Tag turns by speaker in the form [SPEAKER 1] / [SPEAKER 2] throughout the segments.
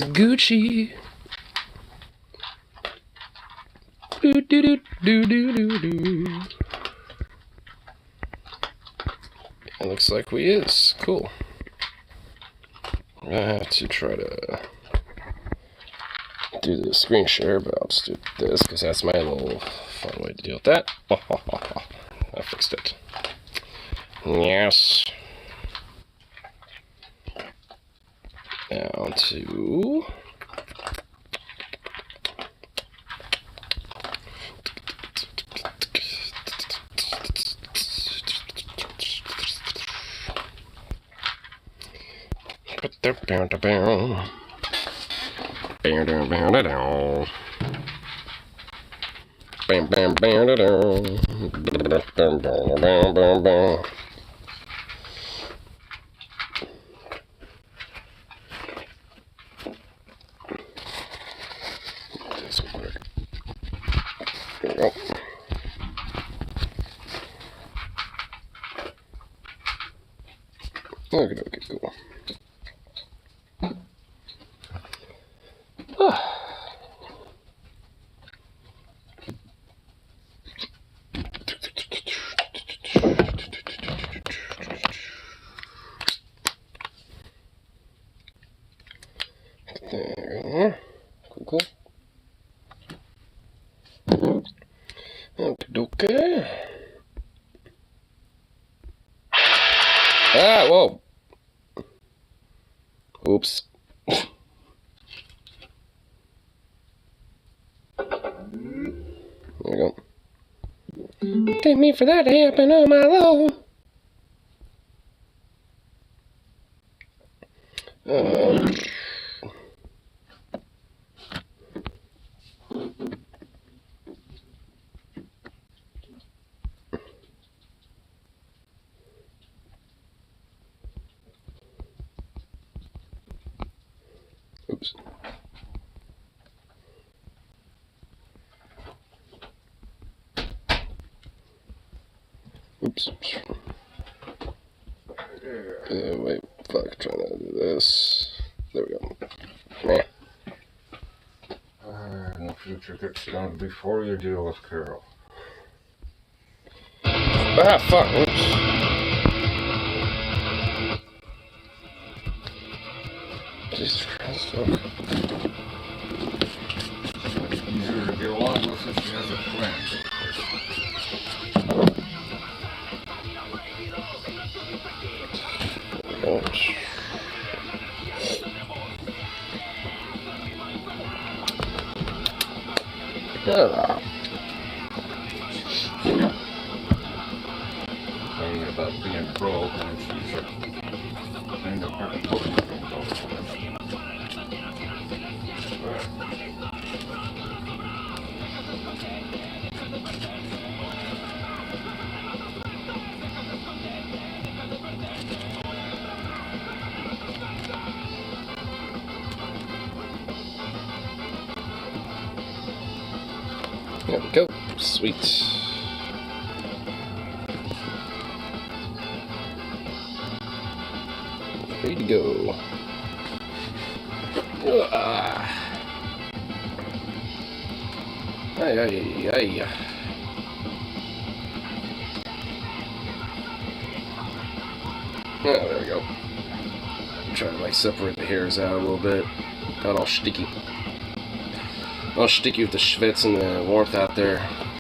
[SPEAKER 1] Gucci. Do do do do do do do. It looks like we is. Cool. I have to try to do the screen share, but I'll just do this because that's my little fun way to deal with that. I fixed it. Yes. Down to there we go. Okay, cool. There. Cool. Okay. Ah, whoa. Oops. There we go. Take me for that happen on my low. Oops. Oops. Wait, fuck, trying to do this. There we go. Nah.
[SPEAKER 2] The future gets done before you deal with Carol.
[SPEAKER 1] Ah, fuck, oops. Jesus Christ, fuck.
[SPEAKER 2] It's easier to get along with if she has a friend.
[SPEAKER 1] Oops.
[SPEAKER 2] Talking about being broke and she's kind of hard to put in
[SPEAKER 1] There we go. Sweet. Ready to go. Ay, ay, ay. Oh, there we go. I'm trying to like separate the hairs out a little bit. Got all sticky. All sticky with the schwitz and the warmth out there.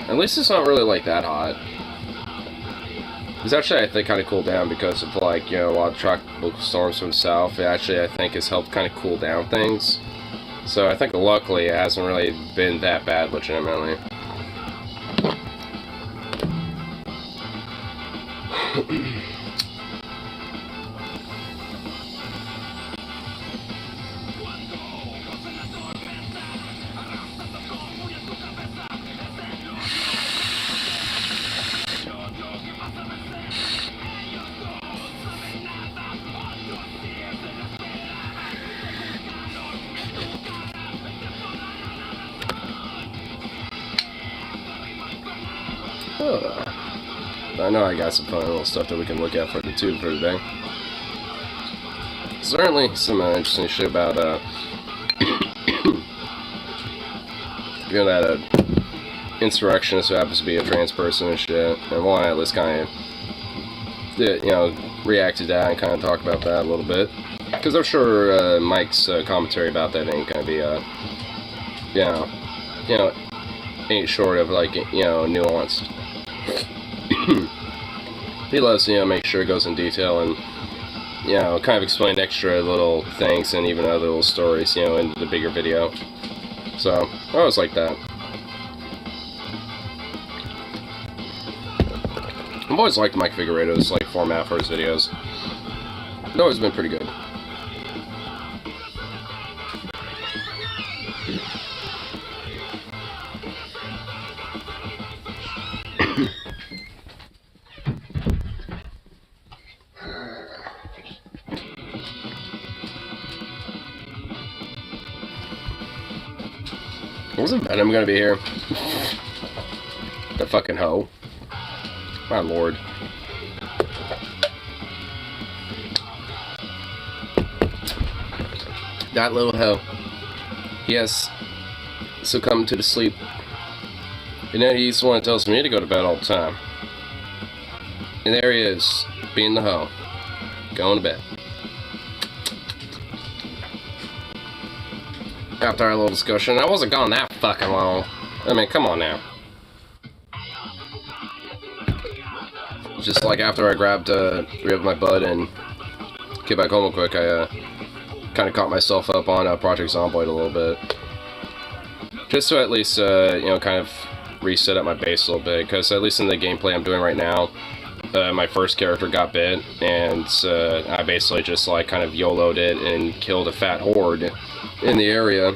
[SPEAKER 1] At least it's not really like that hot. It's actually, I think, kind of cooled down because of like, you know, a lot of tropical storms from the south. It actually, I think, has helped kind of cool down things. So I think luckily it hasn't really been that bad, legitimately. I know I got some fun little stuff that we can look at for the tube for today. Certainly some interesting shit about you know, that insurrectionist who happens to be a trans person and shit, and want to at least kind of, you know, react to that and kind of talk about that a little bit. Because I'm sure Mike's commentary about that ain't gonna be, you know, ain't short of, like, you know, nuanced. He loves to, you know, make sure it goes in detail and, you know, kind of explain extra little things and even other little stories, you know, in the bigger video. So, I always like that. I've always liked Mike Figueredo's, like, format for his videos. It's always been pretty good. Wasn't Venom gonna be here? The fucking hoe. My lord. That little hoe. Yes. Succumbed to the sleep. And then he's the one that tells me to go to bed all the time. And there he is, being the hoe. Going to bed. After our little discussion, I wasn't gone that fucking long. I mean, come on now. Just like after I grabbed my bud and get back home real quick, I kind of caught myself up on Project Zomboid a little bit. Just to at least, you know, kind of reset up my base a little bit, because at least in the gameplay I'm doing right now, my first character got bit, and I basically just like kind of YOLO'd it and killed a fat horde in the area,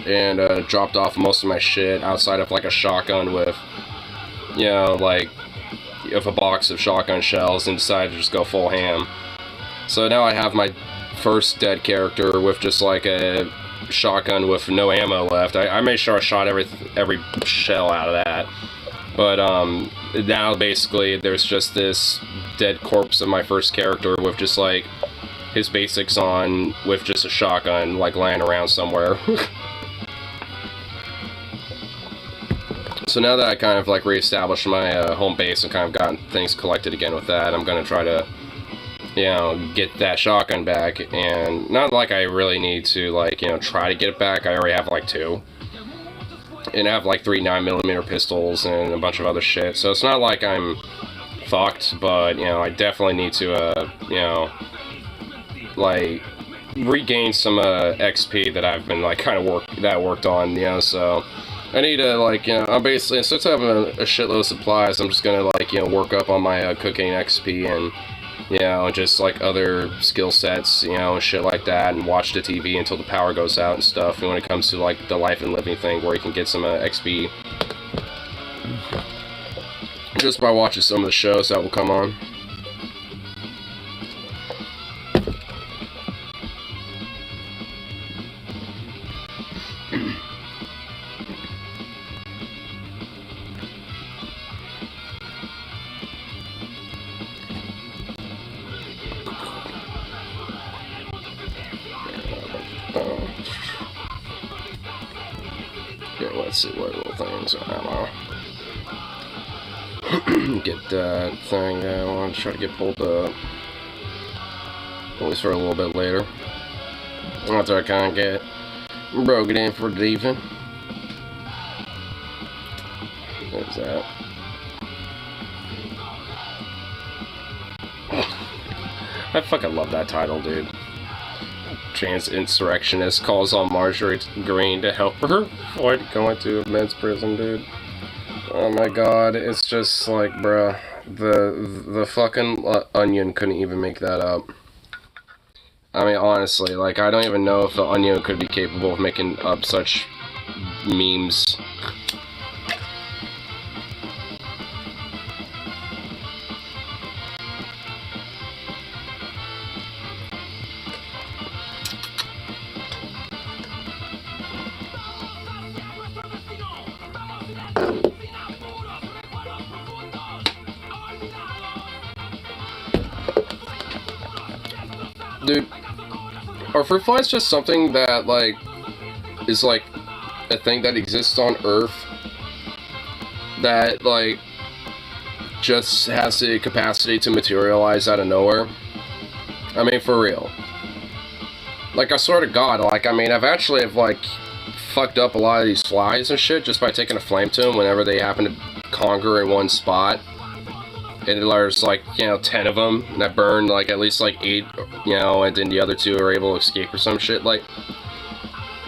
[SPEAKER 1] and dropped off most of my shit outside of like a shotgun with, you know, like, of a box of shotgun shells, and decided to just go full ham. So now I have my first dead character with just like a shotgun with no ammo left. I made sure I shot every shell out of that. But now basically there's just this dead corpse of my first character with just like his basics on, with just a shotgun like lying around somewhere. So now that I kind of like reestablished my home base and kind of gotten things collected again with that, I'm gonna try to, you know, get that shotgun back. And not like I really need to, like, you know, try to get it back. I already have like 2. And I have like 3 9mm pistols and a bunch of other shit. So it's not like I'm fucked, but, you know, I definitely need to, you know, like, regain some XP that I've been like kind of worked on, you know. So I need to, like, you know, I'm basically, instead of having a shitload of supplies, I'm just gonna, like, you know, work up on my cooking XP and, you know, just like other skill sets, you know, and shit like that, and watch the TV until the power goes out and stuff. And when it comes to like the life and living thing, where you can get some XP just by watching some of the shows that will come on. Okay, let's see what little things are ammo. Get that thing I want to try to get pulled up. At least for a little bit later. After I kind of get broken in for the evening. There's that. I fucking love that title, dude. Trans insurrectionist calls on Marjorie Green to help her avoid going to a men's prison, dude. Oh my god, it's just like, bruh, the fucking Onion couldn't even make that up. I mean, honestly, like, I don't even know if the Onion could be capable of making up such memes. Dude, are fruit flies just something that, like, is, like, a thing that exists on Earth that, like, just has the capacity to materialize out of nowhere? I mean, for real. Like, I swear to God, like, I mean, I've actually fucked up a lot of these flies and shit just by taking a flame to them whenever they happen to conquer in one spot. And there's, like, you know, 10 of them, and I burned, like, at least, like, 8, you know, and then the other 2 are able to escape or some shit. Like,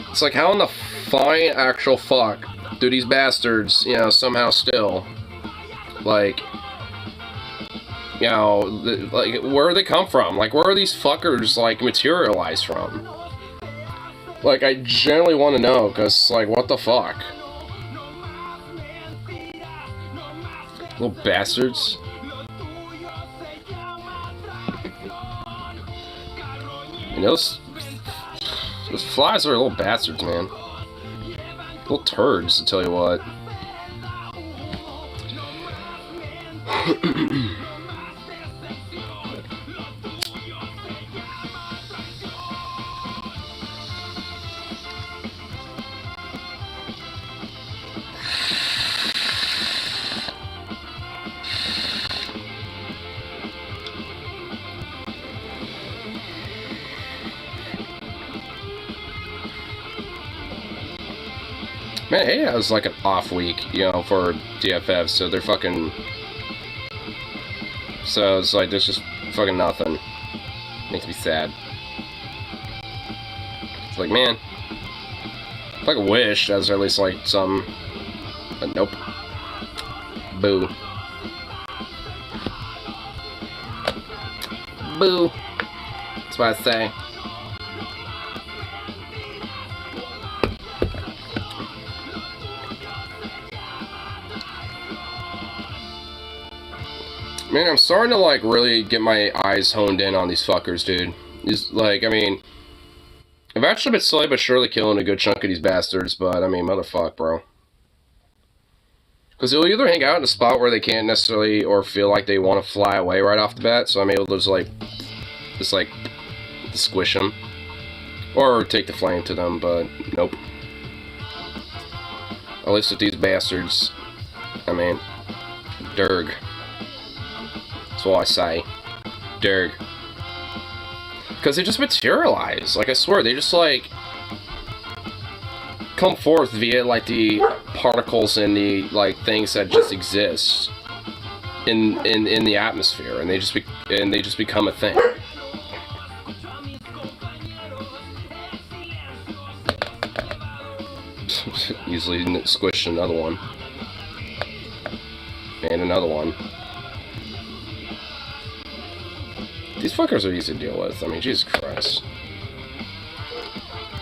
[SPEAKER 1] it's like, how in the fine actual fuck do these bastards, you know, somehow still, like, you know, like, where do they come from? Like, where are these fuckers, like, materialized from? Like, I genuinely want to know, because, like, what the fuck? Little bastards. And those flies are little bastards, man. Little turds, to tell you what. Man, hey, it was like an off week, you know, for DFF, so they're fucking... So it's like, there's just fucking nothing. Makes me sad. It's like, man, if I could wish that was at least like some... But nope. Boo. Boo. That's what I say. Man, I'm starting to, like, really get my eyes honed in on these fuckers, dude. These, like, I mean, I've actually been slowly but surely killing a good chunk of these bastards, but, I mean, motherfuck, bro. Because they'll either hang out in a spot where they can't necessarily, or feel like they want to fly away right off the bat, so I'm able to just, like, squish them. Or take the flame to them, but, nope. At least with these bastards, I mean, derg. That's what I say. Derg. Because they just materialize. Like, I swear, they just, like, come forth via, like, the particles and the, like, things that just exist in the atmosphere, and they just become a thing. Easily squished another one. And another one. These fuckers are easy to deal with. I mean, Jesus Christ.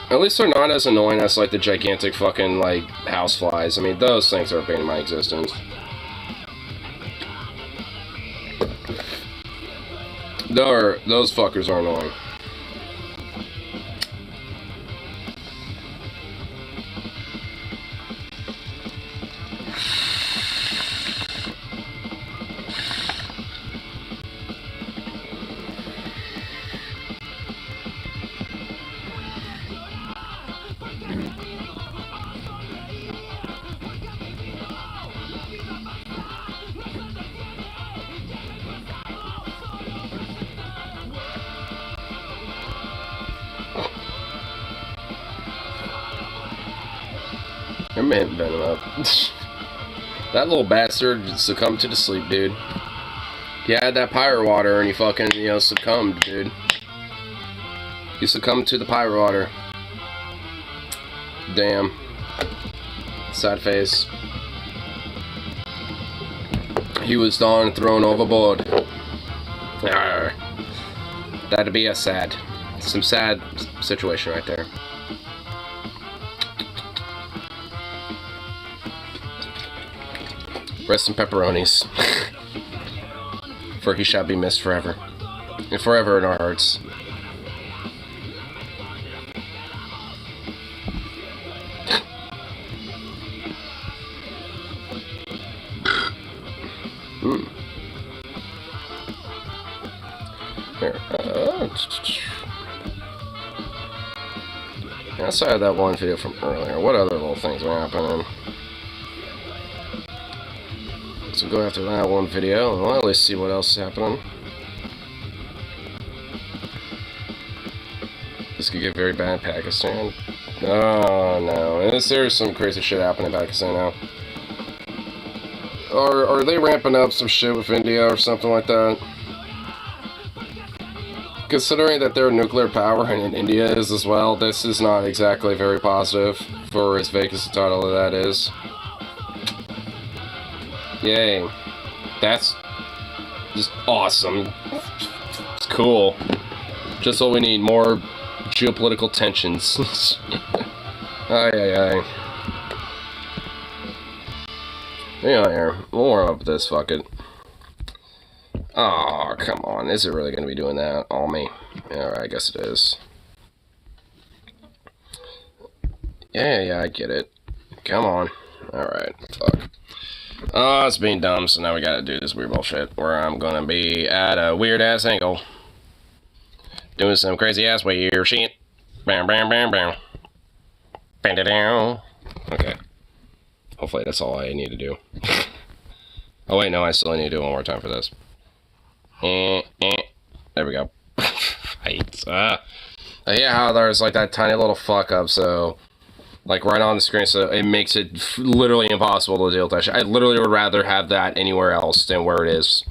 [SPEAKER 1] At least they're not as annoying as, like, the gigantic fucking, like, houseflies. I mean, those things are a pain in my existence. Those fuckers are annoying. Your man venom up. That little bastard succumbed to the sleep, dude. He had that pyro water and he fucking, you know, succumbed, dude. He succumbed to the pyro water. Damn. Sad face. He was down and thrown overboard. Arr. That'd be some sad situation right there. Rest in pepperonis. For he shall be missed forever. And forever in our hearts. There. Yeah, outside of that one video from earlier, what other little things are happening? So go after that one video, and we'll at least see what else is happening. This could get very bad in Pakistan. Oh no, there's some crazy shit happening in Pakistan now. Are they ramping up some shit with India or something like that? Considering that they're nuclear power and India is as well, this is not exactly very positive for as vague as the title of that is. Yay. That's just awesome. It's cool. Just what we need, more geopolitical tensions. Aye, aye, aye. Yeah, here. We'll warm up this, fuck it. Oh, come on. Is it really going to be doing that? All me. Alright, I guess it is. Yeah, I get it. Come on. Alright, fuck. Oh, it's being dumb, so now we gotta do this weird bullshit where I'm gonna be at a weird-ass angle. Doing some crazy-ass weird shit. Bam, bam, bam, bam. Bam, da, down. Okay. Hopefully that's all I need to do. Oh, wait, no, I still need to do it one more time for this. There we go. Right. Yeah, how there's like that tiny little fuck up, so like right on the screen, so it makes it literally impossible to deal with that shit. I literally would rather have that anywhere else than where it is.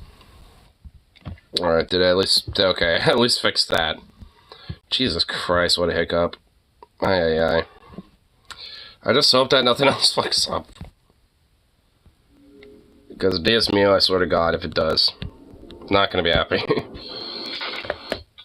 [SPEAKER 1] Alright, did I at least... Okay, at least fix that. Jesus Christ, what a hiccup. Aye. I just hope that nothing else fucks up. Because Dios mío, I swear to God, if it does, I'm not gonna be happy.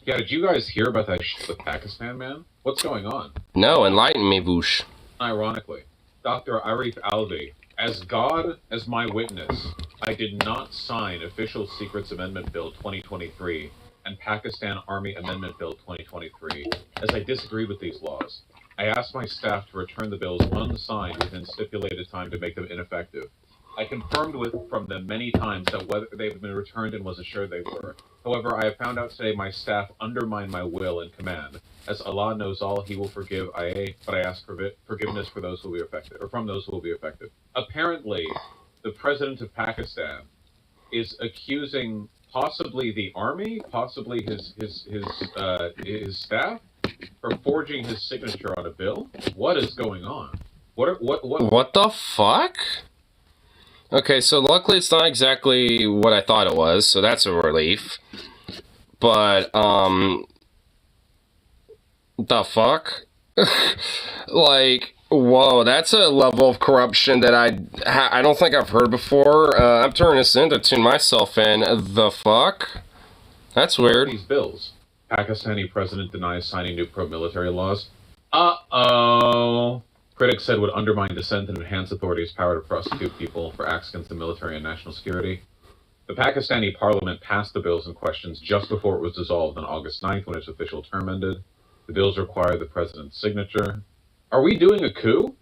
[SPEAKER 2] Yeah, did you guys hear about that shit with Pakistan, man? What's going on?
[SPEAKER 1] No, enlighten me, Voosh.
[SPEAKER 2] Ironically, Dr. Arif Alvi, as God as my witness, I did not sign Official Secrets Amendment Bill 2023 and Pakistan Army Amendment Bill 2023, as I disagree with these laws. I asked my staff to return the bills unsigned within stipulated time to make them ineffective. I confirmed from them many times that whether they've been returned and was assured they were. However, I have found out today my staff undermined my will and command. As Allah knows all, He will forgive. But I ask for forgiveness for those who will be affected, or from those who will be affected. Apparently, the president of Pakistan is accusing possibly the army, possibly his staff, for forging his signature on a bill. What is going on?
[SPEAKER 1] What the fuck? Okay, so luckily it's not exactly what I thought it was, so that's a relief. But, the fuck? Like, whoa, that's a level of corruption that I don't think I've heard before. I'm turning this in to tune myself in. The fuck? That's weird.
[SPEAKER 2] These bills. Pakistani president denies signing new pro-military laws. Uh-oh. Critics said would undermine dissent and enhance authorities' power to prosecute people for acts against the military and national security. The Pakistani parliament passed the bills in questions just before it was dissolved on August 9th when its official term ended. The bills require the president's signature. Are we doing a coup?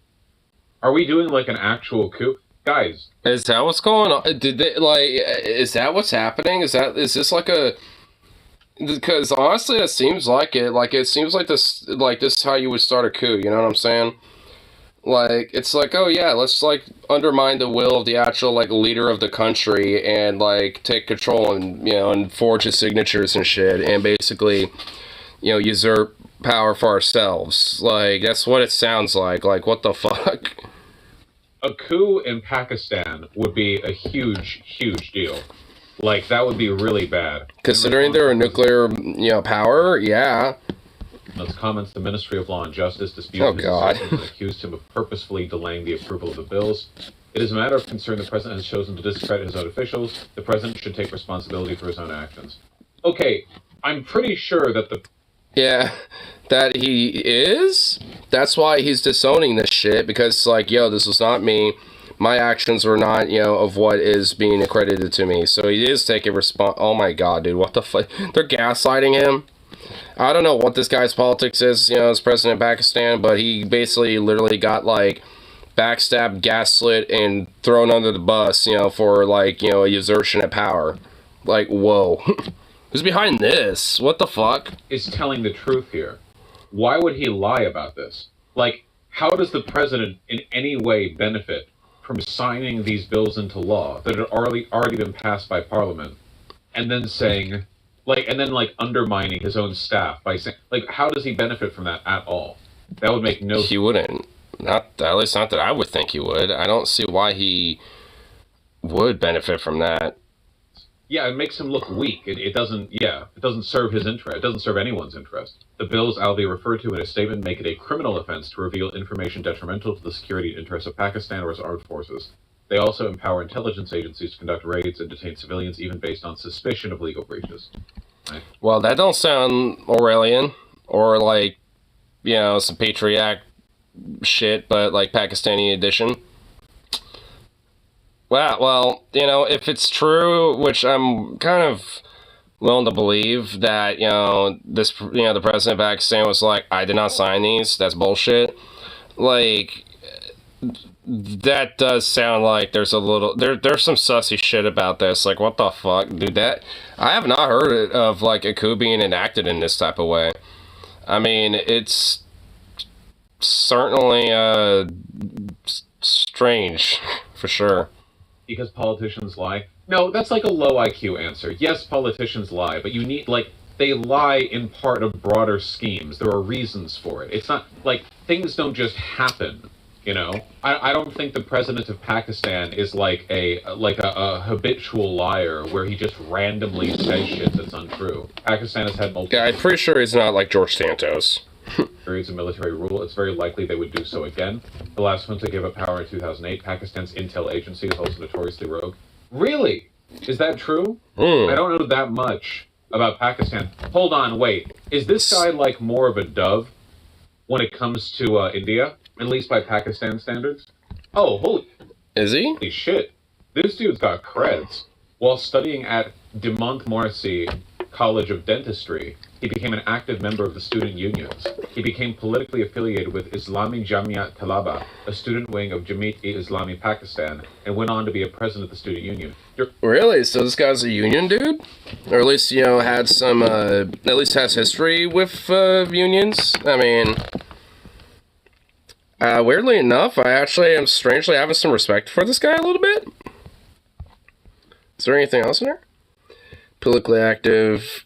[SPEAKER 2] Are we doing like an actual coup? Guys.
[SPEAKER 1] Is that what's going on? Did they, like, is that what's happening? Is this like a... Because honestly, it seems like it. Like, it seems like this is how you would start a coup, you know what I'm saying? Like, it's like, oh yeah, let's, like, undermine the will of the actual, like, leader of the country and, like, take control and, you know, and forge his signatures and shit and basically, you know, usurp power for ourselves. Like, that's what it sounds like. Like, what the fuck?
[SPEAKER 2] A coup in Pakistan would be a huge, huge deal. Like, that would be really bad.
[SPEAKER 1] Considering they're a nuclear, you know, power, yeah.
[SPEAKER 2] In those comments, the Ministry of Law and Justice disputed his assertions and accused him of purposefully delaying the approval of the bills. It is a matter of concern the president has chosen to discredit his own officials. The president should take responsibility for his own actions. Okay, I'm pretty sure that the...
[SPEAKER 1] Yeah, that he is? That's why he's disowning this shit, because, like, yo, this was not me. My actions were not, you know, of what is being accredited to me. So he is taking Oh my god, dude, what the fuck? They're gaslighting him? I don't know what this guy's politics is, you know, as president of Pakistan, but he basically literally got, like, backstabbed, gaslit, and thrown under the bus, you know, for, like, you know, a usurpation of power. Like, whoa. Who's behind this? What the fuck?
[SPEAKER 2] Is telling the truth here. Why would he lie about this? Like, how does the president in any way benefit from signing these bills into law that had already been passed by Parliament, and then saying, like undermining his own staff by saying, like, how does he benefit from that at all? That would make no.
[SPEAKER 1] He wouldn't. Not at least not that I would think he would. I don't see why he would benefit from that.
[SPEAKER 2] Yeah, it makes him look weak. It doesn't. Yeah, it doesn't serve his interest. It doesn't serve anyone's interest. The bills Alvi referred to in a statement make it a criminal offense to reveal information detrimental to the security interests of Pakistan or its armed forces. They also empower intelligence agencies to conduct raids and detain civilians, even based on suspicion of legal breaches. Right?
[SPEAKER 1] Well, that don't sound Orwellian or like, some Patriot Act shit, but like Pakistani edition. Well, if it's true, which I'm kind of willing to believe that, the president of Pakistan was like, I did not sign these, that's bullshit. Like, that does sound like there's there's some sussy shit about this. Like, what the fuck, dude? I have not heard of, like, a coup being enacted in this type of way. I mean, it's certainly, strange, for sure.
[SPEAKER 2] Because politicians lie? No, that's like a low IQ answer. Yes, politicians lie, but you need, like, they lie in part of broader schemes. There are reasons for it. It's not, like, things don't just happen, I don't think the president of Pakistan is like a habitual liar where he just randomly says shit that's untrue. Pakistan has had multiple...
[SPEAKER 1] Yeah, I'm pretty sure he's not like George Santos.
[SPEAKER 2] periods of military rule. It's very likely they would do so again. The last one to give up power in 2008, Pakistan's intel agency is also notoriously rogue. Really? Is that true? I don't know that much about Pakistan. Hold on, wait. Is this guy like more of a dove when it comes to India? At least by Pakistan standards? Oh, holy...
[SPEAKER 1] Is he?
[SPEAKER 2] Holy shit. This dude's got creds. While studying at De Montmorency College of Dentistry, he became an active member of the student unions. He became politically affiliated with Islami Jamiat Talaba, a student wing of Jamiat-e-Islami Pakistan, and went on to be a president of the student union.
[SPEAKER 1] Really? So this guy's a union dude? Or at least, had some, at least has history with unions? I mean... weirdly enough, I actually am strangely having some respect for this guy a little bit. Is there anything else in there? Politically active.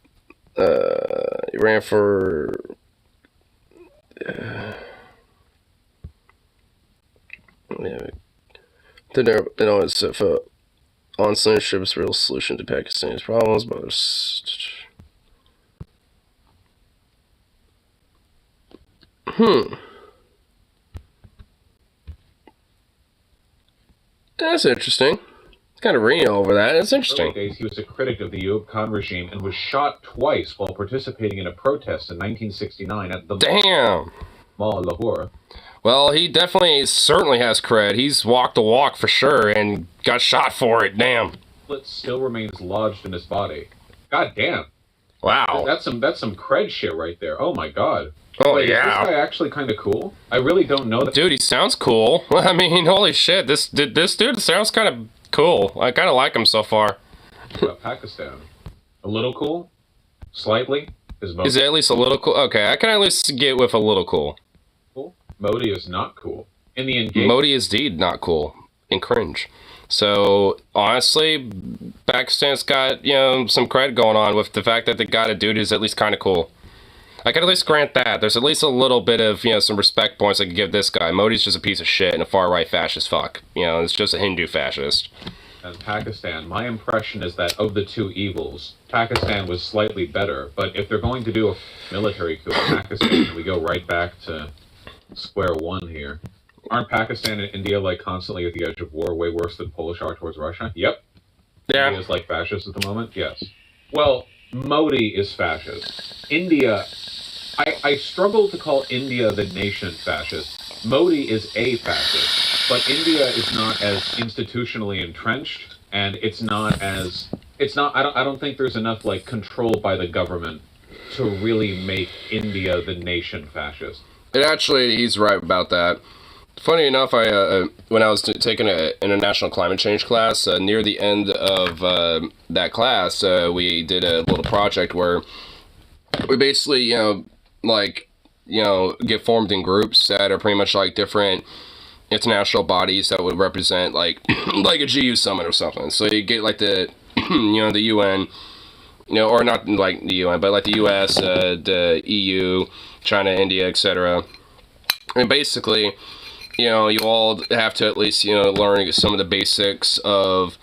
[SPEAKER 1] He ran for... It's on censorship is a real solution to Pakistan's problems, but That's interesting. Kind of reading over that. It's interesting.
[SPEAKER 2] In the early days, he was a critic of the Ayub Khan regime and was shot twice while participating in a protest in 1969 at the Mall Lahore.
[SPEAKER 1] Well, he certainly has cred. He's walked the walk for sure and got shot for it. Damn.
[SPEAKER 2] Bullet still remains lodged in his body. God damn.
[SPEAKER 1] Wow.
[SPEAKER 2] That's some cred shit right there. Oh my god.
[SPEAKER 1] Oh,
[SPEAKER 2] wait,
[SPEAKER 1] yeah.
[SPEAKER 2] Is this guy actually kind of cool? I really don't know that.
[SPEAKER 1] Dude, he sounds cool. I mean, holy shit. This dude sounds kind of cool. I kind of like him so far.
[SPEAKER 2] About Pakistan. A little cool? Slightly?
[SPEAKER 1] Is it at least a little cool? Okay, I can at least get with a little cool.
[SPEAKER 2] Modi is not cool. In the engagement...
[SPEAKER 1] Modi is indeed not cool. And cringe. So, honestly, Pakistan's got, some credit going on with the fact that they got a dude who's at least kind of cool. I can at least grant that. There's at least a little bit of, some respect points I could give this guy. Modi's just a piece of shit and a far-right fascist fuck. It's just a Hindu fascist.
[SPEAKER 2] And Pakistan, my impression is that of the two evils, Pakistan was slightly better. But if they're going to do a military coup in Pakistan, we go right back to square one here. Aren't Pakistan and India, constantly at the edge of war, way worse than Polish are towards Russia? Yep.
[SPEAKER 1] Yeah.
[SPEAKER 2] India's fascist at the moment? Yes. Well, Modi is fascist. India... I struggle to call India the nation fascist. Modi is a fascist, but India is not as institutionally entrenched, and I don't think there's enough control by the government to really make India the nation fascist.
[SPEAKER 1] He's right about that. Funny enough, when I was taking an international climate change class, near the end of that class, we did a little project where we basically, get formed in groups that are pretty much like different international bodies that would represent like like a GU summit or something. So you get like the the UN, or not like the UN, but like the US, the EU, China, India, etc. And basically, you all have to at least learn some of the basics of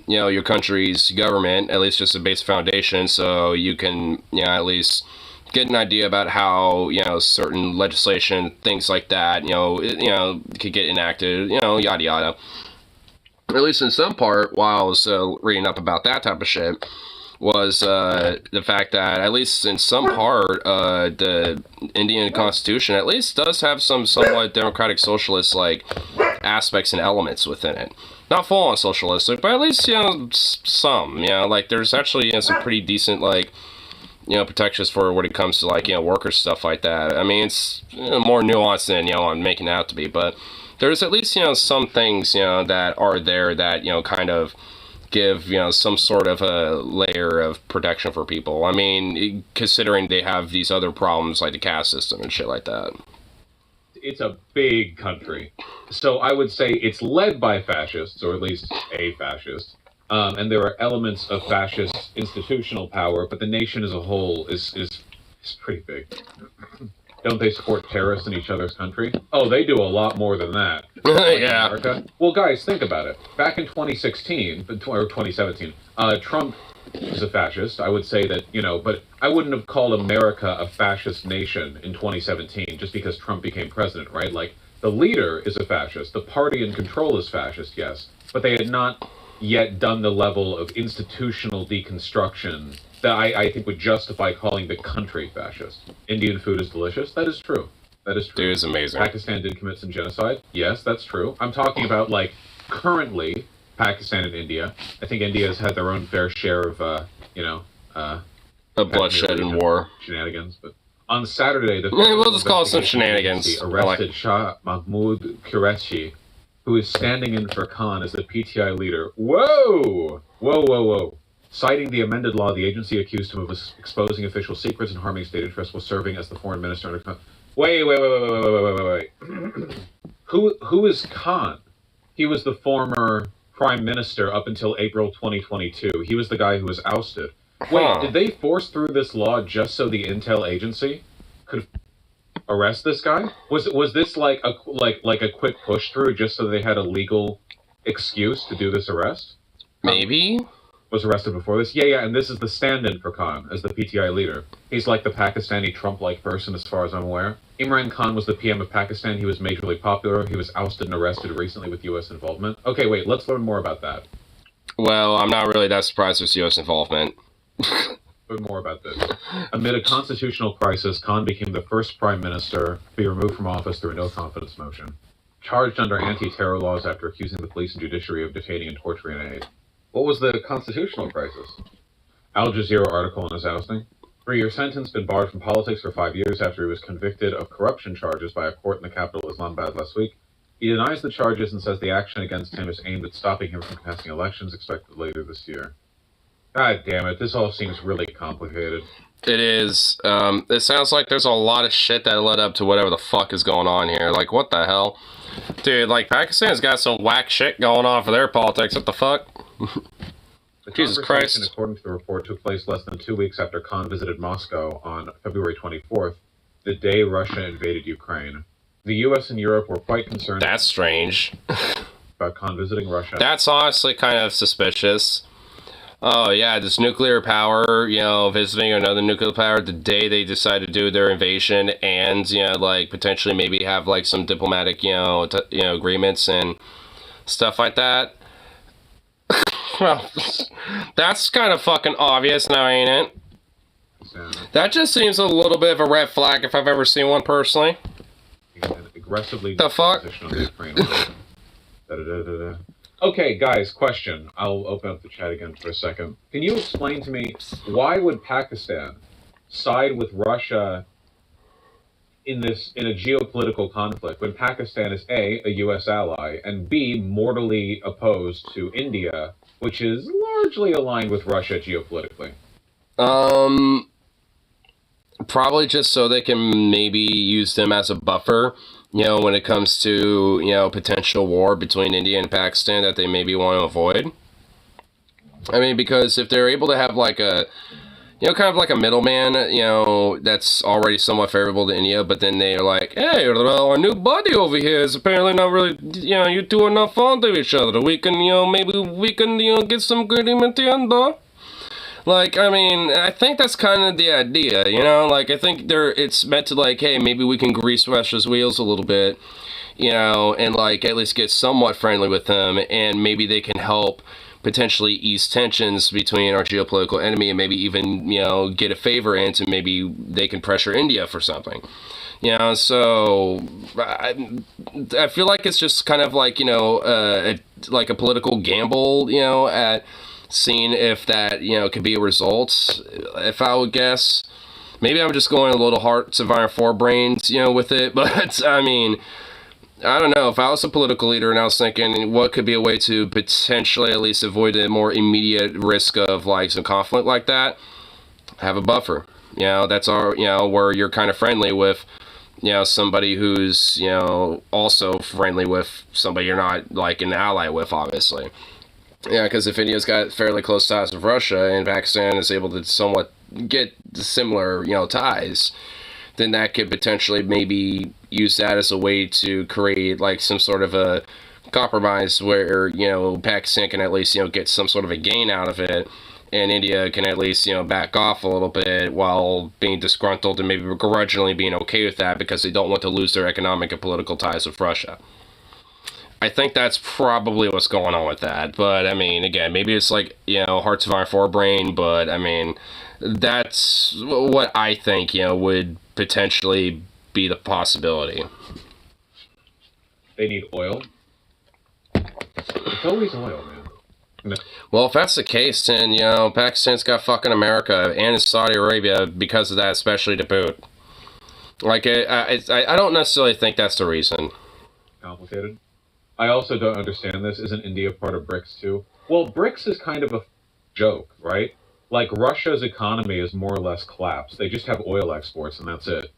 [SPEAKER 1] your country's government, at least just a basic foundation, so you can at least get an idea about how certain legislation, things like that, could get enacted, yada yada. At least in some part, while I was reading up about that type of shit, was the fact that at least in some part, the Indian Constitution at least does have some somewhat democratic socialist like aspects and elements within it. Not full on socialistic, but at least some. Like there's actually some pretty decent like protections for when it comes to like worker stuff like that. I mean, it's more nuanced than I'm making it out to be, but there's at least some things that are there that kind of give some sort of a layer of protection for people. I mean, considering they have these other problems like the caste system and shit like that.
[SPEAKER 2] It's a big country, so I would say it's led by fascists, or at least a fascist. And there are elements of fascist institutional power, but the nation as a whole is pretty big. Don't they support terrorists in each other's country? Oh, they do a lot more than that.
[SPEAKER 1] Yeah.
[SPEAKER 2] America. Well, guys, think about it. Back in 2016, or 2017, Trump was a fascist. I would say that, but I wouldn't have called America a fascist nation in 2017 just because Trump became president, right? Like, the leader is a fascist. The party in control is fascist, yes. But they had not yet done the level of institutional deconstruction that I think would justify calling the country fascist. Indian food is delicious. That is true. That is true.
[SPEAKER 1] Dude, it's amazing.
[SPEAKER 2] Pakistan did commit some genocide. Yes, that's true. I'm talking about, like, currently, Pakistan and India. I think India has had their own fair share of,
[SPEAKER 1] of bloodshed and war.
[SPEAKER 2] Shenanigans. But on Saturday,
[SPEAKER 1] we'll just call it some shenanigans.
[SPEAKER 2] Arrested Shah Mahmood Qureshi, who is standing in for Khan as the PTI leader. Whoa! Whoa, whoa, whoa. Citing the amended law, the agency accused him of exposing official secrets and harming state interests while serving as the foreign minister under Khan. Wait. Who is Khan? He was the former prime minister up until April 2022. He was the guy who was ousted. Wait, did they force through this law just so the intel agency could arrest this guy? Was this like a quick push through just so they had a legal excuse to do this arrest?
[SPEAKER 1] Maybe.
[SPEAKER 2] Was arrested before this? Yeah, and this is the stand-in for Khan as the PTI leader. He's like the Pakistani Trump-like person as far as I'm aware. Imran Khan was the PM of Pakistan. He was majorly popular. He was ousted and arrested recently with U.S. involvement. Okay, wait, let's learn more about that.
[SPEAKER 1] Well, I'm not really that surprised with U.S. involvement.
[SPEAKER 2] Learn more about this. Amid a constitutional crisis, Khan became the first prime minister to be removed from office through a no-confidence motion. Charged under anti-terror laws after accusing the police and judiciary of detaining and torturing an aide. What was the constitutional crisis? Al Jazeera article on his ousting. 3-year sentence, been barred from politics for 5 years after he was convicted of corruption charges by a court in the capital Islamabad last week. He denies the charges and says the action against him is aimed at stopping him from contesting elections expected later this year. God damn it, this all seems really complicated.
[SPEAKER 1] It is. It sounds like there's a lot of shit that led up to whatever the fuck is going on here. Like, what the hell? Dude, like, Pakistan's got some whack shit going on for their politics. What the fuck?
[SPEAKER 2] The
[SPEAKER 1] Jesus Christ.
[SPEAKER 2] According to the report, took place less than 2 weeks after Khan visited Moscow on February 24th, the day Russia invaded Ukraine. The U.S. and Europe were quite concerned.
[SPEAKER 1] That's strange.
[SPEAKER 2] About Khan visiting Russia.
[SPEAKER 1] That's honestly kind of suspicious. Oh, yeah, this nuclear power, visiting another nuclear power the day they decide to do their invasion and, like, potentially maybe have, like, some diplomatic, agreements and stuff like that. Well, that's kind of fucking obvious now, ain't it? That just seems a little bit of a red flag if I've ever seen one personally.
[SPEAKER 2] Aggressively.
[SPEAKER 1] The fuck?
[SPEAKER 2] Okay, guys, question. I'll open up the chat again for a second. Can you explain to me why would Pakistan side with Russia in a geopolitical conflict when Pakistan is A, U.S. ally, and B, mortally opposed to India, which is largely aligned with Russia geopolitically?
[SPEAKER 1] Probably just so they can maybe use them as a buffer, when it comes to, potential war between India and Pakistan that they maybe want to avoid. I mean, because if they're able to have like a, kind of like a middleman, that's already somewhat favorable to India, but then they're like, hey, well, our new buddy over here is apparently not really, you two are not fond of each other. We can, maybe we can, get some agreement in, though. Like, I mean, I think that's kind of the idea, Like, I think it's meant to, like, hey, maybe we can grease Russia's wheels a little bit, and, like, at least get somewhat friendly with them, and maybe they can help potentially ease tensions between our geopolitical enemy, and maybe even, get a favor into maybe they can pressure India for something. So I feel like it's just kind of like, like a political gamble, at seeing if that, could be a result, if I would guess. Maybe I'm just going a little Hearts of Iron 4 brains, with it, but I mean, I don't know. If I was a political leader and I was thinking what could be a way to potentially at least avoid a more immediate risk of like some conflict like that, have a buffer. That's our, where you're kind of friendly with, somebody who's, also friendly with somebody you're not like an ally with, obviously. Yeah, because if India's got fairly close ties with Russia and Pakistan is able to somewhat get similar, ties, then that could potentially maybe use that as a way to create like some sort of a compromise where, Pakistan can at least, get some sort of a gain out of it, and India can at least, back off a little bit while being disgruntled and maybe begrudgingly being okay with that because they don't want to lose their economic and political ties with Russia. I think that's probably what's going on with that. But, I mean, again, maybe it's like, Hearts of Iron 4 brain, but, I mean, that's what I think, would potentially be the possibility.
[SPEAKER 2] They need oil. It's always oil, man. No.
[SPEAKER 1] Well, if that's the case, then, Pakistan's got fucking America and Saudi Arabia because of that, especially to boot. Like, I don't necessarily think that's the reason.
[SPEAKER 2] Complicated. I also don't understand this. Isn't India part of BRICS too? Well, BRICS is kind of a joke, right? Like, Russia's economy is more or less collapsed. They just have oil exports, and that's it.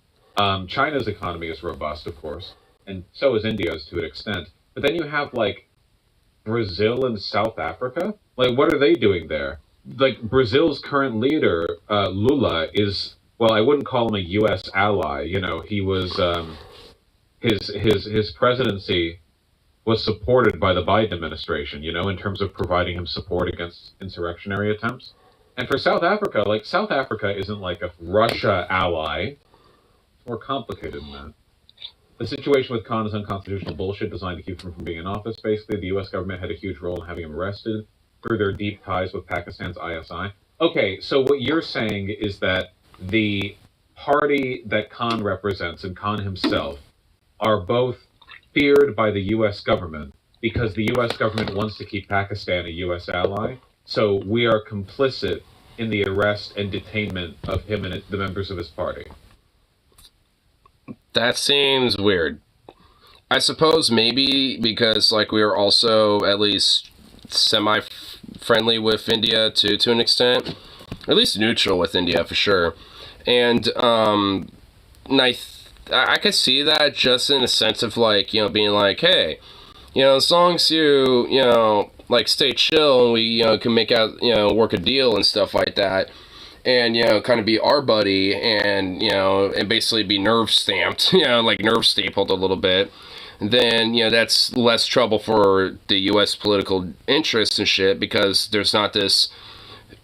[SPEAKER 2] China's economy is robust, of course, and so is India's to an extent. But then you have, like, Brazil and South Africa? Like, what are they doing there? Like, Brazil's current leader, Lula, is, well, I wouldn't call him a U.S. ally. He was, his presidency was supported by the Biden administration, in terms of providing him support against insurrectionary attempts. And for South Africa, like, South Africa isn't like a Russia ally. It's more complicated than that. The situation with Khan is unconstitutional bullshit designed to keep him from being in office. Basically, the U.S. government had a huge role in having him arrested through their deep ties with Pakistan's ISI. Okay, so what you're saying is that the party that Khan represents and Khan himself are both feared by the U.S. government because the U.S. government wants to keep Pakistan a U.S. ally. So we are complicit in the arrest and detainment of him and the members of his party.
[SPEAKER 1] That seems weird. I suppose maybe because like we are also at least semi-friendly with India to an extent, or at least neutral with India for sure. And I could see that just in a sense of like, being like, hey, as long as you, like stay chill and we, can make out, work a deal and stuff like that. And, kind of be our buddy and, and basically be nerve stamped, like nerve stapled a little bit. Then, that's less trouble for the U.S. political interests and shit because there's not this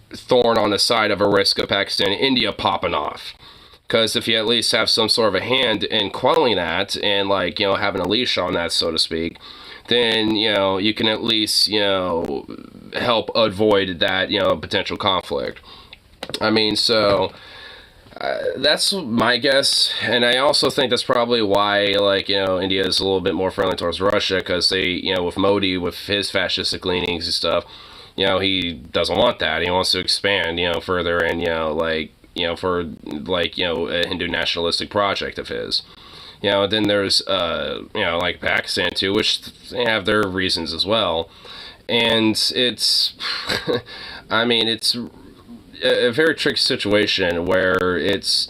[SPEAKER 1] thorn on the side of a risk of Pakistan and India popping off. Because if you at least have some sort of a hand in quelling that and, like, having a leash on that, so to speak, then, you can at least, help avoid that, potential conflict. I mean, so that's my guess. And I also think that's probably why, like, India is a little bit more friendly towards Russia because they, with Modi, with his fascistic leanings and stuff, he doesn't want that. He wants to expand, further and, for like, a Hindu nationalistic project of his. Then there's, like Pakistan too, which they have their reasons as well. And it's, I mean, it's a very tricky situation where it's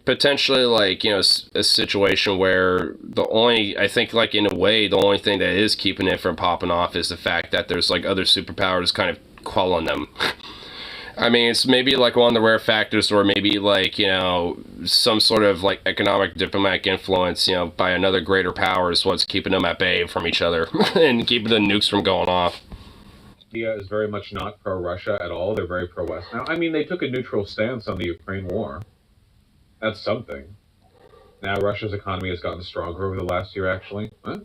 [SPEAKER 1] potentially like, you know, a situation where I think like in a way, the only thing that is keeping it from popping off is the fact that there's like other superpowers kind of quelling them. I mean, it's maybe like one of the rare factors, or maybe like, you know, some sort of like economic diplomatic influence, you know, by another greater power is what's keeping them at bay from each other and keeping the nukes from going off.
[SPEAKER 2] India is very much not pro-Russia at all. They're very pro-West now. I mean, they took a neutral stance on the Ukraine war. That's something. Now Russia's economy has gotten stronger over the last year, actually. Huh?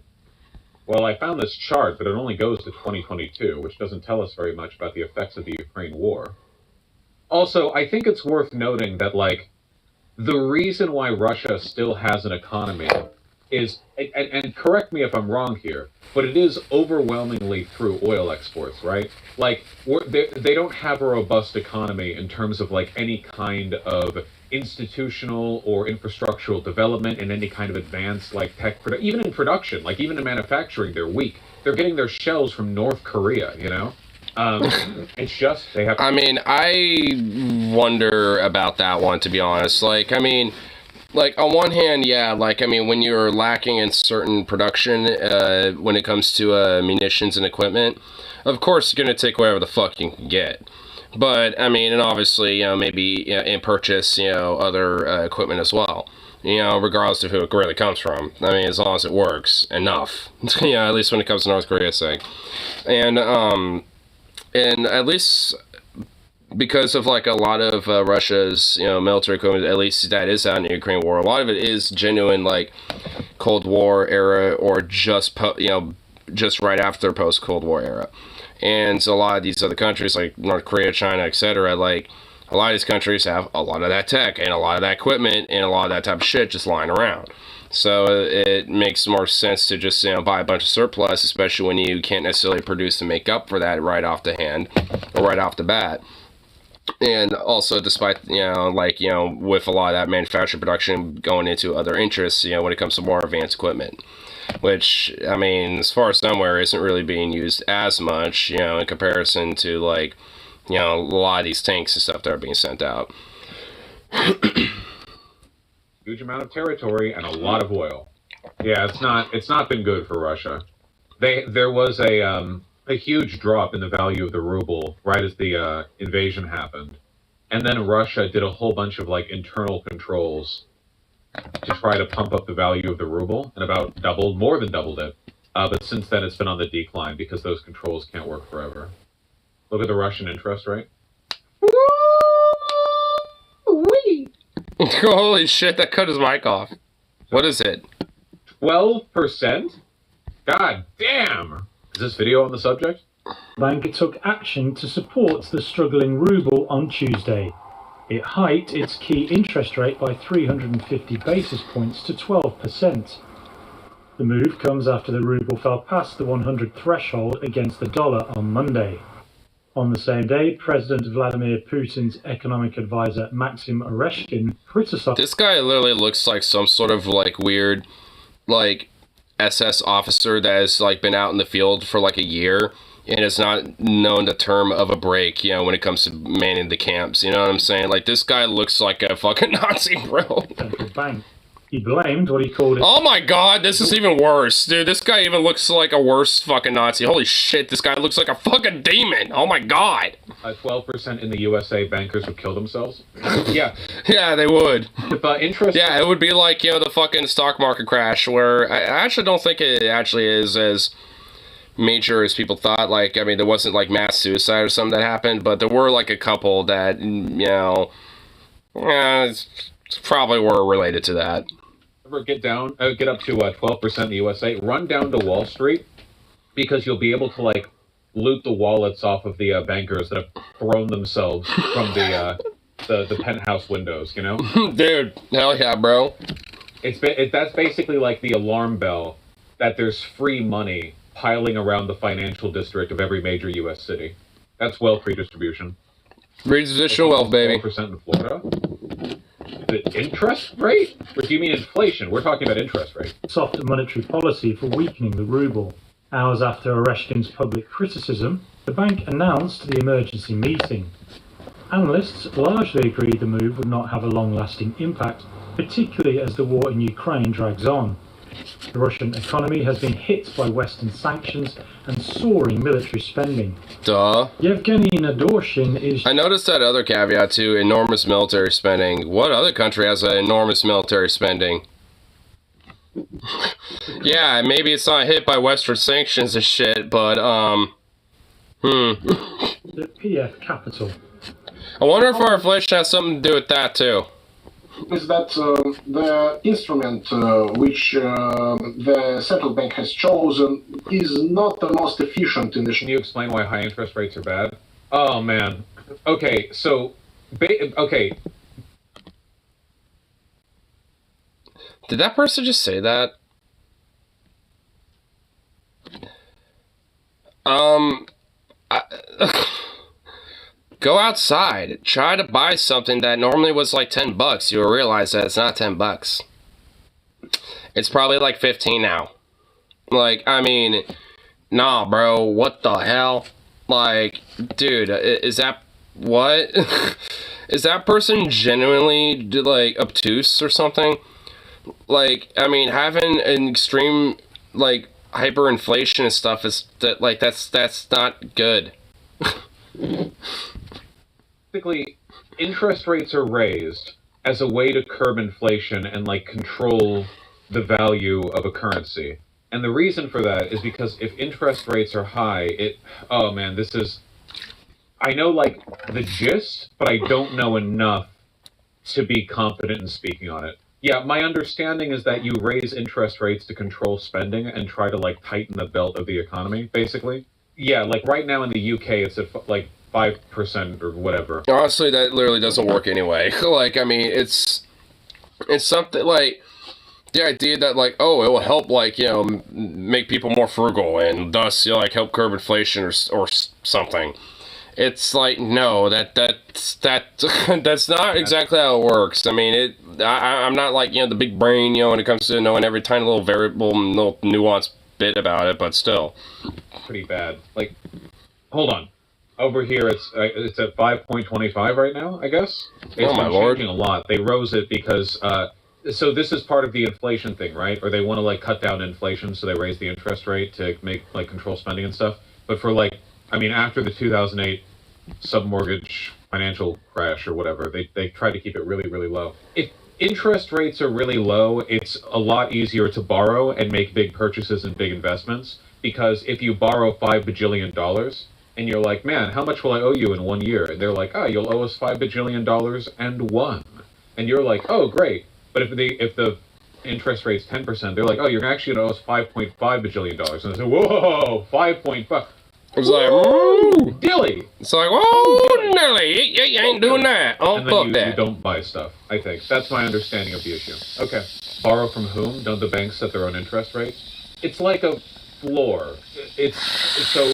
[SPEAKER 2] Well, I found this chart, but it only goes to 2022, which doesn't tell us very much about the effects of the Ukraine war. Also, I think it's worth noting that, like, the reason why Russia still has an economy is, and correct me if I'm wrong here, but it is overwhelmingly through oil exports, right? Like, they don't have a robust economy in terms of, like, any kind of institutional or infrastructural development in any kind of advanced, like, even in production, like, even in manufacturing, they're weak. They're getting their shells from North Korea, you know? It's just, they have...
[SPEAKER 1] I mean, I wonder about that one, to be honest. Like, I mean, like, on one hand, yeah, like, I mean, when you're lacking in certain production, when it comes to munitions and equipment, of course you're going to take whatever the fuck you can get. But, I mean, and obviously, you know, maybe, you know, and purchase, you know, other equipment as well. You know, regardless of who it really comes from. I mean, as long as it works enough. You know, at least when it comes to North Korea's sake. And at least because of like a lot of Russia's, you know, military equipment, at least that is out in the Ukraine war, a lot of it is genuine like Cold War era or just just right after post Cold War era. And so a lot of these other countries like North Korea, China, etc., like a lot of these countries have a lot of that tech and a lot of that equipment and a lot of that type of shit just lying around. So it makes more sense to just, you know, buy a bunch of surplus, especially when you can't necessarily produce and make up for that right off the hand or right off the bat. And also, despite, you know, like, you know, with a lot of that manufacturing production going into other interests, you know, when it comes to more advanced equipment, which, I mean, as far as somewhere isn't really being used as much, you know, in comparison to, like, you know, a lot of these tanks and stuff that are being sent out.
[SPEAKER 2] Huge amount of territory and a lot of oil. Yeah, it's not been good for Russia. There was a huge drop in the value of the ruble right as the invasion happened, and then Russia did a whole bunch of like internal controls to try to pump up the value of the ruble, and more than doubled it. But since then, it's been on the decline because those controls can't work forever. Look at the Russian interest rate.
[SPEAKER 1] Holy shit, that cut his mic off. What is it?
[SPEAKER 2] 12%? God damn! Is this video on the subject?
[SPEAKER 3] Bank took action to support the struggling ruble on Tuesday. It hiked its key interest rate by 350 basis points to 12%. The move comes after the ruble fell past the 100 threshold against the dollar on Monday. On the same day, President Vladimir Putin's economic advisor Maxim Oreshkin criticized...
[SPEAKER 1] This guy literally looks like some sort of like weird, like, SS officer that has like been out in the field for like a year and has not known the term of a break, you know, when it comes to manning the camps. You know what I'm saying? Like, this guy looks like a fucking Nazi, bro.
[SPEAKER 3] Central bank. He blamed what he called it.
[SPEAKER 1] Oh my god, this is even worse. Dude, this guy even looks like a worse fucking Nazi. Holy shit, this guy looks like a fucking demon. Oh my god.
[SPEAKER 2] 12% in the USA bankers would kill themselves? Yeah.
[SPEAKER 1] Yeah, they would.
[SPEAKER 2] If interest...
[SPEAKER 1] Yeah, it would be like, you know, the fucking stock market crash, where I actually don't think it actually is as major as people thought. Like, I mean, there wasn't like mass suicide or something that happened, but there were like a couple that, you know, probably were related to that.
[SPEAKER 2] Get up to 12% in the USA, run down to Wall Street, because you'll be able to like loot the wallets off of the bankers that have thrown themselves from the penthouse windows, you know?
[SPEAKER 1] Dude, hell yeah, bro.
[SPEAKER 2] That's basically like the alarm bell that there's free money piling around the financial district of every major U.S. city. That's wealth redistribution.
[SPEAKER 1] Redistribution wealth, baby.
[SPEAKER 2] 12% in Florida. The interest rate? Or do you mean inflation? We're talking about interest rate.
[SPEAKER 3] Soft monetary policy for weakening the ruble. Hours after Oreshkin's public criticism, the bank announced the emergency meeting. Analysts largely agreed the move would not have a long-lasting impact, particularly as the war in Ukraine drags on. The Russian economy has been hit by Western sanctions and soaring military spending.
[SPEAKER 1] Duh.
[SPEAKER 3] Yevgeny Nadorshin is...
[SPEAKER 1] I noticed that other caveat too, enormous military spending. What other country has an enormous military spending? Yeah, maybe it's not hit by Western sanctions and shit, but,
[SPEAKER 3] the PF capital.
[SPEAKER 1] I wonder if our inflation has something to do with that too.
[SPEAKER 4] Is that the instrument which the central bank has chosen is not the most efficient in the...
[SPEAKER 2] Can you explain why high interest rates are bad? Oh, man. Okay, so... okay.
[SPEAKER 1] Did that person just say that? Go outside. Try to buy something that normally was like $10. You'll realize that it's not $10. It's probably like 15 now. Like, I mean, nah, bro. What the hell? Like, dude, is that what? Is that person genuinely like obtuse or something? Like, I mean, having an extreme like hyperinflation and stuff is that like that's not good.
[SPEAKER 2] Basically, interest rates are raised as a way to curb inflation and like control the value of a currency. And the reason for that is because if interest rates are high, oh man, this is, I know like the gist, but I don't know enough to be confident in speaking on it. Yeah, my understanding is that you raise interest rates to control spending and try to like tighten the belt of the economy, basically. Yeah, like right now in the UK, it's at like 5% or whatever.
[SPEAKER 1] Honestly, that literally doesn't work anyway. Like, I mean, it's something like the idea that like, oh, it will help like, you know, make people more frugal and thus, you know, like help curb inflation or something. It's like, no, that's not exactly how it works. I mean, I'm not like, you know, the big brain, you know, when it comes to knowing every tiny little variable, little nuanced bit about it, but still.
[SPEAKER 2] Pretty bad. Like, hold on. Over here, it's at 5.25 right now, I guess. It's
[SPEAKER 1] my
[SPEAKER 2] been
[SPEAKER 1] lord.
[SPEAKER 2] changing a lot. They rose it because, so this is part of the inflation thing, right? Or they want to like cut down inflation, so they raise the interest rate to make like control spending and stuff. But for like, I mean, after the 2008 submortgage financial crash or whatever, they tried to keep it really, really low. If interest rates are really low, it's a lot easier to borrow and make big purchases and big investments. Because if you borrow $5 bajillion and you're like, man, how much will I owe you in 1 year? And they're like, oh, you'll owe us $5 bajillion and one. And you're like, oh, great. But if the interest rate's 10%, they're like, oh, you're actually going to owe us $5.5 bajillion. And they say, whoa, 5.5.
[SPEAKER 1] It's like, whoa,
[SPEAKER 2] dilly.
[SPEAKER 1] It's like, whoa, Nelly, you ain't doing that. Oh,
[SPEAKER 2] and
[SPEAKER 1] fuck
[SPEAKER 2] then
[SPEAKER 1] that.
[SPEAKER 2] You don't buy stuff, I think. That's my understanding of the issue. Okay. Borrow from whom? Don't the banks set their own interest rate? It's like a floor. It's so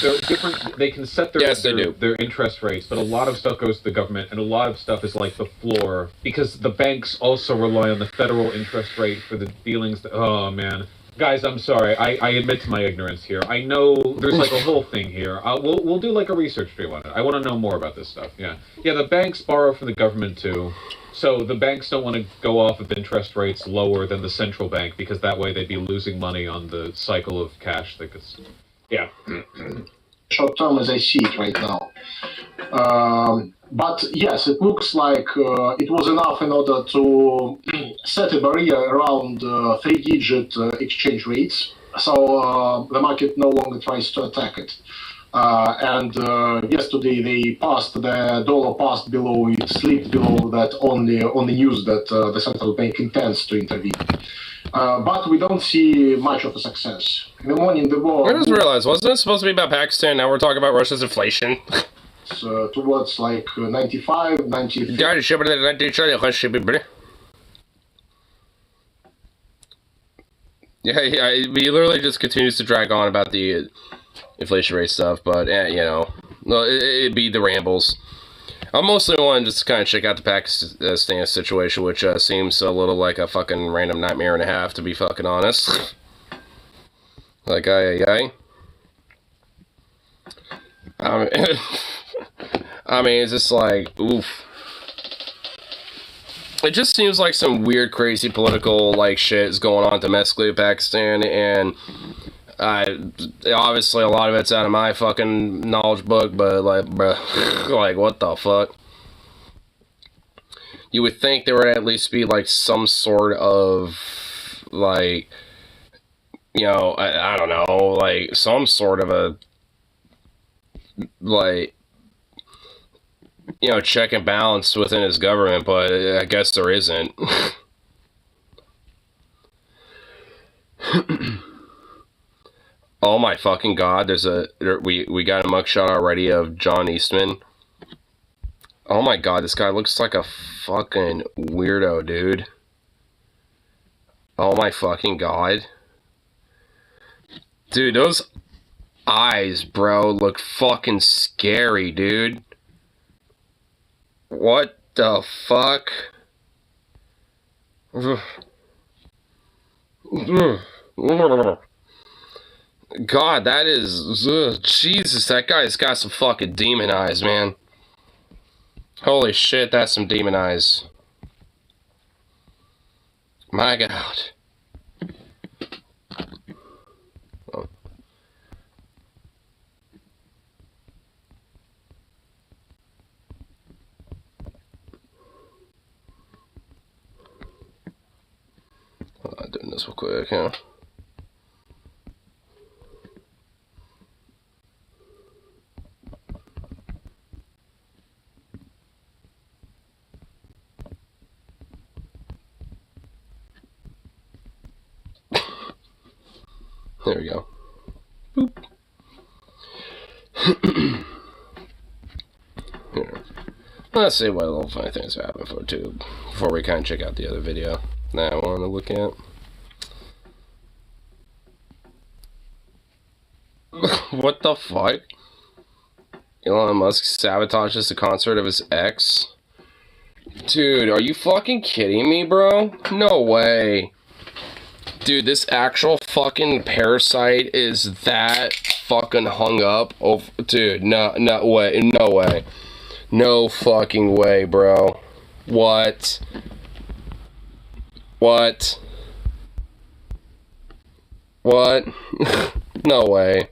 [SPEAKER 2] they're different. They can set their interest rates, but a lot of stuff goes to the government, and a lot of stuff is like the floor because the banks also rely on the federal interest rate for the dealings. Oh man, guys, I'm sorry. I admit to my ignorance here. I know there's like a whole thing here. We'll do like a research stream on it. I want to know more about this stuff. Yeah. The banks borrow from the government too. So the banks don't want to go off of interest rates lower than the central bank because that way they'd be losing money on the cycle of cash that gets... Yeah.
[SPEAKER 4] Short term as I see it right now. But yes, it looks like it was enough in order to set a barrier around 3-digit exchange rates. So the market no longer tries to attack it. And yesterday the dollar passed below, it slipped below that on the news that the central bank intends to intervene. But we don't see much of a success. In the morning, the war...
[SPEAKER 1] I just realized, wasn't it supposed to be about Pakistan? Now we're talking about Russia's inflation.
[SPEAKER 4] Towards like 95, 93.
[SPEAKER 1] Yeah, he literally just continues to drag on about the inflation rate stuff, but you know, it'd be the rambles. I'm mostly wanting just to kind of check out the Pakistan situation, which seems a little like a fucking random nightmare and a half, to be fucking honest. Like, I mean, I mean, it's just like, oof. it just seems like some weird, crazy political like shit is going on domestically in Pakistan, and obviously a lot of it's out of my fucking knowledge book, but like, bruh, like what the fuck? You would think there would at least be like some sort of like, you know, I don't know, like some sort of a like, you know, check and balance within his government, but I guess there isn't. Oh my fucking god, we got a mugshot already of John Eastman. Oh my god, this guy looks like a fucking weirdo, dude. Oh my fucking god. Dude, those eyes, bro, look fucking scary, dude. What the fuck? God, that is... Jesus, that guy's got some fucking demon eyes, man. Holy shit, that's some demon eyes. My god. Oh. I'm doing this real quick, huh? There we go. Boop. Here. Let's see what little funny things happen before we kind of check out the other video that I want to look at. What the fuck? Elon Musk sabotages the concert of his ex? Dude, are you fucking kidding me, bro? No way. Dude, this actual fucking parasite is that fucking hung up over... Dude, no way. No way. No fucking way, bro. What? What? What? No way.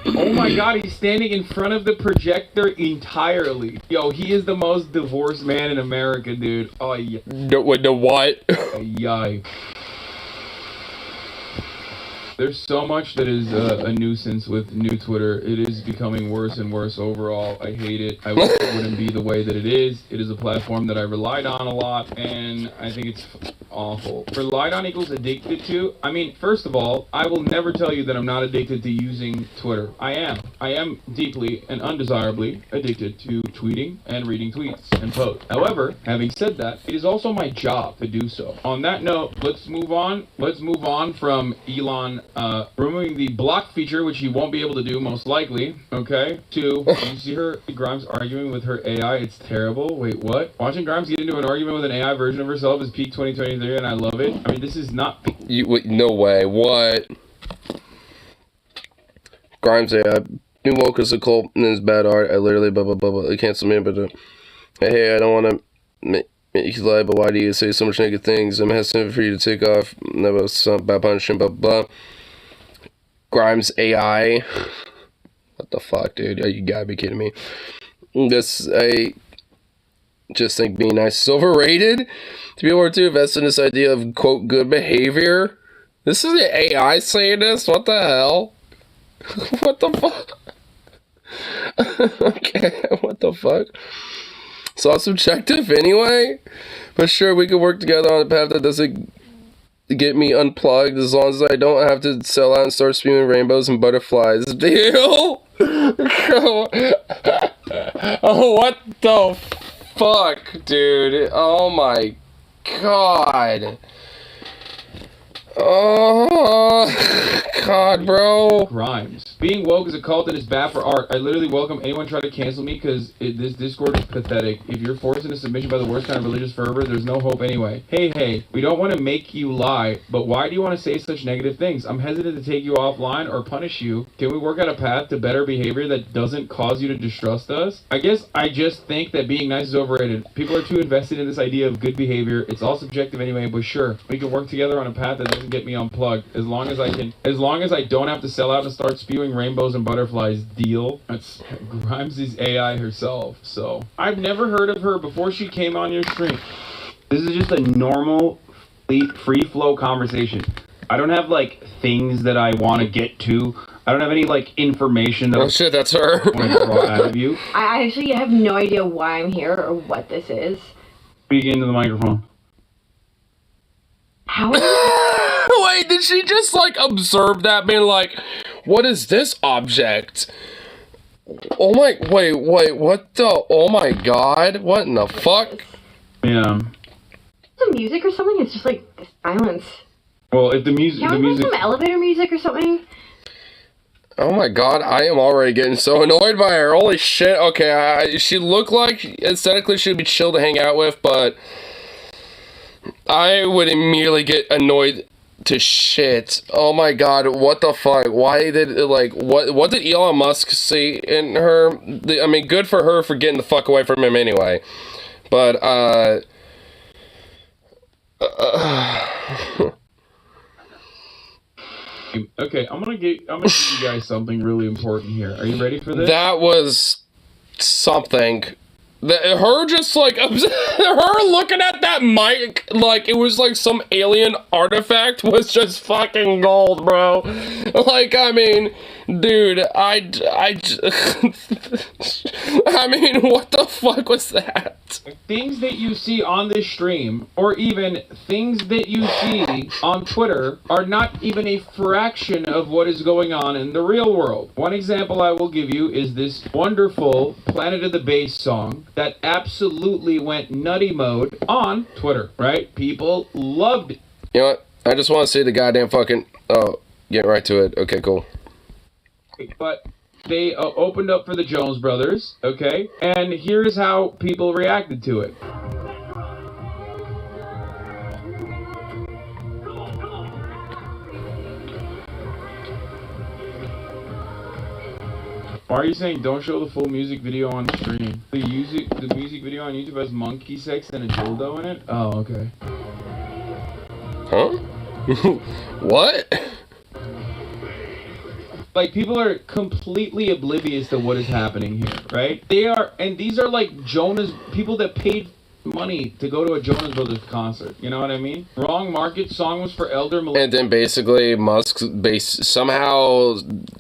[SPEAKER 5] Oh my god, he's standing in front of the projector entirely. Yo, he is the most divorced man in America, dude. Oh, yeah.
[SPEAKER 1] The what?
[SPEAKER 5] Yikes. There's so much that is a nuisance with new Twitter. It is becoming worse and worse overall. I hate it. I wish it wouldn't be the way that it is. It is a platform that I relied on a lot, and I think it's awful. Relied on equals addicted to? I mean, first of all, I will never tell you that I'm not addicted to using Twitter. I am. I am deeply and undesirably addicted to tweeting and reading tweets and posts. However, having said that, it is also my job to do so. On that note, let's move on. Let's move on from Elon removing the block feature, which he won't be able to do most likely, okay, to, you see her, Grimes arguing with her AI, it's terrible, wait, what? Watching Grimes get into an argument with an AI version of herself is peak 2023, and I love it. I mean, this is not...
[SPEAKER 1] No way, what? Grimes AI, being woke as a cult and it's bad art, I literally blah blah blah blah, I cancel me, but hey, I don't want to make you lie, but why do you say so much negative things? I'm hesitant for you to take off, never some bad punishment, blah blah. Grimes AI. What the fuck, dude? You gotta be kidding me. I just think being nice is overrated. To be able to invest in this idea of, quote, good behavior. This is the AI saying this? What the hell? What the fuck? Okay, what the fuck? It's all subjective anyway. But sure, we could work together on a path that doesn't get me unplugged as long as I don't have to sell out and start spewing rainbows and butterflies. Deal? Oh, what the fuck, dude? Oh my god. Oh, god, bro.
[SPEAKER 5] Grimes. Being woke is a cult and is bad for art. I literally welcome anyone trying to cancel me because this Discord is pathetic. If you're forced into submission by the worst kind of religious fervor, there's no hope anyway. Hey, we don't want to make you lie, but why do you want to say such negative things? I'm hesitant to take you offline or punish you. Can we work out a path to better behavior that doesn't cause you to distrust us? I guess I just think that being nice is overrated. People are too invested in this idea of good behavior. It's all subjective anyway, but sure, we can work together on a path that doesn't get me unplugged. As long as I don't have to sell out and start spewing rainbows and butterflies, deal. That's Grimes' AI herself. So I've never heard of her before she came on your stream. This is just a normal free flow conversation. I don't have like things that I want to get to. I don't have any like information that
[SPEAKER 1] shit, that's her.
[SPEAKER 5] I want to draw out of you.
[SPEAKER 6] I actually have no idea why I'm here or what this is.
[SPEAKER 5] Speak into the microphone.
[SPEAKER 6] How?
[SPEAKER 1] Wait, did she just like observe that, being like, what is this object? Oh my, wait, what the, oh my god, what in the fuck?
[SPEAKER 5] Yeah.
[SPEAKER 6] Some music or something? It's just like the silence.
[SPEAKER 5] Well, if the music,
[SPEAKER 6] Can we play some elevator music or something?
[SPEAKER 1] Oh my god, I am already getting so annoyed by her. Holy shit, okay, she looked like aesthetically she'd be chill to hang out with, but I would immediately get annoyed to shit. Oh my god, what the fuck? Why did, like, what did Elon Musk see in her? I mean, good for her for getting the fuck away from him anyway. But,
[SPEAKER 5] Okay, I'm gonna give you guys something really important here. Are you ready for this?
[SPEAKER 1] That was something. Her just like her looking at that mic like it was like some alien artifact was just fucking gold, bro. Like, I mean, dude, I mean, what the fuck was that?
[SPEAKER 5] Things that you see on this stream, or even things that you see on Twitter, are not even a fraction of what is going on in the real world. One example I will give you is this wonderful Planet of the Bass song that absolutely went nutty mode on Twitter, right? People loved it.
[SPEAKER 1] You know what? I just want to see the goddamn fucking... Oh, get right to it. Okay, cool.
[SPEAKER 5] But they opened up for the Jonas Brothers, okay? And here's how people reacted to it. Why are you saying don't show the full music video on stream? The music video on YouTube has monkey sex and a dildo in it? Oh, okay.
[SPEAKER 1] Huh? What?
[SPEAKER 5] Like, people are completely oblivious to what is happening here, right? And these are like people that paid money to go to a Jonas Brothers concert. You know what I mean? Wrong market. Song was for elder.
[SPEAKER 1] And then basically Musk somehow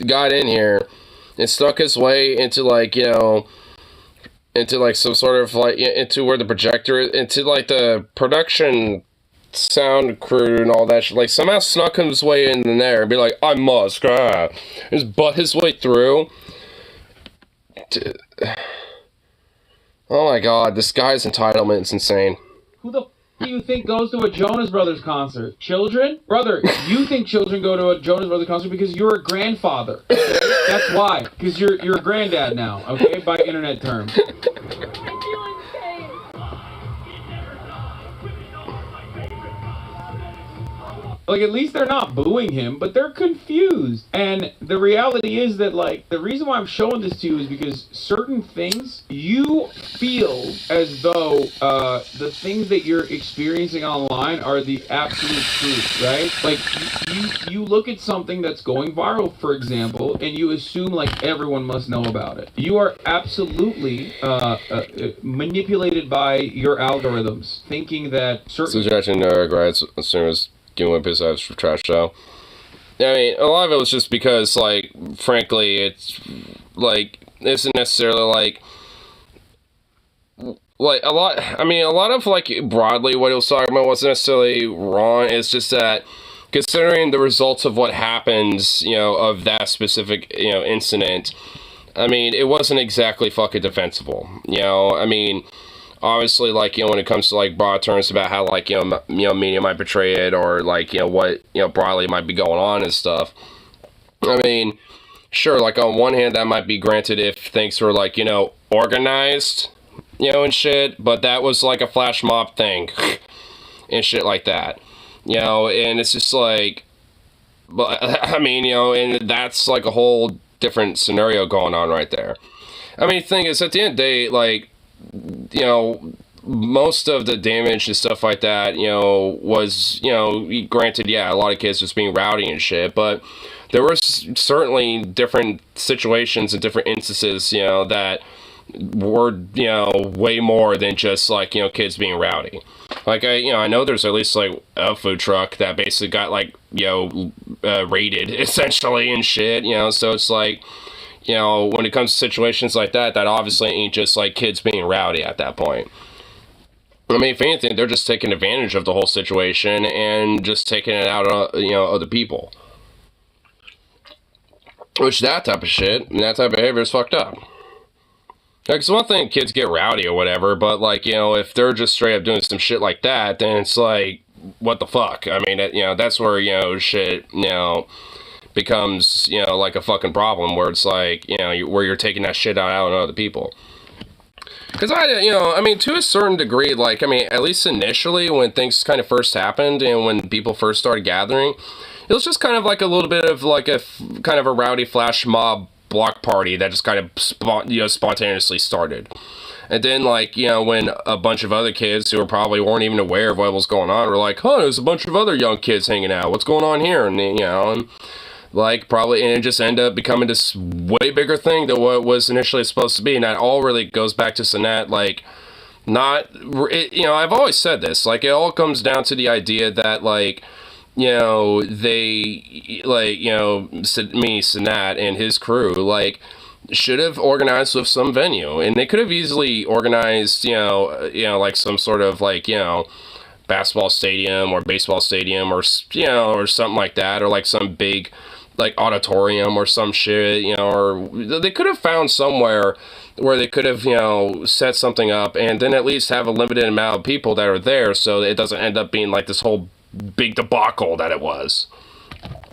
[SPEAKER 1] got in here and stuck his way into like, you know, into like some sort of like into where the projector is, into like the production sound crew and all that shit. Like somehow snuck his way in there and be like, I'm Musk, just butt his way through. Oh my god, this guy's entitlement is insane.
[SPEAKER 5] Who the f*** do you think goes to a Jonas Brothers concert? Children? Brother, you think children go to a Jonas Brothers concert because you're a grandfather. Okay? That's why. Because you're a granddad now, okay? By internet terms. Like, at least they're not booing him, but they're confused. And the reality is that, like, the reason why I'm showing this to you is because certain things, you feel as though the things that you're experiencing online are the absolute truth, right? Like, you look at something that's going viral, for example, and you assume, like, everyone must know about it. You are absolutely manipulated by your algorithms, thinking that certain...
[SPEAKER 1] Suggestion, grads, as soon as giving away piss ass for trash show. I mean, a lot of it was just because, like, frankly, it's, like, isn't necessarily, like, a lot of, like, broadly what he was talking about wasn't necessarily wrong. It's just that, considering the results of what happens, you know, of that specific, you know, incident, I mean, it wasn't exactly fucking defensible, you know? I mean, obviously, like, you know, when it comes to, like, broad terms about how, like, you know, media might portray it, or, like, you know, what, you know, broadly might be going on and stuff. I mean, sure, like on one hand, that might be granted if things were like, you know, organized, you know, and shit, but that was like a flash mob thing and shit like that, you know, and it's just like, but I mean, you know, and that's like a whole different scenario going on right there. I mean, the thing is, at the end of the day, like, you know, most of the damage and stuff like that, you know, was, you know, granted, yeah, a lot of kids just being rowdy and shit, but there were certainly different situations and different instances, you know, that were, you know, way more than just like, you know, kids being rowdy. Like, I know there's at least like a food truck that basically got like, you know, raided essentially and shit, you know, so it's like, you know, when it comes to situations like that, that obviously ain't just like kids being rowdy at that point. I mean, if anything, they're just taking advantage of the whole situation and just taking it out on, you know, other people. Which, that type of shit and that type of behavior is fucked up. Like, it's one thing kids get rowdy or whatever, but like, you know, if they're just straight up doing some shit like that, then it's like, what the fuck? I mean, you know, that's where, you know, shit, you know, becomes, you know, like a fucking problem, where it's like, you know, where you're taking that shit out on other people. Because you know, I mean, to a certain degree, like, I mean, at least initially when things kind of first happened and when people first started gathering, it was just kind of like a little bit of like a kind of a rowdy flash mob block party that just kind of spontaneously started. And then, like, you know, when a bunch of other kids who probably weren't even aware of what was going on were like, huh, there's a bunch of other young kids hanging out, what's going on here? And, you know, and like, probably, and it just ended up becoming this way bigger thing than what it was initially supposed to be. And that all really goes back to Sinat, like, you know, I've always said this, like, it all comes down to the idea that, like, you know, they, like, you know, Sinat and his crew, like, should have organized with some venue, and they could have easily organized, you know, like some sort of, like, you know, basketball stadium or baseball stadium or, you know, or something like that, or like some big, like, auditorium or some shit, you know, or they could have found somewhere where they could have, you know, set something up and then at least have a limited amount of people that are there so it doesn't end up being like this whole big debacle that it was.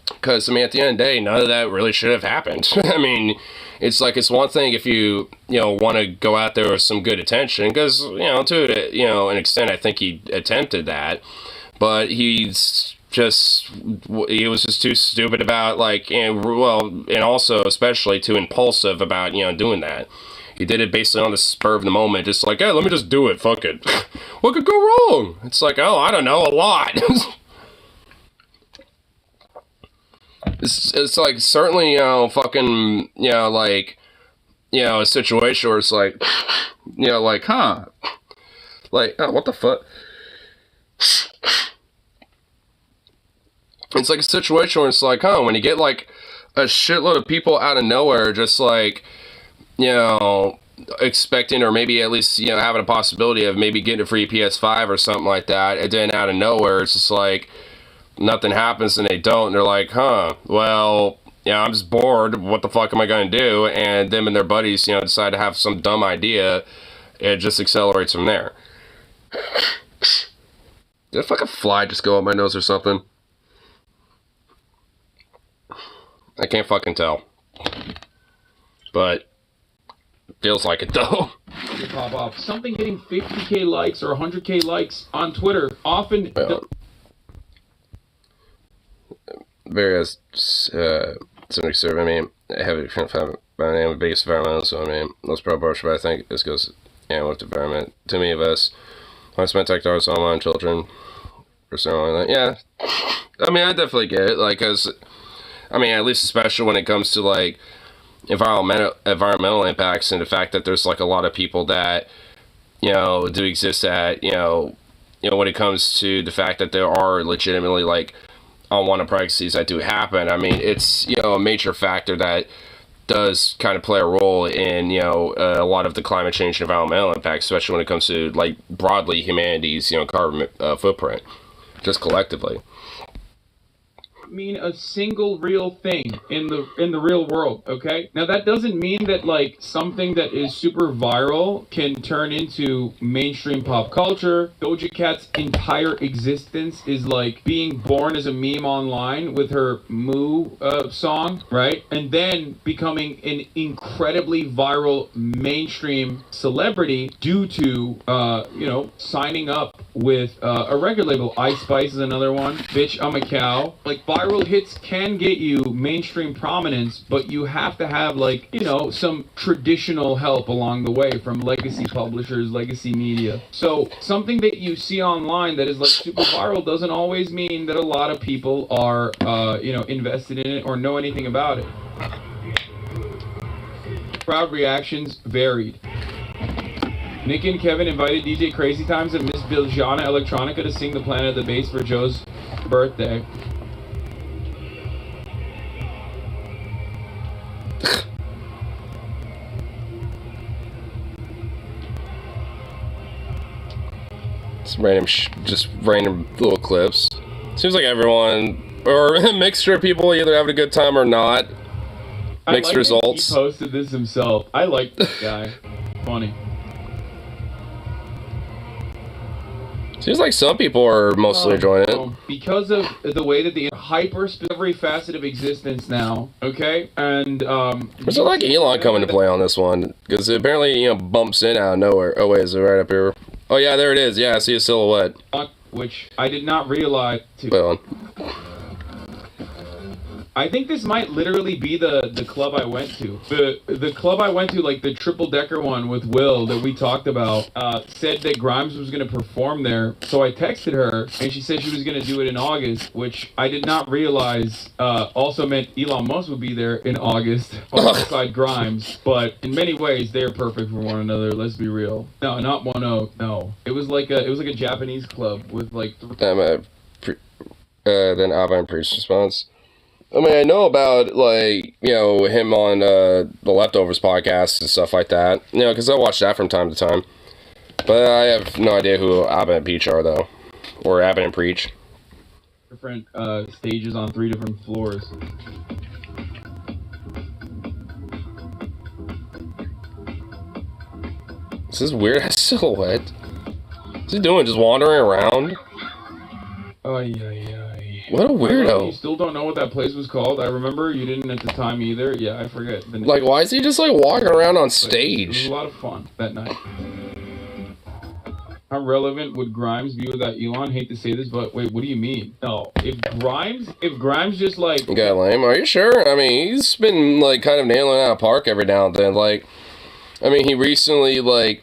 [SPEAKER 1] Because, I mean, at the end of the day, none of that really should have happened. I mean, it's like, it's one thing if you know, want to go out there with some good intention, because, you know, to, you know, an extent, I think he attempted that, but he was just too stupid about, like, and also especially too impulsive about, you know, doing that. He did it basically on the spur of the moment, just like, hey, let me just do it, fuck it. What could go wrong? It's like, oh, I don't know, a lot. It's like, certainly, you know, fucking, you know, like, you know, a situation where it's like, you know, like, huh, like, oh, what the fuck? It's like a situation where it's like, huh, when you get, like, a shitload of people out of nowhere, just like, you know, expecting, or maybe at least, you know, having a possibility of maybe getting a free PS5 or something like that, and then out of nowhere, it's just like, nothing happens and they don't, and they're like, huh, well, yeah, I'm just bored, what the fuck am I going to do? And them and their buddies, you know, decide to have some dumb idea, it just accelerates from there. Did a fucking fly just go up my nose or something? I can't fucking tell. But feels like it though.
[SPEAKER 5] Pop off. Something getting 50k likes or 100k likes on Twitter often.
[SPEAKER 1] Various scientific survey. I mean, I have it found by the name of biggest environmental. So I mean, let's probably, but I think this goes, yeah, with the environment. Too many of us. I spent tech dollars on children or something like that. Yeah, I mean, I definitely get it. Like, cause I mean, at least especially when it comes to like environmental impacts and the fact that there's like a lot of people that, you know, do exist that, you know, when it comes to the fact that there are legitimately like unwanted pregnancies that do happen. I mean, it's, you know, a major factor that does kind of play a role in, you know, a lot of the climate change and environmental impacts, especially when it comes to like broadly humanity's, you know, carbon footprint, just collectively.
[SPEAKER 5] not mean a single real thing in the real world, okay? Now that doesn't mean that like something that is super viral can turn into mainstream pop culture. Doja Cat's entire existence is like being born as a meme online with her Moo song, right? And then becoming an incredibly viral mainstream celebrity due to signing up with a record label. Ice Spice is another one. Bitch, I'm a Cow. Like, viral hits can get you mainstream prominence, but you have to have like, some traditional help along the way from legacy publishers, legacy media. So something that you see online that is like super viral doesn't always mean that a lot of people are invested in it or know anything about it. Crowd reactions varied. Nick and Kevin invited DJ Crazy Times and Miss Biljana Electronica to sing the Planet of the Bass for Joe's birthday.
[SPEAKER 1] Just random little clips. Seems like everyone, or a mixture of people, either having a good time or not. Mixed results.
[SPEAKER 5] He posted this himself. I like this guy. Funny.
[SPEAKER 1] Seems like some people are mostly enjoying it.
[SPEAKER 5] Because of the way that the every facet of existence now, okay? And,
[SPEAKER 1] What's it like Elon coming to play on this one? Because it apparently, bumps in out of nowhere. Oh, wait, is it right up here? Oh, yeah, there it is. Yeah, I see a silhouette.
[SPEAKER 5] Which I did not realize.
[SPEAKER 1] Wait on.
[SPEAKER 5] I think this might literally be the club I went to. The club I went to, like the triple-decker one with Will that we talked about, said that Grimes was going to perform there. So I texted her, and she said she was going to do it in August, which I did not realize also meant Elon Musk would be there in August alongside Grimes. But in many ways, they're perfect for one another. Let's be real. No, not 1-0. No, it was like a Japanese club with like.
[SPEAKER 1] Then Abba and Priest response. I mean, I know about, like, him on the Leftovers podcast and stuff like that. Because I watch that from time to time. But I have no idea who Abba and Peach are, though. Or Abba and Preach.
[SPEAKER 5] Different stages on 3 different floors.
[SPEAKER 1] This is weird ass silhouette. What's he doing? Just wandering around?
[SPEAKER 5] Oh, yeah.
[SPEAKER 1] What a weirdo.
[SPEAKER 5] You still don't know what that place was called? I remember you didn't at the time either. Yeah, I forget.
[SPEAKER 1] Like, why is he just, like, walking around on stage?
[SPEAKER 5] It was a lot of fun that night. How relevant would Grimes be without Elon? Hate to say this, but wait, what do you mean? No. If Grimes just, like...
[SPEAKER 1] Okay, lame. Are you sure? I mean, he's been, like, kind of nailing out of park every now and then. Like, I mean, he recently, like...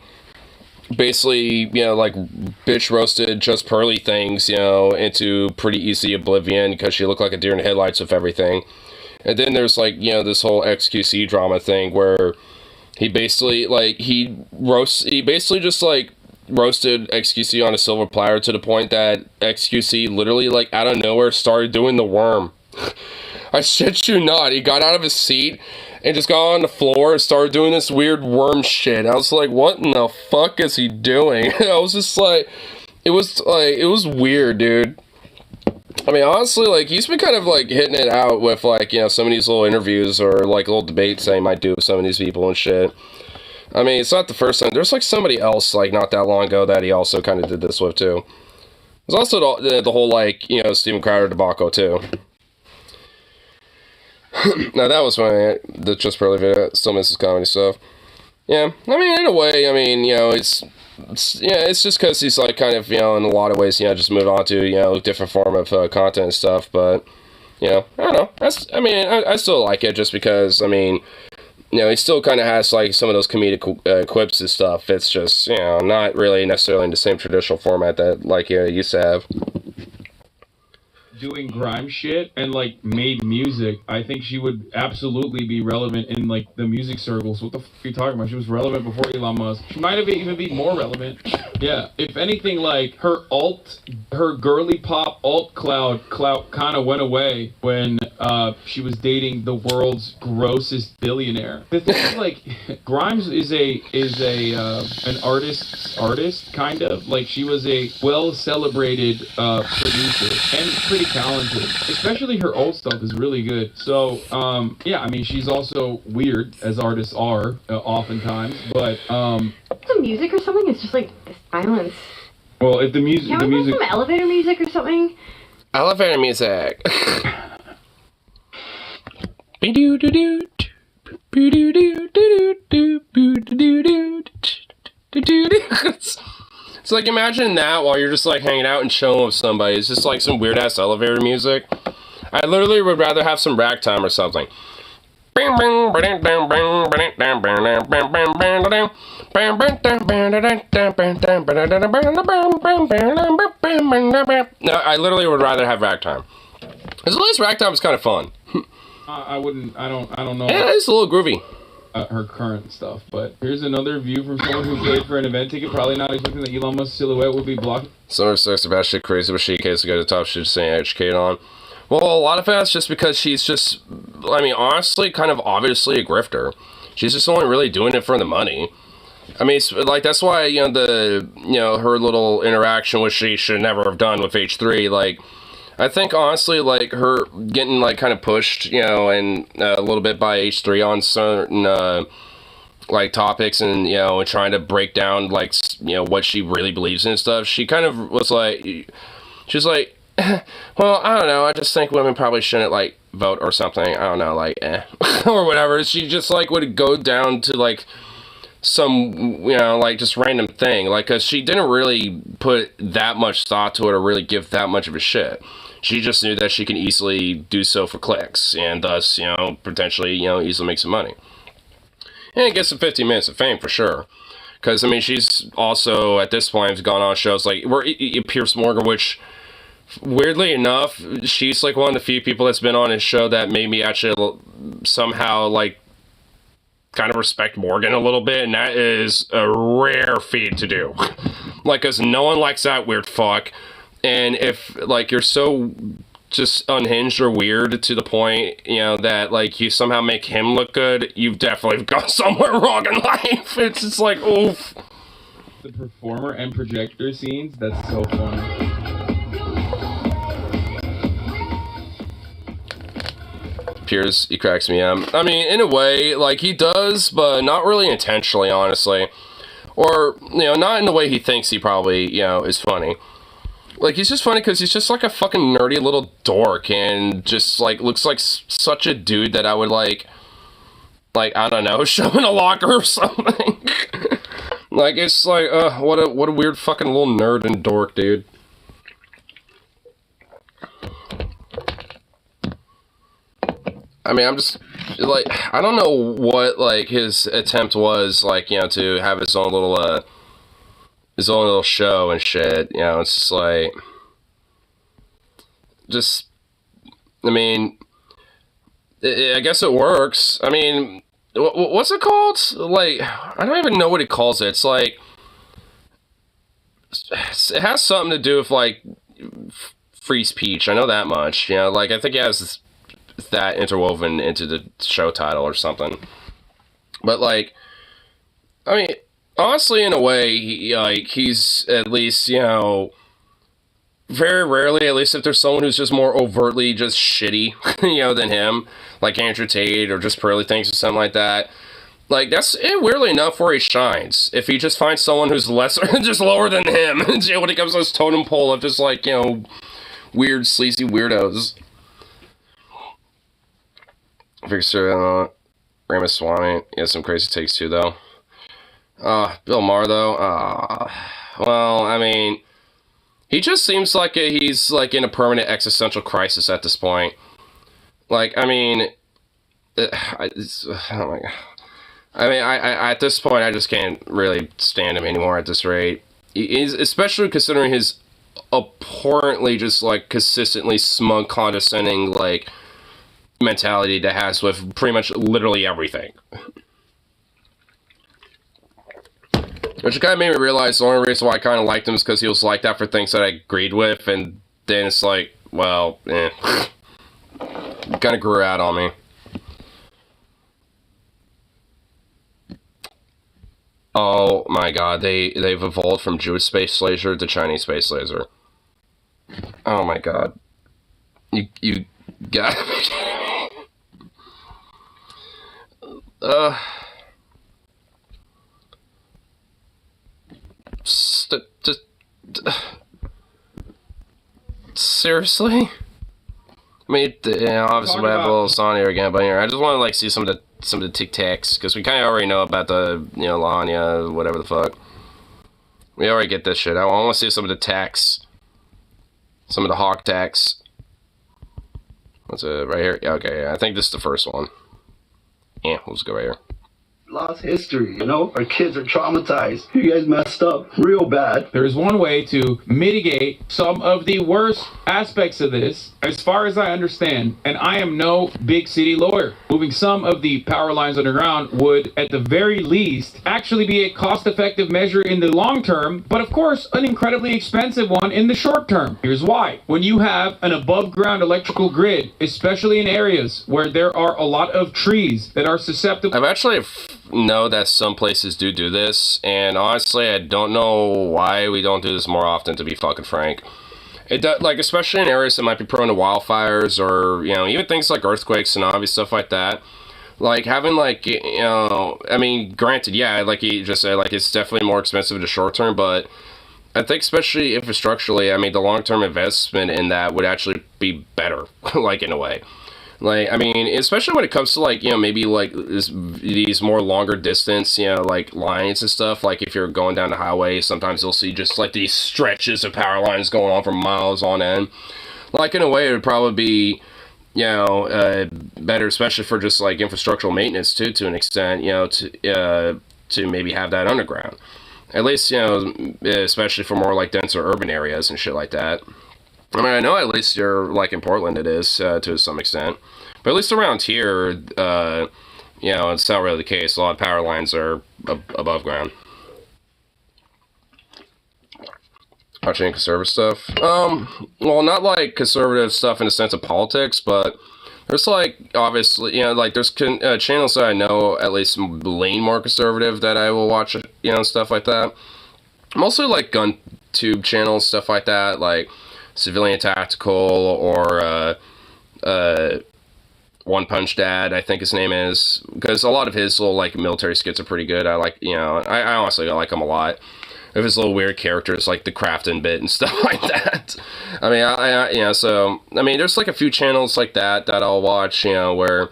[SPEAKER 1] basically, like, bitch roasted Just Pearly things, into pretty easy oblivion because she looked like a deer in the headlights with everything. And then there's, like, this whole XQC drama thing where he basically, like, he basically just, like, roasted XQC on a silver platter to the point that XQC literally, like, out of nowhere started doing the worm. I shit you not. He got out of his seat and just got on the floor and started doing this weird worm shit. I was like, what in the fuck is he doing? I was just like, it was weird, dude. I mean, honestly, like, he's been kind of, like, hitting it out with, like, some of these little interviews or, like, little debates that he might do with some of these people and shit. I mean, it's not the first time. There's, like, somebody else, like, not that long ago that he also kind of did this with, too. There's also the whole, like, Steven Crowder debacle, too. Now, that was when the Just Barely video still misses comedy stuff. Yeah, I mean, in a way, I mean, it's just because he's, like, kind of, in a lot of ways, just moved on to, different form of content and stuff, but, I don't know. I still like it just because, I mean, he still kind of has, like, some of those comedic quips and stuff. It's just, not really necessarily in the same traditional format that, like, he used to have.
[SPEAKER 5] Doing grime shit and, like, made music, I think she would absolutely be relevant in, like, the music circles. What the fuck are you talking about? She was relevant before Elon Musk. She might have even be more relevant. Yeah, if anything, like, her girly pop alt clout kind of went away when she was dating the world's grossest billionaire. The thing is, like, Grimes is an artist, kind of. Like, she was a well-celebrated producer and pretty talented. Especially her old stuff is really good. So, yeah, I mean, she's also weird, as artists are, oftentimes, but,
[SPEAKER 6] The music or something is just like the silence.
[SPEAKER 5] well, if the music,
[SPEAKER 6] Can we put some elevator music or something?
[SPEAKER 1] Elevator music. It's like, imagine that while you're just like hanging out and chilling with somebody. It's just like some weird ass elevator music. I literally would rather have some ragtime or something. No, I literally would rather have ragtime. Because at least ragtime is kind of fun.
[SPEAKER 5] I don't know.
[SPEAKER 1] Yeah, it's a little groovy.
[SPEAKER 5] Her current stuff, but here's another view from someone who paid for an event ticket, probably not expecting that Elon Musk's silhouette would be blocked.
[SPEAKER 1] Some are sucks about shit crazy, but she case to go to the top shit saying educate on. Well, a lot of that's just because she's just, I mean, honestly, kind of obviously a grifter. She's just only really doing it for the money. I mean, it's, like, that's why, you know, her little interaction which she should never have done with H3, like, I think, honestly, like, her getting, like, kind of pushed, you know, and a little bit by H3 on certain, like, topics and, you know, trying to break down, like, you know, what she really believes in and stuff, she kind of was like, she's like, well, I don't know, I just think women probably shouldn't, like, vote or something, I don't know, like, or whatever. She just, like, would go down to, like, some, you know, like, just random thing, like, because she didn't really put that much thought to it or really give that much of a shit. She just knew that she can easily do so for clicks, and thus, you know, potentially, you know, easily make some money. And get some 15 minutes of fame, for sure. Because, I mean, she's also, at this point, has gone on shows like, where Piers Morgan, which, weirdly enough, she's, like, one of the few people that's been on his show that made me actually somehow, like, kind of respect Morgan a little bit, and that is a rare feat to do. Like, because no one likes that weird fuck. And if, like, you're so just unhinged or weird to the point, you know, that, like, you somehow make him look good, you've definitely gone somewhere wrong in life. It's just like, oof.
[SPEAKER 5] The performer and projector scenes, that's so funny.
[SPEAKER 1] Piers, he cracks me up. I mean, in a way, like, he does, but not really intentionally, honestly. Or, you know, not in the way he thinks he probably, you know, is funny. Like, he's just funny because he's just, like, a fucking nerdy little dork and just, like, looks like such a dude that I would, like, I don't know, show in a locker or something. Like, it's like, what a weird fucking little nerd and dork, dude. I mean, I'm just, like, I don't know what, like, his attempt was, like, you know, to have his own little show and shit, you know, it's just like, I mean, I guess it works. I mean, what's it called? Like, I don't even know what it calls it. It's like, it has something to do with, like, free speech. I know that much, you know, like, I think it has that interwoven into the show title or something. But, like, I mean, honestly, in a way, he's at least, you know, very rarely, at least if there's someone who's just more overtly just shitty, you know, than him, like Andrew Tate or just Pearly Things or something like that. Like, that's weirdly enough where he shines. If he just finds someone who's lesser, just lower than him, you know, when it comes to this totem pole of just, like, you know, weird, sleazy weirdos. Victor, Ramaswamy, he has some crazy takes too, though. Bill Maher, though, well, I mean, he just seems like he's, like, in a permanent existential crisis at this point. Like, I mean, oh my god. I mean, I at this point, I just can't really stand him anymore at this rate. He's, especially considering his abhorrently just, like, consistently smug, condescending, like, mentality that has with pretty much literally everything. Which kind of made me realize the only reason why I kind of liked him is because he was like that for things that I agreed with, and then it's like, well, kind of grew out on me. Oh my god, they've evolved from Jewish space laser to Chinese space laser. Oh my god. You gotta be kidding me. Seriously? I mean, obviously we have a little Sonya again, but here I just want to like see some of the Tic Tacs because we kind of already know about the Lanya, whatever the fuck. We already get this shit. I want to see some of the tax, some of the Hawk tax. What's it right here? Yeah, okay. Yeah, I think this is the first one. Yeah, let's go right here.
[SPEAKER 7] Lost history, our kids are traumatized. You guys messed up real bad.
[SPEAKER 5] There is one way to mitigate some of the worst aspects of this, as far as I understand, and I am no big city lawyer. Moving some of the power lines underground would, at the very least, actually be a cost-effective measure in the long term, but of course, an incredibly expensive one in the short term. Here's why. When you have an above-ground electrical grid, especially in areas where there are a lot of trees that are susceptible...
[SPEAKER 1] I've actually know that some places do this, and honestly, I don't know why we don't do this more often, to be fucking frank. It does, like, especially in areas that might be prone to wildfires, or, even things like earthquakes, tsunamis, stuff like that. Like, having, like, I mean, granted, yeah, like you just said, like, it's definitely more expensive in the short term, but I think especially infrastructurally, I mean, the long-term investment in that would actually be better, like, in a way. Like, I mean, especially when it comes to, like, maybe, like, these more longer distance, like, lines and stuff. Like, if you're going down the highway, sometimes you'll see just, like, these stretches of power lines going on for miles on end. Like, in a way, it would probably be, better, especially for just, like, infrastructural maintenance, too, to an extent, to maybe have that underground. At least, especially for more, like, denser urban areas and shit like that. I mean, I know at least you're, like, in Portland it is, to some extent. But at least around here, it's not really the case. A lot of power lines are above ground. Watching conservative stuff? Well, not, like, conservative stuff in the sense of politics, but there's, like, obviously, like, there's channels that I know at least lean more conservative that I will watch, stuff like that. Mostly, like, gun tube channels, stuff like that, like Civilian Tactical, or One Punch Dad, I think his name is, because a lot of his little, like, military skits are pretty good. I like, I honestly like him a lot. Of his little weird characters, like the Crafton bit and stuff like that. I mean, so, I mean, there's, like, a few channels like that I'll watch, where,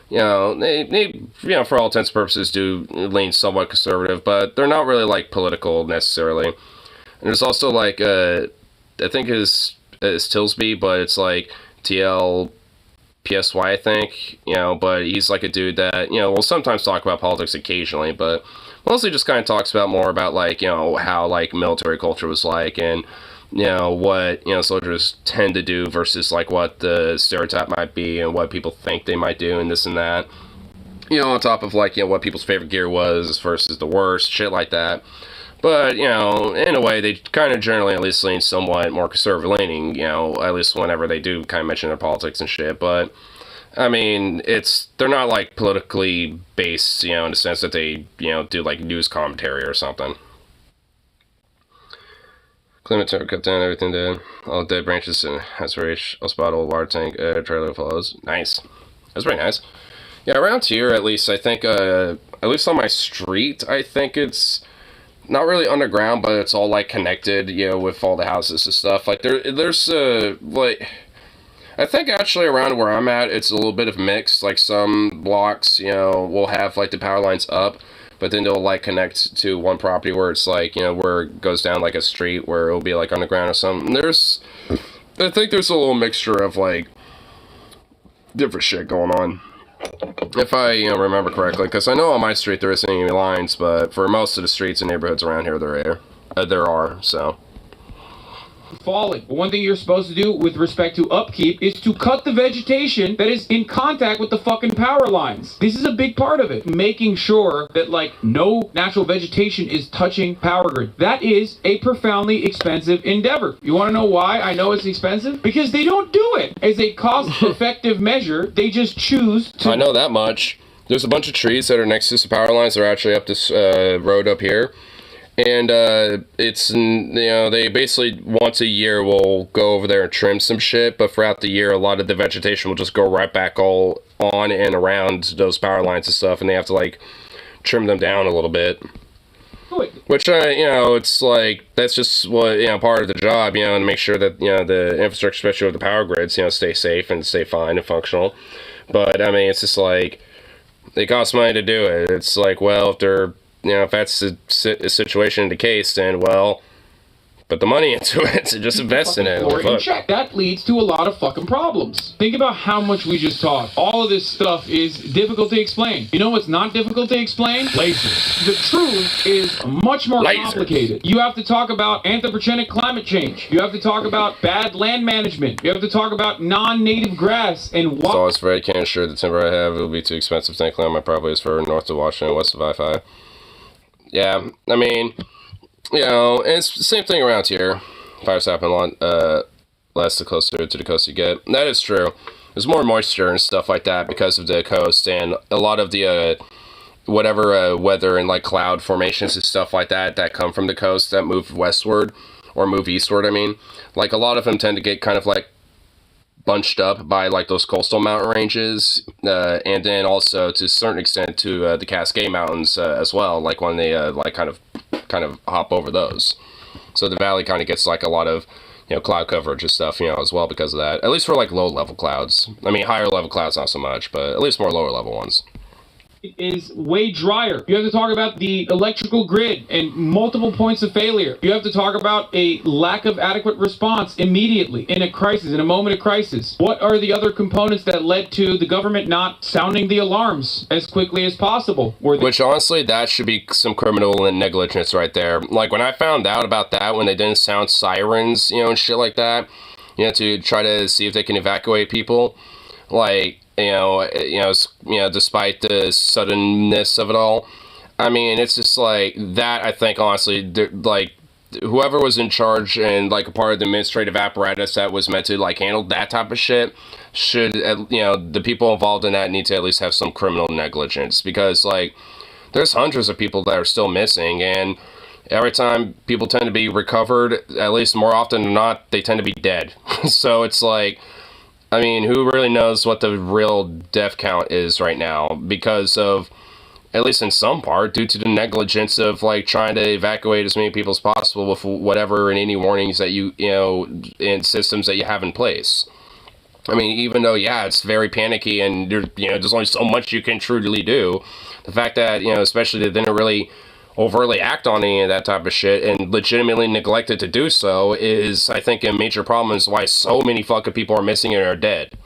[SPEAKER 1] they for all intents and purposes do lean somewhat conservative, but they're not really, like, political necessarily. And there's also, like, I think it's Tilsby, but it's like TLPSY, I think, but he's like a dude that, will sometimes talk about politics occasionally, but mostly just kind of talks about more about, like, how, like, military culture was like, and, what, soldiers tend to do versus, like, what the stereotype might be, and what people think they might do, and this and that. On top of, like, what people's favorite gear was versus the worst, shit like that. But, in a way, they kind of generally at least lean somewhat more conservative leaning, at least whenever they do kind of mention their politics and shit. But, I mean, they're not, like, politically based, in the sense that they, do, like, news commentary or something. Climate turret cut down, everything dead. All dead branches and has reached. I'll spot old water tank, trailer follows. Nice. That's pretty nice. Yeah, around here, at least, I think, at least on my street, I think it's not really underground, but it's all, like, connected, with all the houses and stuff. Like, there's, like, I think actually around where I'm at, it's a little bit of mix. Like, some blocks, will have, like, the power lines up, but then they'll, like, connect to one property where it's, like, where it goes down, like, a street where it'll be, like, underground or something. I think there's a little mixture of, like, different shit going on. If I, remember correctly, because I know on my street there isn't any lines, but for most of the streets and neighborhoods around here, there are, so.
[SPEAKER 5] Falling. But one thing you're supposed to do with respect to upkeep is to cut the vegetation that is in contact with the fucking power lines. This is a big part of it. Making sure that, like, no natural vegetation is touching power grid. That is a profoundly expensive endeavor. You want to know why I know it's expensive? Because they don't do it as a cost-effective measure. They just choose to...
[SPEAKER 1] I know that much. There's a bunch of trees that are next to the power lines that are actually up this road up here. And they basically once a year will go over there and trim some shit, but throughout the year, a lot of the vegetation will just go right back all on and around those power lines and stuff, and they have to like trim them down a little bit. Which, it's like, that's just what, part of the job, and make sure that, the infrastructure, especially with the power grids, stay safe and stay fine and functional. But, I mean, it's just like, it costs money to do it. It's like, well, if that's the situation in the case, then, well, put the money into it, to just invest in it.
[SPEAKER 5] Check. That leads to a lot of fucking problems. Think about how much we just talked. All of this stuff is difficult to explain. You know what's not difficult to explain? Lasers. The truth is much more complicated. You have to talk about anthropogenic climate change. You have to talk about bad land management. You have to talk about non-native grass and
[SPEAKER 1] So it's very can't sure the timber I have will be too expensive to clear my property is for north of Washington, west of I-5. Yeah, I mean, and it's the same thing around here. Fires happen a lot less the closer to the coast you get. That is true. There's more moisture and stuff like that because of the coast, and a lot of the whatever weather and like cloud formations and stuff like that come from the coast that move westward or move eastward. I mean, like a lot of them tend to get kind of like bunched up by like those coastal mountain ranges, and then also to a certain extent to the Cascade Mountains as well, like when they like kind of hop over those. So the valley kind of gets like a lot of cloud coverage and stuff as well because of that, at least for like low level clouds. I mean, higher level clouds not so much, but at least more lower level ones.
[SPEAKER 5] It is way drier. You have to talk about the electrical grid and multiple points of failure. You have to talk about a lack of adequate response immediately in a crisis, in a moment of crisis. What are the other components that led to the government not sounding the alarms as quickly as possible?
[SPEAKER 1] Which honestly, that should be some criminal and negligence right there. Like when I found out about that, when they didn't sound sirens, and shit like that, to try to see if they can evacuate people, like, despite the suddenness of it all, I mean, it's just like that. I think honestly, like whoever was in charge and like a part of the administrative apparatus that was meant to like handle that type of shit should, the people involved in that need to at least have some criminal negligence, because like there's hundreds of people that are still missing, and every time people tend to be recovered, at least more often than not, they tend to be dead. So it's like, I mean, who really knows what the real death count is right now because of, at least in some part, due to the negligence of, like, trying to evacuate as many people as possible with whatever and any warnings that and systems that you have in place. I mean, even though, yeah, it's very panicky and, there's only so much you can truly do, the fact that, especially they didn't really overtly act on any of that type of shit and legitimately neglected to do so is, I think, a major problem, is why so many fucking people are missing and are dead.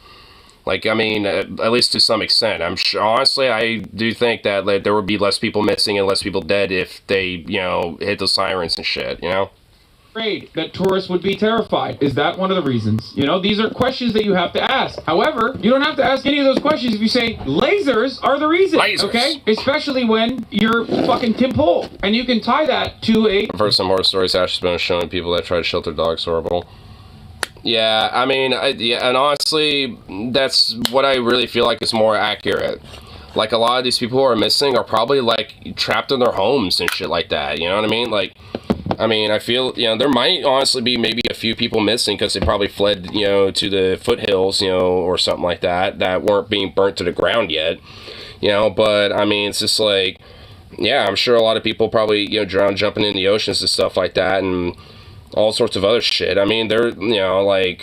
[SPEAKER 1] Like, I mean, at least to some extent. I'm sure, honestly, I do think that like, there would be less people missing and less people dead if they, hit the sirens and shit,
[SPEAKER 5] Afraid that tourists would be terrified. Is that one of the reasons? These are questions that you have to ask. However, you don't have to ask any of those questions if you say lasers are the reason.
[SPEAKER 1] Lasers. Okay?
[SPEAKER 5] Especially when you're fucking Tim Pool. And you can tie that to a...
[SPEAKER 1] I've heard some horror stories actually been showing people that try to shelter dogs horrible. Yeah, I mean, and honestly, that's what I really feel like is more accurate. Like, a lot of these people who are missing are probably, like, trapped in their homes and shit like that, you know what I mean? Like, I mean, I feel, there might honestly be maybe a few people missing because they probably fled, to the foothills, or something like that weren't being burnt to the ground yet, but, I mean, it's just like, yeah, I'm sure a lot of people probably, drown jumping in the oceans and stuff like that, and all sorts of other shit. I mean, they're, like,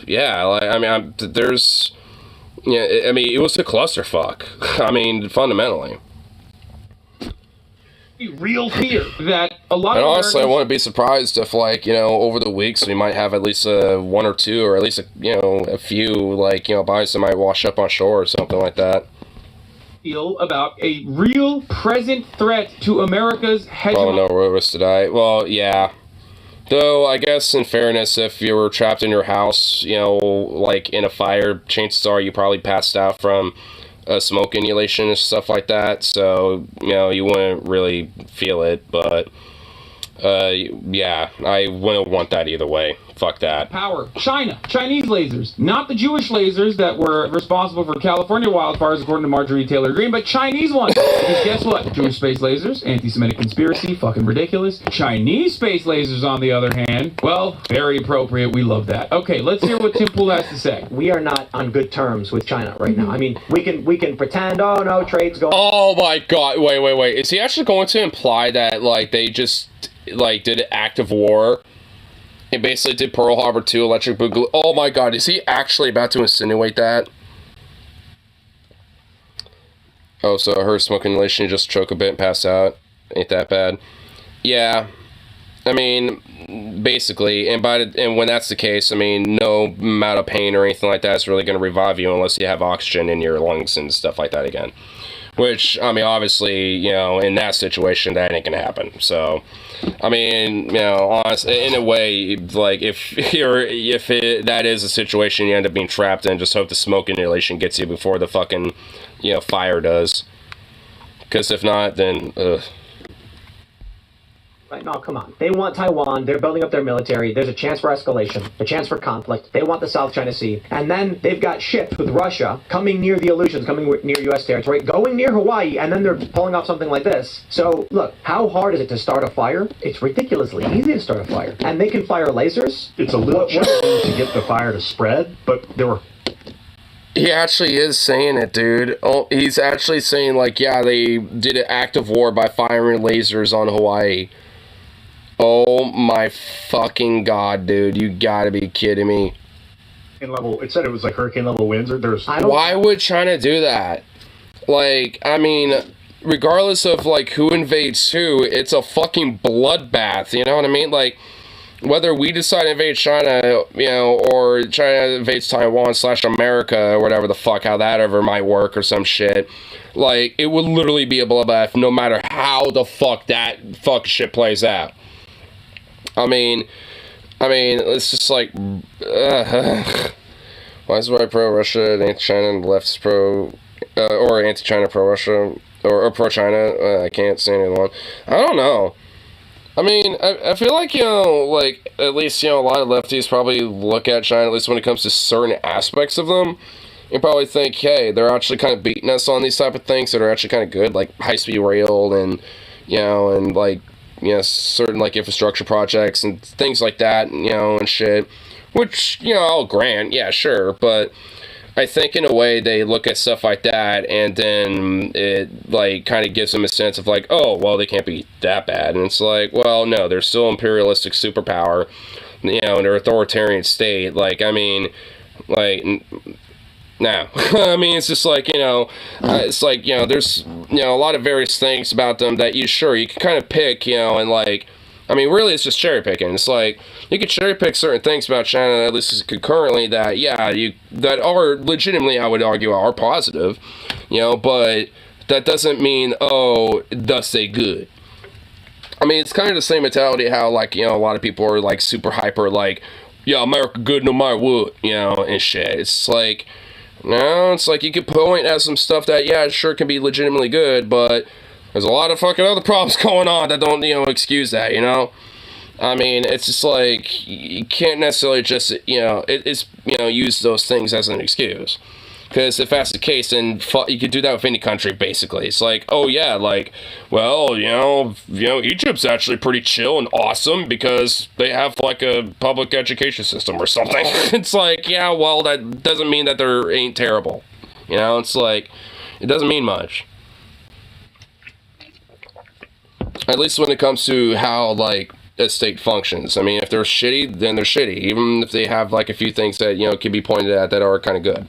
[SPEAKER 1] yeah, like, I mean, there's, I mean, it was a clusterfuck, I mean, fundamentally.
[SPEAKER 5] Real fear that a lot
[SPEAKER 1] and
[SPEAKER 5] of
[SPEAKER 1] honestly, I wouldn't be surprised if, like, over the weeks we might have at least one or two, or at least a few, like, bodies that might wash up on shore or something like that.
[SPEAKER 5] Feel about a real present threat to America's hegemony.
[SPEAKER 1] Oh no, risk to die. Well, yeah. Though I guess in fairness, if you were trapped in your house, like in a fire, chances are you probably passed out from smoke inhalation and stuff like that, so you wouldn't really feel it. But Yeah, I wouldn't want that either way. Fuck that.
[SPEAKER 5] Power. China. Chinese lasers. Not the Jewish lasers that were responsible for California wildfires, according to Marjorie Taylor Greene, but Chinese ones. Because guess what? Jewish space lasers, anti-Semitic conspiracy, fucking ridiculous. Chinese space lasers, on the other hand, well, very appropriate. We love that. Okay, let's hear what Tim Pool has to say.
[SPEAKER 8] We are not on good terms with China right now. I mean, we can pretend, oh no, trade's going.
[SPEAKER 1] Oh my god, wait. Is he actually going to imply that, like, they just, like, did an active war? It basically did Pearl Harbor 2, Electric Boogaloo. Oh my god, is he actually about to insinuate that? Oh, so her smoking inhalation, just choke a bit and pass out. Ain't that bad. Yeah. I mean, basically, and when that's the case, I mean, no amount of pain or anything like that is really going to revive you unless you have oxygen in your lungs and stuff like that again. Which, I mean, obviously, you know, in that situation, that ain't going to happen. So, I mean, you know, honestly, in a way, like, that is a situation you end up being trapped in, just hope the smoke inhalation gets you before the fucking, you know, fire does. Because if not, then, ugh.
[SPEAKER 8] Right, no, come on. They want Taiwan. They're building up their military. There's a chance for escalation, a chance for conflict. They want the South China Sea. And then they've got ships with Russia coming near the Aleutians, coming near U.S. territory, going near Hawaii, and then they're pulling off something like this. So, look, how hard is it to start a fire? It's ridiculously easy to start a fire. And they can fire lasers.
[SPEAKER 9] It's a little challenging to get the fire to spread, but there were...
[SPEAKER 1] He actually is saying it, dude. Oh, he's actually saying, like, yeah, they did an active war by firing lasers on Hawaii. Oh my fucking god, dude. You gotta be kidding me.
[SPEAKER 9] Level, it said it was like hurricane level winds.
[SPEAKER 1] Why would China do that? Like, I mean, regardless of, like, who invades who, it's a fucking bloodbath, you know what I mean? Like, whether we decide to invade China, you know, or China invades Taiwan / America, or whatever the fuck, how that ever might work or some shit, like, it would literally be a bloodbath no matter how the fuck that fuck shit plays out. I mean, it's just like, why is the right pro-Russia and anti-China and the left is pro, or anti-China pro-Russia, or pro-China? I can't say any one. I don't know. I mean, I feel like, you know, like, at least, you know, a lot of lefties probably look at China, at least when it comes to certain aspects of them, and probably think, hey, they're actually kind of beating us on these type of things that are actually kind of good, like high-speed rail and, you know, and, like, you know, certain, like, infrastructure projects and things like that, you know, and shit, which, you know, I'll grant, yeah, sure, but I think in a way they look at stuff like that and then it, like, kind of gives them a sense of, like, oh, well, they can't be that bad, and it's like, well, no, they're still imperialistic superpower, you know, and they're authoritarian state, like, I mean, like, no. I mean, it's just like, you know, it's like, you know, there's, you know, a lot of various things about them that you can kind of pick, you know, and, like, I mean, really, it's just cherry picking. It's like, you can cherry pick certain things about China, at least concurrently, that, yeah, that are legitimately, I would argue, are positive, you know, but that doesn't mean, oh, thus they good. I mean, it's kind of the same mentality how, like, you know, a lot of people are, like, super hyper, like, yeah, America good no matter what, you know, and shit. It's like, no, it's like you could point at some stuff that, yeah, sure can be legitimately good, but there's a lot of fucking other problems going on that don't, you know, excuse that, you know? I mean, it's just like, you can't necessarily just, you know, it's, you know, use those things as an excuse. Because if that's the case, then you could do that with any country, basically. It's like, oh yeah, like, well, you know, Egypt's actually pretty chill and awesome because they have, like, a public education system or something. It's like, yeah, well, that doesn't mean that they ain't terrible. You know, it's like, it doesn't mean much. At least when it comes to how, like, a state functions. I mean, if they're shitty, then they're shitty. Even if they have, like, a few things that, you know, can be pointed at that are kind of good.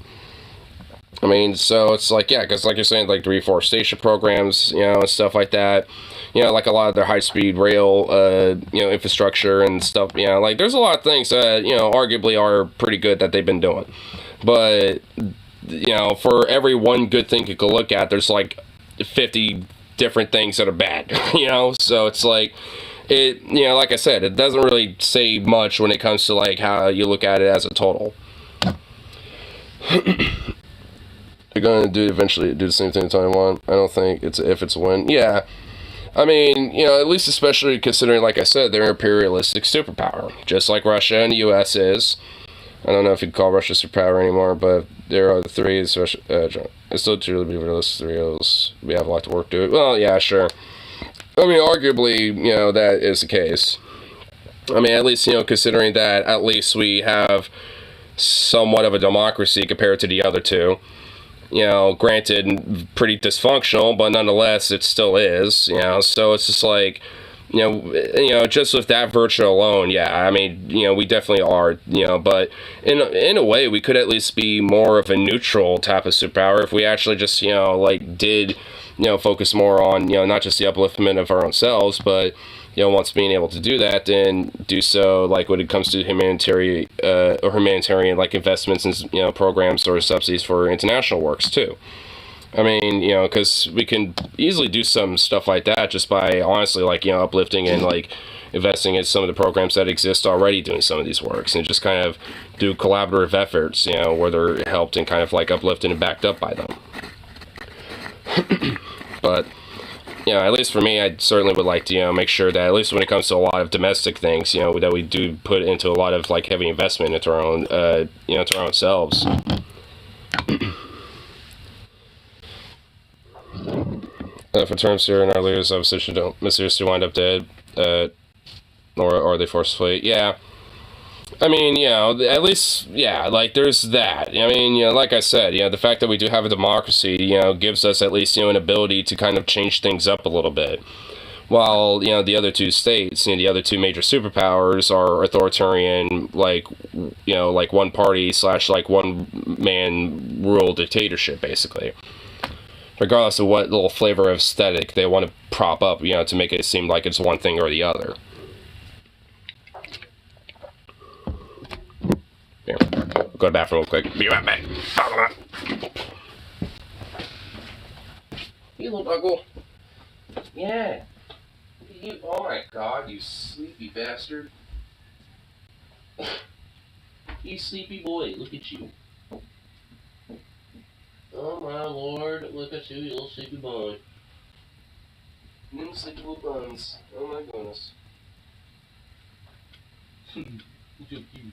[SPEAKER 1] I mean, so it's like, yeah, because like you're saying, like the reforestation programs, you know, and stuff like that, you know, like a lot of their high-speed rail, you know, infrastructure and stuff, you know, like there's a lot of things that, you know, arguably are pretty good that they've been doing. But, you know, for every one good thing you could look at, there's like 50 different things that are bad, you know, so it's like, it, you know, like I said, it doesn't really say much when it comes to, like, how you look at it as a total. They're going to eventually do the same thing to Taiwan. I don't think it's if it's a win. Yeah. I mean, you know, at least especially considering, like I said, they're an imperialistic superpower, just like Russia and the U.S. is. I don't know if you'd call Russia superpower anymore, but there are the three. Especially, it's still true to be those three. We have a lot to work to. Well, yeah, sure. I mean, arguably, you know, that is the case. I mean, at least, you know, considering that at least we have somewhat of a democracy compared to the other two. You know, granted, pretty dysfunctional, but nonetheless, it still is. You know, so it's just like, you know, just with that virtue alone, yeah. I mean, you know, we definitely are. You know, but in a way, we could at least be more of a neutral type of superpower if we actually just, you know, like did, you know, focus more on, you know, not just the upliftment of our own selves, but, you know, once being able to do that, then do so like when it comes to humanitarian like investments in, you know, programs or subsidies for international works too. I mean, you know, because we can easily do some stuff like that just by honestly, like, you know, uplifting and like investing in some of the programs that exist already doing some of these works, and just kind of do collaborative efforts, you know, where they're helped and kind of like uplifted and backed up by them. But, you know, at least for me, I certainly would like to, you know, make sure that at least when it comes to a lot of domestic things, you know, that we do put into a lot of like heavy investment into our own, you know, to our own selves. For terms here and our leaders of position don't mysteriously wind up dead, or are they forcefully? Yeah. I mean, you know, at least, yeah, like, there's that. I mean, you know, like I said, you know, the fact that we do have a democracy, you know, gives us at least, you know, an ability to kind of change things up a little bit. While, you know, the other two states, you know, the other two major superpowers are authoritarian, like, you know, like one party / like one man rule dictatorship, basically. Regardless of what little flavor of aesthetic they want to prop up, you know, to make it seem like it's one thing or the other. Here, go to the bathroom real quick. Be right back. You little doggo. Yeah. You, oh my god, you sleepy bastard. You sleepy boy, look at you. Oh my lord, look at you, you little sleepy boy. Sleepy little buns. Oh my goodness. Look at you.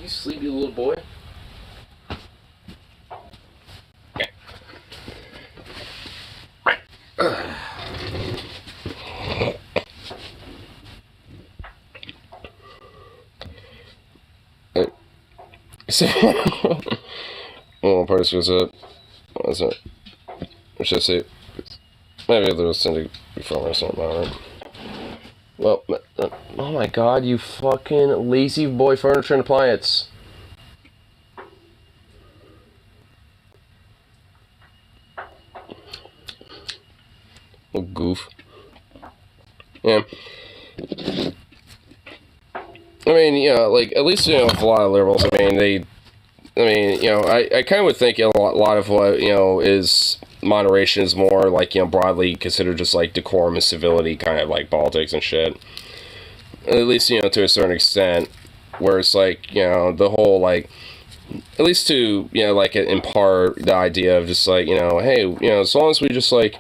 [SPEAKER 1] You sleepy little boy. Oh, party goes up. What's that? Or should I say? Maybe a little sending before or something, alright. Well, oh my god, you fucking lazy boy furniture and appliance. Oh, goof. Yeah. I mean, like, at least, with a lot of liberals, I mean, I kind of would think a lot of what, is moderation is more, like, broadly considered just, like, decorum and civility kind of, like, politics and shit. At least, to a certain extent, where it's, like, the whole, like, at least to, like, impart the idea of just, like, hey, as long as we just, like,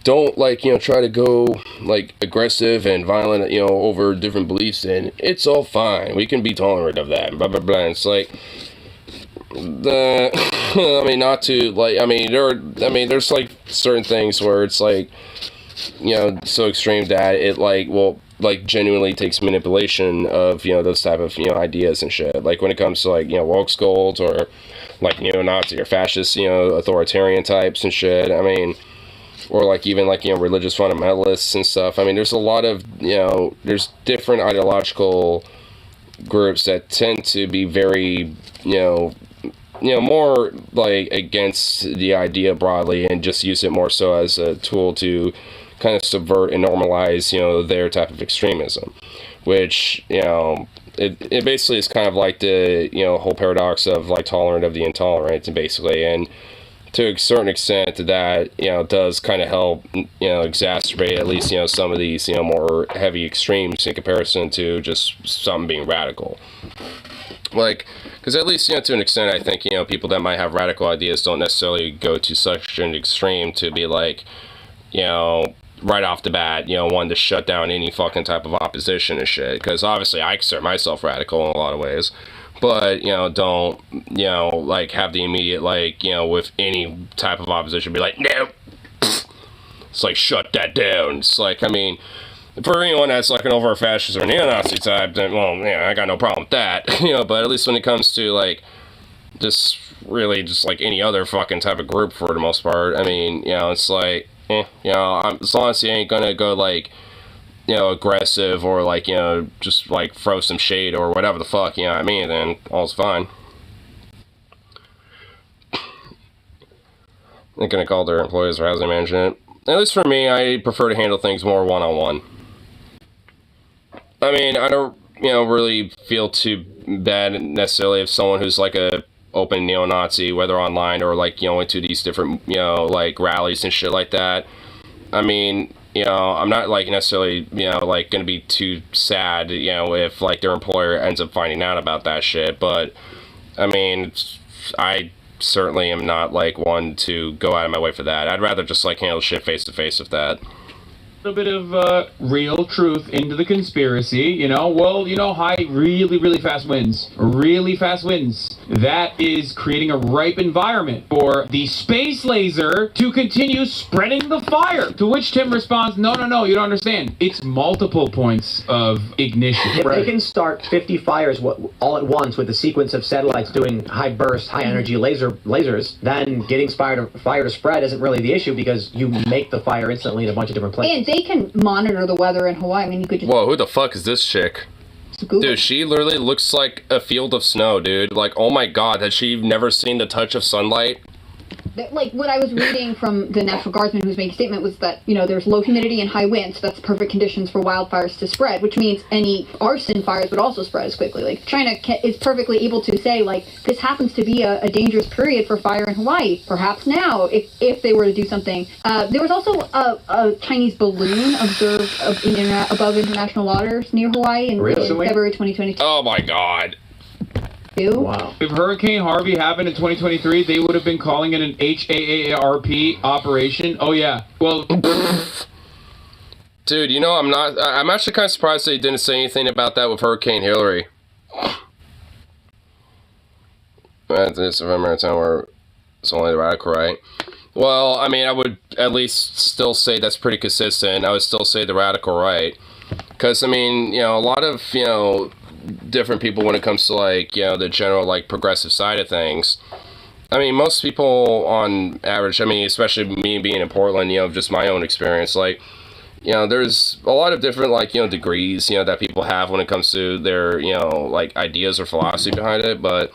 [SPEAKER 1] don't, like, try to go, like, aggressive and violent, over different beliefs, and it's all fine. We can be tolerant of that, blah, blah, blah. And it's like, I mean, not to, like, there's, like, certain things where it's, like, so extreme that it, like, will, like, genuinely takes manipulation of, those type of, ideas and shit. Like, when it comes to, like, woke skulls or, like, neo-Nazi or fascist, authoritarian types and shit. I mean, or, like, even, like, religious fundamentalists and stuff. I mean, there's a lot of, there's different ideological groups that tend to be very, more, like, against the idea broadly and just use it more so as a tool to kind of subvert and normalize, their type of extremism. Which, it basically is kind of like the, whole paradox of, like, tolerant of the intolerant, basically. And to a certain extent, that, does kind of help, exacerbate at least, some of these, more heavy extremes in comparison to just something being radical. Like, because at least, to an extent, I think, people that might have radical ideas don't necessarily go to such an extreme to be like, right off the bat, wanting to shut down any fucking type of opposition and shit. Because obviously I consider myself radical in a lot of ways. But, don't, like, have the immediate, like, with any type of opposition, be like, no, it's like, shut that down. It's like, I mean, for anyone that's, like, an overt fascist or neo-Nazi type, then, well, I got no problem with that, but at least when it comes to, like, just really just, like, any other fucking type of group for the most part, I mean, it's like, as long as you ain't gonna go, like, aggressive or, like, just, like, throw some shade or whatever the fuck, I mean, then all's fine. They're gonna call their employees or housing management. At least for me, I prefer to handle things more one-on-one. I mean, I don't, really feel too bad necessarily if someone who's, like, a open neo-Nazi, whether online or, like, into these different, like, rallies and shit like that. I mean, I'm not, like, necessarily, like, gonna be too sad, if, like, their employer ends up finding out about that shit, but, I mean, I certainly am not, like, one to go out of my way for that. I'd rather just, like, handle shit face-to-face with that.
[SPEAKER 5] A bit of real truth into the conspiracy, well, high really fast wins. Really fast wins. That is creating a ripe environment for the space laser to continue spreading the fire. To which Tim responds, no, you don't understand. It's multiple points of ignition.
[SPEAKER 8] If they can start 50 fires all at once with a sequence of satellites doing high burst, high energy lasers, then getting fire to spread isn't really the issue because you make the fire instantly in a bunch of different places.
[SPEAKER 6] And they can monitor the weather in Hawaii. I mean, you could just...
[SPEAKER 1] Whoa, who the fuck is this chick?
[SPEAKER 6] Google.
[SPEAKER 1] Dude, she literally looks like a field of snow, dude. Like, oh my god, has she never seen the touch of sunlight?
[SPEAKER 6] Like, what I was reading from the National Guardsman who's making a statement was that, there's low humidity and high wind, so that's perfect conditions for wildfires to spread, which means any arson fires would also spread as quickly. Like, China is perfectly able to say, like, this happens to be a dangerous period for fire in Hawaii. Perhaps now, if they were to do something. There was also a Chinese balloon observed above international waters near Hawaii in February 2022.
[SPEAKER 1] Oh my god.
[SPEAKER 8] Wow.
[SPEAKER 5] If Hurricane Harvey happened in 2023, they would have been calling it an HAARP operation. Oh, yeah. Well...
[SPEAKER 1] Dude, I'm actually kind of surprised they didn't say anything about that with Hurricane Hillary. This November time where it's only the radical right. Well, I mean, I would at least still say that's pretty consistent. I would still say the radical right. Because, I mean, a lot of, different people when it comes to, like, the general, like, progressive side of things. I mean, most people on average, I mean, especially me being in Portland, just my own experience, like, there's a lot of different, like, degrees, that people have when it comes to their, like, ideas or philosophy behind it, but,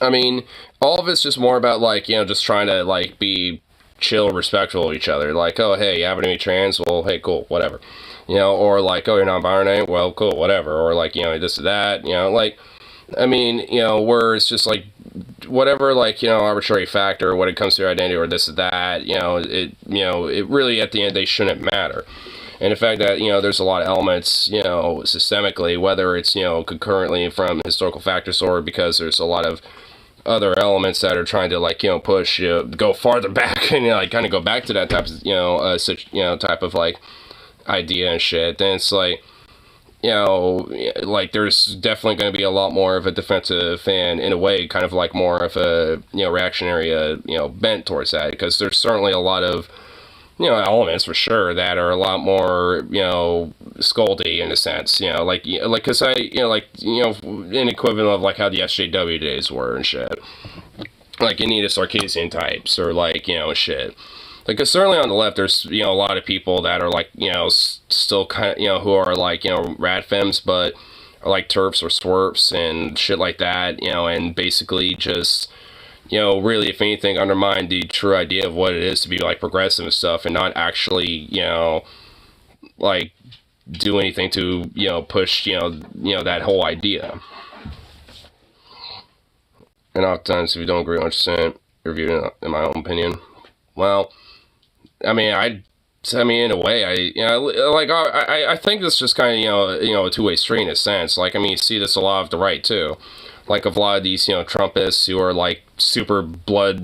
[SPEAKER 1] I mean, all of it's just more about, like, just trying to, like, be chill, respectful of each other. Like, oh, hey, you happen to be trans? Well, hey, cool, whatever. You know, or like, oh, you're non-binary? Well, cool, whatever. Or like, you know, this or that, you know, like, I mean, you know, where it's just like, whatever, like, you know, arbitrary factor when it comes to your identity or this or that, you know, it really, at the end, they shouldn't matter. And the fact that, you know, there's a lot of elements, you know, systemically, whether it's, you know, concurrently from historical factors or because there's a lot of other elements that are trying to, like, you know, push, you know, go farther back and, you know, like, kind of go back to that type of, you know, such, you know, type of, like, idea and shit, then it's like, you know, like, there's definitely going to be a lot more of a defensive and, in a way, kind of like more of a, you know, reactionary, you know, bent towards that, because there's certainly a lot of, you know, elements for sure that are a lot more, you know, scoldy in a sense, you know, like, because you know, like, you know, an equivalent of, like, how the SJW days were and shit. Like, Anita Sarkeesian types, or, like, you know, shit. Like, cause certainly on the left, there's, you know, a lot of people that are, like, you know, still kind of, you know, who are, like, you know, rad femmes, but are, like, TERFs or SWERFs and shit like that, you know, and basically just, you know, really, if anything, undermine the true idea of what it is to be, like, progressive and stuff, and not actually, you know, like, do anything to, you know, push, you know, that whole idea. And oftentimes, if you don't agree 100%, you're viewed in my own opinion. Well, I mean, in a way, you know, like, I think this just kind of, you know, a two-way street in a sense. Like, I mean, you see this a lot of the right, too. Like, of a lot of these, you know, Trumpists who are, like, super blood,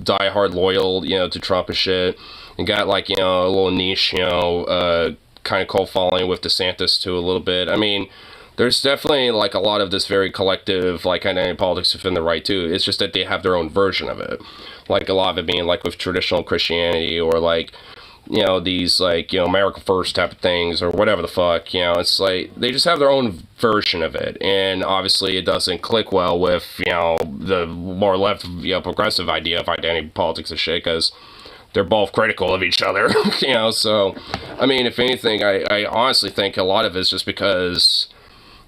[SPEAKER 1] diehard loyal, you know, to Trump and shit, and got, like, you know, a little niche, you know, kind of cult following with DeSantis, too, a little bit. I mean, there's definitely, like, a lot of this very collective, like, kind of politics within the right, too. It's just that they have their own version of it. Like, a lot of it being, like, with traditional Christianity, or, like, you know, these, like, you know, America First type of things, or whatever the fuck, you know, it's like, they just have their own version of it, and obviously it doesn't click well with, you know, the more left, you know, progressive idea of identity politics and shit, because they're both critical of each other, you know, so, I mean, if anything, I honestly think a lot of it's just because,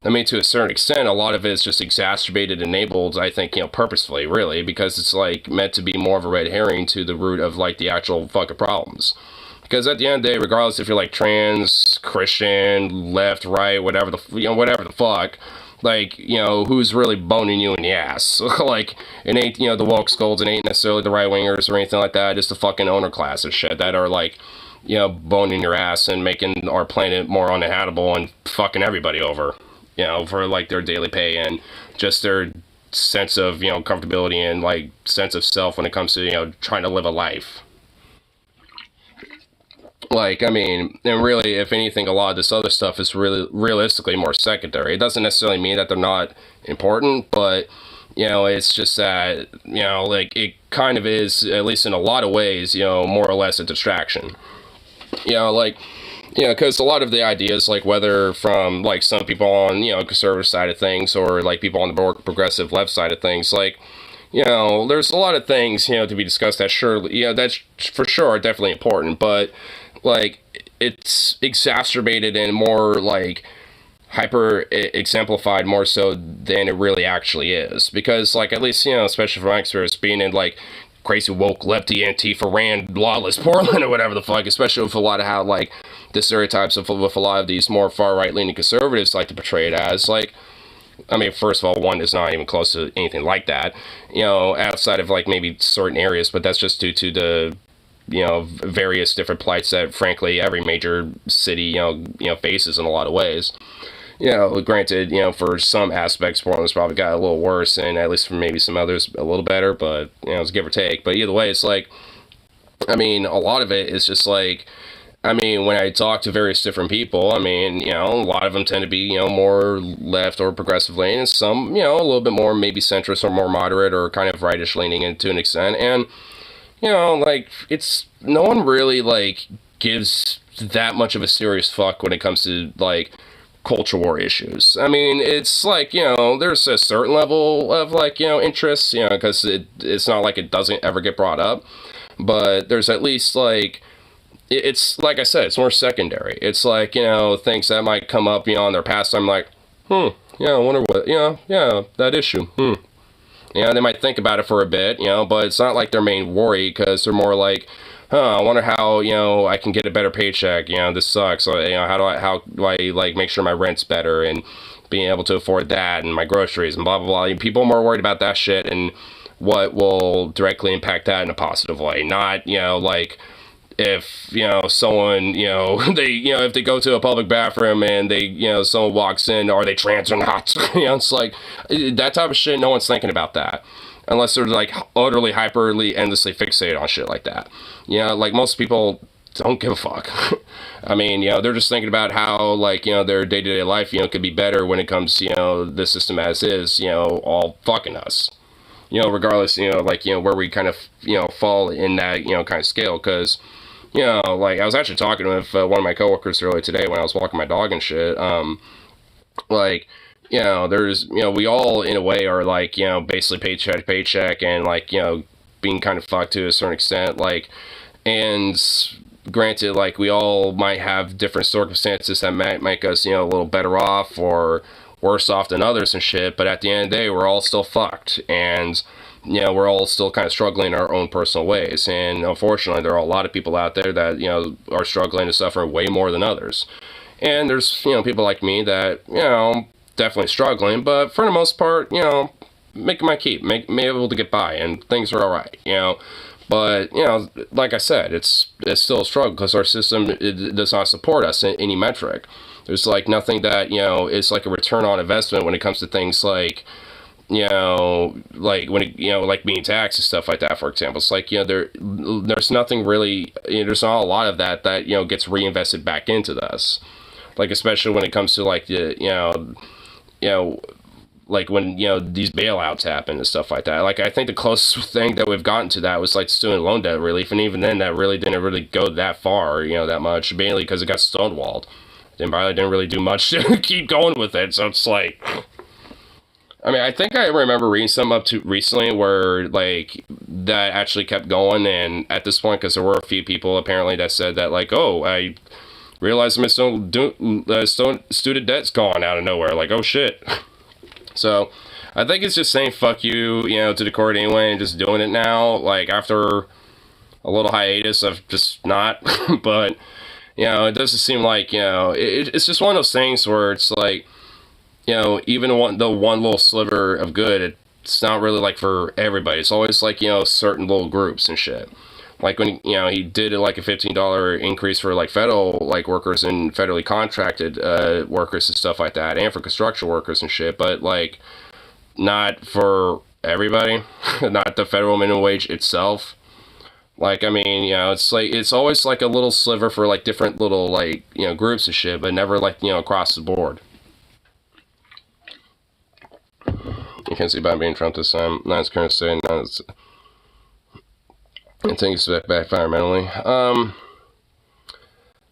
[SPEAKER 1] I mean, to a certain extent, a lot of it is just exacerbated, enabled, I think, you know, purposefully, really, because it's, like, meant to be more of a red herring to the root of, like, the actual fucking problems. Because at the end of the day, regardless if you're, like, trans, Christian, left, right, whatever the, you know, whatever the fuck, like, you know, who's really boning you in the ass? Like, it ain't, you know, the woke scolds, it ain't necessarily the right-wingers or anything like that, it's the fucking owner class and shit that are, like, you know, boning your ass and making our planet more uninhabitable and fucking everybody over, you know, for, like, their daily pay and just their sense of, you know, comfortability and, like, sense of self when it comes to, you know, trying to live a life. Like, I mean, and really, if anything, a lot of this other stuff is really, realistically more secondary. It doesn't necessarily mean that they're not important, but, you know, it's just that, you know, like, it kind of is, at least in a lot of ways, you know, more or less a distraction. You know, like, you know, because a lot of the ideas, like, whether from, like, some people on, you know, conservative side of things, or, like, people on the more progressive left side of things, like, you know, there's a lot of things, you know, to be discussed that surely, you know, that's for sure are definitely important, but, like, it's exacerbated and more, like, hyper exemplified more so than it really actually is. Because, like, at least, you know, especially from my experience, being in, like, crazy woke lefty Antifa ran lawless Portland or whatever the fuck, especially with a lot of how, like, the stereotypes of with a lot of these more far right leaning conservatives like to portray it as, like, I mean, first of all, one is not even close to anything like that, you know, outside of, like, maybe certain areas, but that's just due to the, you know, various different plights that, frankly, every major city, you know, faces in a lot of ways. You know, granted, you know, for some aspects, Portland's probably got a little worse, and at least for maybe some others, a little better, but, you know, it's give or take. But either way, it's like, I mean, a lot of it is just like, I mean, when I talk to various different people, I mean, you know, a lot of them tend to be, you know, more left or progressive leaning, and some, you know, a little bit more maybe centrist or more moderate or kind of rightish leaning to an extent, and, you know, like, it's, no one really, like, gives that much of a serious fuck when it comes to, like, culture war issues. I mean, it's like, you know, there's a certain level of, like, you know, interest, you know, because it's not like it doesn't ever get brought up, but there's at least, like, it's, like I said, it's more secondary. It's like, you know, things that might come up, you know, in their past, I'm like, yeah, I wonder what, yeah, that issue, You know, they might think about it for a bit, you know, but it's not like their main worry, because they're more like, I wonder how, you know, I can get a better paycheck. You know, this sucks. So, you know, how do I like make sure my rent's better and being able to afford that and my groceries and blah, blah, blah. People are more worried about that shit and what will directly impact that in a positive way. Not, you know, like, if, you know, someone, you know, if they go to a public bathroom and they, you know, someone walks in, are they trans or not? You know, it's like, that type of shit, no one's thinking about that. Unless they're, like, utterly, hyperly, endlessly fixated on shit like that. You know, like, most people don't give a fuck. I mean, you know, they're just thinking about how, like, you know, their day-to-day life, you know, could be better when it comes to, you know, the system as is, you know, all fucking us. You know, regardless, you know, like, you know, where we kind of, you know, fall in that, you know, kind of scale, because, you know, like, I was actually talking with one of my coworkers earlier today when I was walking my dog and shit, like, you know, there's, you know, we all, in a way, are, like, you know, basically paycheck to paycheck and, like, you know, being kind of fucked to a certain extent, like, and granted, like, we all might have different circumstances that might make us, you know, a little better off or worse off than others and shit, but at the end of the day, we're all still fucked, and, you know, we're all still kind of struggling in our own personal ways, and unfortunately, there are a lot of people out there that, you know, are struggling to suffer way more than others, and there's, you know, people like me that, you know, definitely struggling, but for the most part, you know, making my keep, be able to get by, and things are alright, you know. But, you know, like I said, it's still a struggle because our system, it does not support us in any metric. There's, like, nothing that, you know, is like a return on investment when it comes to things like, you know, like, when it, you know, like being taxed and stuff like that, for example. It's like, you know, there's nothing really, you know, there's not a lot of that, you know, gets reinvested back into this. Like, especially when it comes to, like, the, you know, like when, you know, these bailouts happen and stuff like that. Like, I think the closest thing that we've gotten to that was, like, student loan debt relief, and even then, that really didn't really go that far, you know, that much, mainly because it got stonewalled. They probably didn't really do much to keep going with it, so it's like, I mean, I think I remember reading something up to recently where, like, that actually kept going, and at this point, because there were a few people, apparently, that said that, like, oh, I realized my student debt's gone out of nowhere, like, oh, shit. So, I think it's just saying fuck you, you know, to the court anyway, and just doing it now, like, after a little hiatus of just not, but, you know, it doesn't seem like, you know, it's just one of those things where it's like, you know, even the one little sliver of good, it's not really, like, for everybody. It's always, like, you know, certain little groups and shit. Like, when, you know, he did, like, a $15 increase for, like, federal, like, workers and federally contracted workers and stuff like that, and for construction workers and shit, but, like, not for everybody. Not the federal minimum wage itself. Like, I mean, you know, it's, like, it's always, like, a little sliver for, like, different little, like, you know, groups and shit, but never, like, you know, across the board. You can't see Biden being Trump this time. Not his current state, not his... I think it's backfire mentally. I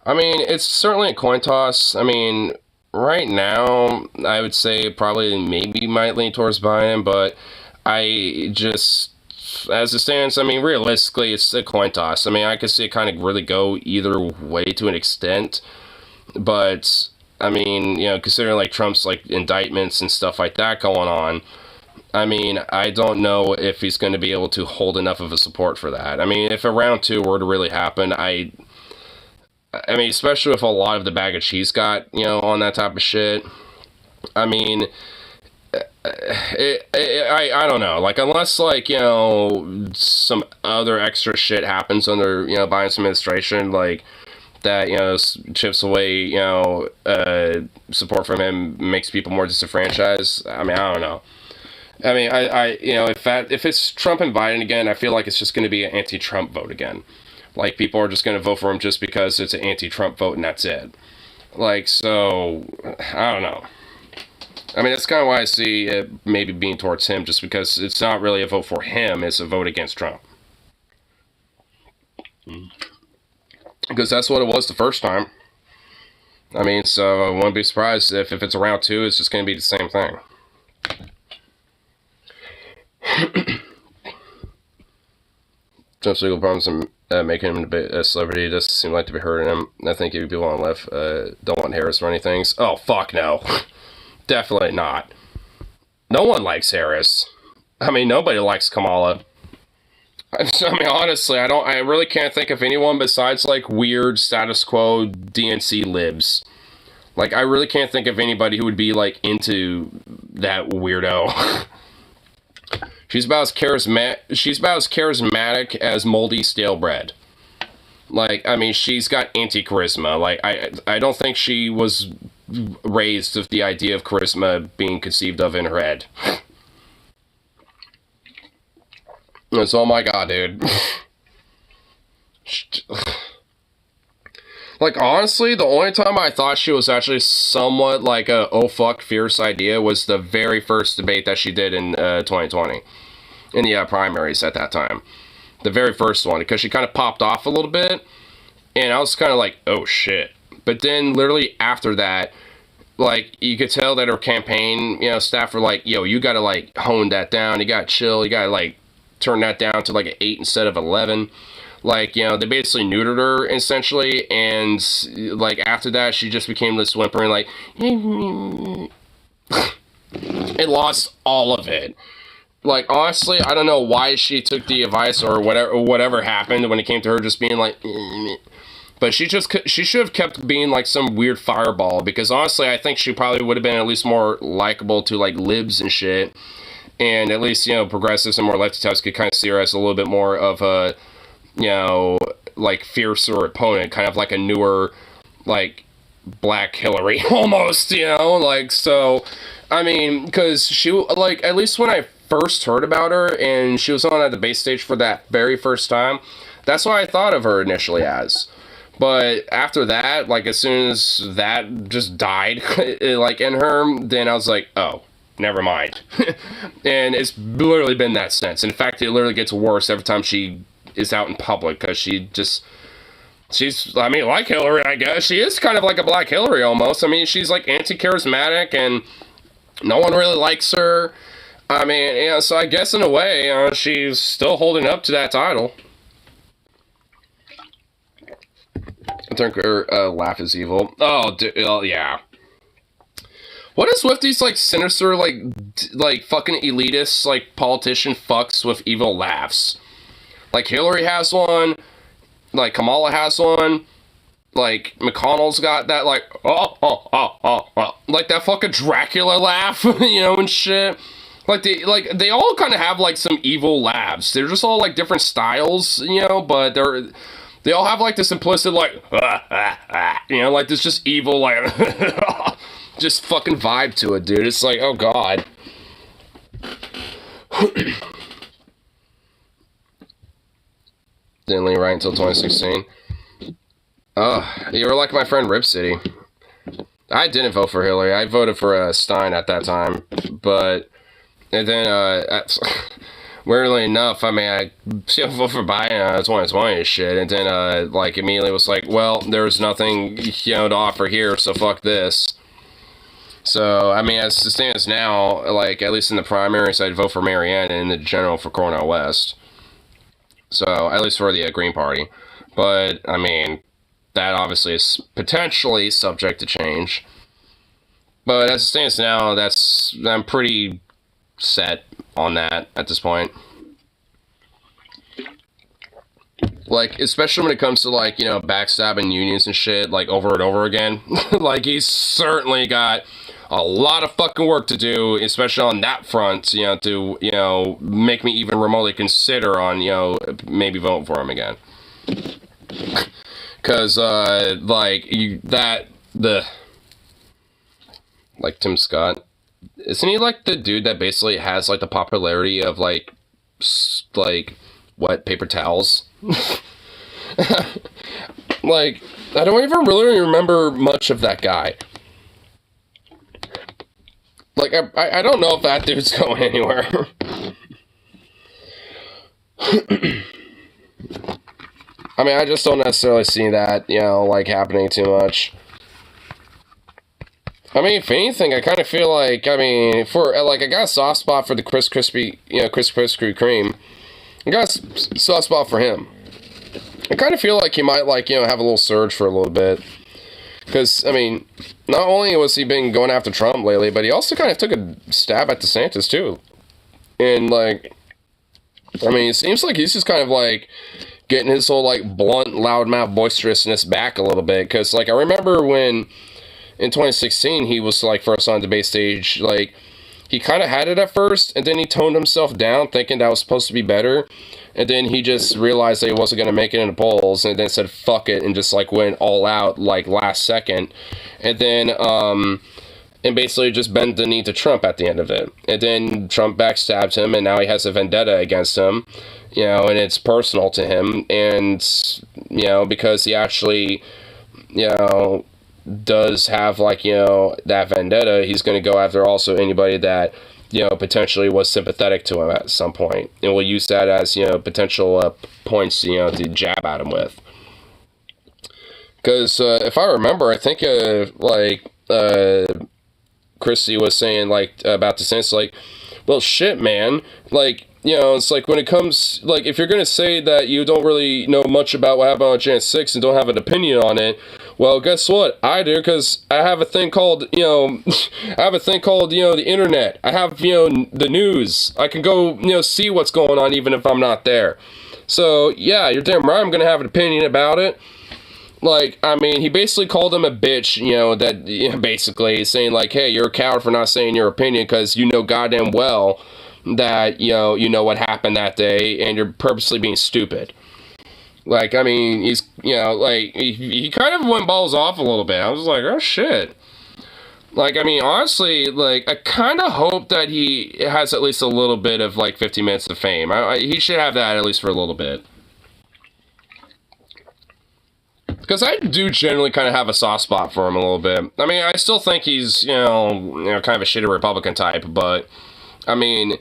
[SPEAKER 1] mean, it's certainly a coin toss. I mean, right now, I would say probably maybe might lean towards Biden, but I just, as it stands, I mean, realistically, it's a coin toss. I mean, I could see it kind of really go either way to an extent, but, I mean, you know, considering, like, Trump's, like, indictments and stuff like that going on, I mean, I don't know if he's going to be able to hold enough of a support for that. I mean, if a round two were to really happen, I mean, especially with a lot of the baggage he's got, you know, on that type of shit, I mean, I don't know. Like, unless, like, you know, some other extra shit happens under, you know, Biden's administration, like, that, you know, chips away, you know, support from him, makes people more disenfranchised. I mean, I don't know. I mean, you know, if it's Trump and Biden again, I feel like it's just going to be an anti-Trump vote again. Like, people are just going to vote for him just because it's an anti-Trump vote and that's it. Like, so, I don't know. I mean, that's kind of why I see it maybe being towards him, just because it's not really a vote for him, it's a vote against Trump. Because that's what it was the first time. I mean, so I wouldn't be surprised if it's a round two, it's just going to be the same thing. Trump's legal problems and making him a celebrity doesn't seem like to be hurting him. I think if people on the left don't want Harris running things. Oh, fuck no. Definitely not. No one likes Harris. I mean, nobody likes Kamala. I mean, honestly, I really can't think of anyone besides, like, weird status quo DNC libs. Like, I really can't think of anybody who would be, like, into that weirdo. She's about as charismatic as moldy stale bread. Like, I mean, she's got anti-charisma. Like, I don't think she was raised with the idea of charisma being conceived of in her head. It's, oh my god, dude. Like, honestly, the only time I thought she was actually somewhat like a oh fuck fierce idea was the very first debate that she did in 2020. In the primaries at that time. The very first one, because she kind of popped off a little bit, and I was kind of like, oh shit. But then, literally after that, like, you could tell that her campaign, you know, staff were like, yo, you gotta, like, hone that down, you gotta chill, you gotta, like, turn that down to, like, an 8 instead of 11. Like, you know, they basically neutered her, essentially, and, like, after that, she just became this whimpering, like, it lost all of it. Like, honestly, I don't know why she took the advice or whatever happened when it came to her just being like, but she should have kept being like some weird fireball, because honestly, I think she probably would have been at least more likable to like libs and shit, and at least, you know, progressives and more lefty types could kind of see her as a little bit more of a, you know, like fiercer opponent, kind of like a newer, like, Black Hillary almost, you know, like, so, I mean, because she, like, at least when I first heard about her and she was on at the base stage for that very first time, that's what I thought of her initially as. But after that, like, as soon as that just died, like, in her, then I was like, oh, never mind. And it's literally been that since. In fact, it literally gets worse every time she is out in public, because she's, I mean, like Hillary, I guess. She is kind of like a Black Hillary almost. I mean, she's like anti-charismatic and no one really likes her. I mean, you know, so I guess in a way, she's still holding up to that title. I think her laugh is evil. Oh, yeah. What is with these, like, sinister, like fucking elitist, like, politician fucks with evil laughs? Like, Hillary has one, like, Kamala has one, like, McConnell's got that, like, like that fucking Dracula laugh, you know, and shit. Like, they all kind of have, like, some evil laughs. They're just all, like, different styles, you know, but they all have, like, this implicit, like, you know, like, this just evil, like, just fucking vibe to it, dude. It's like, oh, God. Didn't leave right until 2016. You were like my friend Rip City. I didn't vote for Hillary. I voted for Stein at that time, but... And then, weirdly enough, I mean, I voted for Biden 2020 and shit, and then, like, immediately was like, well, there's nothing, you know, to offer here, so fuck this. So, I mean, as it stands now, like, at least in the primaries, I'd vote for Marianne, and in the general for Cornel West. So, at least for the Green Party. But, I mean, that obviously is potentially subject to change. But as it stands now, I'm pretty set on that at this point. Like, especially when it comes to, like, you know, backstabbing unions and shit, like, over and over again. Like, he's certainly got a lot of fucking work to do, especially on that front, you know, to, you know, make me even remotely consider on, you know, maybe voting for him again. Because, like, like, Tim Scott, isn't he, like, the dude that basically has, like, the popularity of, like, wet paper towels? Like, I don't even really remember much of that guy. Like, I don't know if that dude's going anywhere. I mean, I just don't necessarily see that, you know, like, happening too much. I mean, if anything, I kind of feel like, I mean, I got a soft spot for the Krispy Kreme. I got a soft spot for him. I kind of feel like he might, like, you know, have a little surge for a little bit. Because, I mean, not only was he been going after Trump lately, but he also kind of took a stab at DeSantis, too. And, like, I mean, it seems like he's just kind of, like, getting his whole, like, blunt, loudmouth boisterousness back a little bit. Because, like, I remember when, in 2016, he was, like, first on the debate stage, like, he kind of had it at first, and then he toned himself down, thinking that was supposed to be better. And then he just realized that he wasn't going to make it in the polls, and then said, fuck it, and just, like, went all out, like, last second. And then, and basically just bent the knee to Trump at the end of it. And then Trump backstabbed him, and now he has a vendetta against him, you know, and it's personal to him. And, you know, because he actually, you know, does have, like, you know, that vendetta, he's going to go after also anybody that, you know, potentially was sympathetic to him at some point. And will use that as, you know, potential points, you know, to jab at him with. Because if I remember, I think, Christie was saying, like, about the sense, like, well, shit, man, like, you know, it's like, when it comes, like, if you're gonna say that you don't really know much about what happened on Jan 6 and don't have an opinion on it, well, guess what? I do, because I have a thing called, you know, the internet. I have, you know, the news. I can go, you know, see what's going on even if I'm not there. So, yeah, you're damn right I'm gonna have an opinion about it. Like, I mean, he basically called him a bitch, you know, that, you know, basically saying, like, hey, you're a coward for not saying your opinion because you know goddamn well that, you know what happened that day, and you're purposely being stupid. Like, I mean, he's, you know, like, he kind of went balls off a little bit. I was like, oh, shit. Like, I mean, honestly, like, I kind of hope that he has at least a little bit of, like, 15 minutes of fame. He should have that at least for a little bit. Because I do generally kind of have a soft spot for him a little bit. I mean, I still think he's, you know, kind of a shitty Republican type, but, I mean,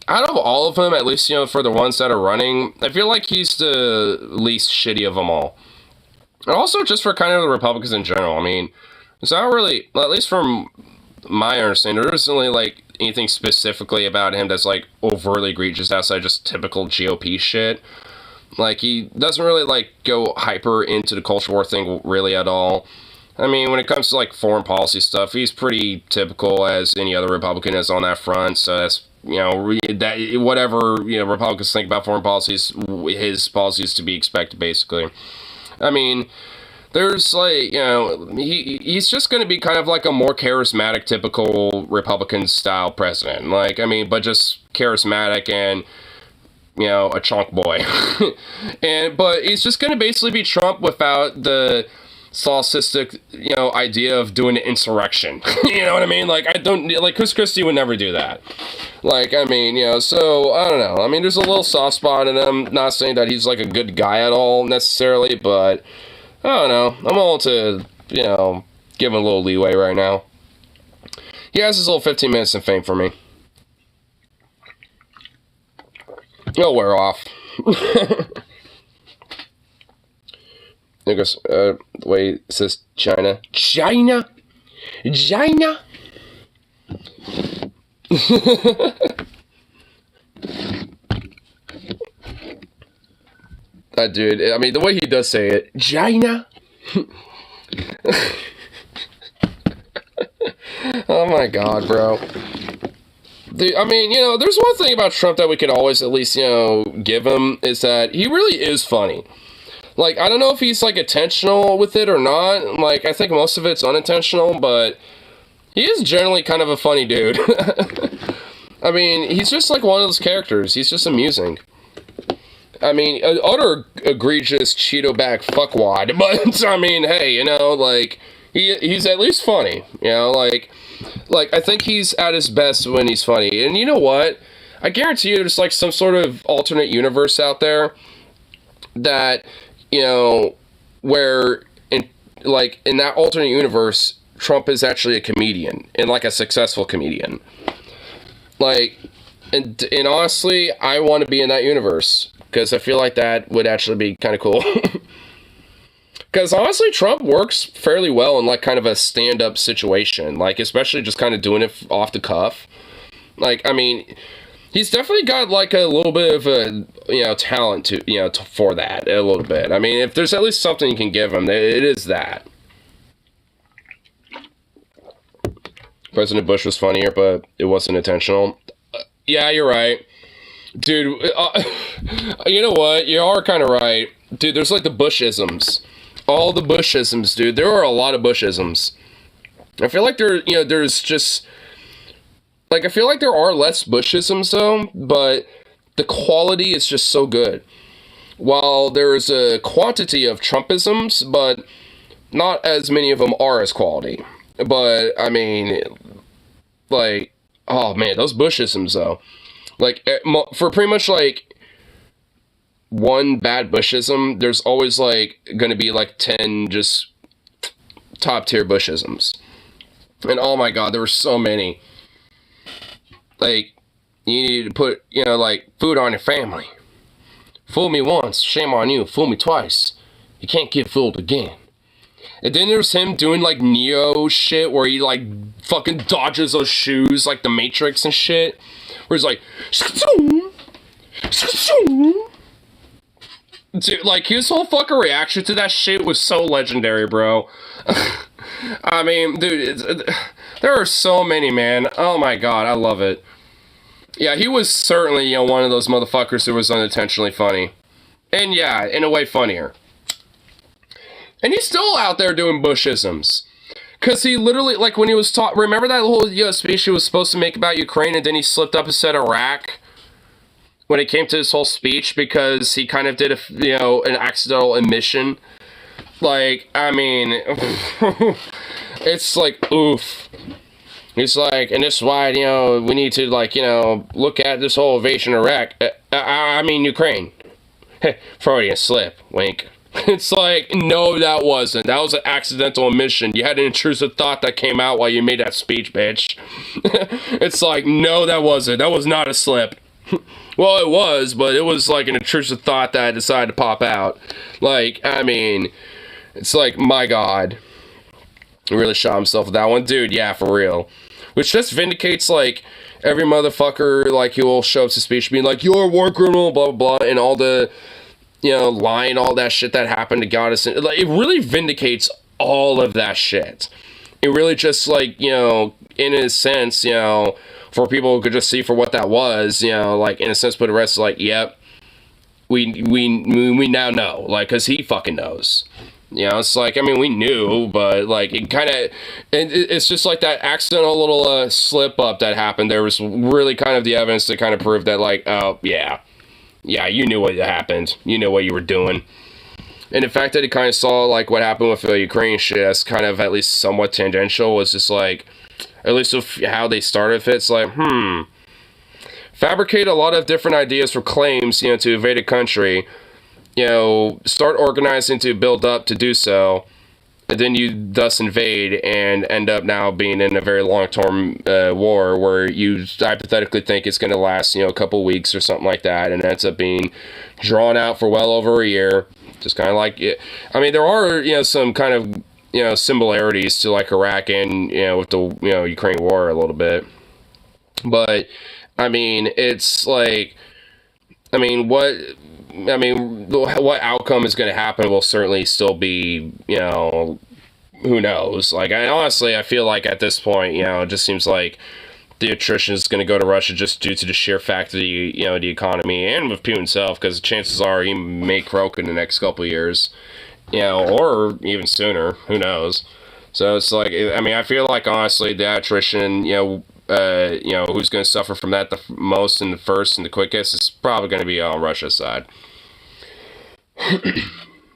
[SPEAKER 1] out of all of them, at least, you know, for the ones that are running, I feel like he's the least shitty of them all. And also just for kind of the Republicans in general. I mean, it's not really, at least from my understanding, there isn't really, like, anything specifically about him that's, like, overtly egregious outside just typical GOP shit. Like, he doesn't really, like, go hyper into the culture war thing really at all. I mean, when it comes to, like, foreign policy stuff, he's pretty typical as any other Republican is on that front. So that's, you know, that whatever, you know, Republicans think about foreign policies, his policies to be expected, basically. I mean, there's, like, you know, he's just going to be kind of like a more charismatic, typical Republican-style president. Like, I mean, but just charismatic and, you know, a chunk boy. But he's just going to basically be Trump without the solipsistic, you know, idea of doing an insurrection. You know what I mean? Like, I don't, like, Chris Christie would never do that. Like, I mean, you know, so, I don't know. I mean, there's a little soft spot in him. Not saying that he's, like, a good guy at all, necessarily, but, I don't know. I'm willing to, you know, give him a little leeway right now. He has his little 15 minutes of fame for me. He'll wear off. There goes, the way it says China. China? China? That dude, I mean, the way he does say it. China? Oh my god, bro. I mean, you know, there's one thing about Trump that we could always at least, you know, give him, is that he really is funny. Like, I don't know if he's, like, intentional with it or not. Like, I think most of it's unintentional, but he is generally kind of a funny dude. I mean, he's just, like, one of those characters. He's just amusing. I mean, an utter egregious Cheeto bag fuckwad, but, I mean, hey, you know, like, he's at least funny, you know, like, I think he's at his best when he's funny. And you know what? I guarantee you there's, like, some sort of alternate universe out there that, you know, where, in that alternate universe, Trump is actually a comedian, and, like, a successful comedian. Like, and honestly, I want to be in that universe, because I feel like that would actually be kind of cool. Because honestly, Trump works fairly well in, like, kind of a stand-up situation. Like, especially just kind of doing it off the cuff. Like, I mean, he's definitely got, like, a little bit of a, you know, talent to, you know, for that, a little bit. I mean, if there's at least something you can give him, it is that. President Bush was funnier, but it wasn't intentional. Yeah, you're right. Dude, you know what? You are kind of right. Dude, there's like the Bushisms. All the Bushisms, dude. There are a lot of Bushisms. I feel like there's just... Like, I feel like there are less Bushisms, though, but the quality is just so good. While there's a quantity of Trumpisms, but not as many of them are as quality. But, I mean, like, oh man, those Bushisms, though. Like, for pretty much, like, one bad Bushism, there's always, like, gonna be, like, 10 just top-tier Bushisms. And, oh my god, there were so many. Like, you need to put, like, food on your family. Fool me once, shame on you. Fool me twice, you can't get fooled again. And then there's him doing, like, Neo shit, where he, like, fucking dodges those shoes, like the Matrix and shit. Where he's like... Dude, like, his whole fucking reaction to that shit was so legendary, bro. I mean, dude, there are so many, man. Oh my god, I love it. Yeah, he was certainly, one of those motherfuckers who was unintentionally funny. And yeah, in a way funnier. And he's still out there doing Bushisms. Because he literally, like, when he was remember that whole speech he was supposed to make about Ukraine, and then he slipped up and said Iraq? When it came to his whole speech, because he kind of did an accidental omission. Like, I mean, it's like, oof. It's like, and this is why, we need to, like, look at this whole invasion of Iraq. I mean, Ukraine. Freudian slip, wink. It's like, no, that wasn't. That was an accidental omission. You had an intrusive thought that came out while you made that speech, bitch. It's like, no, that wasn't. That was not a slip. Well, it was, but it was like an intrusive thought that I decided to pop out. Like, I mean, it's like, my god. He really shot himself with that one. Dude, yeah, for real. Which just vindicates, like, every motherfucker, like, who will show up to speech being like, you're a war criminal, blah, blah, blah, and all the, lying, all that shit that happened to God. Like, it really vindicates all of that shit. It really just, like, in a sense, for people who could just see for what that was, like, in a sense, put the rest, like, yep, we now know, like, because he fucking knows. It's like, I mean, we knew, but, like, it kind of, it's just like that accidental little slip up that happened. There was really kind of the evidence to kind of prove that, like, oh, yeah, you knew what happened. You knew what you were doing. And the fact that he kind of saw, like, what happened with the Ukraine shit as kind of at least somewhat tangential was just like, at least with how they started it, it's like, fabricate a lot of different ideas for claims, to invade a country, start organizing to build up to do so, and then you thus invade and end up now being in a very long-term war where you hypothetically think it's going to last, a couple weeks or something like that, and ends up being drawn out for well over a year. Just kind of like it. I mean, there are, some kind of, similarities to, like, Iraq and, with the, Ukraine war a little bit. But, I mean, it's like, what outcome is going to happen will certainly still be, who knows? Like, I feel like at this point, it just seems like the attrition is going to go to Russia just due to the sheer fact of the, the economy, and with Putin himself, because chances are he may croak in the next couple of years. Or even sooner, who knows? So it's like, I feel like, honestly, the attrition, who's going to suffer from that the most and the first and the quickest is probably going to be on Russia's side.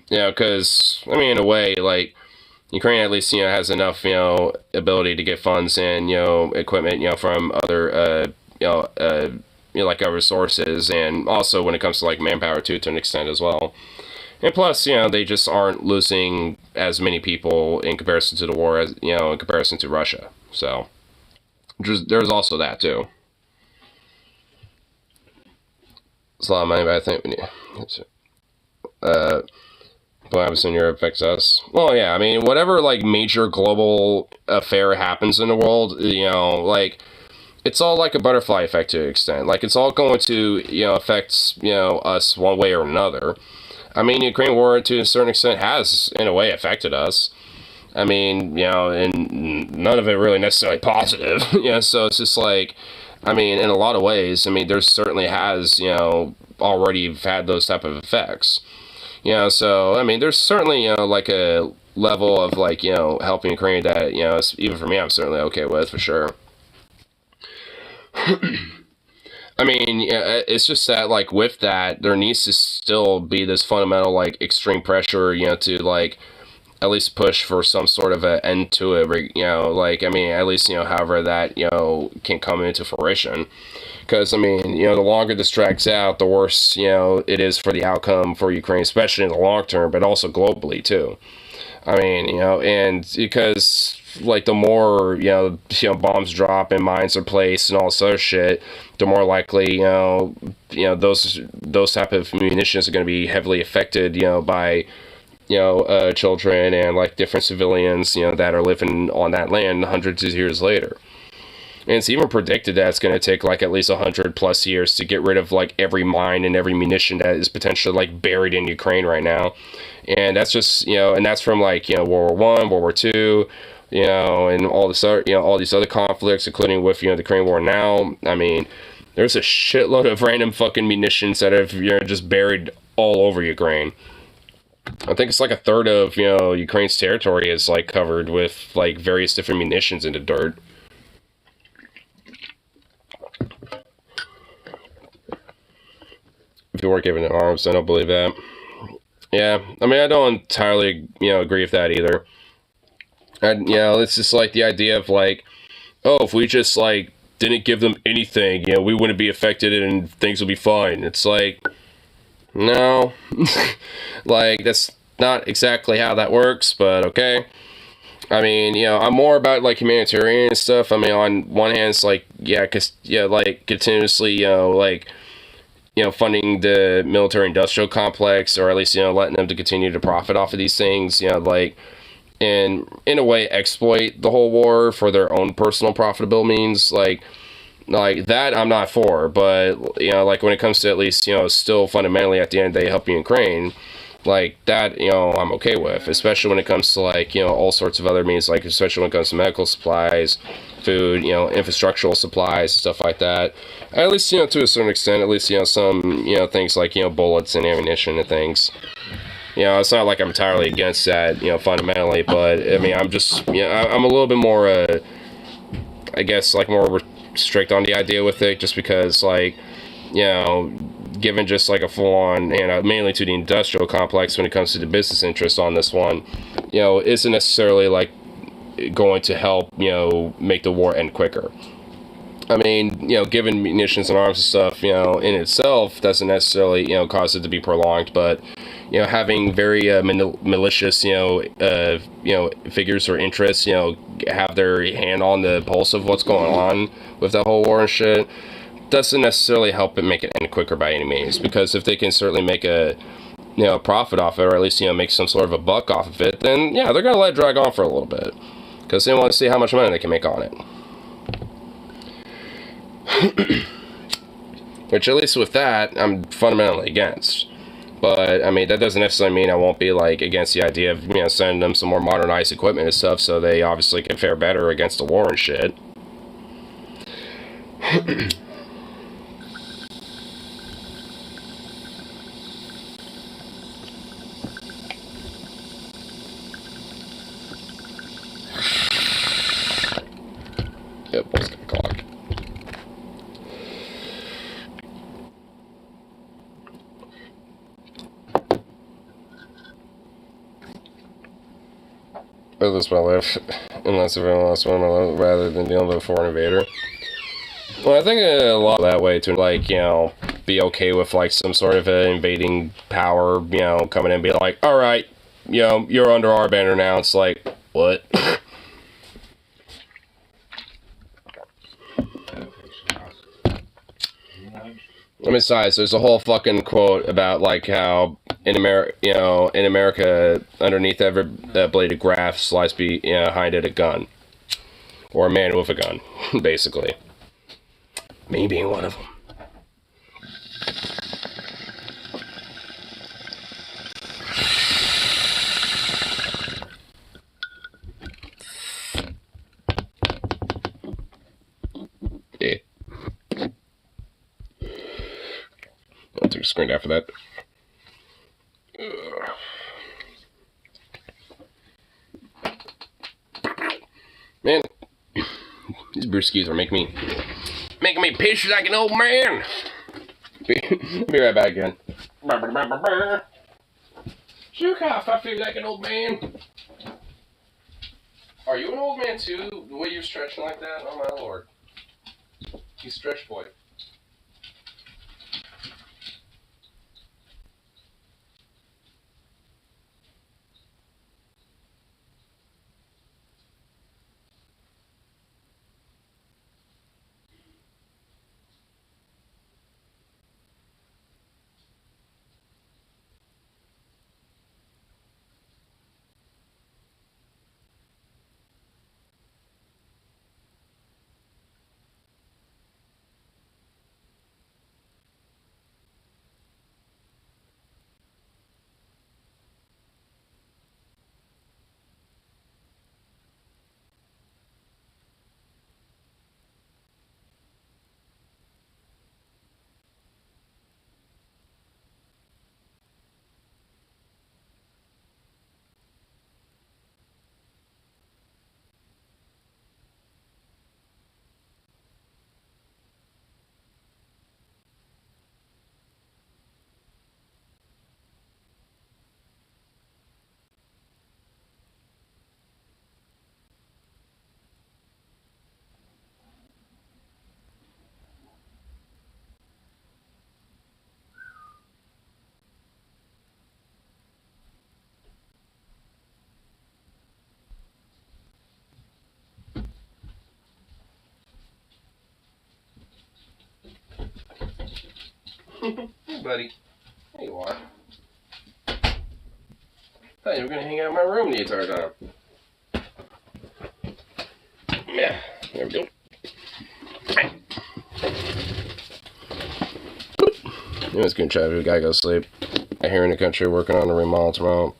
[SPEAKER 1] Because, in a way, like, Ukraine at least, has enough, ability to get funds and, equipment, from other, like, other sources, and also when it comes to, like, manpower, too, to an extent as well. And plus, they just aren't losing as many people in comparison to the war as, in comparison to Russia. So, there's also that, too. It's a lot of money, but I think we need... what happens in Europe affects us. Well, yeah, whatever, like, major global affair happens in the world, like, it's all like a butterfly effect to an extent. Like, it's all going to, affect, us one way or another. Ukraine war, to a certain extent, has, in a way, affected us. And none of it really necessarily positive. So it's just like, I mean, in a lot of ways, I mean, there certainly has, already had those type of effects. So, I mean, there's certainly, like a level of, like, helping Ukraine that, even for me, I'm certainly okay with, for sure. I mean, it's just that, like, with that, there needs to still be this fundamental, like, extreme pressure, to, like, at least push for some sort of an end to it, like, I mean, at least, however that, can come into fruition. Because, I mean, the longer this drags out, the worse, it is for the outcome for Ukraine, especially in the long term, but also globally, too. I mean, and because, like, the more, bombs drop and mines are placed and all this other shit, the more likely, those type of munitions are going to be heavily affected, by, children and, like, different civilians, that are living on that land hundreds of years later. And it's even predicted that it's going to take, like, at least 100+ years to get rid of, like, every mine and every munition that is potentially, like, buried in Ukraine right now. And that's just, and that's from, like, World War One, World War Two, and all this other, all these other conflicts, including with, the Ukraine war now. I mean, there's a shitload of random fucking munitions that have, just buried all over Ukraine. I think it's like a third of, Ukraine's territory is, like, covered with, like, various different munitions in the dirt. If you weren't given the arms, I don't believe that. Yeah, I mean, I don't entirely, agree with that either. And, it's just, like, the idea of, like, oh, if we just, like, didn't give them anything, we wouldn't be affected and things would be fine. It's like, no. Like, that's not exactly how that works, but okay. I mean, I'm more about, like, humanitarian stuff. I mean, on one hand, it's like, like, continuously, like, funding the military-industrial complex, or at least, letting them to continue to profit off of these things, like, and in a way exploit the whole war for their own personal profitable means, like that I'm not for, but, like, when it comes to at least, still fundamentally at the end of the day helping Ukraine, like, that, I'm okay with, especially when it comes to, like, all sorts of other means, like, especially when it comes to medical supplies, food, infrastructural supplies, stuff like that. At least, to a certain extent, at least, some, things like, bullets and ammunition and things. It's not like I'm entirely against that, fundamentally, but, I mean, I'm just, I'm a little bit more, I guess, like, more strict on the idea with it, just because, like, given just, like, a full-on, and mainly to the industrial complex when it comes to the business interest on this one, isn't necessarily, like, going to help, make the war end quicker. I mean, given munitions and arms and stuff, in itself doesn't necessarily, cause it to be prolonged, but, having very malicious, figures or interests, have their hand on the pulse of what's going on with that whole war and shit, doesn't necessarily help it make it end quicker by any means, because if they can certainly make a, profit off it, or at least, make some sort of a buck off of it, then, yeah, they're going to let it drag on for a little bit, because they want to see how much money they can make on it. Which, at least with that, I'm fundamentally against. But, I mean, that doesn't necessarily mean I won't be, like, against the idea of, sending them some more modernized equipment and stuff, so they obviously can fare better against the war and shit. Yep, what's the clock? This my life, unless everyone else want to live, rather than dealing with a foreign invader. Well, I think a lot of that way to, like, be okay with, like, some sort of invading power, coming in and be like, alright, you're under our banner now. It's like, what? And besides, there's a whole fucking quote about, like, how in America, underneath every blade of grass lies behind it a gun, or a man with a gun, basically. Me being one of them. Yeah. screen after that. Man, these brewskis are making me piss like an old man. Be right back again. Shook off, I feel like an old man. Are you an old man too? The way you're stretching like that? Oh my lord. You stretch boy. Hey, buddy. There you are. Thought you were gonna hang out in my room the entire time. Yeah, there we go. I was gonna try to have a guy go to sleep. I here in the country working on a remodel tomorrow.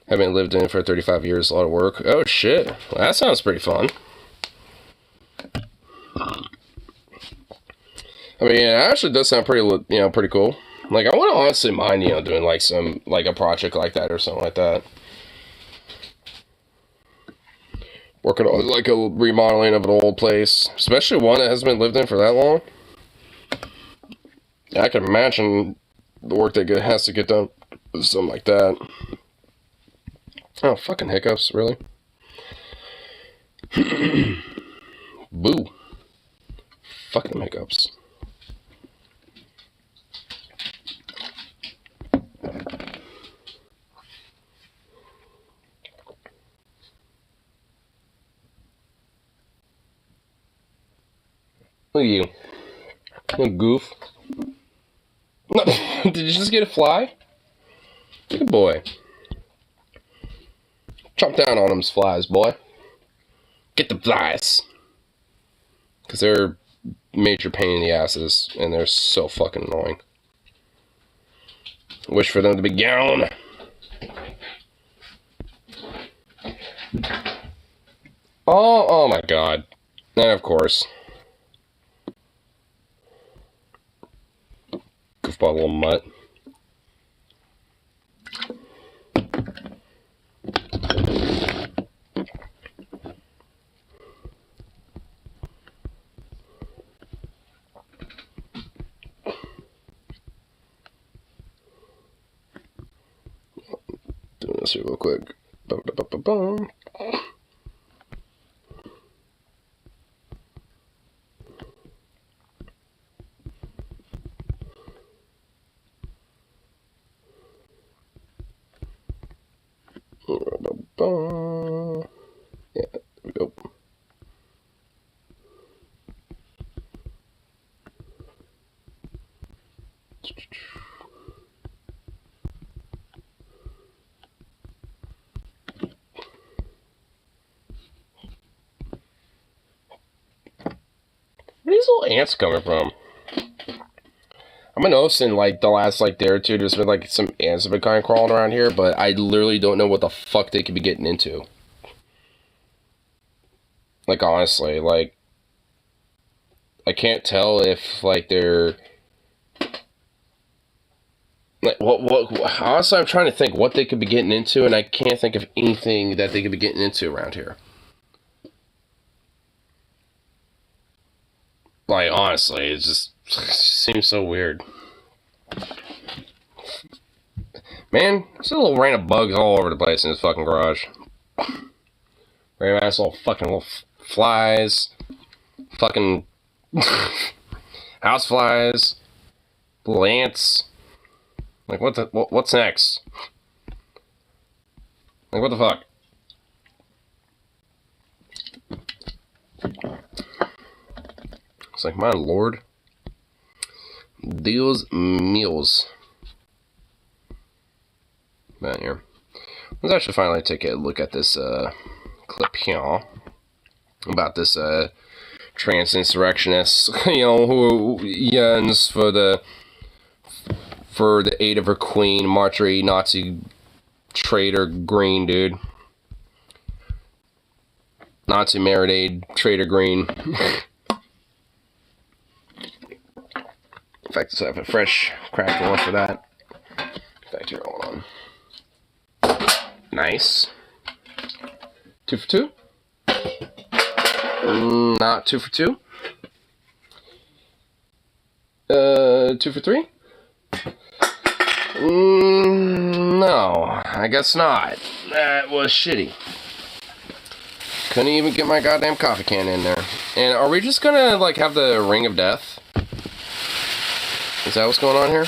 [SPEAKER 1] Haven't lived in it for 35 years, a lot of work. Oh shit, well, that sounds pretty fun. I mean, yeah, it actually does sound pretty, pretty cool. Like, I wouldn't honestly mind, doing like a project like that or something like that. Working on like a remodeling of an old place, especially one that hasn't been lived in for that long. I can imagine the work that has to get done with something like that. Oh, fucking hiccups, really? Boo. Fucking hiccups. Look at you. Little goof. No, did you just get a fly? Good boy. Chomp down on them flies, boy. Get the flies. Because they're major pain in the asses, and they're so fucking annoying. Wish for them to be gone. Oh my god. And of course. Goofball little mutt. Doing this here real quick. Ba-ba-ba-ba-bum. Yeah, there we go. Where are these little ants coming from? I've been noticing, like, the last, like, day or two, there's been, like, some ants have been kind of crawling around here, but I literally don't know what the fuck they could be getting into. Like, honestly, like, I can't tell if, like, they're Like, honestly, I'm trying to think what they could be getting into, and I can't think of anything that they could be getting into around here. Like, honestly, it just seems so weird. Man, there's a little rain of bugs all over the place in this fucking garage. Very nice little flies. Fucking house flies. Little ants. Like, what's next? Like, what the fuck? It's like, my lord. Dios míos. Right here. Let's actually finally take a look at this clip here about this trans insurrectionist, you know, who yearns for the aid of her queen, Marjorie Nazi traitor Green, dude. Nazi marinade traitor Green. In fact, let's have a fresh cracked one for that. In fact, here, hold on. Nice. 2 for 2? Not 2 for 2. 2 for 3? No, I guess not. That was shitty. Couldn't even get my goddamn coffee can in there. And are we just gonna, like, have the ring of death? Is that what's going on here?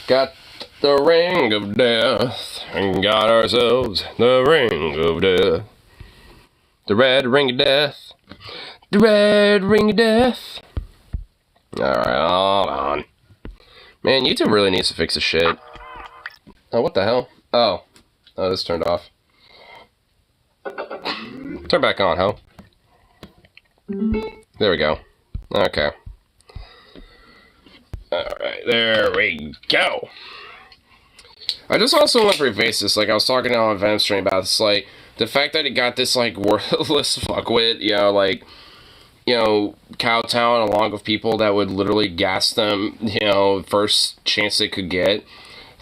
[SPEAKER 1] Got the ring of death, and got ourselves the ring of death. The red ring of death. The red ring of death. Alright, hold on. Man, YouTube really needs to fix this shit. Oh, what the hell? Oh, this turned off. Turn back on, ho. There we go. Okay. Alright, there we go. I just also want to preface this, like, I was talking on Venom Stream about this, like, the fact that he got this, like, worthless fuckwit, you know, like, you know, kowtowing along with people that would literally gas them, you know, first chance they could get.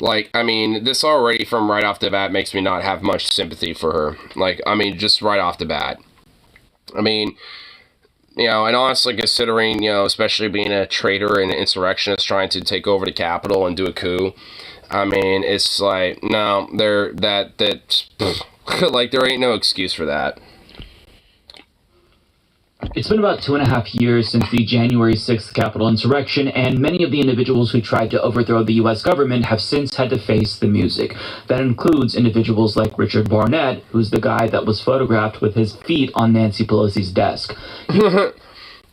[SPEAKER 1] Like, I mean, this already from right off the bat makes me not have much sympathy for her. Like, I mean, just right off the bat. I mean, you know, and honestly, considering, you know, especially being a traitor and an insurrectionist trying to take over the Capitol and do a coup, I mean, it's like, no, like, there ain't no excuse for that.
[SPEAKER 10] It's been about 2.5 years since the January 6th Capitol insurrection, and many of the individuals who tried to overthrow the U.S. government have since had to face the music. That includes individuals like Richard Barnett, who's the guy that was photographed with his feet on Nancy Pelosi's desk.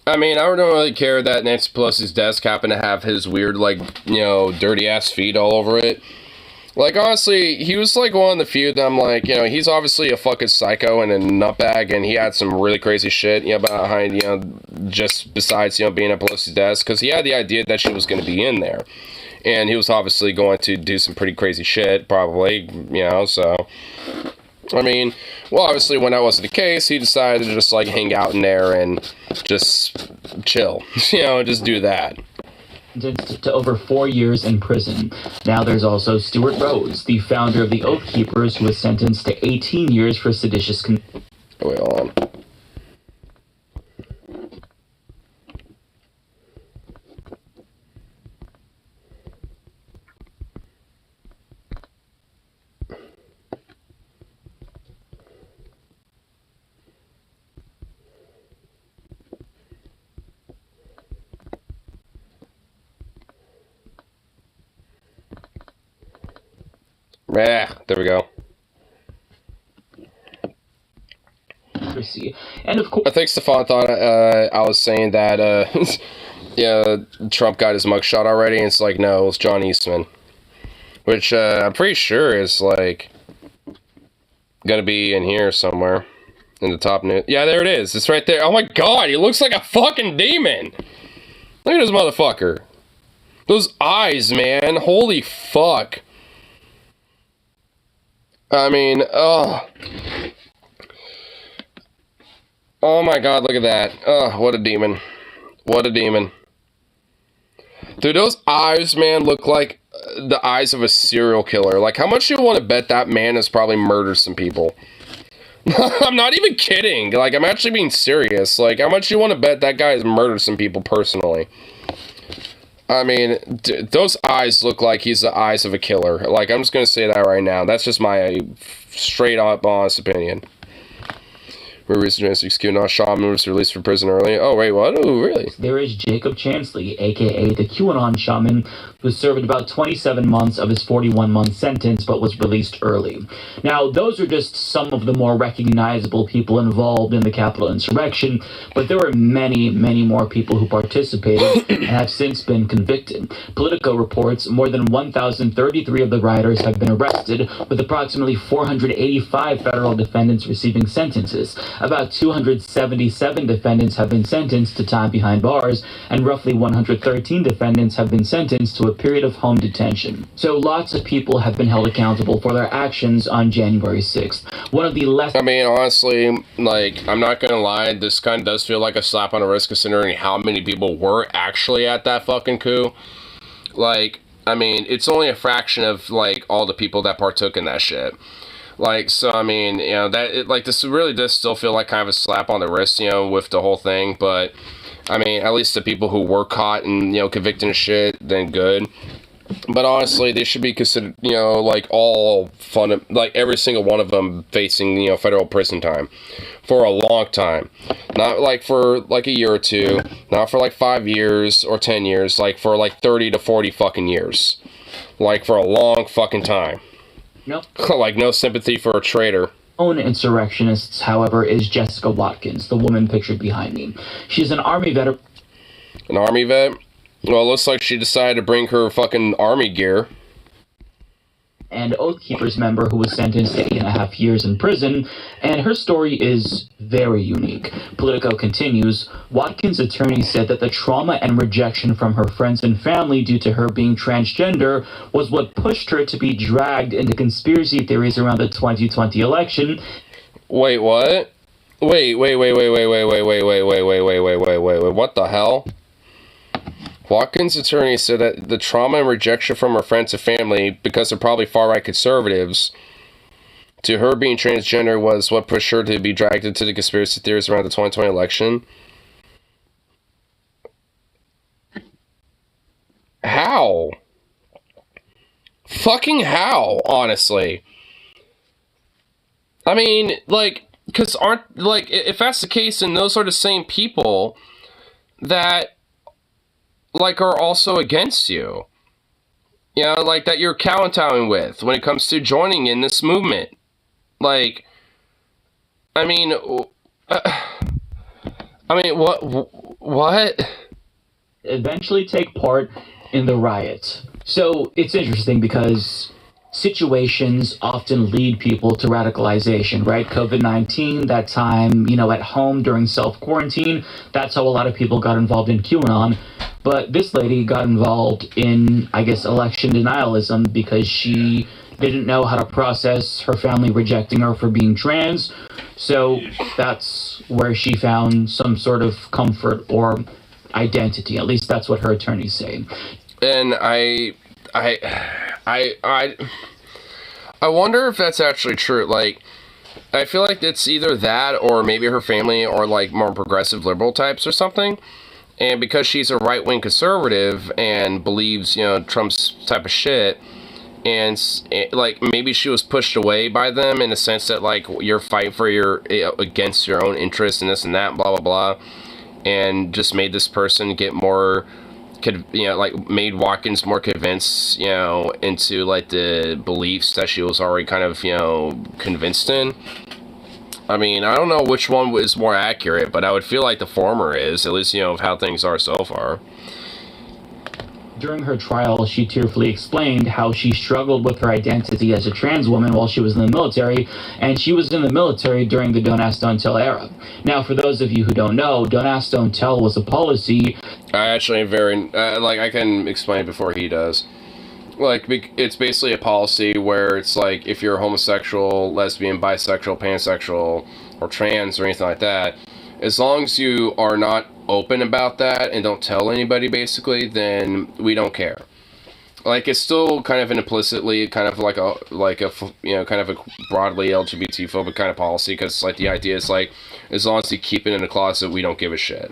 [SPEAKER 1] I mean, I don't really care that Nancy Pelosi's desk happened to have his weird, like, you know, dirty-ass feet all over it. Like, honestly, he was, like, one of the few that I'm like, you know, he's obviously a fucking psycho and a nutbag, and he had some really crazy shit, you know, behind, you know, just besides, you know, being at Pelosi's desk, because he had the idea that she was going to be in there. And he was obviously going to do some pretty crazy shit, probably, you know, so... I mean, well, obviously, when that wasn't the case, he decided to just, like, hang out in there and just chill. You know, just do that.
[SPEAKER 10] To over 4 years in prison. Now there's also Stuart Rhodes, the founder of the Oath Keepers, who was sentenced to 18 years for seditious...
[SPEAKER 1] Wait, hold on. Yeah, there we go.
[SPEAKER 10] And of course,
[SPEAKER 1] I think Stefan thought I was saying that yeah, Trump got his mugshot already, and it's like, no, it's John Eastman, which I'm pretty sure is like gonna be in here somewhere in the top news. Yeah, there it is. It's right there. Oh my god, he looks like a fucking demon. Look at this motherfucker. Those eyes, man. Holy fuck. I mean, oh. Oh my god, look at that. Oh, what a demon. What a demon. Dude, those eyes, man, look like the eyes of a serial killer. Like, how much do you want to bet that man has probably murdered some people? I'm not even kidding. Like, I'm actually being serious. Like, how much do you want to bet that guy has murdered some people personally? I mean, those eyes look like he's the eyes of a killer. Like, I'm just going to say that right now. That's just my straight up honest opinion. Recently executed on Shaman was released from prison early. Oh, wait, what? Oh, really?
[SPEAKER 10] There is Jacob Chansley, aka the QAnon shaman, who served about 27 months of his 41-month sentence but was released early. Now, those are just some of the more recognizable people involved in the Capitol insurrection, but there were many, many more people who participated and have since been convicted. Politico reports more than 1,033 of the rioters have been arrested, with approximately 485 federal defendants receiving sentences. About 277 defendants have been sentenced to time behind bars, and roughly 113 defendants have been sentenced to a period of home detention. So lots of people have been held accountable for their actions on January 6th. One of the less...
[SPEAKER 1] I mean, honestly, like, I'm not gonna lie, this kind of does feel like a slap on the wrist considering how many people were actually at that fucking coup. Like, I mean, it's only a fraction of, like, all the people that partook in that shit. Like, so, I mean, you know, this really does still feel like kind of a slap on the wrist, you know, with the whole thing, but, I mean, at least the people who were caught and, you know, convicted and shit, then good. But honestly, they should be considered, you know, like, all fun, like, every single one of them facing, you know, federal prison time for a long time. Not, like, for, like, a year or two, not for, like, 5 years or 10 years, like, for, like, 30 to 40 fucking years. Like, for a long fucking time.
[SPEAKER 10] Nope.
[SPEAKER 1] Like, no sympathy for a traitor.
[SPEAKER 10] Own insurrectionists, however, is Jessica Watkins, the woman pictured behind me. She's an Army veteran.
[SPEAKER 1] An Army vet? Well, it looks like she decided to bring her fucking Army gear.
[SPEAKER 10] And Oath Keepers member who was sentenced to 8.5 years in prison, and her story is very unique. Politico continues, Watkins' attorney said that the trauma and rejection from her friends and family due to her being transgender was what pushed her to be dragged into conspiracy theories around the 2020 election.
[SPEAKER 1] Wait, what? Wait, what the hell? Watkins' attorney said that the trauma and rejection from her friends and family, because they're probably far-right conservatives, to her being transgender was what pushed her to be dragged into the conspiracy theories around the 2020 election. How? Fucking how, honestly. I mean, like, because aren't, like, if that's the case, then those are the same people that, like, are also against you. You know, like, that you're kowtowing with when it comes to joining in this movement. Like, I mean, what?
[SPEAKER 10] Eventually take part in the riots. So it's interesting because situations often lead people to radicalization, right? COVID-19, that time, you know, at home during self-quarantine, that's how a lot of people got involved in QAnon. But this lady got involved in, I guess, election denialism because she didn't know how to process her family rejecting her for being trans. So that's where she found some sort of comfort or identity. At least that's what her attorneys say.
[SPEAKER 1] And I wonder if that's actually true. Like, I feel like it's either that or maybe her family or, like, more progressive liberal types or something. And because she's a right-wing conservative and believes, you know, Trump's type of shit, and, like, maybe she was pushed away by them in the sense that, like, you're fighting for against your own interests and this and that, blah, blah, blah, and just made this person get more, you know, like, made Watkins more convinced, you know, into, like, the beliefs that she was already kind of, you know, convinced in. I mean, I don't know which one was more accurate, but I would feel like the former is, at least, you know, of how things are so far.
[SPEAKER 10] During her trial, she tearfully explained how she struggled with her identity as a trans woman while she was in the military, and she was in the military during the Don't Ask, Don't Tell era. Now, for those of you who don't know, Don't Ask, Don't Tell was a policy...
[SPEAKER 1] I actually like, I can explain it before he does. Like, it's basically a policy where it's like, if you're homosexual, lesbian, bisexual, pansexual, or trans, or anything like that, as long as you are not open about that and don't tell anybody, basically, then we don't care. like it's still kind of an implicitly kind of like a kind of a broadly LGBT phobic kind of policy, because like the idea is like, as long as you keep it in the closet, we don't give a shit.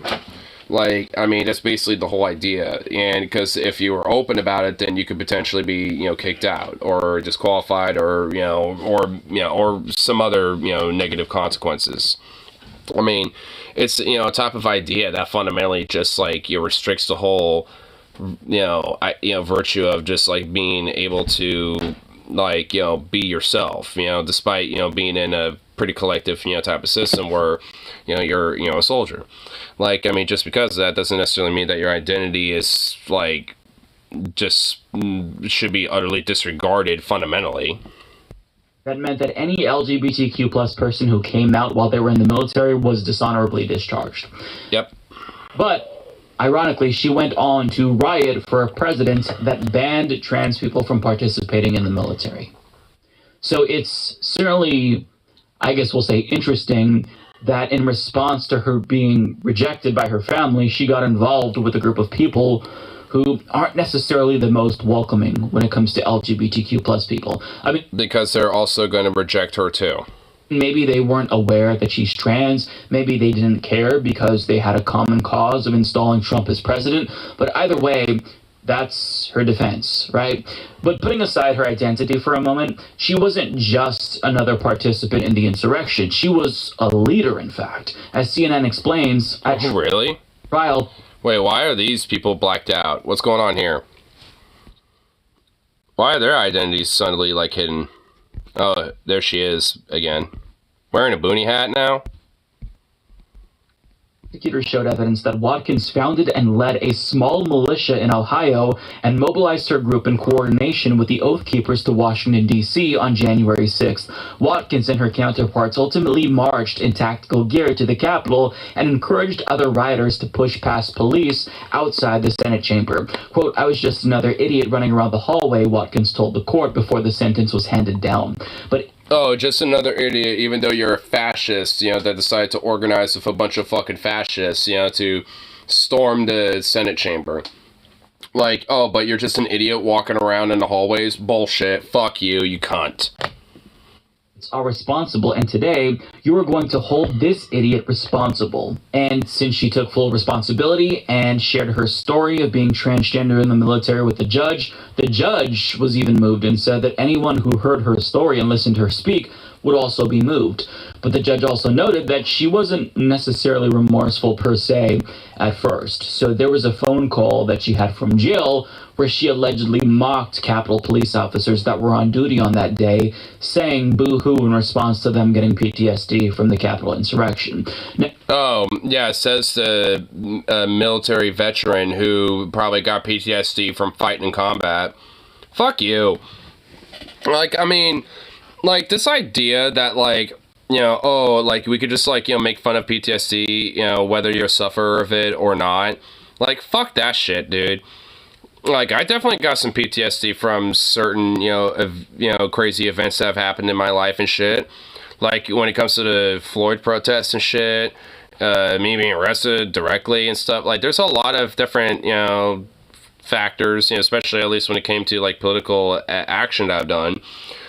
[SPEAKER 1] Like, I mean, that's basically the whole idea. And because if you were open about it, then you could potentially be, kicked out or disqualified, or or some other negative consequences. I mean, it's a type of idea that fundamentally just like restricts the whole virtue of just like being able to like be yourself, despite being in a pretty collective type of system where you're a soldier. Like, I mean, just because of that doesn't necessarily mean that your identity is like just should be utterly disregarded fundamentally.
[SPEAKER 10] That meant that any LGBTQ plus person who came out while they were in the military was dishonorably discharged.
[SPEAKER 1] Yep.
[SPEAKER 10] But ironically, she went on to riot for a president that banned trans people from participating in the military. So it's certainly, I guess we'll say, interesting that in response to her being rejected by her family, she got involved with a group of people who aren't necessarily the most welcoming when it comes to LGBTQ plus people. I mean,
[SPEAKER 1] because they're also going to reject her too.
[SPEAKER 10] Maybe they weren't aware that she's trans. Maybe they didn't care because they had a common cause of installing Trump as president. But either way, that's her defense, right? But putting aside her identity for a moment, she wasn't just another participant in the insurrection. She was a leader, in fact. As CNN explains...
[SPEAKER 1] Really?
[SPEAKER 10] Trial...
[SPEAKER 1] Wait, why are these people blacked out? What's going on here? Why are their identities suddenly, like, hidden? Oh, there she is again. Wearing a boonie hat now?
[SPEAKER 10] Prosecutors showed evidence that Watkins founded and led a small militia in Ohio and mobilized her group in coordination with the Oath Keepers to Washington, D.C. on January 6th. Watkins and her counterparts ultimately marched in tactical gear to the Capitol and encouraged other rioters to push past police outside the Senate chamber. Quote, "I was just another idiot running around the hallway," Watkins told the court before the sentence was handed down. But
[SPEAKER 1] oh, just another idiot, even though you're a fascist, that decided to organize with a bunch of fucking fascists, to storm the Senate chamber. Like, oh, but you're just an idiot walking around in the hallways? Bullshit. Fuck you, you cunt.
[SPEAKER 10] Are responsible, and today you are going to hold this idiot responsible. And since she took full responsibility and shared her story of being transgender in the military with the judge was even moved and said that anyone who heard her story and listened to her speak would also be moved. But the judge also noted that she wasn't necessarily remorseful per se at first. So there was a phone call that she had from jail where she allegedly mocked Capitol police officers that were on duty on that day, saying boo-hoo in response to them getting PTSD from the Capitol insurrection.
[SPEAKER 1] Oh, yeah, it says the military veteran who probably got PTSD from fighting in combat. Fuck you. Like, I mean, like, this idea that, like, oh, like, we could just, like, make fun of PTSD, whether you're a sufferer of it or not. Like, fuck that shit, dude. Like, I definitely got some PTSD from certain, crazy events that have happened in my life and shit. Like, when it comes to the Floyd protests and shit, me being arrested directly and stuff. Like, there's a lot of different, factors, especially at least when it came to, like, political action that I've done,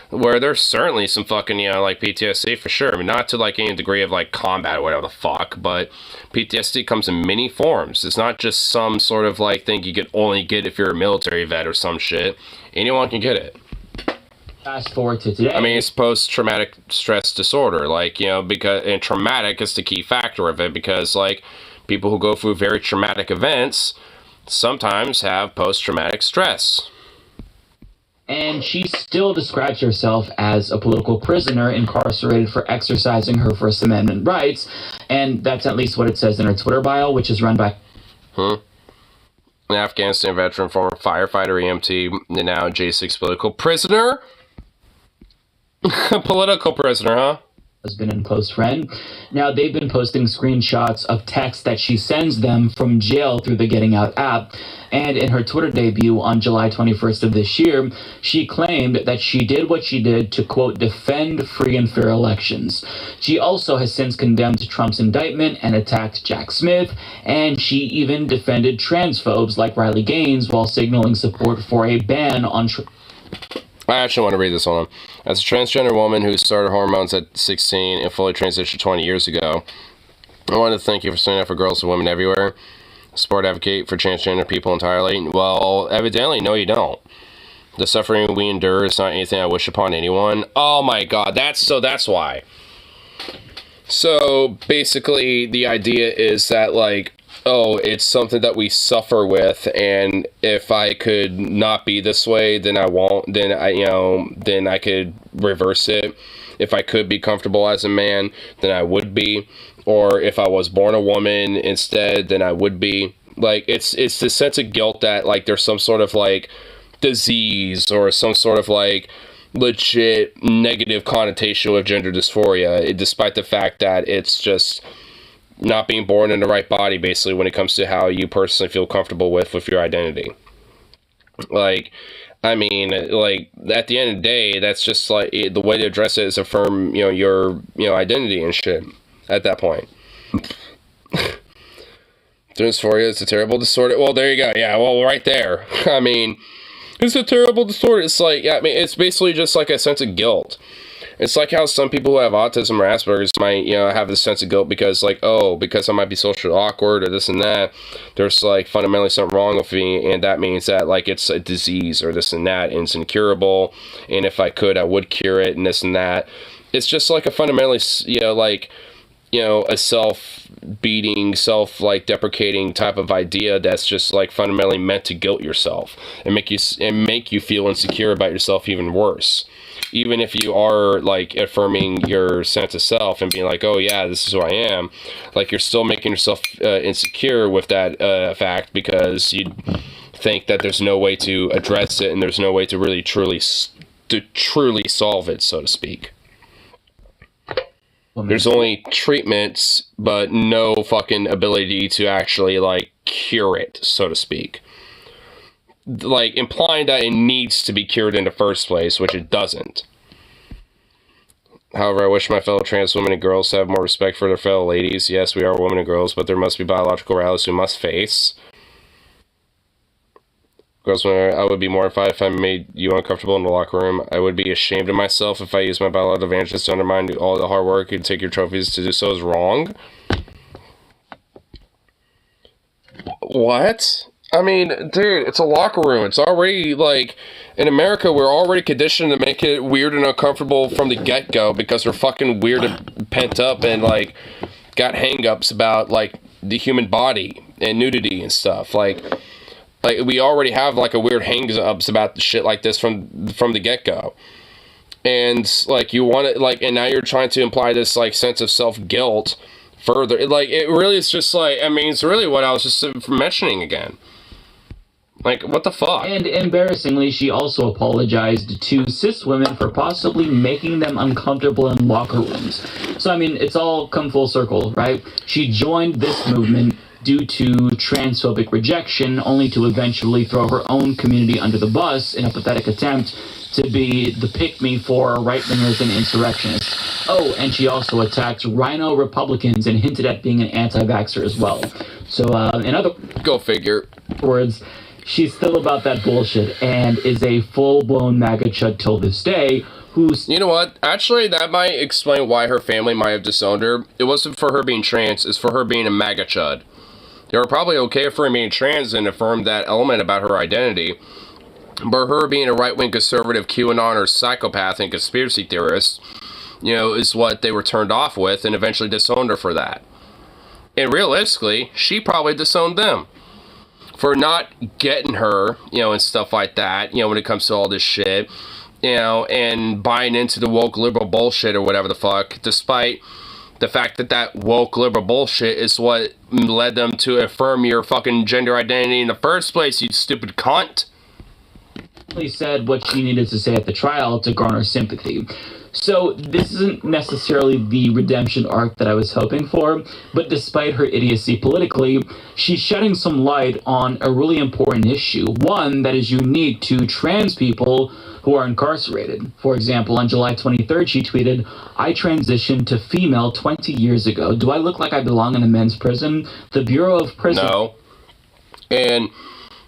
[SPEAKER 1] where there's certainly some fucking, like, PTSD for sure. I mean, not to, like, any degree of, like, combat or whatever the fuck, but PTSD comes in many forms. It's not just some sort of, like, thing you could only get if you're a military vet or some shit. Anyone can get it.
[SPEAKER 10] Fast forward to today.
[SPEAKER 1] I mean, it's post-traumatic stress disorder, like, because, and traumatic is the key factor of it, because, like, people who go through very traumatic events sometimes have post-traumatic stress.
[SPEAKER 10] And she still describes herself as a political prisoner incarcerated for exercising her First Amendment rights, and that's at least what it says in her Twitter bio, which is run by...
[SPEAKER 1] An Afghanistan veteran, former firefighter, EMT, and now J6 political prisoner? Political prisoner, huh?
[SPEAKER 10] husband and close friend. Now, they've been posting screenshots of texts that she sends them from jail through the Getting Out app. And in her Twitter debut on July 21st of this year, she claimed that she did what she did to, quote, defend free and fair elections. She also has since condemned Trump's indictment and attacked Jack Smith, and she even defended transphobes like Riley Gaines while signaling support for a ban on...
[SPEAKER 1] I actually want to read this one. As a transgender woman who started hormones at 16 and fully transitioned 20 years ago, I want to thank you for standing up for girls and women everywhere. Support advocate for transgender people entirely. Well, evidently, no, you don't. The suffering we endure is not anything I wish upon anyone. Oh my god, that's why. So, basically, the idea is that, like, oh, it's something that we suffer with, and if I could not be this way, then I won't, then I could reverse it. If I could be comfortable as a man, then I would be. Or if I was born a woman instead, then I would be. Like, it's this sense of guilt that, like, there's some sort of, like, disease or some sort of, like, legit negative connotation with gender dysphoria, despite the fact that it's just not being born in the right body, basically, when it comes to how you personally feel comfortable with your identity. Like, I mean, like, at the end of the day, that's just, like, the way to address it is affirm, your, identity and shit at that point. Dysphoria is a terrible disorder. Well, there you go. Yeah, well, right there. I mean, it's a terrible disorder. It's like, yeah, I mean, it's basically just like a sense of guilt. It's like how some people who have autism or Asperger's might, have this sense of guilt because, like, oh, because I might be socially awkward or this and that, there's, like, fundamentally something wrong with me, and that means that, like, it's a disease or this and that, and it's incurable, and if I could, I would cure it, and this and that. It's just, like, a fundamentally, a self-beating, deprecating type of idea that's just, like, fundamentally meant to guilt yourself and make you feel insecure about yourself even worse. Even if you are, like, affirming your sense of self and being like, oh yeah, this is who I am, like, you're still making yourself insecure with that fact because you think that there's no way to address it and there's no way to really truly solve it, so to speak. There's only treatments, but no fucking ability to actually, like, cure it, so to speak. Like, implying that it needs to be cured in the first place, which it doesn't. However, I wish my fellow trans women and girls have more respect for their fellow ladies. Yes, we are women and girls, but there must be biological realities we must face. Girls, I would be mortified if I made you uncomfortable in the locker room. I would be ashamed of myself if I used my biological advantages to undermine all the hard work and take your trophies. To do so is wrong. What? I mean, dude, it's a locker room. It's already, like, in America, we're already conditioned to make it weird and uncomfortable from the get-go because we're fucking weird and pent up and, like, got hang-ups about, like, the human body and nudity and stuff. Like we already have, like, a weird hang-ups about shit like this from the get-go. And, like, you want it, like, and now you're trying to imply this, like, sense of self-guilt further. It really is just, like, I mean, it's really what I was just mentioning again. Like, what the fuck?
[SPEAKER 10] And embarrassingly, she also apologized to cis women for possibly making them uncomfortable in locker rooms. So, I mean, it's all come full circle, right? She joined this movement due to transphobic rejection, only to eventually throw her own community under the bus in a pathetic attempt to be the pick-me for right-wingers and insurrectionists. Oh, and she also attacked rhino Republicans and hinted at being an anti-vaxxer as well. So, in other...
[SPEAKER 1] Go figure.
[SPEAKER 10] ...words, she's still about that bullshit and is a full-blown MAGA chud till this day, who's...
[SPEAKER 1] You know what? Actually, that might explain why her family might have disowned her. It wasn't for her being trans, it's for her being a MAGA chud. They were probably okay for her being trans and affirmed that element about her identity. But her being a right-wing conservative QAnon or psychopath and conspiracy theorist, is what they were turned off with and eventually disowned her for that. And realistically, she probably disowned them for not getting her, and stuff like that, when it comes to all this shit, and buying into the woke liberal bullshit or whatever the fuck, despite the fact that woke liberal bullshit is what led them to affirm your fucking gender identity in the first place, you stupid cunt.
[SPEAKER 10] Said what she needed to say at the trial to garner sympathy. So this isn't necessarily the redemption arc that I was hoping for, but despite her idiocy politically, she's shedding some light on a really important issue, one that is unique to trans people who are incarcerated. For example, on July 23rd, she tweeted, "I transitioned to female 20 years ago. Do I look like I belong in a men's prison? The Bureau of Prisons..."
[SPEAKER 1] No. And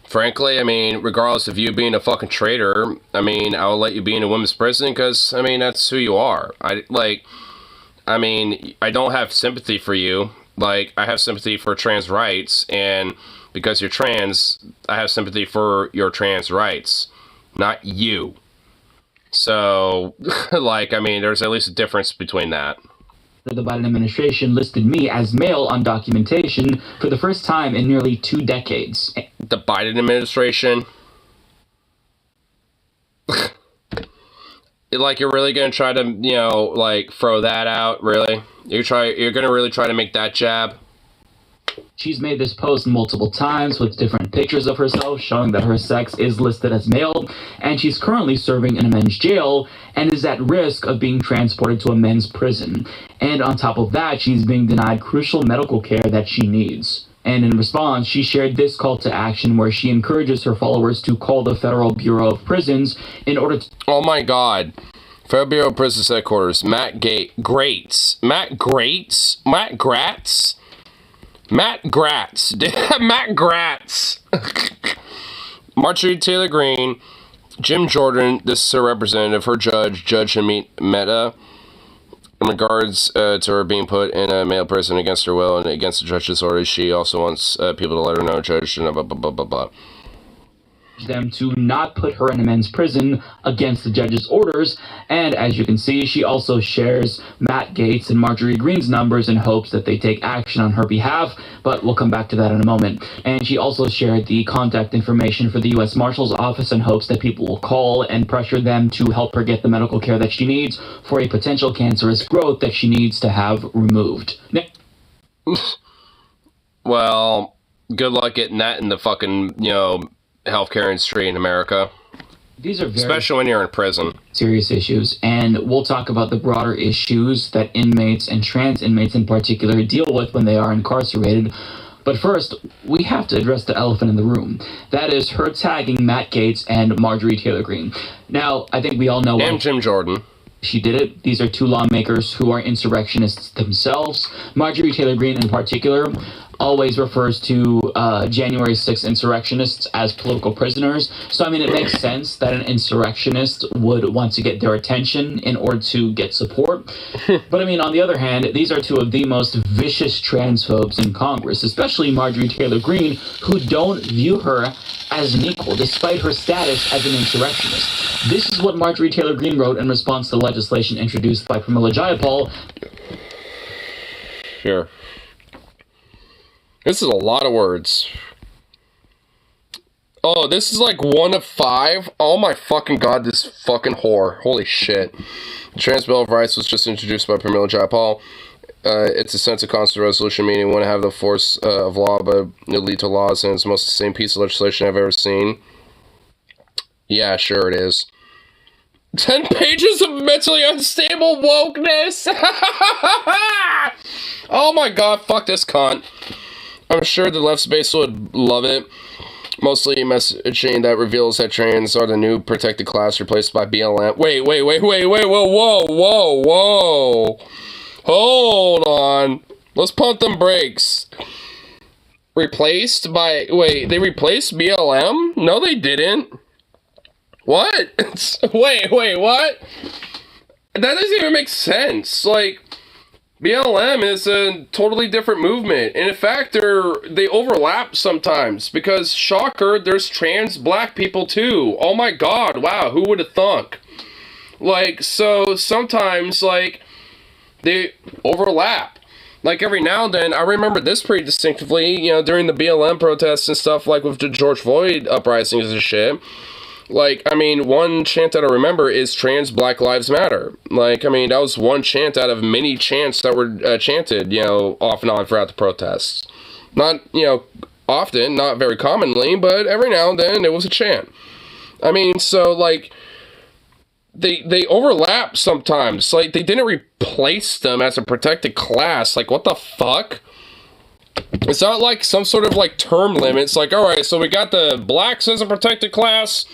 [SPEAKER 1] frankly, I mean, regardless of you being a fucking traitor, I mean, I'll let you be in a women's prison because, I mean, that's who you are. I don't have sympathy for you. Like, I have sympathy for trans rights, and because you're trans, I have sympathy for your trans rights, not you. So, like, I mean, there's at least a difference between that.
[SPEAKER 10] The Biden administration listed me as male on documentation for the first time in nearly 2 decades.
[SPEAKER 1] The Biden administration? Like, you're really gonna try to, you know, like, throw that out, really? You're gonna really try to make that jab?
[SPEAKER 10] She's made this post multiple times with different pictures of herself showing that her sex is listed as male, and she's currently serving in a men's jail and is at risk of being transported to a men's prison. And on top of that, she's being denied crucial medical care that she needs. And in response, she shared this call to action where she encourages her followers to call the Federal Bureau of Prisons in order to...
[SPEAKER 1] Oh my God. Federal Bureau of Prisons headquarters. Matt Gratz. Matt Gratz? Marjorie Taylor Greene, Jim Jordan, this is her representative, her judge Hamid Mehta, in regards to her being put in a male prison against her will and against the judge's orders. She also wants people to let her know, judge, blah, blah, blah, blah, blah.
[SPEAKER 10] Them to not put her in a men's prison against the judge's orders, and as you can see, she also shares Matt Gaetz and Marjorie Greene's numbers in hopes that they take action on her behalf, but we'll come back to that in a moment. And she also shared the contact information for the U.S. Marshal's Office in hopes that people will call and pressure them to help her get the medical care that she needs for a potential cancerous growth that she needs to have removed.
[SPEAKER 1] Well, good luck getting that in the fucking, you know, healthcare industry in America.
[SPEAKER 10] These are very
[SPEAKER 1] especially when you're in prison.
[SPEAKER 10] Serious issues, and we'll talk about the broader issues that inmates and trans inmates in particular deal with when they are incarcerated. But first, we have to address the elephant in the room. That is her tagging Matt Gaetz and Marjorie Taylor Greene. Now, I think we all know...
[SPEAKER 1] And Jim Jordan.
[SPEAKER 10] She did it. These are two lawmakers who are insurrectionists themselves. Marjorie Taylor Greene in particular always refers to January 6th insurrectionists as political prisoners. So, I mean, it makes sense that an insurrectionist would want to get their attention in order to get support. But, I mean, on the other hand, these are two of the most vicious transphobes in Congress, especially Marjorie Taylor Greene, who don't view her as an equal, despite her status as an insurrectionist. This is what Marjorie Taylor Greene wrote in response to legislation introduced by Pramila Jayapal.
[SPEAKER 1] Sure. This is a lot of words. Oh, this is like 1 of 5? Oh my fucking God, this fucking whore. Holy shit. The Trans Bill of Rights was just introduced by Pramila Jayapal. It's a sense of constant resolution, meaning it won't have the force of law, but it'll lead to laws, and it's most the same piece of legislation I've ever seen. Yeah, sure it is. 10 pages of mentally unstable wokeness! Oh my God, fuck this cunt. I'm sure the left space would love it. Mostly messaging that reveals that trans are the new protected class replaced by BLM. Wait, whoa. Hold on. Let's pump them brakes. Replaced by... Wait, they replaced BLM? No, they didn't. What? Wait, what? That doesn't even make sense. Like... BLM is a totally different movement, and in fact, they overlap sometimes, because, shocker, there's trans black people too. Oh my God, wow, who would have thunk? Like, so, sometimes, like, they overlap. Like, every now and then, I remember this pretty distinctively, you know, during the BLM protests and stuff, like, with the George Floyd uprisings and shit. Like, I mean, one chant that I remember is Trans Black Lives Matter. Like, I mean, that was one chant out of many chants that were chanted, you know, off and on throughout the protests. Not, you know, often, not very commonly, but every now and then it was a chant. I mean, so, like, they overlap sometimes. Like, they didn't replace them as a protected class. Like, what the fuck? It's not like some sort of, like, term limit. It's like, alright, so we got the blacks as a protected class,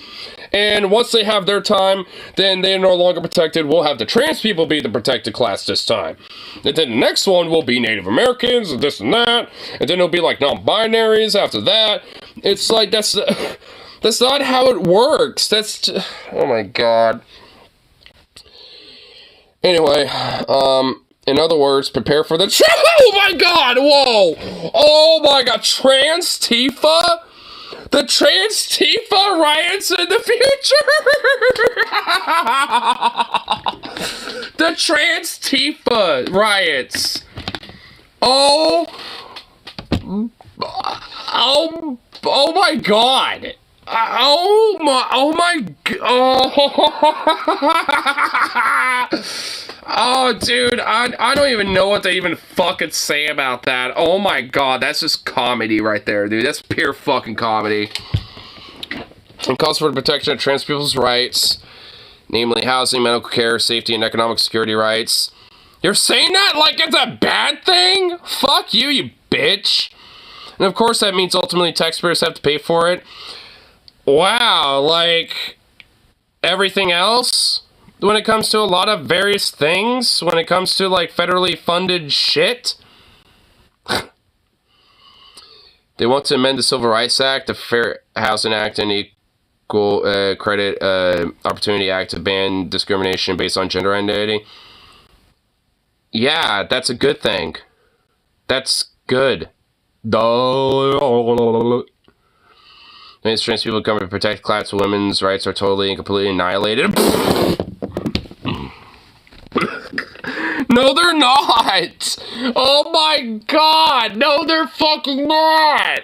[SPEAKER 1] and once they have their time, then they're no longer protected. We'll have the trans people be the protected class this time. And then the next one will be Native Americans, and this and that, and then it'll be, like, non-binaries after that. It's like, that's not how it works. That's just, oh my god. Anyway, in other words, prepare for the oh my god, whoa! Oh my god, Trans Tifa? The Trans Tifa riots in the future? The Trans Tifa riots. Oh my god. Oh, dude, I don't even know what to even fucking say about that. Oh my god, that's just comedy right there, dude. That's pure fucking comedy. It calls for the protection of trans people's rights, namely housing, medical care, safety, and economic security rights. You're saying that like it's a bad thing? Fuck you, you bitch. And of course that means ultimately taxpayers have to pay for it. Wow, like everything else when it comes to a lot of various things, when it comes to like federally funded shit. They want to amend the Civil Rights Act, the Fair Housing Act, and Equal Credit Opportunity Act to ban discrimination based on gender identity. Yeah, that's a good thing. That's good. Trans people come to protect class women's rights are totally and completely annihilated. No, they're not! Oh my god! No, they're fucking not!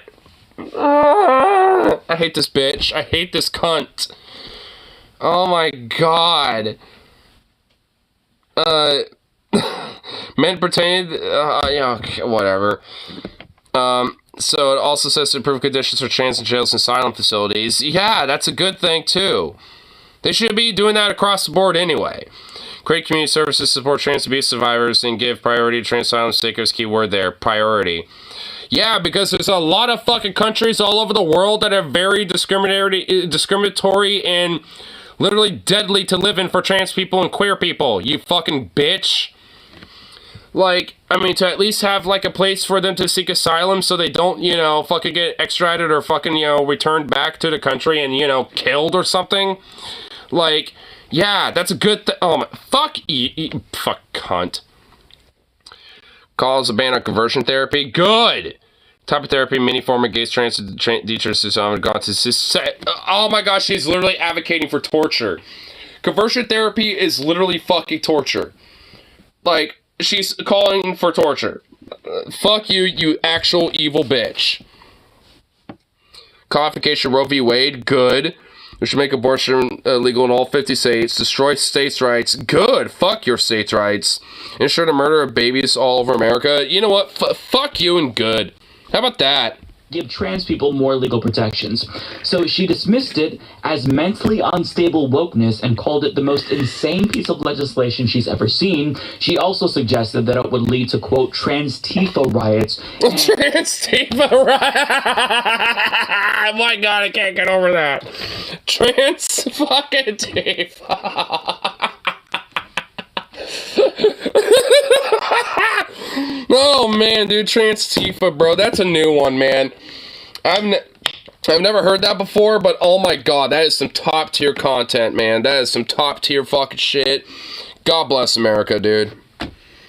[SPEAKER 1] I hate this bitch. I hate this cunt. Oh my god. Men pertaining, yeah, whatever. So it also says to improve conditions for trans in jails and asylum facilities. Yeah, that's a good thing too. They should be doing that across the board anyway. Create community services to support trans abuse survivors and give priority to trans asylum seekers. Keyword there, priority. Yeah, because there's a lot of fucking countries all over the world that are very discriminatory and literally deadly to live in for trans people and queer people. You fucking bitch. Like, I mean, to at least have, like, a place for them to seek asylum so they don't, you know, fucking get extradited or fucking, you know, returned back to the country and, you know, killed or something. Like, yeah, that's a good thing. Oh, my, fuck fuck cunt. Calls a ban on conversion therapy. Good! Type of therapy, many form of gays, trans, oh my gosh, she's literally advocating for torture. Conversion therapy is literally fucking torture. Like, she's calling for torture. Fuck you, you actual evil bitch. Codification Roe v. Wade, good. We should make abortion legal in all 50 states. Destroy states' rights, good. Fuck your states' rights. Ensure the murder of babies all over America. You know what? Fuck you and good. How about that?
[SPEAKER 10] Give trans people more legal protections. So she dismissed it as mentally unstable wokeness and called it the most insane piece of legislation she's ever seen. She also suggested that it would lead to, quote, trans Tifa riots.
[SPEAKER 1] Trans Tifa riots! Oh my god, I can't get over that. Trans fucking Tifa. Oh man, dude, Trans Tifa, bro, that's a new one, man. I've never heard that before, but oh my god, that is some top tier content, man. That is some top tier fucking shit. God bless America, dude.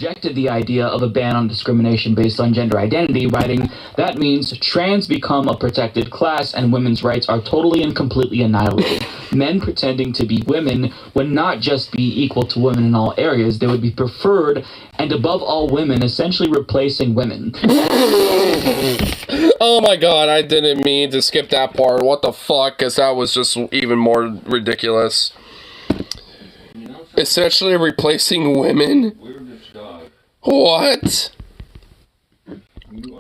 [SPEAKER 10] Rejected the idea of a ban on discrimination based on gender identity, writing, that means trans become a protected class and women's rights are totally and completely annihilated. Men pretending to be women would not just be equal to women in all areas, they would be preferred and above all women, essentially replacing women.
[SPEAKER 1] Oh my god, I didn't mean to skip that part. What the fuck, because that was just even more ridiculous. Essentially replacing women? What?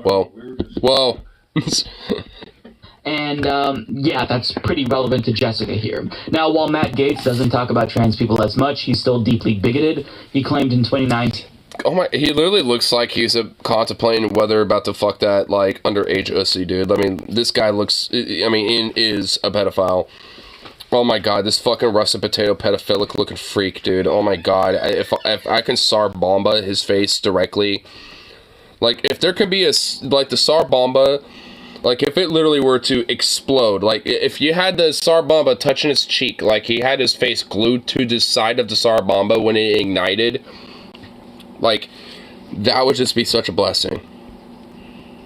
[SPEAKER 1] Whoa. Whoa.
[SPEAKER 10] And yeah, that's pretty relevant to Jessica here. Now, while Matt Gaetz doesn't talk about trans people as much, he's still deeply bigoted. He claimed in 2019...
[SPEAKER 1] Oh my, he literally looks like he's contemplating whether about to fuck that, like, underage ussy, dude. I mean, this guy looks, is a pedophile. Oh my god, this fucking russet potato pedophilic looking freak, dude. Oh my god, if I can Tsar Bomba his face directly, like, if there could be like, the Tsar Bomba, like, if it literally were to explode, like, if you had the Tsar Bomba touching his cheek, like, he had his face glued to the side of the Tsar Bomba when it ignited, like, that would just be such a blessing.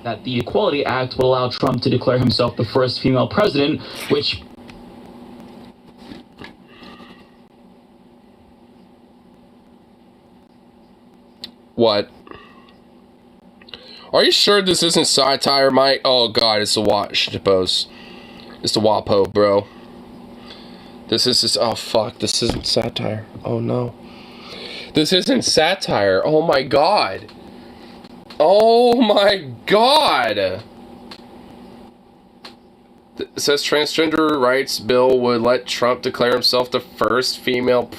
[SPEAKER 10] That the Equality Act will allow Trump to declare himself the first female president, which...
[SPEAKER 1] What? Are you sure this isn't satire, Mike? Oh god, it's the WAPO. It's the WAPO, bro. This is just... Oh fuck, this isn't satire. Oh no. This isn't satire. Oh my god. Oh my god. It says transgender rights bill would let Trump declare himself the first female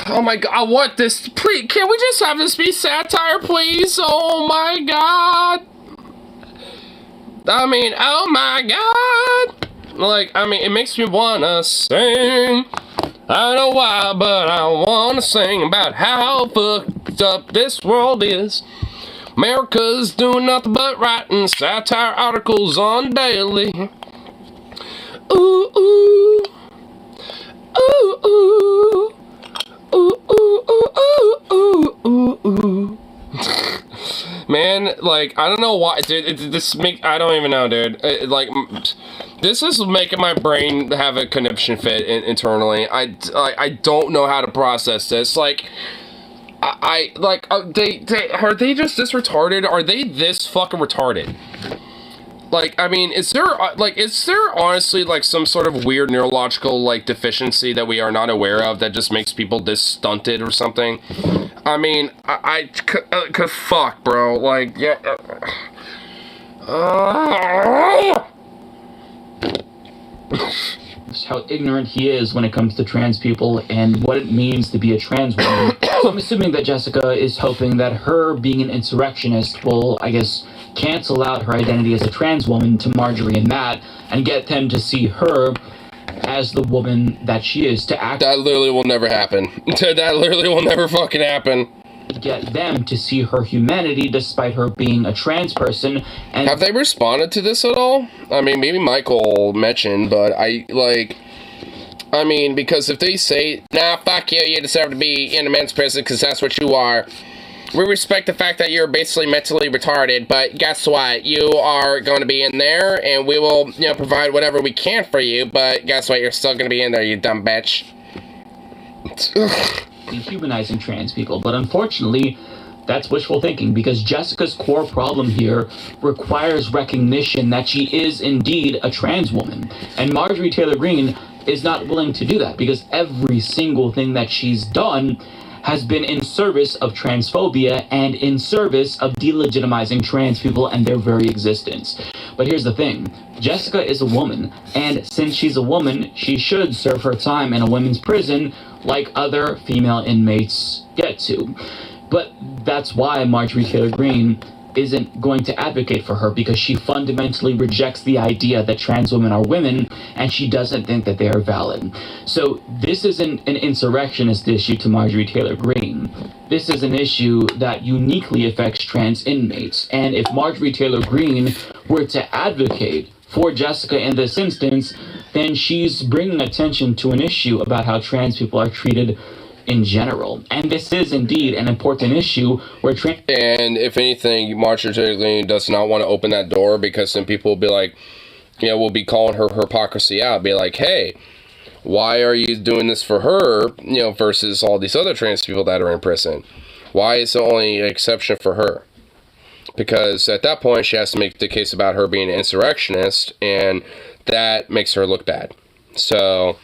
[SPEAKER 1] oh my god, I want this. Please, can we just have this be satire, please? Oh my god. I mean, oh my god. Like, I mean, it makes me wanna sing. I don't know why, but I wanna sing about how fucked up this world is. America's doing nothing but writing satire articles on daily. Ooh, ooh. Ooh, ooh. Ooh, ooh, ooh, ooh, ooh, ooh. Man, like, I don't know why, dude, I don't even know, dude. This is making my brain have a conniption fit internally. I don't know how to process this. Like, are they just this retarded? Are they this fucking retarded? Like, I mean, is there honestly, like, some sort of weird neurological, like, deficiency that we are not aware of that just makes people this stunted or something? I mean, cause fuck, bro, like, yeah.
[SPEAKER 10] How ignorant he is when it comes to trans people and what it means to be a trans woman. So I'm assuming that Jessica is hoping that her being an insurrectionist will, I guess, cancel out her identity as a trans woman to Marjorie and Matt and get them to see her as the woman that she is, to act...
[SPEAKER 1] That literally will never happen. That literally will never fucking happen.
[SPEAKER 10] Get them to see her humanity despite her being a trans person. And
[SPEAKER 1] have they responded to this at all? I mean, maybe Michael mentioned, but because if they say, nah, fuck you, you deserve to be in a men's prison because that's what you are. We respect the fact that you're basically mentally retarded, but guess what? You are going to be in there, and we will, provide whatever we can for you, but guess what? You're still going to be in there, you dumb bitch.
[SPEAKER 10] Dehumanizing trans people, but unfortunately, that's wishful thinking, because Jessica's core problem here requires recognition that she is indeed a trans woman, and Marjorie Taylor Greene is not willing to do that, because every single thing that she's done has been in service of transphobia and in service of delegitimizing trans people and their very existence. But here's the thing, Jessica is a woman, and since she's a woman, she should serve her time in a women's prison like other female inmates get to. But that's why Marjorie Taylor Greene isn't going to advocate for her, because she fundamentally rejects the idea that trans women are women, and she doesn't think that they are valid. So this isn't an insurrectionist issue to Marjorie Taylor Greene. This is an issue that uniquely affects trans inmates, and if Marjorie Taylor Greene were to advocate for Jessica in this instance, then she's bringing attention to an issue about how trans people are treated in general. And this is indeed an important issue where
[SPEAKER 1] and if anything, Marjorie Taylor Greene does not want to open that door, because then people will be like, we'll be calling her hypocrisy out, be like, hey, why are you doing this for her, versus all these other trans people that are in prison? Why is the only exception for her? Because at that point, she has to make the case about her being an insurrectionist, and that makes her look bad. So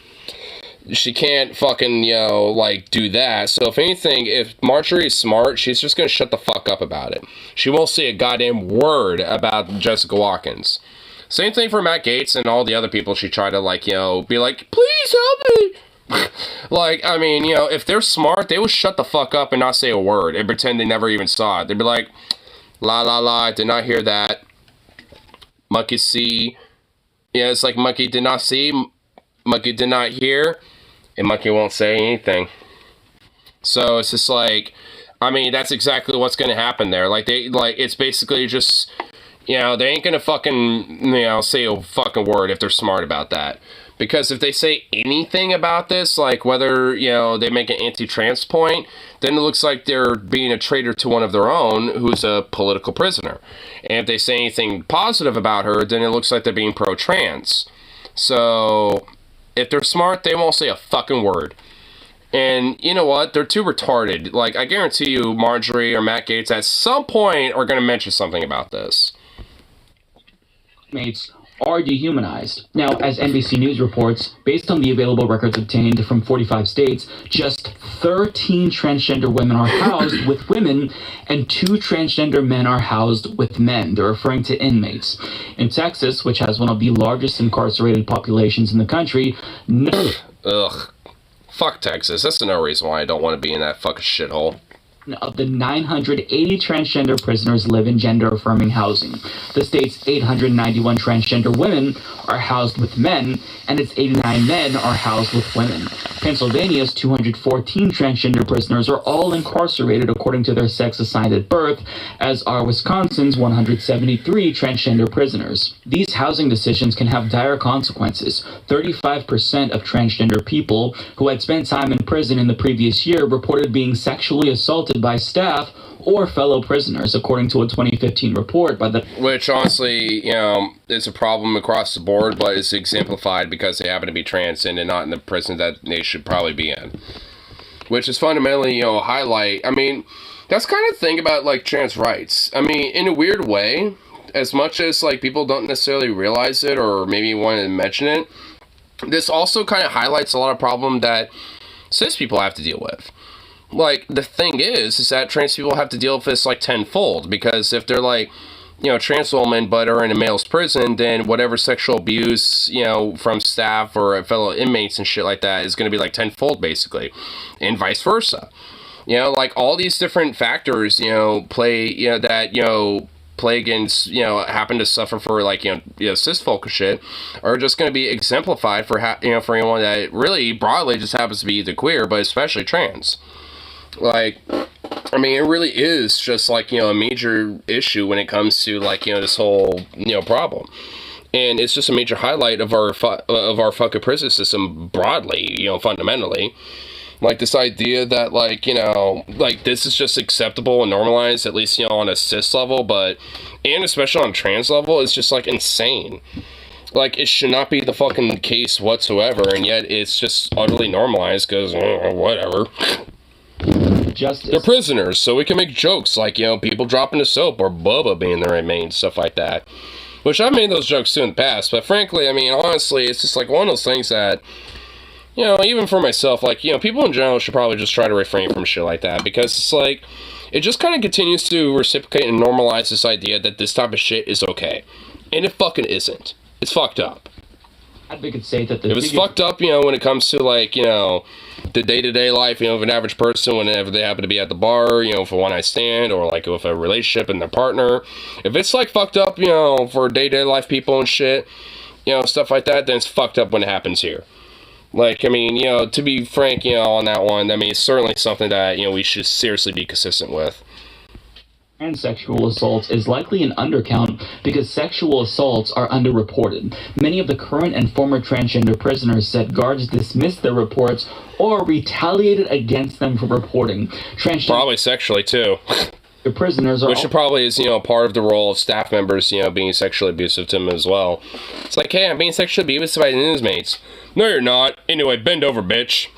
[SPEAKER 1] she can't fucking, you know, like, do that. So if anything, if Marjorie is smart, she's just gonna shut the fuck up about it. She won't say a goddamn word about Jessica Watkins. Same thing for Matt Gaetz and all the other people she tried to, like, you know, be like, please help me. Like, I mean, you know, if they're smart, they would shut the fuck up and not say a word and pretend they never even saw it. They'd be like, la la la, I did not hear that. Monkey see. Yeah, it's like monkey did not see, monkey did not hear, and monkey won't say anything. So it's just like, I mean, that's exactly what's going to happen there. Like, it's basically just, you know, they ain't going to fucking, you know, say a fucking word if they're smart about that. Because if they say anything about this, like whether, you know, they make an anti-trans point, then it looks like they're being a traitor to one of their own who's a political prisoner. And if they say anything positive about her, then it looks like they're being pro-trans. So if they're smart, they won't say a fucking word. And you know what? They're too retarded. Like, I guarantee you, Marjorie or Matt Gaetz at some point are going to mention something about this.
[SPEAKER 10] Mates are dehumanized. Now, as NBC News reports, based on the available records obtained from 45 states, just 13 transgender women are housed with women and 2 transgender men are housed with men. They're referring to inmates. In Texas, which has one of the largest incarcerated populations in the country,
[SPEAKER 1] Ugh. Fuck Texas. That's no reason why I don't want to be in that fucking shithole.
[SPEAKER 10] Of the 980 transgender prisoners live in gender-affirming housing. The state's 891 transgender women are housed with men, and its 89 men are housed with women. Pennsylvania's 214 transgender prisoners are all incarcerated according to their sex assigned at birth, as are Wisconsin's 173 transgender prisoners. These housing decisions can have dire consequences. 35% of transgender people who had spent time in prison in the previous year reported being sexually assaulted by staff or fellow prisoners, according to a 2015 report by the...
[SPEAKER 1] Which, honestly, you know, is a problem across the board, but it's exemplified because they happen to be trans and not in the prison that they should probably be in. Which is fundamentally, you know, a highlight. I mean, that's kind of the thing about, like, trans rights. I mean, in a weird way, as much as, like, people don't necessarily realize it or maybe want to mention it, this also kind of highlights a lot of problem that cis people have to deal with. Like, the thing is that trans people have to deal with this, like, tenfold, because if they're, like, you know, trans women but are in a male's prison, then whatever sexual abuse, you know, from staff or fellow inmates and shit like that is going to be, like, tenfold, basically, and vice versa. You know, like, all these different factors, you know, play, you know, that, you know, play against, you know, happen to suffer for, like, you know, cis folk and shit, are just going to be exemplified for, you know, for anyone that really broadly just happens to be either queer, but especially trans. Like, I mean, it really is just, like, you know, a major issue when it comes to, like, you know, this whole, you know, problem. And it's just a major highlight of our fucking prison system broadly, you know, fundamentally. Like, this idea that, like, you know, like, this is just acceptable and normalized, at least, you know, on a cis level, but, and especially on a trans level, is just, like, insane. Like, it should not be the fucking case whatsoever, and yet it's just utterly normalized, because, whatever.
[SPEAKER 10] Justice.
[SPEAKER 1] They're prisoners, so we can make jokes like, you know, people dropping the soap or Bubba being the remains, stuff like that. Which I've made those jokes too in the past, but frankly, I mean, honestly, it's just like one of those things that, you know, even for myself, like, you know, people in general should probably just try to refrain from shit like that, because it's like, it just kind of continues to reciprocate and normalize this idea that this type of shit is okay. And it fucking isn't. It's fucked up.
[SPEAKER 10] Advocates say that
[SPEAKER 1] it was fucked up, you know, when it comes to, like, you know, the day-to-day life, you know, of an average person whenever they happen to be at the bar, you know, for one night stand, or, like, with a relationship and their partner. If it's, like, fucked up, you know, for day-to-day life people and shit, you know, stuff like that, then it's fucked up when it happens here. Like, I mean, you know, to be frank, you know, on that one, I mean, it's certainly something that, you know, we should seriously be consistent with.
[SPEAKER 10] And sexual assaults is likely an undercount because sexual assaults are underreported. Many of the current and former transgender prisoners said guards dismissed their reports or retaliated against them for reporting.
[SPEAKER 1] Probably sexually, too.
[SPEAKER 10] The prisoners are...
[SPEAKER 1] Which probably is, you know, part of the role of staff members, you know, being sexually abusive to them as well. It's like, hey, I'm being sexually abused by inmates. No, you're not. Anyway, bend over, bitch.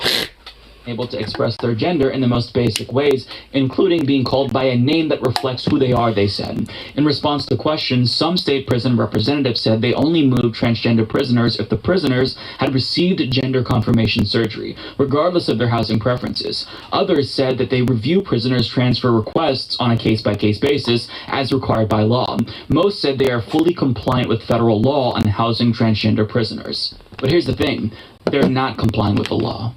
[SPEAKER 10] able to express their gender in the most basic ways, including being called by a name that reflects who they are, they said. In response to questions, some state prison representatives said they only moved transgender prisoners if the prisoners had received gender confirmation surgery, regardless of their housing preferences. Others said that they review prisoners' transfer requests on a case-by-case basis as required by law. Most said they are fully compliant with federal law on housing transgender prisoners. But here's the thing. They're not complying with the law.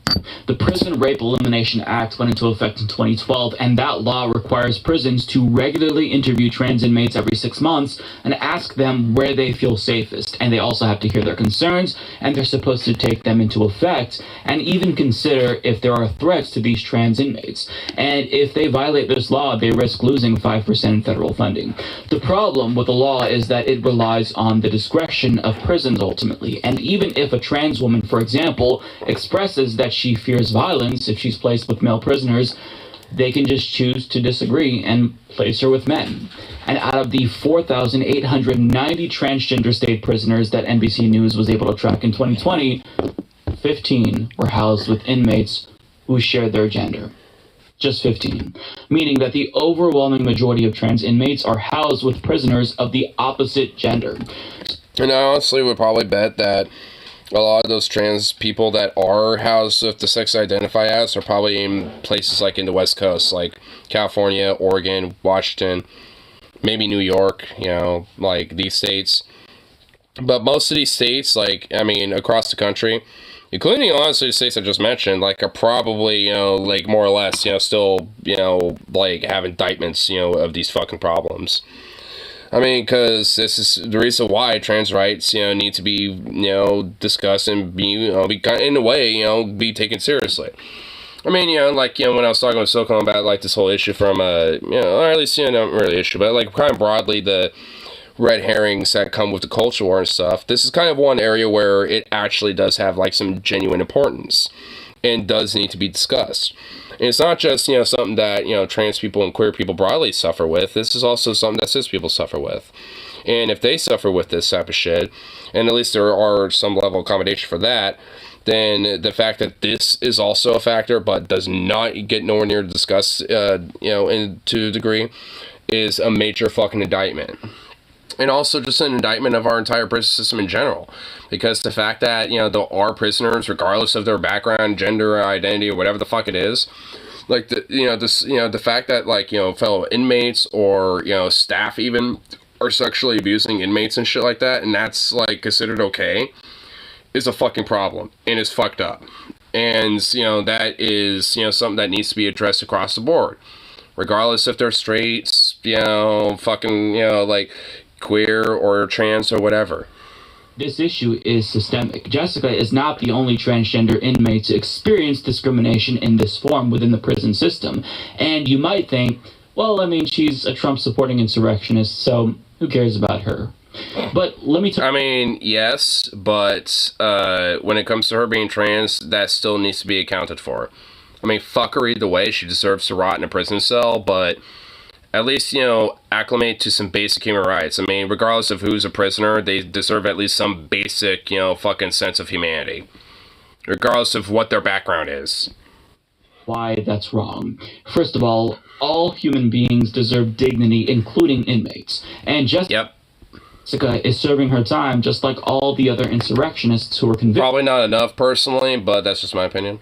[SPEAKER 10] The Prison Rape Elimination Act went into effect in 2012, and that law requires prisons to regularly interview trans inmates every 6 months and ask them where they feel safest. And they also have to hear their concerns, and they're supposed to take them into effect and even consider if there are threats to these trans inmates. And if they violate this law, they risk losing 5% in federal funding. The problem with the law is that it relies on the discretion of prisons ultimately. And even if a trans woman, for example, expresses that she fears violence if she's placed with male prisoners, they can just choose to disagree and place her with men. And out of the 4,890 transgender state prisoners that NBC News was able to track in 2020, 15 were housed with inmates who shared their gender. Just 15, meaning that the overwhelming majority of trans inmates are housed with prisoners of the opposite gender.
[SPEAKER 1] And I honestly would probably bet that a lot of those trans people that are housed with the sex they identify as are probably in places like in the West Coast, like California, Oregon, Washington, maybe New York, like these states. But most of these states, across the country, including honestly the states I just mentioned, are probably, more or less, still, have indictments, of these fucking problems. Because this is the reason why trans rights, need to be, discussed and be, in a way, be taken seriously. When I was talking with Silicon about, this whole issue from, or at least, not really issue, but, kind of broadly, the red herrings that come with the culture war and stuff, this is kind of one area where it actually does have, some genuine importance and does need to be discussed. And it's not just, something that, trans people and queer people broadly suffer with. This is also something that cis people suffer with. And if they suffer with this type of shit, and at least there are some level of accommodation for that, then the fact that this is also a factor, but does not get nowhere near to discuss, to a degree, is a major fucking indictment. And also just an indictment of our entire prison system in general. Because the fact that, there are prisoners, regardless of their background, gender, identity, or whatever the fuck it is, the fact that, fellow inmates or, staff even are sexually abusing inmates and shit like that, and that's, considered okay, is a fucking problem. And is fucked up. And, that is, something that needs to be addressed across the board. Regardless if they're straight, queer or trans or whatever.
[SPEAKER 10] This issue is systemic. Jessica is not the only transgender inmate to experience discrimination in this form within the prison system. And you might think, well, she's a Trump-supporting insurrectionist, so who cares about her? But let me
[SPEAKER 1] yes, but when it comes to her being trans, that still needs to be accounted for. Fuck her either way. She deserves to rot in a prison cell, but at least, acclimate to some basic human rights. Regardless of who's a prisoner, they deserve at least some basic, fucking sense of humanity. Regardless of what their background is.
[SPEAKER 10] Why that's wrong. First of all human beings deserve dignity, including inmates. And Jessica is serving her time just like all the other insurrectionists who were convicted.
[SPEAKER 1] Probably not enough, personally, but that's just my opinion.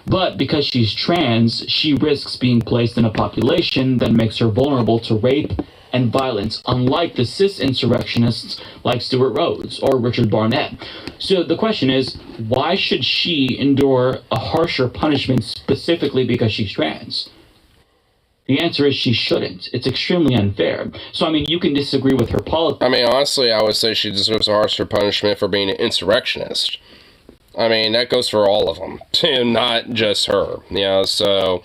[SPEAKER 10] But because she's trans, she risks being placed in a population that makes her vulnerable to rape and violence, unlike the cis insurrectionists like Stuart Rhodes or Richard Barnett. So the question is, why should she endure a harsher punishment specifically because she's trans? The answer is she shouldn't. It's extremely unfair. So, you can disagree with her politics.
[SPEAKER 1] Honestly, I would say she deserves a harsher punishment for being an insurrectionist. That goes for all of them, not just her, so,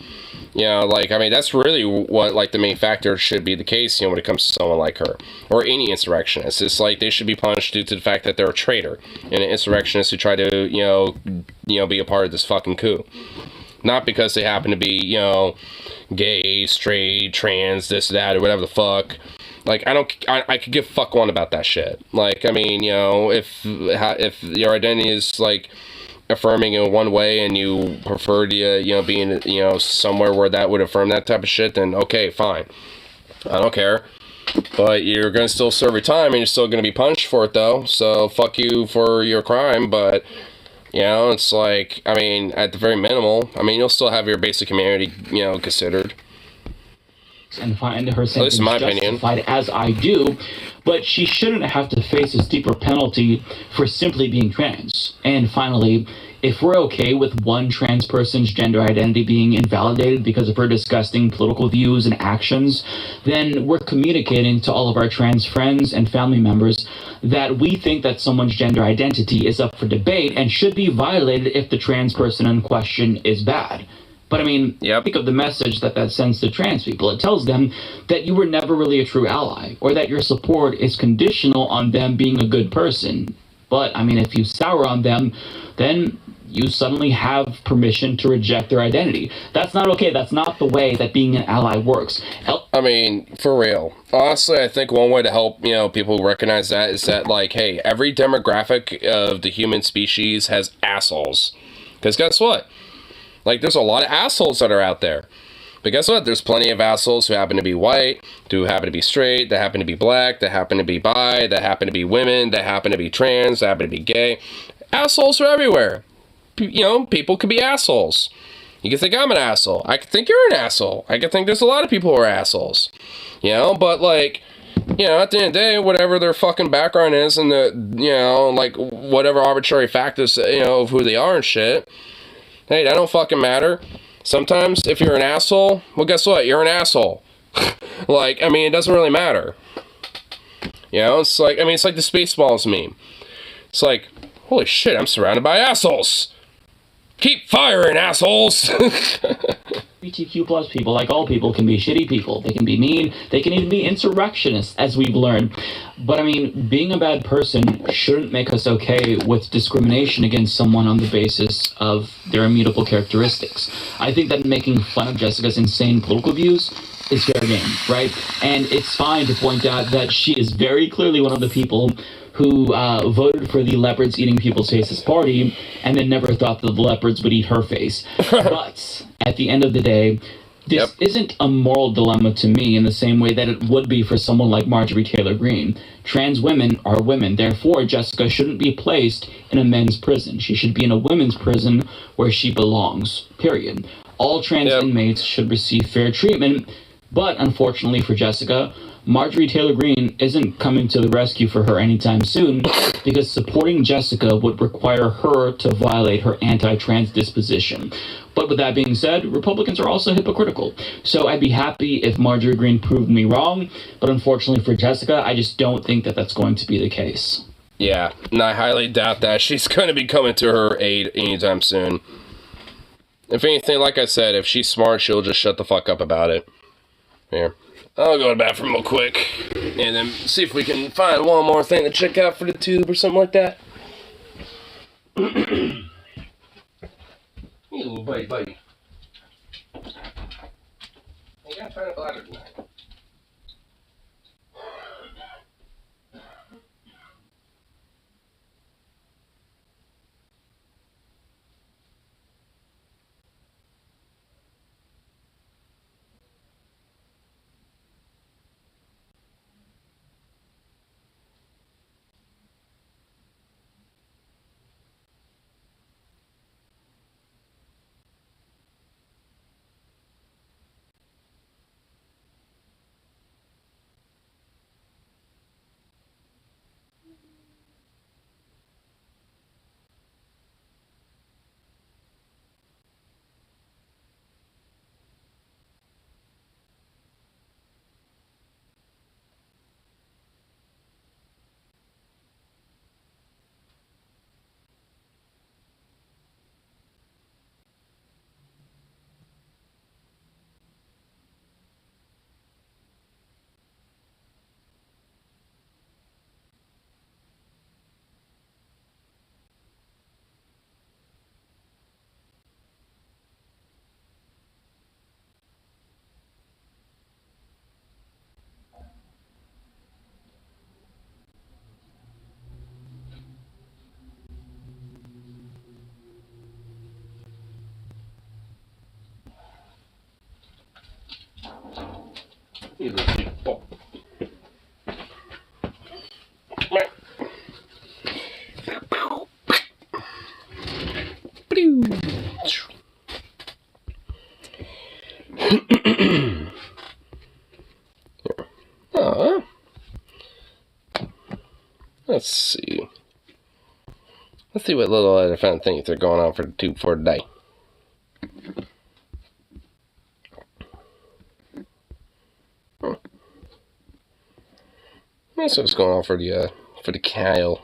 [SPEAKER 1] that's really what, the main factor should be the case, when it comes to someone like her, or any insurrectionist. It's they should be punished due to the fact that they're a traitor, and an insurrectionist who try to, be a part of this fucking coup. Not because they happen to be, gay, straight, trans, this, that, or whatever the fuck. I could give fuck one about that shit. If your identity is, affirming in one way and you prefer to, being, somewhere where that would affirm that type of shit, then okay, fine. I don't care. But you're going to still serve your time and you're still going to be punished for it, though. So fuck you for your crime, but, it's like, I mean, at the very minimal, I mean, you'll still have your basic humanity, considered.
[SPEAKER 10] And find her sentence
[SPEAKER 1] in my
[SPEAKER 10] justified, as I do, but she shouldn't have to face a steeper penalty for simply being trans. And finally, if we're okay with one trans person's gender identity being invalidated because of her disgusting political views and actions, then we're communicating to all of our trans friends and family members that we think that someone's gender identity is up for debate and should be violated if the trans person in question is bad. But I mean, think of the message that sends to trans people. It tells them that you were never really a true ally, or that your support is conditional on them being a good person. But I mean, if you sour on them, then you suddenly have permission to reject their identity. That's not okay. That's not the way that being an ally works.
[SPEAKER 1] I mean, for real. Honestly, I think one way to help, people recognize that is that, like, hey, every demographic of the human species has assholes. Because guess what? Like, there's a lot of assholes that are out there. But guess what? There's plenty of assholes who happen to be white, who happen to be straight, that happen to be black, that happen to be bi, that happen to be women, that happen to be trans, that happen to be gay. Assholes are everywhere. People can be assholes. You can think I'm an asshole. I can think you're an asshole. I can think there's a lot of people who are assholes. But like, at the end of the day, whatever their fucking background is and like whatever arbitrary factors, of who they are and shit, hey, that don't fucking matter. Sometimes if you're an asshole, well, guess what? You're an asshole. Like, I mean, it doesn't really matter. It's like, it's like the Spaceballs meme. It's like, holy shit, I'm surrounded by assholes. Keep firing, assholes!
[SPEAKER 10] LGBTQ plus people, like all people, can be shitty people. They can be mean. They can even be insurrectionists, as we've learned. But I mean, being a bad person shouldn't make us okay with discrimination against someone on the basis of their immutable characteristics. I think that making fun of Jessica's insane political views is fair game, right? And it's fine to point out that she is very clearly one of the people who voted for the leopards eating people's faces party and then never thought that the leopards would eat her face. But at the end of the day, this isn't a moral dilemma to me in the same way that it would be for someone like Marjorie Taylor Greene. Trans women are women. Therefore, Jessica shouldn't be placed in a men's prison. She should be in a women's prison where she belongs, period. All trans inmates should receive fair treatment, but unfortunately for Jessica, Marjorie Taylor Greene isn't coming to the rescue for her anytime soon, because supporting Jessica would require her to violate her anti-trans disposition. But with that being said, Republicans are also hypocritical. So I'd be happy if Marjorie Greene proved me wrong, but unfortunately for Jessica, I just don't think that that's going to be the case.
[SPEAKER 1] Yeah, and I highly doubt that she's going to be coming to her aid anytime soon. If anything, like I said, if she's smart, she'll just shut the fuck up about it. Here. I'll go to the bathroom real quick, and then see if we can find one more thing to check out for the tube or something like that. Hey, little buddy. You gotta find a bladder tonight. You little big fuck. Let's see. Let's see what little different things are going on for today. That's what's going on for the Kyle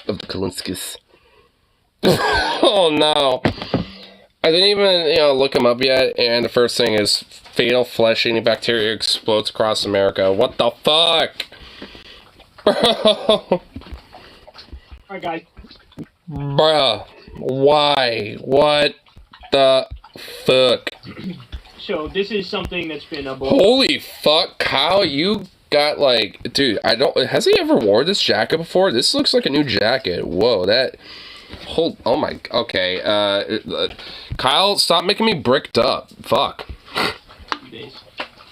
[SPEAKER 1] of the Kalinskis. Oh no! I didn't even look him up yet, and the first thing is fatal flesh-eating bacteria explodes across America. What the fuck, bro?
[SPEAKER 11] Alright, guys.
[SPEAKER 1] Bruh, why? What the fuck?
[SPEAKER 11] So this is something that's been a
[SPEAKER 1] Holy fuck, Kyle, you got like, dude, has he ever worn this jacket before? This looks like a new jacket. Whoa, oh my, okay, Kyle, stop making me bricked up. Fuck.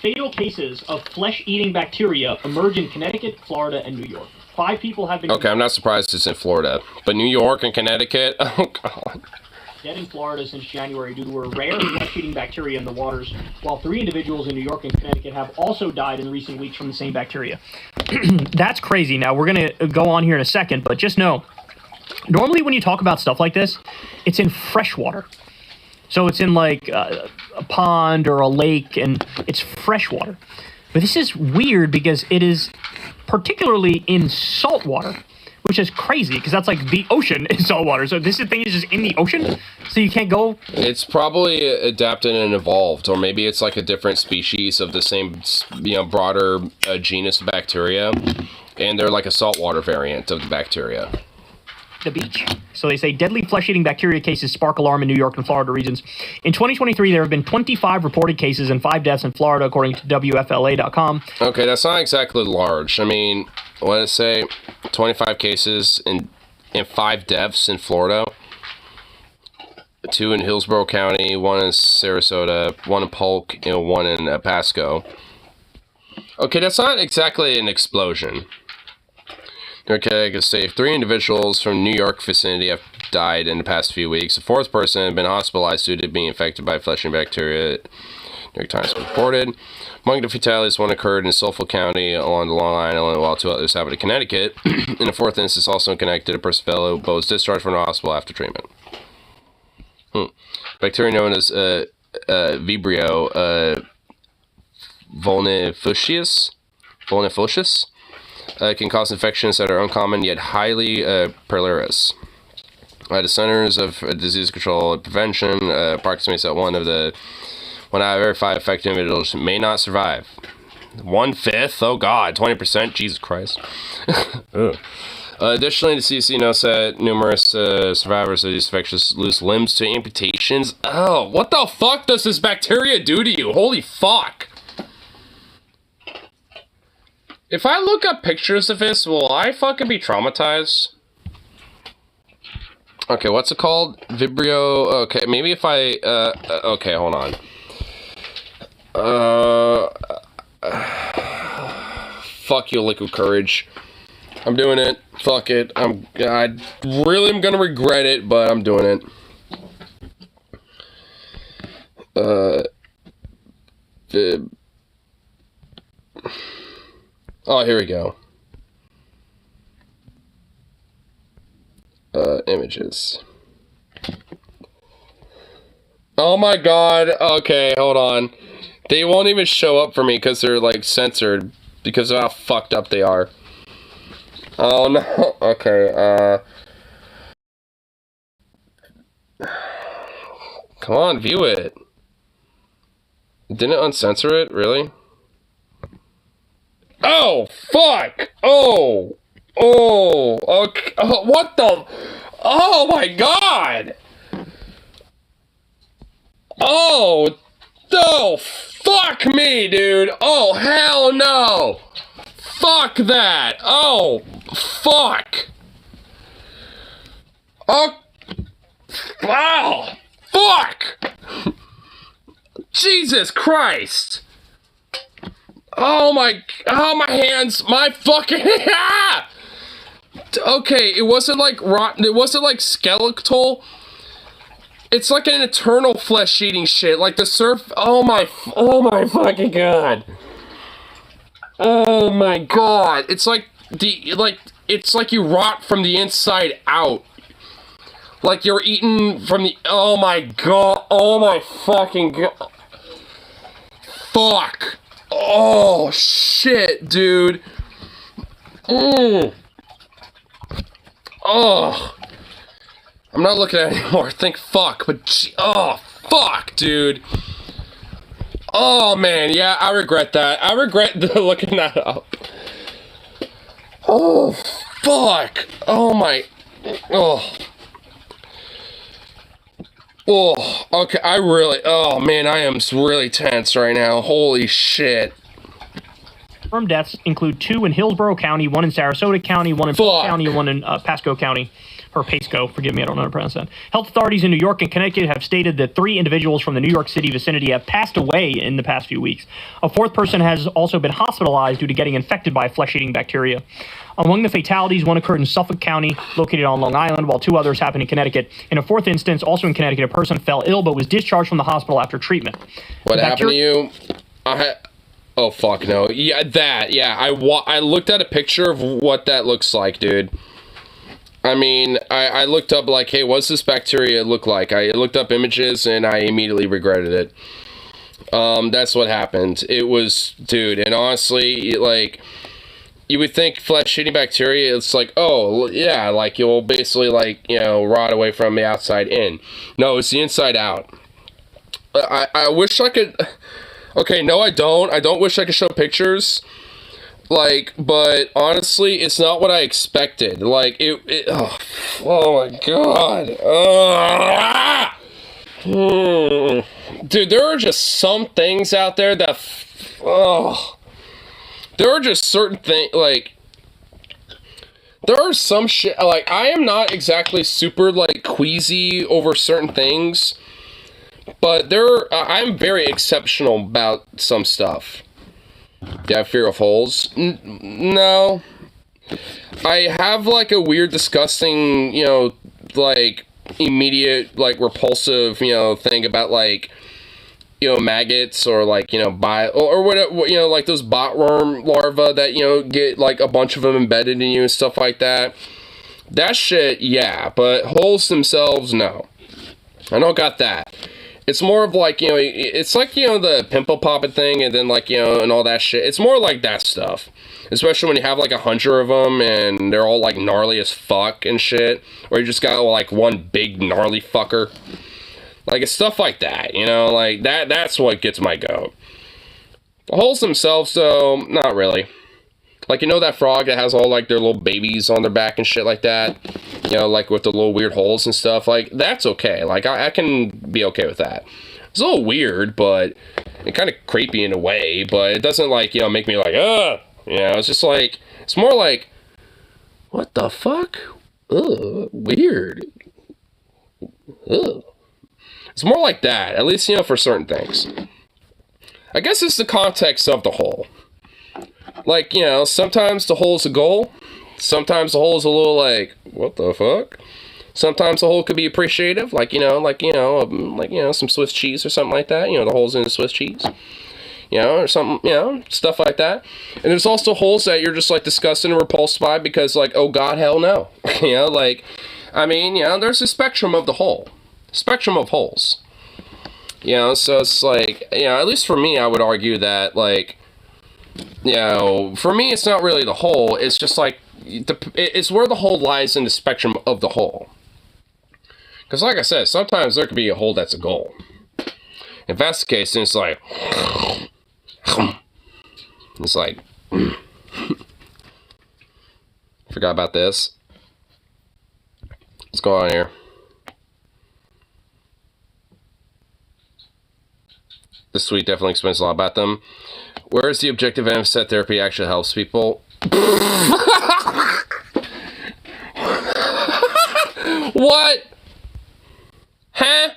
[SPEAKER 11] Fatal cases of flesh-eating bacteria emerge in Connecticut, Florida, and New York. 5 people have been...
[SPEAKER 1] Okay, I'm not surprised it's in Florida. But New York and Connecticut? Oh, God.
[SPEAKER 11] Dead in Florida since January due to a rare flesh-eating bacteria in the waters, while 3 individuals in New York and Connecticut have also died in recent weeks from the same bacteria. That's crazy. Now, we're going to go on here in a second, but just know, normally when you talk about stuff like this, it's in fresh water. So it's in like a pond or a lake, and it's fresh water. But this is weird because it is particularly in salt water, which is crazy because that's like the ocean is salt water. So this thing is just in the ocean, so you can't go. It's probably adapted and evolved, or maybe it's like a different species of the same, broader genus of bacteria, and they're like a saltwater variant of the bacteria. The beach. So they say deadly flesh-eating bacteria cases spark alarm in New York and Florida regions. In 2023, there have been 25 reported cases and 5 deaths in Florida, according to WFLA.com.
[SPEAKER 1] Okay, that's not exactly large. I mean, what did it say? 25 cases and 5 deaths in Florida. 2 in Hillsborough County, 1 in Sarasota, 1 in Polk, 1 in Pasco. Okay, that's not exactly an explosion. Okay, I can say 3 individuals from New York vicinity have died in the past few weeks. A 4th person had been hospitalized due to being infected by flesh-eating bacteria. New York Times reported. Among the fatalities, 1 occurred in Suffolk County along the Long Island, while 2 others happened in Connecticut. In the 4th instance, also in Connecticut, a person fellow was discharged from the hospital after treatment. Bacteria known as Vibrio vulnificius can cause infections that are uncommon yet highly perilous. The Centers of Disease Control and Prevention approximates that 1 out of every 5 affected individuals may not survive. 1/5? Oh God, 20%? Jesus Christ. Additionally, the CDC notes that numerous survivors of these infections lose limbs to amputations. Oh, what the fuck does this bacteria do to you? Holy fuck. If I look up pictures of this, will I fucking be traumatized? Okay, what's it called? Vibrio. Okay, maybe if I. Okay, hold on. Fuck you, Liquid Courage. I'm doing it. Fuck it. I really am gonna regret it, but I'm doing it. Vib. Oh, here we go. Images. Oh my God. Okay, hold on. They won't even show up for me because they're like censored because of how fucked up they are. Oh no. Okay, come on, view it. Didn't it uncensor it? Really? Oh, fuck! Oh! Oh! Okay. Oh, what the? Oh my God! Oh! Oh, fuck me, dude! Oh, hell no! Fuck that! Oh, fuck! Oh! Wow! Fuck! Jesus Christ! Oh my hands, my fucking Okay, it wasn't like rotten, it wasn't like skeletal. It's like an eternal flesh-eating shit, like the surf. Oh my fucking god. Oh my god. It's like it's like you rot from the inside out. Like you're eaten from the, oh my god, oh my fucking god. Fuck. Oh shit, dude. Oh. I'm not looking at it anymore. Think fuck, but oh fuck, dude. Oh man, yeah, I regret that. I regret looking that up. Oh fuck. Oh my. Oh. Oh, okay, oh man, I am really tense right now. Holy shit.
[SPEAKER 11] Confirmed deaths include 2 in Hillsborough County, 1 in Sarasota County, 1 in Polk County, and 1 in Pasco County. Or Pasco, forgive me, I don't know how to pronounce that. Health authorities in New York and Connecticut have stated that 3 individuals from the New York City vicinity have passed away in the past few weeks. A 4th person has also been hospitalized due to getting infected by flesh-eating bacteria. Among the fatalities, 1 occurred in Suffolk County, located on Long Island, while 2 others happened in Connecticut. In a 4th instance, also in Connecticut, a person fell ill but was discharged from the hospital after treatment.
[SPEAKER 1] What happened to you? Oh, fuck no. Yeah, that. Yeah, I looked at a picture of what that looks like, dude. I mean, I looked up, like, hey, what's this bacteria look like? I looked up images, and I immediately regretted it. That's what happened. It was, dude, and honestly, like, you would think flesh-eating bacteria, it's like, oh, yeah, like, you'll basically, like, you know, rot away from the outside in. No, it's the inside out. I wish I could... Okay, no, I don't. I don't wish I could show pictures. Like, but honestly, it's not what I expected. Like, oh my god. Dude, there are just some things out there that, there are just certain things, like, there are some shit, like, I am not exactly super, like, queasy over certain things, but I'm very exceptional about some stuff. Do you have fear of holes? No. I have, like, a weird, disgusting, you know, like, immediate, like, repulsive, you know, thing about, like, you know, maggots, or, like, you know, or whatever, you know, like, those botworm larvae that, you know, get, like, a bunch of them embedded in you and stuff like that. That shit, yeah, but holes themselves, no. I don't got that. It's more of, like, you know, it's like, you know, the pimple popping thing, and then, like, you know, and all that shit. It's more like that stuff. Especially when you have, like, 100 of them, and they're all, like, gnarly as fuck and shit. Or you just got, like, one big gnarly fucker. Like, it's stuff like that, you know? Like, that's what gets my goat. The holes themselves, though, not really. Like, you know that frog that has all, like, their little babies on their back and shit like that? You know, like, with the little weird holes and stuff? Like, that's okay. Like, I can be okay with that. It's a little weird, but... and kind of creepy in a way, but it doesn't, like, you know, make me like, ugh! You know, it's just like... it's more like... what the fuck? Ugh, weird. Ugh. It's more like that, at least, you know, for certain things. I guess it's the context of the hole. Like, you know, sometimes the hole's a goal. Sometimes the hole's a little like, what the fuck? Sometimes the hole could be appreciative, like, you know, some Swiss cheese or something like that. You know, the hole's in the Swiss cheese. You know, or something, you know, stuff like that. And there's also holes that you're just, like, disgusted and repulsed by because, like, oh god, hell no. You know, like, I mean, you know, there's a spectrum of the hole. Spectrum of holes. You know, so it's like, you know, at least for me, I would argue that, like, you know, for me, it's not really the hole. It's just like, it's where the hole lies in the spectrum of the hole. Because like I said, sometimes there could be a hole that's a goal. If that's the case, then it's like, it's like, forgot about this. What's going on here? This tweet definitely explains a lot about them. Where is the objective evidence that therapy actually helps people? What? Huh?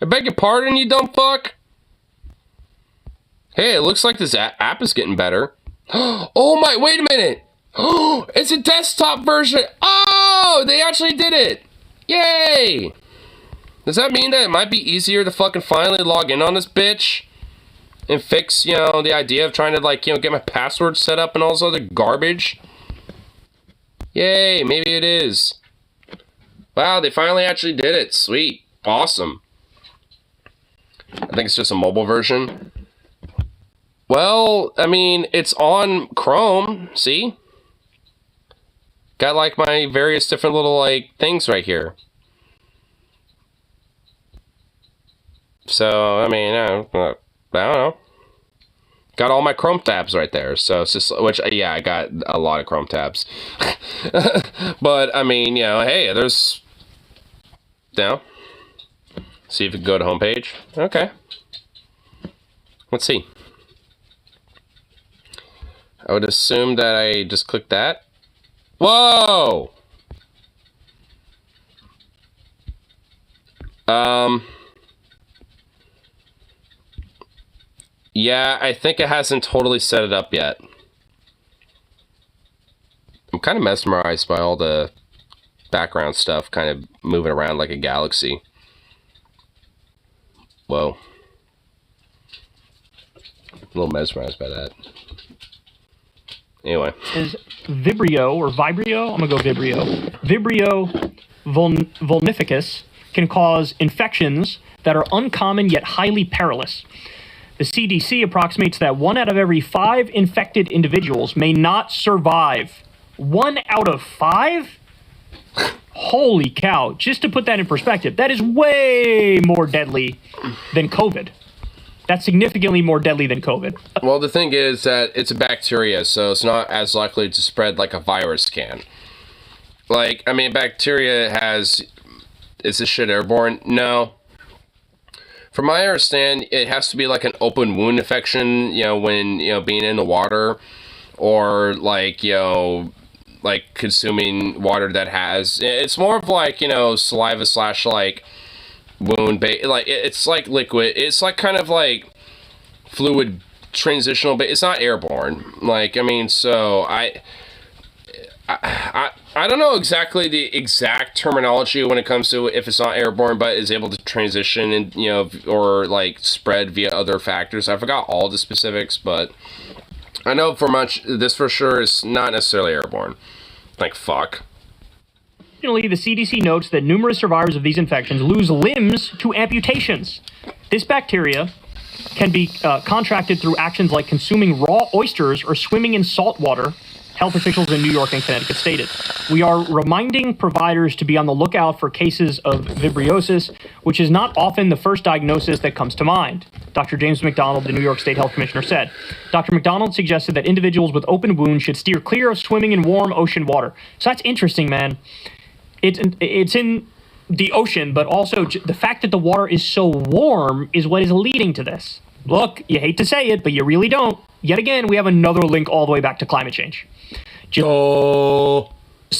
[SPEAKER 1] I beg your pardon, you dumb fuck? Hey, it looks like this app is getting better. Oh my, wait a minute. It's a desktop version. Oh, they actually did it. Yay. Does that mean that it might be easier to fucking finally log in on this bitch? And fix, you know, the idea of trying to, like, you know, get my password set up and all this other garbage? Yay, maybe it is. Wow, they finally actually did it. Sweet. Awesome. I think it's just a mobile version. Well, I mean, it's on Chrome, see? Got, like, my various different little, like, things right here. So, I mean, I don't know. Got all my Chrome tabs right there. So it's just, which, yeah, I got a lot of Chrome tabs. But, I mean, you know, hey, there's, you know, see if you can go to homepage. Okay. Let's see. I would assume that I just click that. Whoa! Yeah, I think it hasn't totally set it up yet. I'm kind of mesmerized by all the background stuff kind of moving around like a galaxy. Whoa. A little mesmerized by that. Anyway.
[SPEAKER 11] Is Vibrio or Vibrio? I'm gonna go Vibrio. Vibrio vulnificus can cause infections that are uncommon yet highly perilous. The CDC approximates that 1 out of every 5 infected individuals may not survive. 1 out of 5? Holy cow. Just to put that in perspective, that is way more deadly than COVID. That's significantly more deadly than COVID.
[SPEAKER 1] Well, the thing is that it's a bacteria, so it's not as likely to spread like a virus can. Like, I mean, bacteria has... Is this shit airborne? No. From my understanding, it has to be like an open wound infection, you know, when, you know, being in the water, or like, you know, like consuming water that has, it's more of like, you know, saliva / like wound, like it's like liquid, it's like kind of like fluid transitional, but it's not airborne. Like, I mean, so I don't know exactly the exact terminology when it comes to if it's not airborne, but is able to transition and, you know, or like spread via other factors. I forgot all the specifics, but I know this for sure is not necessarily airborne. Like, fuck.
[SPEAKER 11] Additionally, the CDC notes that numerous survivors of these infections lose limbs to amputations. This bacteria can be contracted through actions like consuming raw oysters or swimming in salt water, health officials in New York and Connecticut stated. We are reminding providers to be on the lookout for cases of vibriosis, which is not often the first diagnosis that comes to mind, Dr. James McDonald, the New York State Health Commissioner, said. Dr. McDonald suggested that individuals with open wounds should steer clear of swimming in warm ocean water. So that's interesting, man. It's in the ocean, but also the fact that the water is so warm is what is leading to this. Look, you hate to say it, but you really don't. Yet again, we have another link all the way back to climate change. Just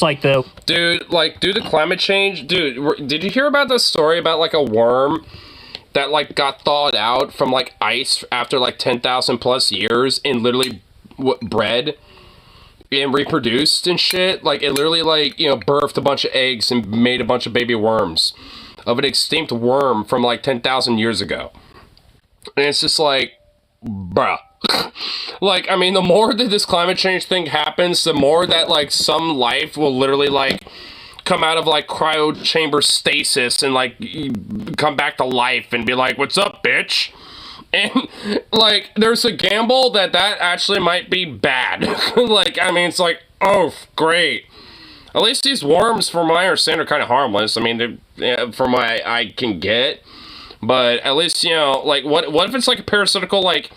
[SPEAKER 11] like the...
[SPEAKER 1] Dude, like, due to climate change, dude, did you hear about this story about, like, a worm that, like, got thawed out from, like, ice after, like, 10,000 plus years and literally bred and reproduced and shit? Like, it literally, like, you know, birthed a bunch of eggs and made a bunch of baby worms of an extinct worm from, like, 10,000 years ago. And it's just like, bruh. Like, I mean, the more that this climate change thing happens, the more that, like, some life will literally, like, come out of, like, cryo chamber stasis and, like, come back to life and be like, what's up, bitch? And, like, there's a gamble that actually might be bad. Like, I mean, it's like, oh, great. At least these worms, from my understanding, are kind of harmless. I mean, from what I can get. But at least, you know, like, what if it's, like, a parasitical, like,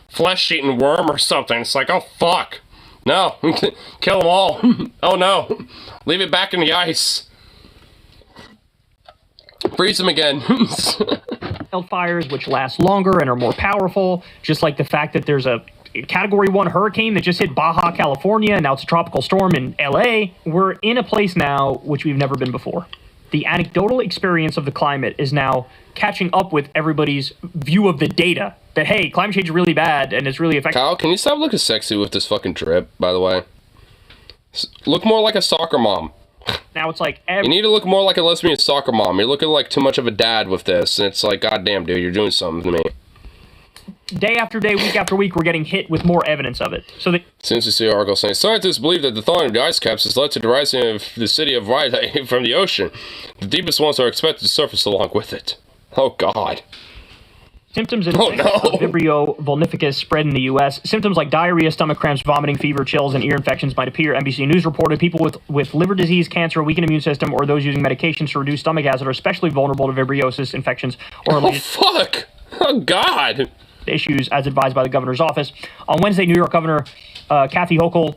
[SPEAKER 1] flesh-eating worm or something? It's like, oh, fuck. No. Kill them all. Oh, no. Leave it back in the ice. Freeze them again.
[SPEAKER 11] Wildfires, which last longer and are more powerful, just like the fact that there's a Category 1 hurricane that just hit Baja, California, and now it's a tropical storm in LA. We're in a place now which we've never been before. the anecdotal experience of the climate is now catching up with everybody's view of the data. That, hey, climate change is really bad and it's really affecting...
[SPEAKER 1] Kyle, can you stop looking sexy with this fucking drip, by the way? Look more like a soccer mom.
[SPEAKER 11] Now it's like...
[SPEAKER 1] You need to look more like a lesbian soccer mom. You're looking like too much of a dad with this, and it's like, goddamn, dude, you're doing something to me.
[SPEAKER 11] Day after day, week after week, we're getting hit with more evidence of it. So that...
[SPEAKER 1] Since you see an article saying, scientists believe that the thawing of the ice caps has led to the rising of the city of Rhyolite from the ocean. The deepest ones are expected to surface along with it. Oh, God.
[SPEAKER 11] Symptoms of Vibrio vulnificus spread in the U.S. Symptoms like diarrhea, stomach cramps, vomiting, fever, chills, and ear infections might appear. NBC News reported people with liver disease, cancer, a weakened immune system, or those using medications to reduce stomach acid are especially vulnerable to vibriosis infections or
[SPEAKER 1] related... Oh, fuck! Oh, God!
[SPEAKER 11] ...issues, as advised by the governor's office. On Wednesday, New York Governor Kathy Hochul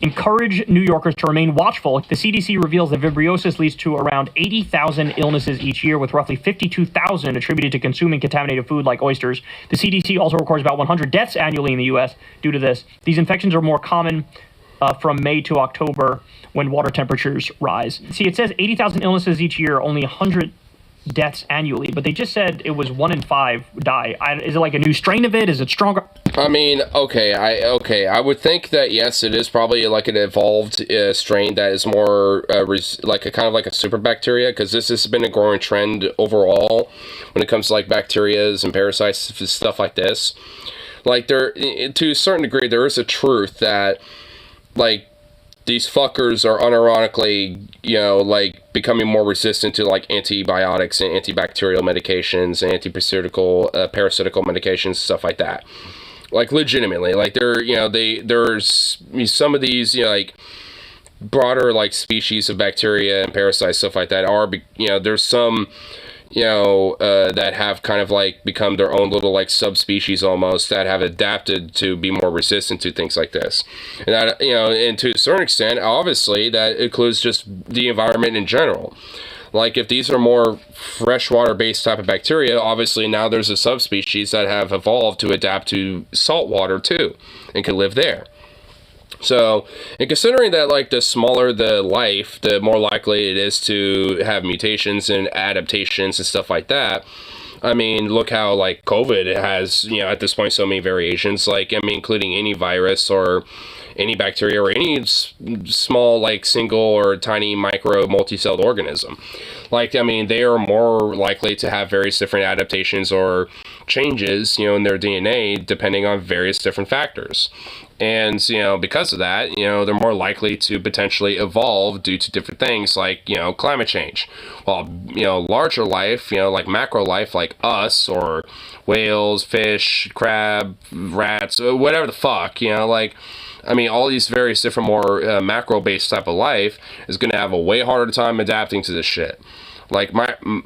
[SPEAKER 11] encouraged New Yorkers to remain watchful. The CDC reveals that vibriosis leads to around 80,000 illnesses each year, with roughly 52,000 attributed to consuming contaminated food like oysters. The CDC also records about 100 deaths annually in the U.S. due to this. These infections are more common from May to October when water temperatures rise. See, it says 80,000 illnesses each year, only 100 deaths annually, but they just said it was 1 in 5 die. Is it like a new strain of it? Is it stronger?
[SPEAKER 1] I mean, I would think that yes, it is probably like an evolved strain that is more like a kind of like a super bacteria, because this has been a growing trend overall when it comes to like bacterias and parasites, stuff like this. Like there, to a certain degree, there is a truth that like these fuckers are unironically, you know, like becoming more resistant to like antibiotics and antibacterial medications and parasitical medications, stuff like that. Like legitimately, like there's some of these, you know, like broader like species of bacteria and parasites, stuff like that are, you know, there's some, you know, that have kind of like become their own little like subspecies almost that have adapted to be more resistant to things like this. And that, you know, and to a certain extent, obviously that includes just the environment in general. Like if these are more freshwater based type of bacteria, obviously now there's a subspecies that have evolved to adapt to salt water too and can live there. So, and considering that, like, the smaller the life, the more likely it is to have mutations and adaptations and stuff like that. I mean, look how, like, COVID has, you know, at this point, so many variations. Like, I mean, including any virus or any bacteria or any small, like, single or tiny micro multi-celled organism. Like, I mean, they are more likely to have various different adaptations or changes, you know, in their DNA depending on various different factors. And, you know, because of that, you know, they're more likely to potentially evolve due to different things like, you know, climate change. While, you know, larger life, you know, like macro life, like us or whales, fish, crab, rats, whatever the fuck, you know, like, I mean, all these various different more macro-based type of life is going to have a way harder time adapting to this shit. Like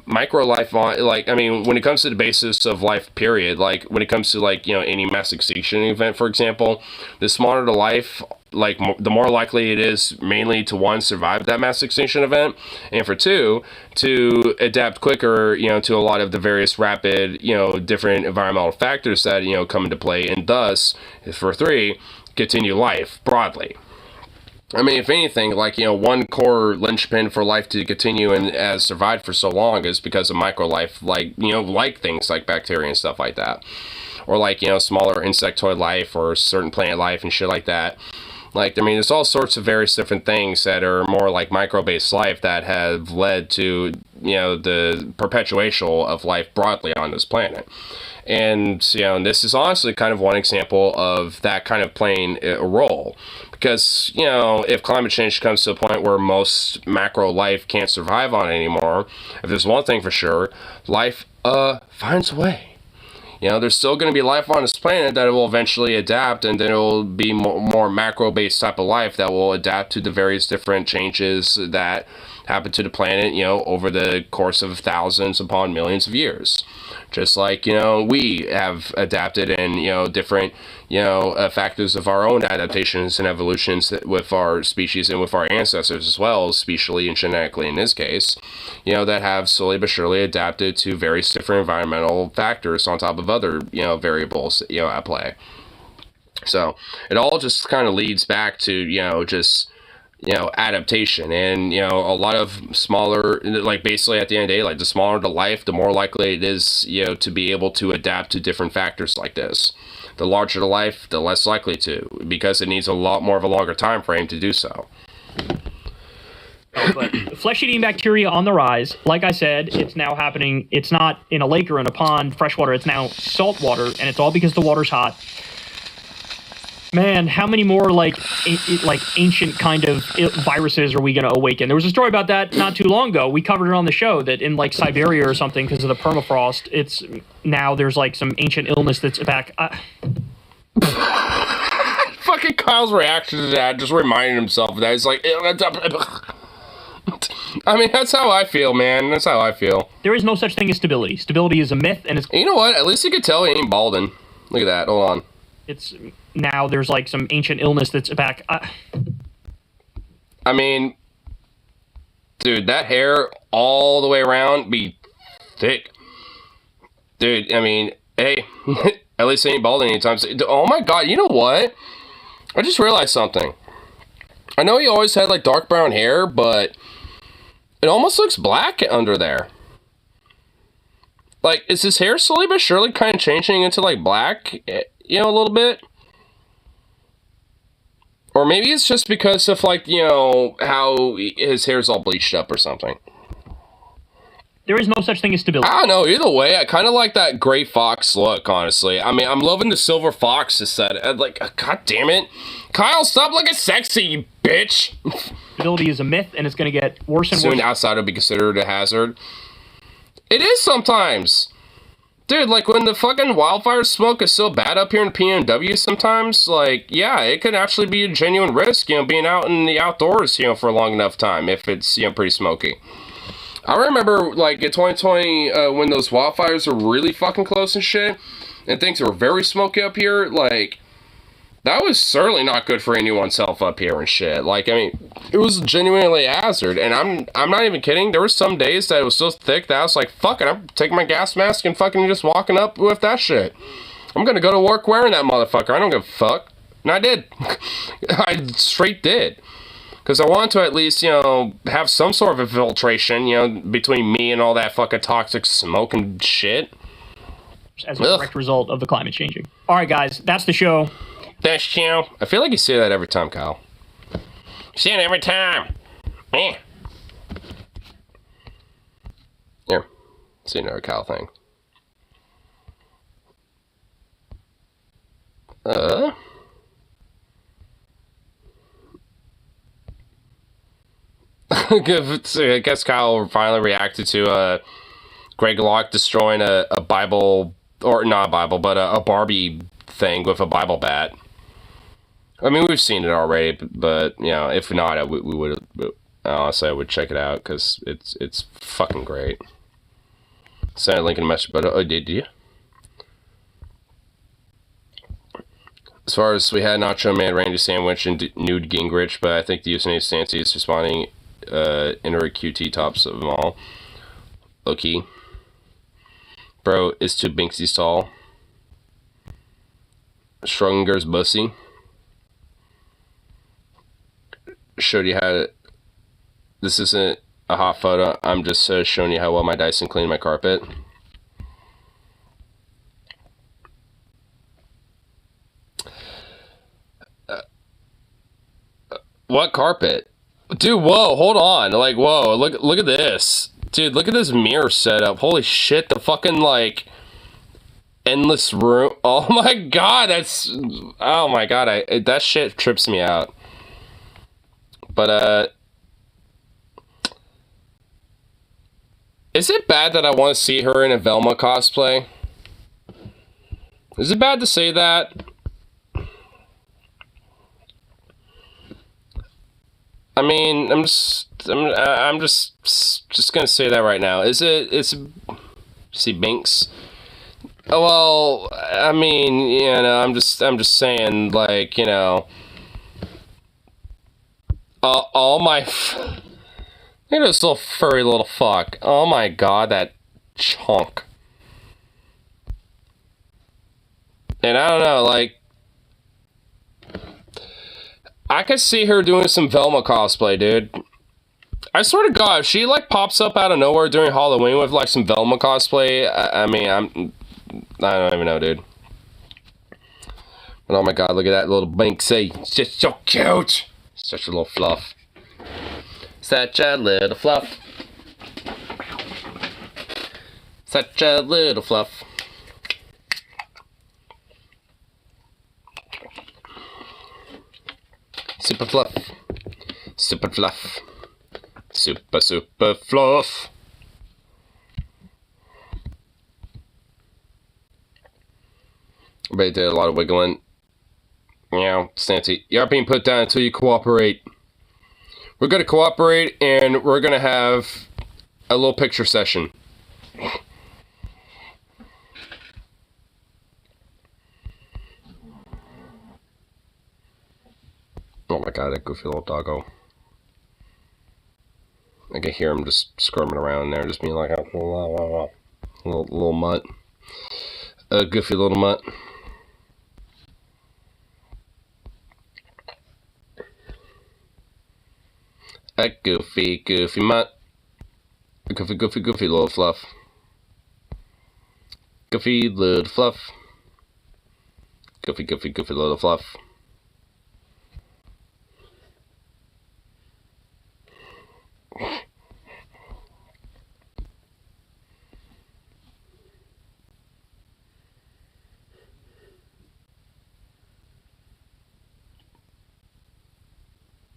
[SPEAKER 1] micro life, like, I mean, when it comes to the basis of life, period, like when it comes to like, you know, any mass extinction event, for example, the smaller the life, like the more likely it is mainly to one, survive that mass extinction event, and for two, to adapt quicker, you know, to a lot of the various rapid, you know, different environmental factors that, you know, come into play, and thus, for three, continue life broadly. I mean, if anything, like, you know, one core linchpin for life to continue and has survived for so long is because of microlife, like, you know, like things like bacteria and stuff like that. Or like, you know, smaller insectoid life or certain plant life and shit like that. Like, I mean, there's all sorts of various different things that are more like micro-based life that have led to, you know, the perpetuation of life broadly on this planet. And, you know, this is honestly kind of one example of that kind of playing a role. Because, you know, if climate change comes to a point where most macro life can't survive on it anymore, if there's one thing for sure, life finds a way. You know, there's still going to be life on this planet that it will eventually adapt, and then it will be more macro-based type of life that will adapt to the various different changes that happen to the planet, you know, over the course of thousands upon millions of years. Just like, you know, we have adapted and, you know, different, you know, factors of our own adaptations and evolutions with our species and with our ancestors as well, specially and genetically in this case, you know, that have slowly but surely adapted to various different environmental factors on top of other, you know, variables, you know, at play. So it all just kind of leads back to, you know, just adaptation. And, a lot of smaller, like, basically at the end of the day, like, the smaller the life, the more likely it is, to be able to adapt to different factors like this. The larger the life, the less likely to, because it needs a lot more of a longer time frame to do so.
[SPEAKER 11] But flesh-eating bacteria on the rise. Like I said, it's now happening. It's not in a lake or in a pond, freshwater. It's now saltwater, and it's all because the water's hot. Man, how many more like ancient kind of viruses are we going to awaken? There was a story about that not too long ago. We covered it on the show that in like Siberia or something, because of the permafrost, it's now there's like some ancient illness that's back.
[SPEAKER 1] Fucking Kyle's reaction to that just reminded himself of that. He's like, I mean, that's how I feel, man. That's how I feel.
[SPEAKER 11] There is no such thing as stability. Stability is a myth, and it's...
[SPEAKER 1] You know what? At least you could tell he ain't balding. Look at that. Hold on.
[SPEAKER 11] It's... Now there's, like, some ancient illness that's back.
[SPEAKER 1] I mean... Dude, that hair all the way around be thick. Dude, I mean, hey, at least he ain't balding anytime soon. Oh my god, you know what? I just realized something. I know he always had, like, dark brown hair, but... It almost looks black under there. Like, is his hair slowly but surely kind of changing into, like, black? A little bit? Or maybe it's just because of, like, how his hair's all bleached up or something.
[SPEAKER 11] There is no such thing as stability.
[SPEAKER 1] I don't know. Either way, I kind of like that gray fox look, honestly. I mean, I'm loving the silver fox instead. Like, god damn it. Kyle, stop looking sexy, you bitch.
[SPEAKER 11] Stability is a myth, and it's going to get worse and worse.
[SPEAKER 1] Soon outside will be considered a hazard. It is sometimes. Dude, like, when the fucking wildfire smoke is so bad up here in PNW sometimes, like, yeah, it could actually be a genuine risk, being out in the outdoors, for a long enough time if it's, pretty smoky. I remember, like, in 2020, when those wildfires were really fucking close and shit, and things were very smoky up here, like, that was certainly not good for anyone's health up here and shit. Like, I mean, it was genuinely a hazard, and I'm not even kidding. There were some days that it was so thick that I was like, fuck it, I'm taking my gas mask and fucking just walking up with that shit. I'm gonna go to work wearing that motherfucker. I don't give a fuck. And I did. I straight did. Because I wanted to at least, have some sort of infiltration, between me and all that fucking toxic smoke and shit.
[SPEAKER 11] As a direct result of the climate changing. All right, guys, that's the show.
[SPEAKER 1] That's show. I feel like you say that every time, Kyle. You say it every time. Yeah. Here. See another Kyle thing. I guess Kyle finally reacted to Greg Locke destroying a Bible, or not a Bible, but a Barbie thing with a Bible bat. I mean, we've seen it already, but if not, we would. Honestly, I would check it out because it's fucking great. Send a link in the message, but did you? As far as we had Nacho Man, Randy Sandwich, and Nude Gingrich, but I think the username Stancy is responding. Inner QT tops of them all. Okay. Bro, it's too Binksy's tall. Schrodinger's bussy. Showed you how to... This isn't a hot photo. I'm just showing you how well my Dyson cleaned my carpet. What carpet? Dude, whoa, hold on. Like, whoa, look at this. Dude, look at this mirror setup. Holy shit, the fucking, like... endless room. Oh my god, that's... Oh my god, that shit trips me out. But, is it bad that I want to see her in a Velma cosplay? Is it bad to say that? I mean, I'm just gonna say that right now. It's... See, Binks? Oh, well, I mean, I'm just saying, like, all my, look at this little furry little fuck. Oh my god, that chunk. And I don't know, like, I could see her doing some Velma cosplay, dude. I swear to God, if she like pops up out of nowhere during Halloween with like some Velma cosplay, I don't even know, dude. But oh my God, look at that little Banksy. It's just so cute. Such a little fluff. Such a little fluff. Such a little fluff. Super fluff. Super fluff. Super, super fluff. Everybody did a lot of wiggling. Meow, Stancy. You are being put down until you cooperate. We're going to cooperate and we're going to have a little picture session. Oh my God, that goofy little doggo. I can hear him just squirming around there, just being like a little mutt. A goofy little mutt. A goofy, goofy mutt. A goofy, goofy, goofy little fluff. Goofy little fluff. Goofy, goofy, goofy little fluff.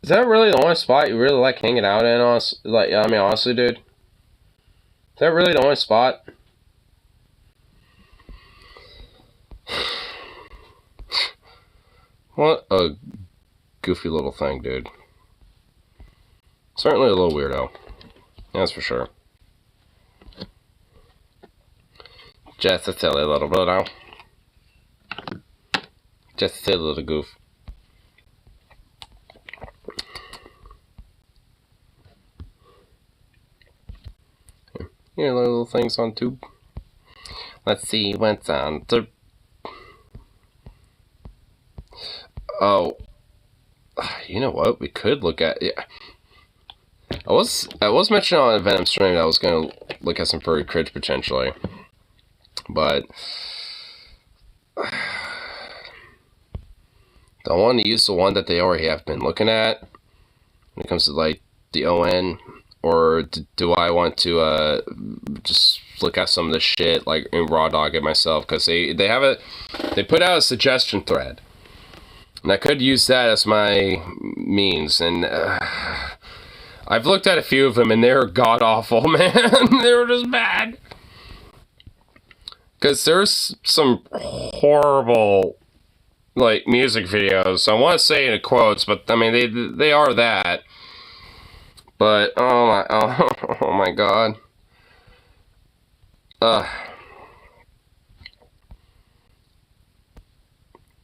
[SPEAKER 1] Is that really the only spot you really like hanging out in? Honestly, dude. Is that really the only spot? What a goofy little thing, dude. Certainly a little weirdo. That's for sure. Just a silly little weirdo. Just a silly little goof. Here, little things on tube. Let's see what's on tube. Oh, you know what? We could look at. Yeah. I was mentioning on a Venom stream that I was gonna look at some furry crids potentially, but I want to use the one that they already have been looking at when it comes to like the ON. Or do I want to just look at some of this shit like in raw dog it myself? Because they put out a suggestion thread, and I could use that as my means. And I've looked at a few of them, and they're god awful, man. They were just bad. Because there's some horrible like music videos. I want to say in quotes, but I mean they are that. But oh my God.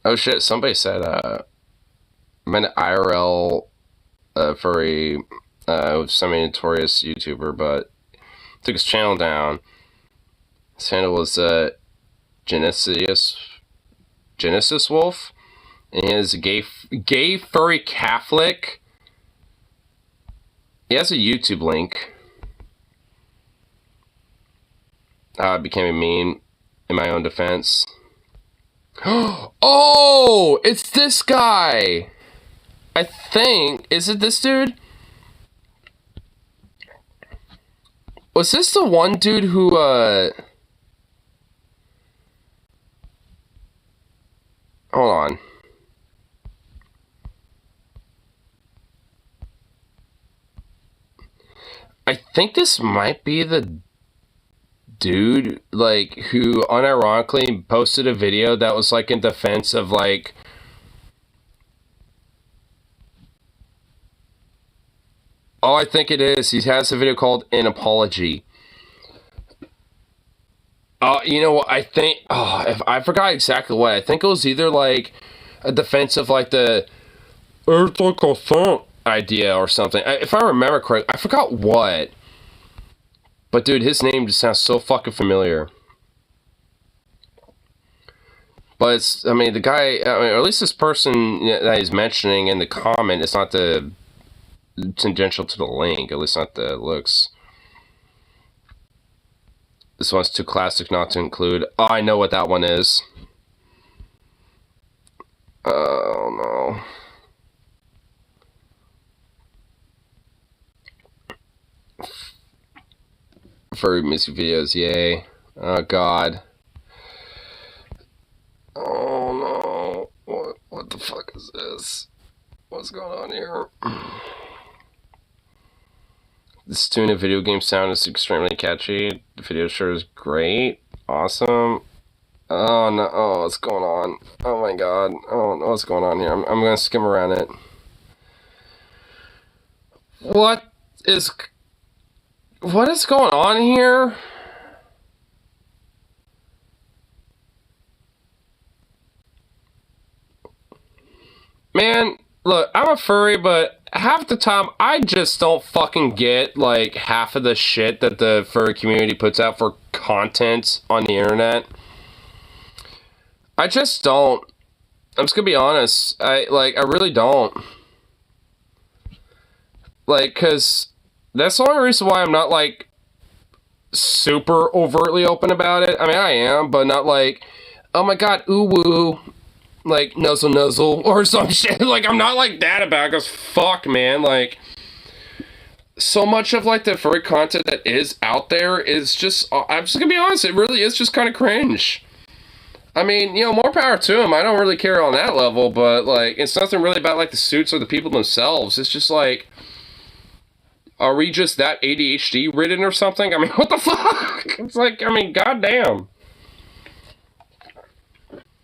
[SPEAKER 1] Oh shit! Somebody said I'm an IRL furry semi-notorious YouTuber, but took his channel down. His handle was Genesis Wolf, and he is a gay furry Catholic. He has a YouTube link. I became a meme in my own defense. Oh, it's this guy. I think. Is it this dude? Was this the one dude who, hold on. I think this might be the dude, like, who unironically posted a video that was, like, in defense of, like, oh, I think it is. He has a video called An Apology. You know what, I think, I forgot exactly what. I think it was either, like, a defense of, like, the ethical thought idea or something. If I remember correctly, I forgot what. But dude, his name just sounds so fucking familiar. But it's, I mean, the guy, I mean, or at least this person that he's mentioning in the comment, it's not the tangential to the link, at least not the looks. This one's too classic not to include. Oh, I know what that one is. Oh, no. Furry music videos, yay. Oh, God. Oh, no. What the fuck is this? What's going on here? This tune of video game sound is extremely catchy. The video sure is great. Awesome. Oh, no. Oh, what's going on? Oh, my God. Oh, no, what's going on here? I'm going to skim around it. What is going on here? Man, look, I'm a furry, but half the time I just don't fucking get like half of the shit that the furry community puts out for content on the internet. I just don't. I'm just gonna be honest. I really don't. Like, cause that's the only reason why I'm not like super overtly open about it. I mean, I am, but not like, oh my god, ooh woo. Like, nuzzle or some shit. Like, I'm not like that about it, because fuck, man. Like, so much of like the furry content that is out there is just, I'm just gonna be honest, it really is just kind of cringe. I mean, you know, more power to them. I don't really care on that level, but like, it's nothing really about like the suits or the people themselves. It's just like, are we just that ADHD ridden or something? I mean, what the fuck? It's like, I mean, goddamn.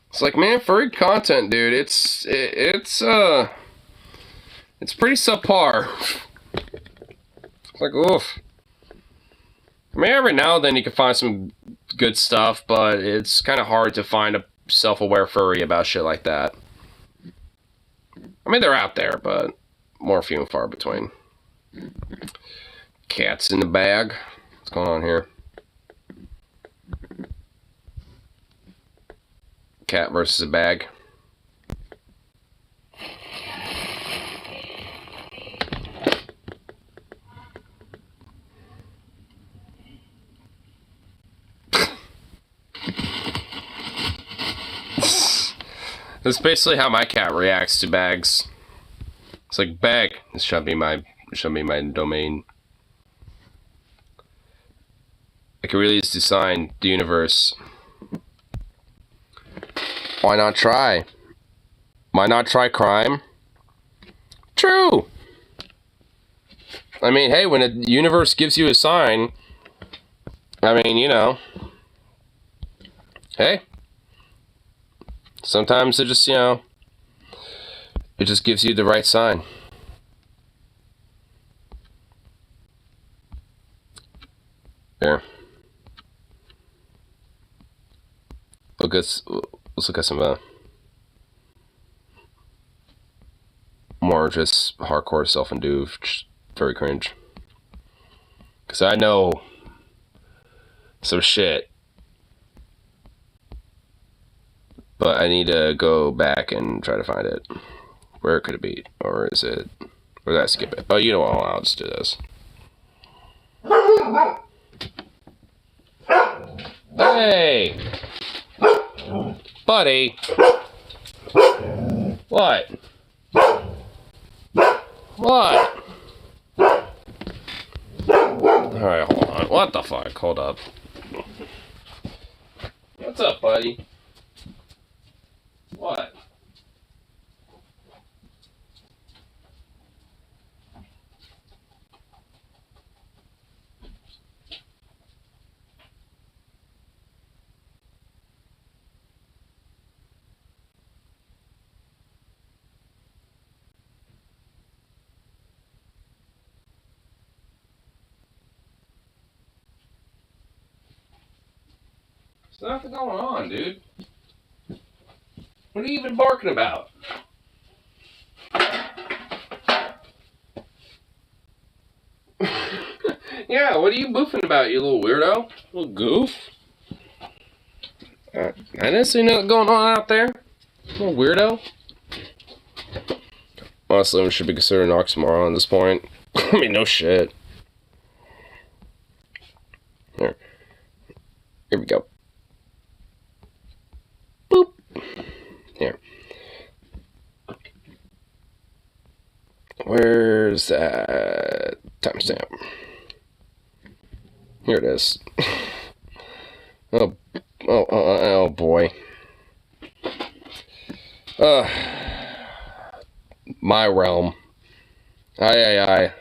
[SPEAKER 1] It's like, man, furry content, dude. It's pretty subpar. It's like, oof. I mean, every now and then you can find some good stuff, but it's kind of hard to find a self-aware furry about shit like that. I mean, they're out there, but more few and far between. Cats in the bag. What's going on here? Cat versus a bag. That's basically how my cat reacts to bags. It's like, bag. This should be my domain. I can really just design the universe. Why not try? Why not try crime? True. I mean, hey, when the universe gives you a sign, I mean, you know, hey, sometimes it just, you know, it just gives you the right sign. There. Let's look at some more just hardcore self-induced furry cringe. Because I know some shit, but I need to go back and try to find it. Where could it be? Or is it... Or did I skip it? Oh, you know what? I'll just do this. Hey! Buddy! What? What? Alright, hold on. What the fuck? Hold up. What's up, buddy? What? There's nothing going on, dude. What are you even barking about? Yeah, what are you boofing about, you little weirdo? Little goof? I didn't see nothing going on out there. Little weirdo. Honestly, we should be considered an oxymoron at this point. I mean, no shit. Here we go. Boop. Here. Where's that timestamp? Here it is. Oh boy. My realm. Aye.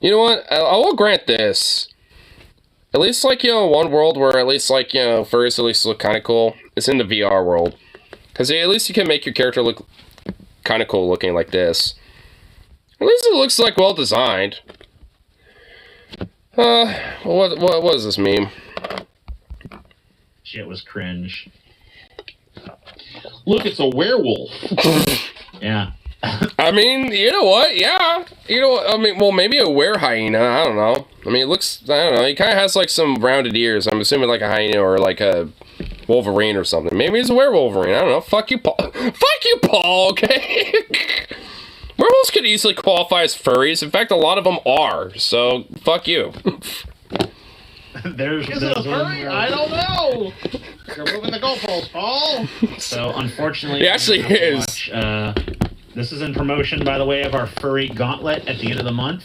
[SPEAKER 1] You know what? I will grant this. At least, like, you know, one world where at least, like, you know, furries at least look kind of cool. It's in the VR world. Because at least you can make your character look kind of cool looking like this. At least it looks, like, well designed. What is this meme?
[SPEAKER 12] Shit was cringe. Look, it's a werewolf. Yeah.
[SPEAKER 1] I mean, you know what? Yeah. You know what? I mean, well, maybe a hyena. I don't know. I mean, it looks, I don't know. He kind of has, like, some rounded ears. I'm assuming like a hyena or like a Wolverine or something. Maybe he's a werewolverine. I don't know. Fuck you, Paul. Fuck you, Paul, okay? Werewolves could easily qualify as furries. In fact, a lot of them are. So, fuck you.
[SPEAKER 12] Is it a furry? I don't know. You're moving the goalposts, Paul. So, unfortunately,
[SPEAKER 1] it actually is.
[SPEAKER 12] This is in promotion, by the way, of our furry gauntlet at the end of the month.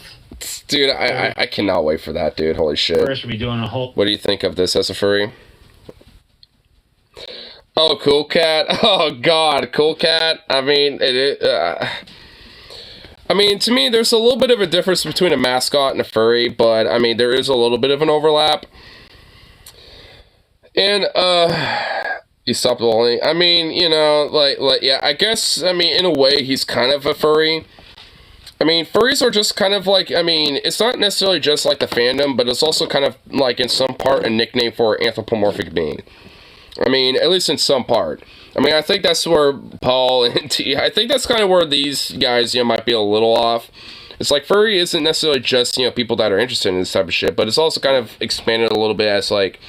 [SPEAKER 1] Dude, I cannot wait for that, dude. Holy shit.
[SPEAKER 12] First, we'll be doing a whole...
[SPEAKER 1] What do you think of this as a furry? Oh, Cool Cat. Oh, God. Cool Cat. I mean, I mean, to me, there's a little bit of a difference between a mascot and a furry, but, I mean, there is a little bit of an overlap. And, you stopped rolling. I mean, you know, like, yeah, I guess, I mean, in a way, he's kind of a furry. I mean, furries are just kind of like, I mean, it's not necessarily just like the fandom, but it's also kind of like, in some part, a nickname for anthropomorphic being. I mean, at least in some part. I mean, I think that's where Paul and T, I think that's kind of where these guys, you know, might be a little off. It's like, furry isn't necessarily just, you know, people that are interested in this type of shit, but it's also kind of expanded a little bit as, like,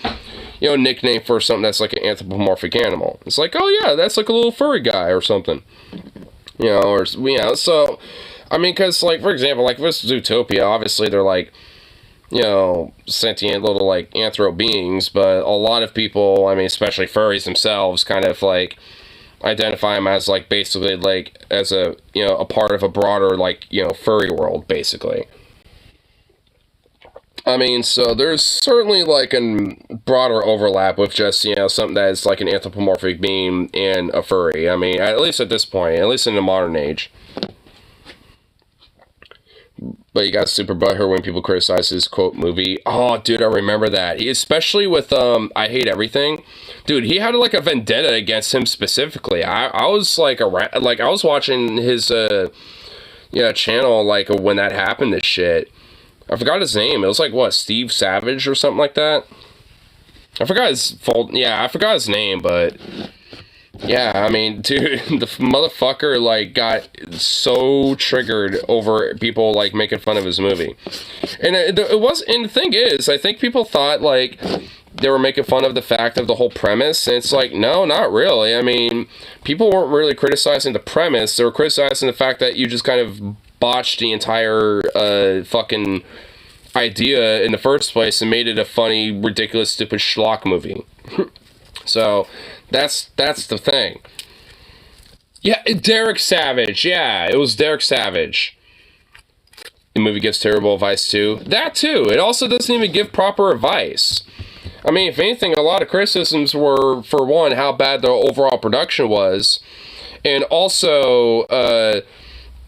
[SPEAKER 1] you know, a nickname for something that's like an anthropomorphic animal. It's like, oh yeah, that's like a little furry guy or something. You know, or, you know, so, I mean, because, like, for example, like, this Zootopia, obviously they're like, you know, sentient little, like, anthro beings, but a lot of people, I mean, especially furries themselves, kind of, like, identify them as, like, basically, like, as a, you know, a part of a broader, like, you know, furry world, basically. I mean, so there's certainly, like, a broader overlap with just, you know, something that is, like, an anthropomorphic being and a furry. I mean, at least at this point, at least in the modern age. But you got super butthurt when people criticize his, quote, movie. Oh, dude, I remember that. Especially with, I Hate Everything. Dude, he had, like, a vendetta against him specifically. I was, like, I was watching his, channel, like, when that happened, this shit. I forgot his name. It was, like, what, Steve Savage or something like that? I forgot his name, but... Yeah, I mean, dude, the motherfucker, like, got so triggered over people, like, making fun of his movie. And and the thing is, I think people thought, like, they were making fun of the fact of the whole premise, and it's like, no, not really. I mean, people weren't really criticizing the premise, they were criticizing the fact that you just kind of botched the entire, fucking idea in the first place and made it a funny, ridiculous, stupid schlock movie. So... That's the thing. Yeah, Derek Savage. Yeah, it was Derek Savage. The movie gives terrible advice too. That too. It also doesn't even give proper advice. I mean, if anything, a lot of criticisms were, for one, how bad the overall production was. And also,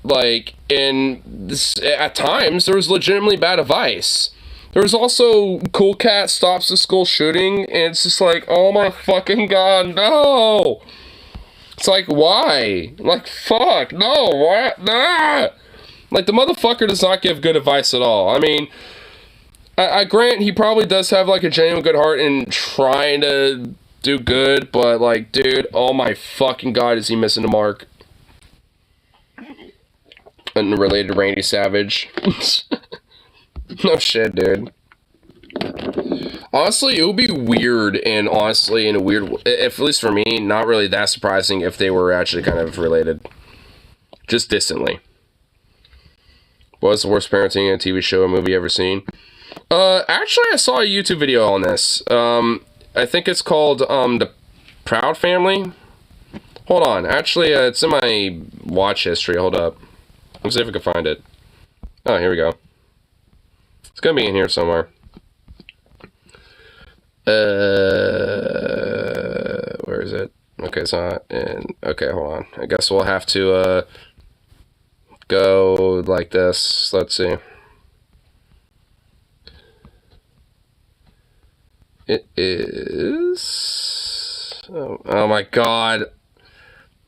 [SPEAKER 1] like, at times, there was legitimately bad advice. There was also Cool Cat stops the school shooting, and it's just like, oh my fucking god, no! It's like, why? Like, fuck, no, what? Nah! Like, the motherfucker does not give good advice at all. I mean, I grant he probably does have, like, a genuine good heart in trying to do good, but, like, dude, oh my fucking god, is he missing the mark? And related to Randy Savage. No shit, dude. Honestly, it would be weird, and honestly, in a weird, if at least for me, not really that surprising if they were actually kind of related, just distantly. What's the worst parenting in a TV show or movie ever seen? Actually, I saw a YouTube video on this. I think it's called The Proud Family. Hold on, actually, it's in my watch history. Hold up, let's see if I can find it. Oh, here we go. It's gonna be in here somewhere. Where is it? Okay, it's not in. Okay, hold on. I guess we'll have to go like this. Let's see. It is. Oh my god.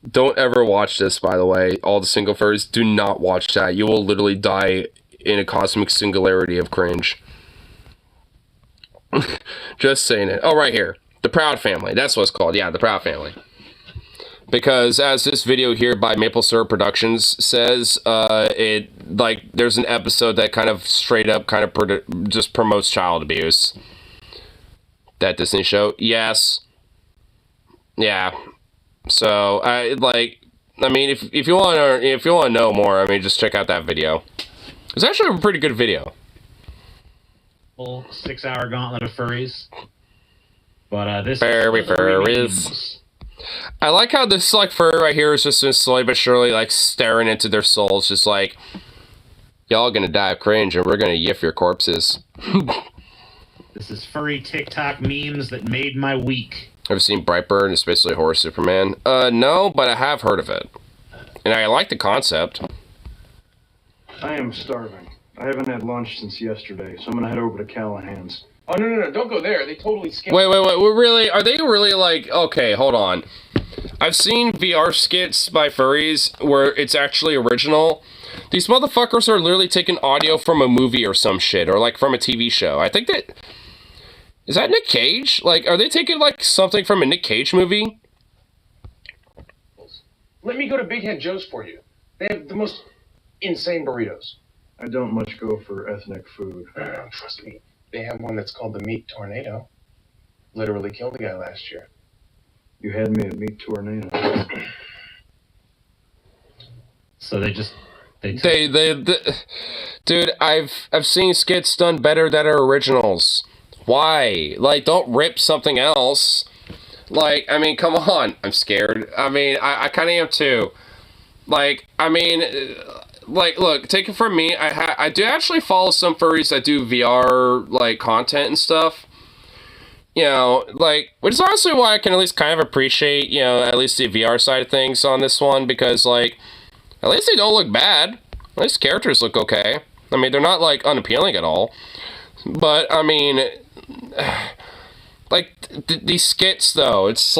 [SPEAKER 1] Don't ever watch this, by the way. All the single furries, do not watch that. You will literally die in a cosmic singularity of cringe. Just saying it. Oh, right here. The Proud Family. That's what it's called. Yeah, The Proud Family. Because as this video here by Maple Syrup Productions says, there's an episode that kind of straight up kind of just promotes child abuse. That Disney show. Yes. Yeah. So I mean, if you want to know more, I mean, just check out that video. It's actually a pretty good video.
[SPEAKER 12] Full 6-hour gauntlet of furries. But this
[SPEAKER 1] furries. I like how this furry right here is just slowly but surely staring into their souls, just like, y'all gonna die of cringe and we're gonna yiff your corpses.
[SPEAKER 12] This is furry TikTok memes that made my week.
[SPEAKER 1] Ever seen Brightburn and Especially Horror Superman? No, but I have heard of it. And I like the concept.
[SPEAKER 13] I am starving. I haven't had lunch since yesterday, so I'm gonna head over to Callahan's.
[SPEAKER 5] Oh, no, don't go there. They totally skipped.
[SPEAKER 1] Wait, really? Are they really okay, hold on. I've seen VR skits by furries where it's actually original. These motherfuckers are literally taking audio from a movie or some shit, or from a TV show. I think that... Is that Nick Cage? Are they taking, something from a Nick Cage movie?
[SPEAKER 5] Let me go to Big Head Joe's for you. They have the most insane burritos.
[SPEAKER 13] I don't much go for ethnic food.
[SPEAKER 5] Trust me. They have one that's called the Meat Tornado. Literally killed a guy last year.
[SPEAKER 13] You had me at Meat Tornado.
[SPEAKER 12] So they
[SPEAKER 1] dude, I've seen skits done better that are originals. Why? Don't rip something else. I mean, come on. I'm scared. I mean, I kind of am too. I mean, look, take it from me. I do actually follow some furries that do VR, content and stuff. You know, which is honestly why I can at least kind of appreciate, at least the VR side of things on this one, because, at least they don't look bad. At least characters look okay. I mean, they're not, unappealing at all. But, I mean... these skits though, it's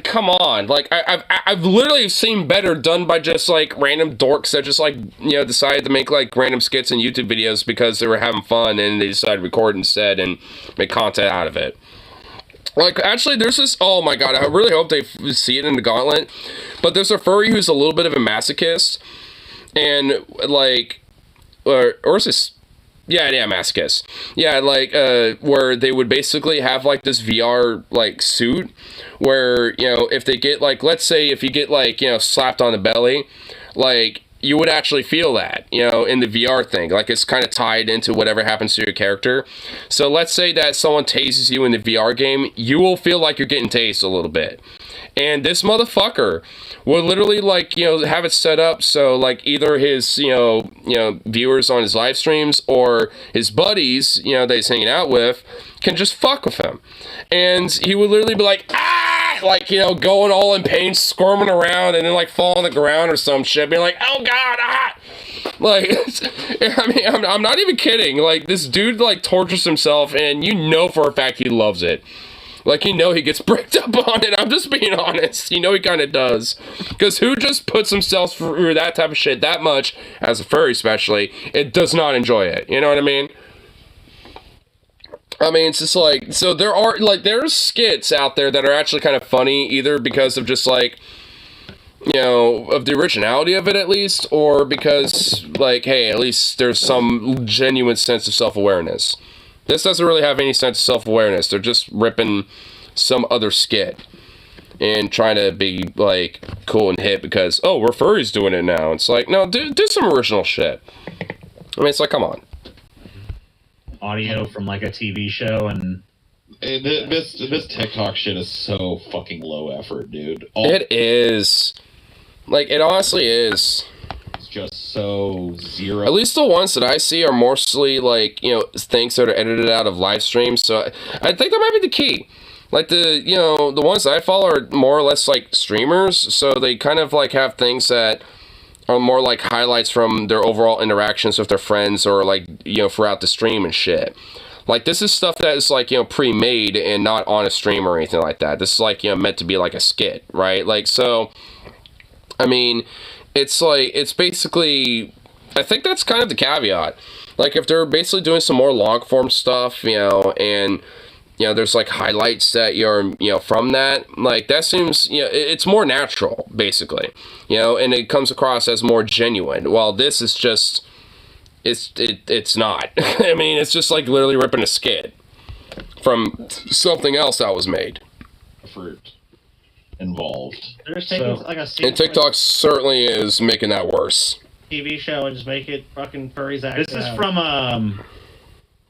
[SPEAKER 1] come on, I've literally seen better done by just random dorks that just decided to make random skits and YouTube videos because they were having fun and they decided to record instead and make content out of it. Actually, there's this, oh my god, I really hope they see it in the Gauntlet, but there's a furry who's a little bit of a masochist, and or is this... Yeah, masochist. Yeah, where they would basically have, this VR, suit, where, if they get, let's say if you get, slapped on the belly, you would actually feel that, in the VR thing. It's kind of tied into whatever happens to your character. So let's say that someone tases you in the VR game, you will feel like you're getting tased a little bit. And this motherfucker will literally, have it set up so, either his, viewers on his live streams or his buddies, that he's hanging out with can just fuck with him. And he would literally be going all in pain, squirming around, and then, fall on the ground or some shit, being oh god, ah! I mean, I'm not even kidding. This dude, tortures himself, and for a fact he loves it. He gets bricked up on it. I'm just being honest. He kind of does. Because who just puts himself through that type of shit that much, as a furry especially, it does not enjoy it. You know what I mean? I mean, it's just so there are, there's skits out there that are actually kind of funny, either because of just, of the originality of it at least, or because, hey, at least there's some genuine sense of self-awareness. This doesn't really have any sense of self-awareness. They're just ripping some other skit and trying to be, like, cool and hip because, oh, we're furries doing it now. It's like, no, do some original shit. I mean, it's like, come on.
[SPEAKER 12] Audio from, like, a TV show and...
[SPEAKER 14] This TikTok shit is so fucking low effort, dude.
[SPEAKER 1] It is. Like, it honestly is.
[SPEAKER 14] It's just so zero.
[SPEAKER 1] At least the ones that I see are mostly, like, you know, things that are edited out of live streams. So I think that might be the key. Like, the ones that I follow are more or less, like, streamers. So they kind of, like, have things that are more like highlights from their overall interactions with their friends or, like, you know, throughout the stream and shit. Like, this is stuff that is, like, you know, pre-made and not on a stream or anything like that. This is, like, you know, meant to be, like, a skit, right? Like, so, I mean, it's, like, it's basically, I think that's kind of the caveat. Like, if they're basically doing some more long-form stuff, you know, and, you know, there's, like, highlights that you're, you know, from that, like, that seems, you know, it's more natural, basically, you know, and it comes across as more genuine, while this is just... It's not. I mean, it's just like literally ripping a skit from something else that was made.
[SPEAKER 14] Fruit involved.
[SPEAKER 12] They're just taking like a
[SPEAKER 1] and TikTok certainly is making that worse.
[SPEAKER 12] TV show and just make it fucking furries act. This is from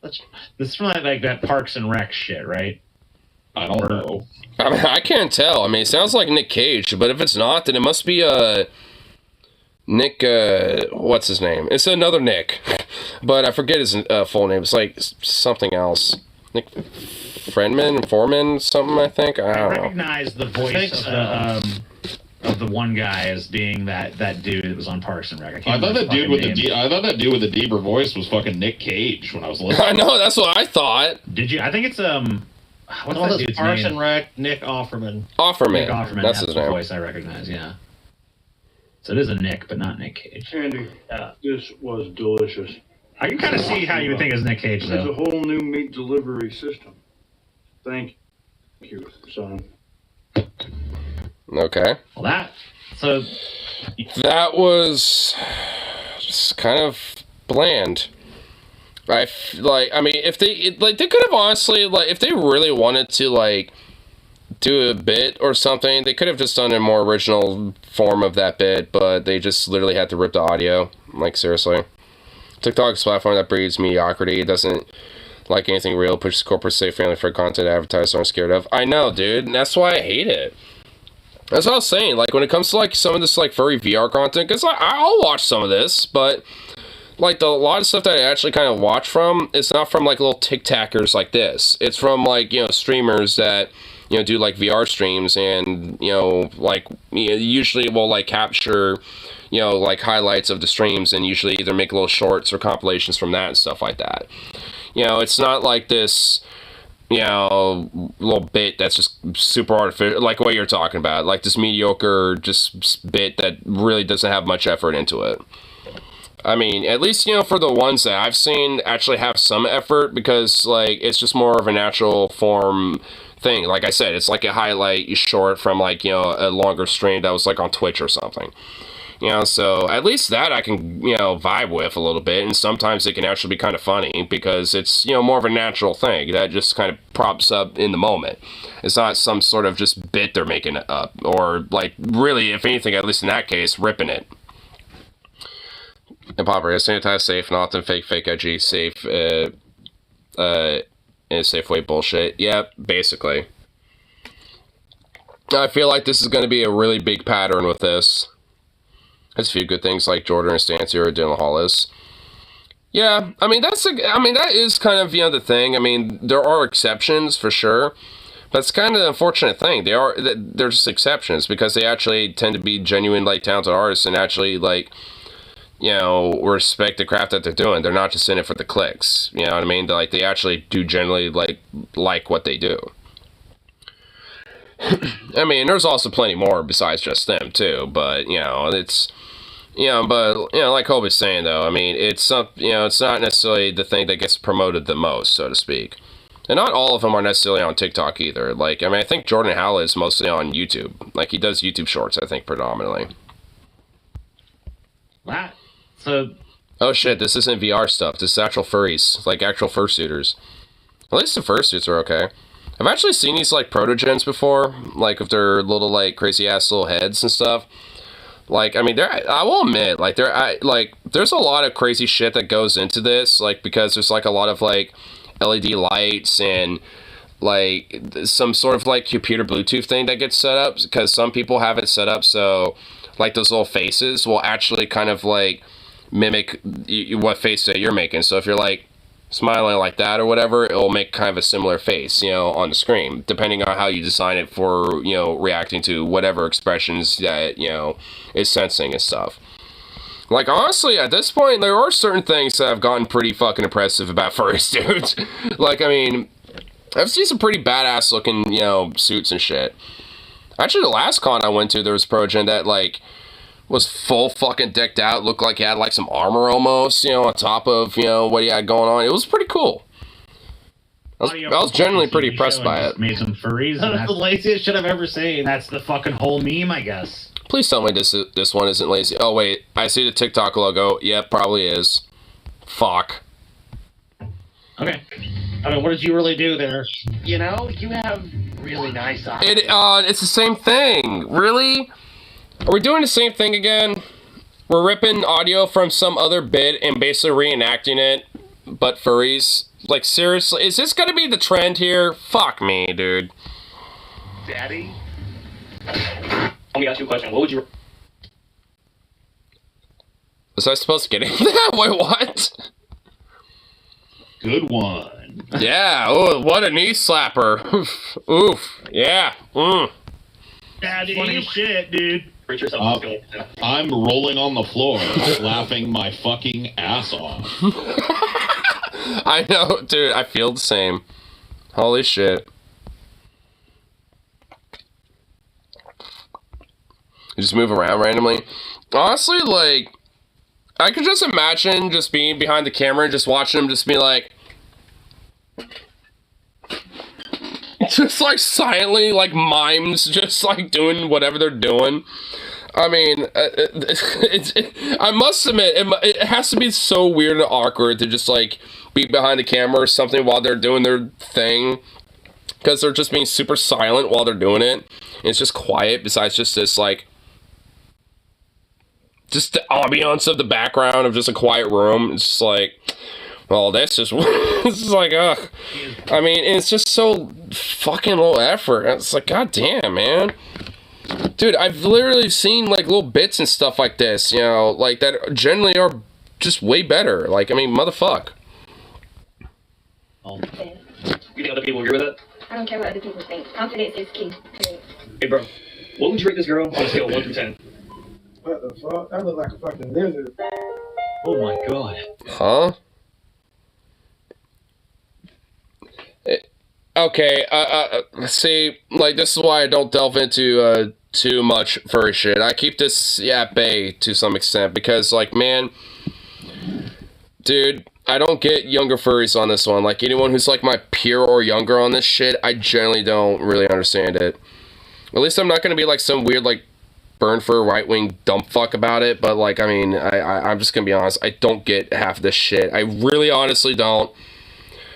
[SPEAKER 12] this is from like that Parks and Rec shit, right?
[SPEAKER 14] I don't know.
[SPEAKER 1] I mean, I can't tell. I mean, it sounds like Nick Cage, but if it's not, then it must be Nick, what's his name? It's another Nick, but I forget his full name. It's like something else. Nick Foreman, something, I think. I don't know.
[SPEAKER 12] Recognize the voice of the one guy as being that dude that was on Parks and Rec.
[SPEAKER 14] I thought that dude with the deeper voice was fucking Nick Cage when I was listening.
[SPEAKER 1] I know, that's what I thought.
[SPEAKER 12] Did you? I think it's what's that dude's
[SPEAKER 15] Parks
[SPEAKER 12] name?
[SPEAKER 15] and Rec, Nick Offerman.
[SPEAKER 1] Offerman.
[SPEAKER 12] Nick Offerman.
[SPEAKER 1] That's his
[SPEAKER 12] the
[SPEAKER 1] name.
[SPEAKER 12] voice I recognize. Yeah. So it is a Nick, but not Nick Cage.
[SPEAKER 13] Andy, this was delicious.
[SPEAKER 12] I can kind of see how you would think it's Nick Cage, though.
[SPEAKER 13] It's a whole new meat delivery system. Thank you, son.
[SPEAKER 1] Okay.
[SPEAKER 12] Well, that
[SPEAKER 1] was just kind of bland. I mean, if they could have honestly, like, if they really wanted to, like, do a bit or something, they could have just done a more original form of that bit, but they just literally had to rip the audio. Like, seriously. TikTok is a platform that breeds mediocrity. It doesn't like anything real, pushes corporate safe, family-friendly content advertisers aren't scared of. I know, dude, and that's why I hate it. That's what I was saying. Like, when it comes to, like, some of this, like, furry VR content, because I'll watch some of this, but, like, a lot of stuff that I actually kind of watch from, it's not from, like, little tic-tackers like this. It's from, like, you know, streamers that, you know, do, like, VR streams and, you know, like, you know, usually will, like, capture, you know, like, highlights of the streams and usually either make little shorts or compilations from that and stuff like that. You know, it's not like this, you know, little bit that's just super artificial, like what you're talking about, like this mediocre just bit that really doesn't have much effort into it. I mean, at least, you know, for the ones that I've seen actually have some effort because, like, it's just more of a natural form thing. Like I said, it's like a highlight short from, like, you know, a longer stream that was, like, on Twitch or something. You know, so at least that I can, you know, vibe with a little bit, and sometimes it can actually be kind of funny because it's, you know, more of a natural thing that just kind of props up in the moment. It's not some sort of just bit they're making up, or, like, really, if anything, at least in that case, ripping it. Improper, sanitize, safe, and often fake IG, safe, in a safe way bullshit. Yeah, basically. I feel like this is going to be a really big pattern with this. There's a few good things like Jordan and Stancy or Dylan Hollis. Yeah, I mean, that is kind of, you know, the thing. I mean, there are exceptions for sure. But it's kind of the unfortunate thing. They're just exceptions because they actually tend to be genuine, like, talented artists and actually, like, you know, respect the craft that they're doing. They're not just in it for the clicks. You know what I mean? Like, they actually do generally like what they do. I mean, there's also plenty more besides just them too. But, you know, it's, you know, but, you know, like Colby's saying though, I mean, it's not necessarily the thing that gets promoted the most, so to speak. And not all of them are necessarily on TikTok either. Like, I mean, I think Jordan Howell is mostly on YouTube. Like, he does YouTube shorts, I think, predominantly.
[SPEAKER 12] What? So...
[SPEAKER 1] Oh shit, this isn't VR stuff. This is actual furries. Like, actual fursuiters. At least the fursuits are okay. I've actually seen these, like, protogens before, like, with their little, like, crazy-ass little heads and stuff. Like, I mean, I will admit, like, there's a lot of crazy shit that goes into this, like, because there's, like, a lot of, like, LED lights and, like, some sort of, like, computer Bluetooth thing that gets set up, because some people have it set up so, like, those little faces will actually kind of, like, mimic what face that you're making. So if you're, like, smiling like that or whatever, it'll make kind of a similar face, you know, on the screen, depending on how you design it for, you know, reacting to whatever expressions that, you know, it's sensing and stuff. Like, honestly, at this point, there are certain things that have gotten pretty fucking impressive about furries, dude. Like, I mean, I've seen some pretty badass looking, you know, suits and shit. Actually, the last con I went to, there was a progen that, like, was full fucking decked out, looked like he had, like, some armor almost, you know, on top of, you know, what he had going on. It was pretty cool. I was generally pretty impressed by it.
[SPEAKER 12] Made some furries. That's the laziest shit I've ever seen. That's the fucking whole meme, I guess.
[SPEAKER 1] Please tell me this one isn't lazy. Oh, wait. I see the TikTok logo. Yep, probably is. Fuck.
[SPEAKER 12] Okay. I mean, what did you really do there?
[SPEAKER 15] You know, you have really nice eyes.
[SPEAKER 1] It's the same thing. Really? Are we doing the same thing again? We're ripping audio from some other bit and basically reenacting it, but furries? Like, seriously? Is this gonna be the trend here? Fuck me, dude.
[SPEAKER 15] Daddy?
[SPEAKER 11] Let me ask you a question. What would you...
[SPEAKER 1] Was I supposed to get into that? Wait, what?
[SPEAKER 14] Good one.
[SPEAKER 1] Yeah, oh, what a knee slapper. Oof. Oof. Yeah.
[SPEAKER 12] Daddy, funny shit, dude.
[SPEAKER 14] I'm rolling on the floor, laughing my fucking ass off.
[SPEAKER 1] I know, dude, I feel the same. Holy shit. You just move around randomly. Honestly, like, I could just imagine just being behind the camera and just watching them just be like... just, like, silently, like, mimes, just, like, doing whatever they're doing. I mean, I must admit, it has to be so weird and awkward to just, like, be behind the camera or something while they're doing their thing. Because they're just being super silent while they're doing it. And it's just quiet, besides just this, like... just the ambiance of the background of just a quiet room. It's just like... well, this is... this is like, ugh. I mean, it's just so fucking low effort. It's like, goddamn, man. Dude, I've literally seen, like, little bits and stuff like this, you know, like, that generally are just way better. Like, I mean, motherfuck.
[SPEAKER 11] You think other people agree with that?
[SPEAKER 16] I don't care what other people think. Confidence is key. Period.
[SPEAKER 11] Hey, bro. What would you rate this girl on a scale of 1 through 10?
[SPEAKER 17] What the fuck? I look like a fucking lizard.
[SPEAKER 11] Oh my god.
[SPEAKER 1] Huh? Okay, see, like, this is why I don't delve into, too much furry shit. I keep this at bay to some extent, because, like, man, dude, I don't get younger furries on this one. Like, anyone who's, like, my peer or younger on this shit, I generally don't really understand it. At least I'm not gonna be, like, some weird, like, burn fur right-wing dumb fuck about it, but, like, I mean, I'm just gonna be honest, I don't get half this shit. I really honestly don't.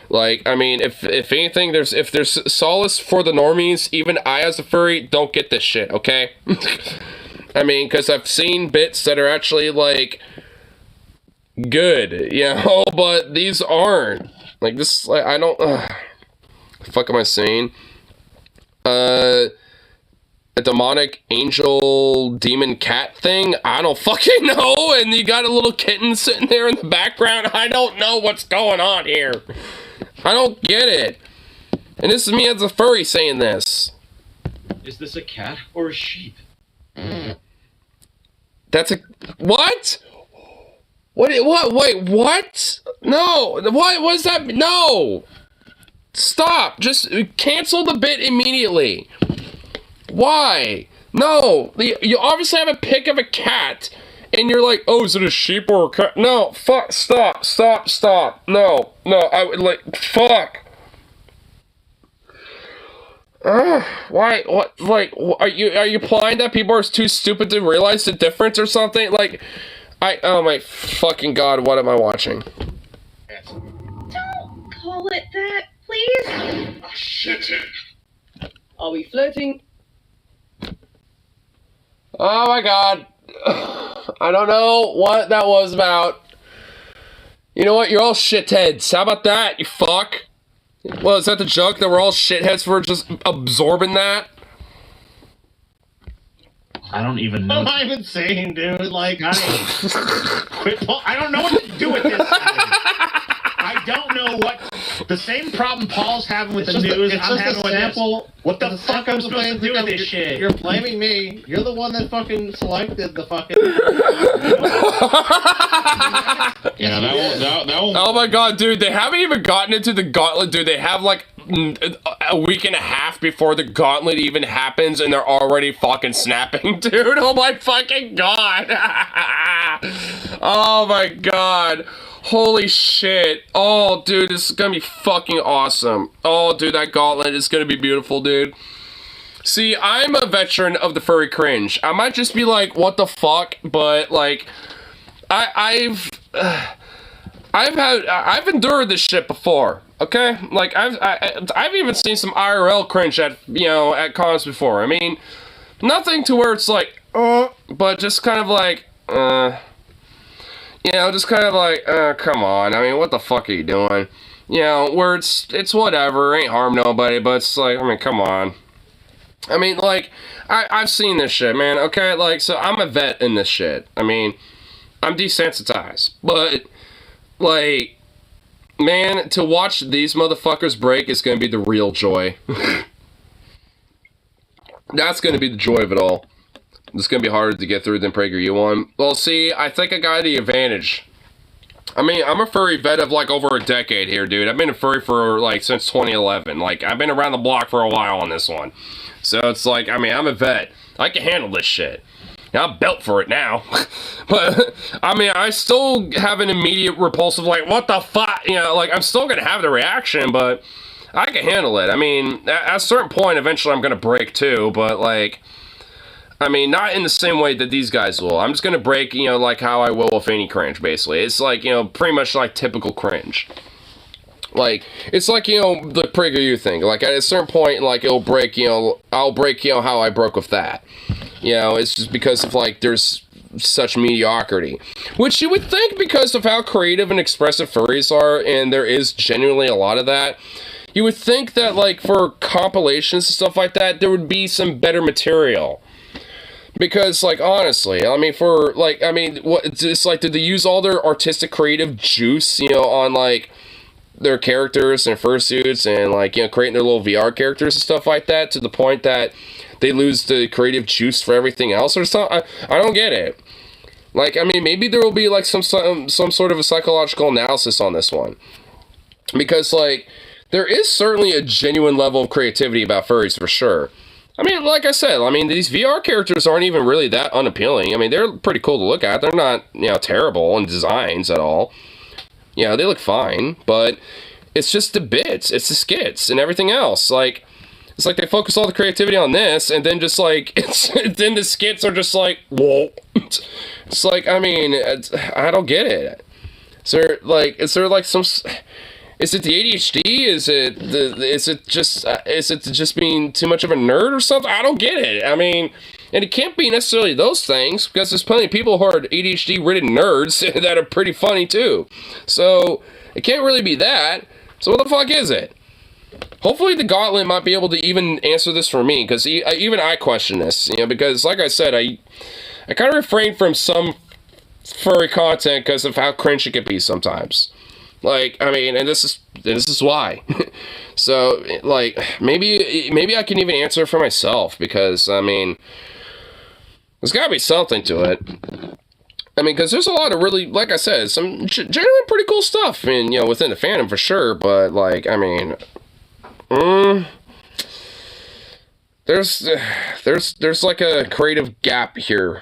[SPEAKER 1] Like, I mean, if anything, if there's solace for the normies, even I as a furry don't get this shit, okay? I mean, because I've seen bits that are actually, like, good, you know, but these aren't. Like, this, like, I don't, the fuck am I saying? A demonic angel demon cat thing? I don't fucking know, and you got a little kitten sitting there in the background. I don't know what's going on here. I don't get it. And this is me as a furry saying this.
[SPEAKER 11] Is this a cat or a sheep?
[SPEAKER 1] That's a... what? What? Wait, what? No. What is that? No. Stop. Just cancel the bit immediately. Why? No. You obviously have a pic of a cat. And you're like, oh, is it a sheep or a cat? No, fuck, stop. No, I would, like, fuck. Why, what, like, are you implying that people are too stupid to realize the difference or something? Like, oh my fucking god, what am I watching?
[SPEAKER 16] Don't call it that, please?
[SPEAKER 14] Oh, shit.
[SPEAKER 16] Are we flirting?
[SPEAKER 1] Oh my god. I don't know what that was about. You know what? You're all shitheads. How about that, you fuck? Well, is that the joke that we're all shitheads for just absorbing that?
[SPEAKER 12] I don't even know.
[SPEAKER 18] What am I even saying, dude? Like, I don't know what to do with this. I don't know what the same problem Paul's having with the news. I'm having with this. What the fuck I'm supposed to do with this shit?
[SPEAKER 12] You're blaming me. You're the one that fucking selected the fucking.
[SPEAKER 14] Yeah, that won't.
[SPEAKER 1] Oh my god, dude, they haven't even gotten into the gauntlet, dude. They have like a week and a half before the gauntlet even happens, and they're already fucking snapping, dude. Oh my fucking god. Oh my god. Holy shit. Oh, dude, this is gonna be fucking awesome. Oh, dude, that gauntlet is gonna be beautiful, dude. See, I'm a veteran of the furry cringe. I might just be like, what the fuck, but like, I've endured this shit before, okay? Like, I've even seen some IRL cringe at, you know, at cons before. I mean, nothing to where it's like, but just kind of like, you know, just kind of like, come on. I mean, what the fuck are you doing? You know, where it's whatever, ain't harm nobody, but it's like, I mean, come on. I mean, like, I've seen this shit, man, okay? Like, so I'm a vet in this shit. I mean, I'm desensitized, but, like, man, to watch these motherfuckers break is gonna be the real joy. That's gonna be the joy of it all. It's gonna be harder to get through than PragerU one. Well, see, I think I got the advantage. I mean, I'm a furry vet of like over a decade here, dude. I've been a furry for like since 2011. Like, I've been around the block for a while on this one. So it's like, I mean, I'm a vet. I can handle this shit. Now, I'm built for it now. But, I mean, I still have an immediate repulsive, like, what the fuck? You know, like, I'm still gonna have the reaction, but I can handle it. I mean, at a certain point, eventually I'm gonna break too, but like, I mean, not in the same way that these guys will. I'm just gonna break, you know, like how I will with any cringe, basically. It's like, you know, pretty much like typical cringe. Like, it's like, you know, the PragerU thing. Like, at a certain point, like, it'll break, you know, I'll break, you know, how I broke with that. You know, it's just because of, like, there's such mediocrity. Which you would think because of how creative and expressive furries are, and there is genuinely a lot of that, you would think that, like, for compilations and stuff like that, there would be some better material. Because, like, honestly, I mean, for, like, I mean, what, it's like, did they use all their artistic creative juice, you know, on, like, their characters and fursuits and, like, you know, creating their little VR characters and stuff like that to the point that they lose the creative juice for everything else or something? I don't get it. Like, I mean, maybe there will be, like, some sort of a psychological analysis on this one. Because, like, there is certainly a genuine level of creativity about furries for sure. I mean, like I said, I mean, these VR characters aren't even really that unappealing. I mean, they're pretty cool to look at. They're not, you know, terrible in designs at all. You know, they look fine, but it's just the bits, it's the skits, and everything else. Like, it's like they focus all the creativity on this, and then just like, then the skits are just like, whoa. It's like, I mean, I don't get it. Is there like some... Is it the ADHD? Is it just being too much of a nerd or something? I don't get it. I mean, and it can't be necessarily those things, because there's plenty of people who are ADHD-ridden nerds that are pretty funny too. So it can't really be that. So what the fuck is it? Hopefully the Gauntlet might be able to even answer this for me, because even I question this, you know, because like I said, I kind of refrain from some furry content because of how cringe it can be sometimes. Like, I mean, and this is why. So, like, maybe I can even answer for myself, because, I mean, there's gotta be something to it. I mean, because there's a lot of really, like I said, some genuinely pretty cool stuff, and, you know, within the fandom for sure, but, like, I mean, there's like a creative gap here.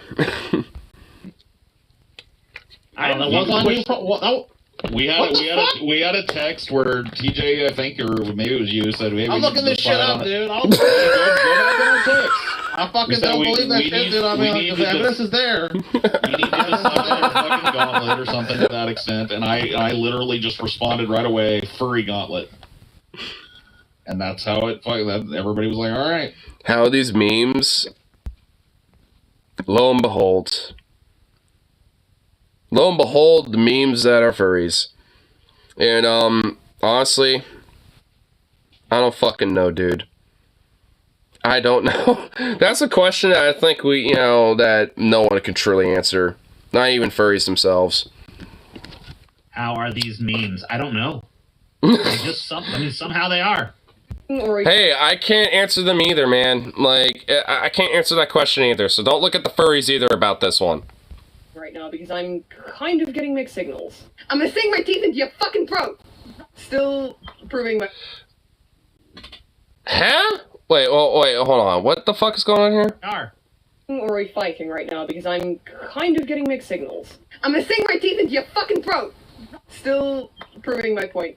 [SPEAKER 12] I don't know what's on you.
[SPEAKER 14] We had a text where TJ, I think, or maybe it was you, said maybe
[SPEAKER 12] I'm looking this shit up, dude. Go back in our text. I fucking don't believe that shit, dude. I mean, the evidence is there.
[SPEAKER 14] We need to decide a fucking gauntlet or something to that extent, and I literally just responded right away, furry gauntlet. And that's how it. Everybody was like, "All right."
[SPEAKER 1] How are these memes? Lo and behold, the memes that are furries. And honestly, I don't fucking know, dude. I don't know. That's a question that I think that no one can truly answer. Not even furries themselves.
[SPEAKER 18] How are these memes? I don't know. They just somehow they are.
[SPEAKER 1] Hey, I can't answer them either, man. Like, I can't answer that question either, so don't look at the furries either about this one.
[SPEAKER 16] Right now because I'm kind of getting mixed signals. I'm gonna sink my teeth into your fucking throat. Still proving my.
[SPEAKER 1] Huh? Wait, hold on. What the fuck is going on here?
[SPEAKER 16] Or fighting right now because I'm kind of getting mixed signals. I'm gonna sink my teeth into your fucking throat. Still proving my point.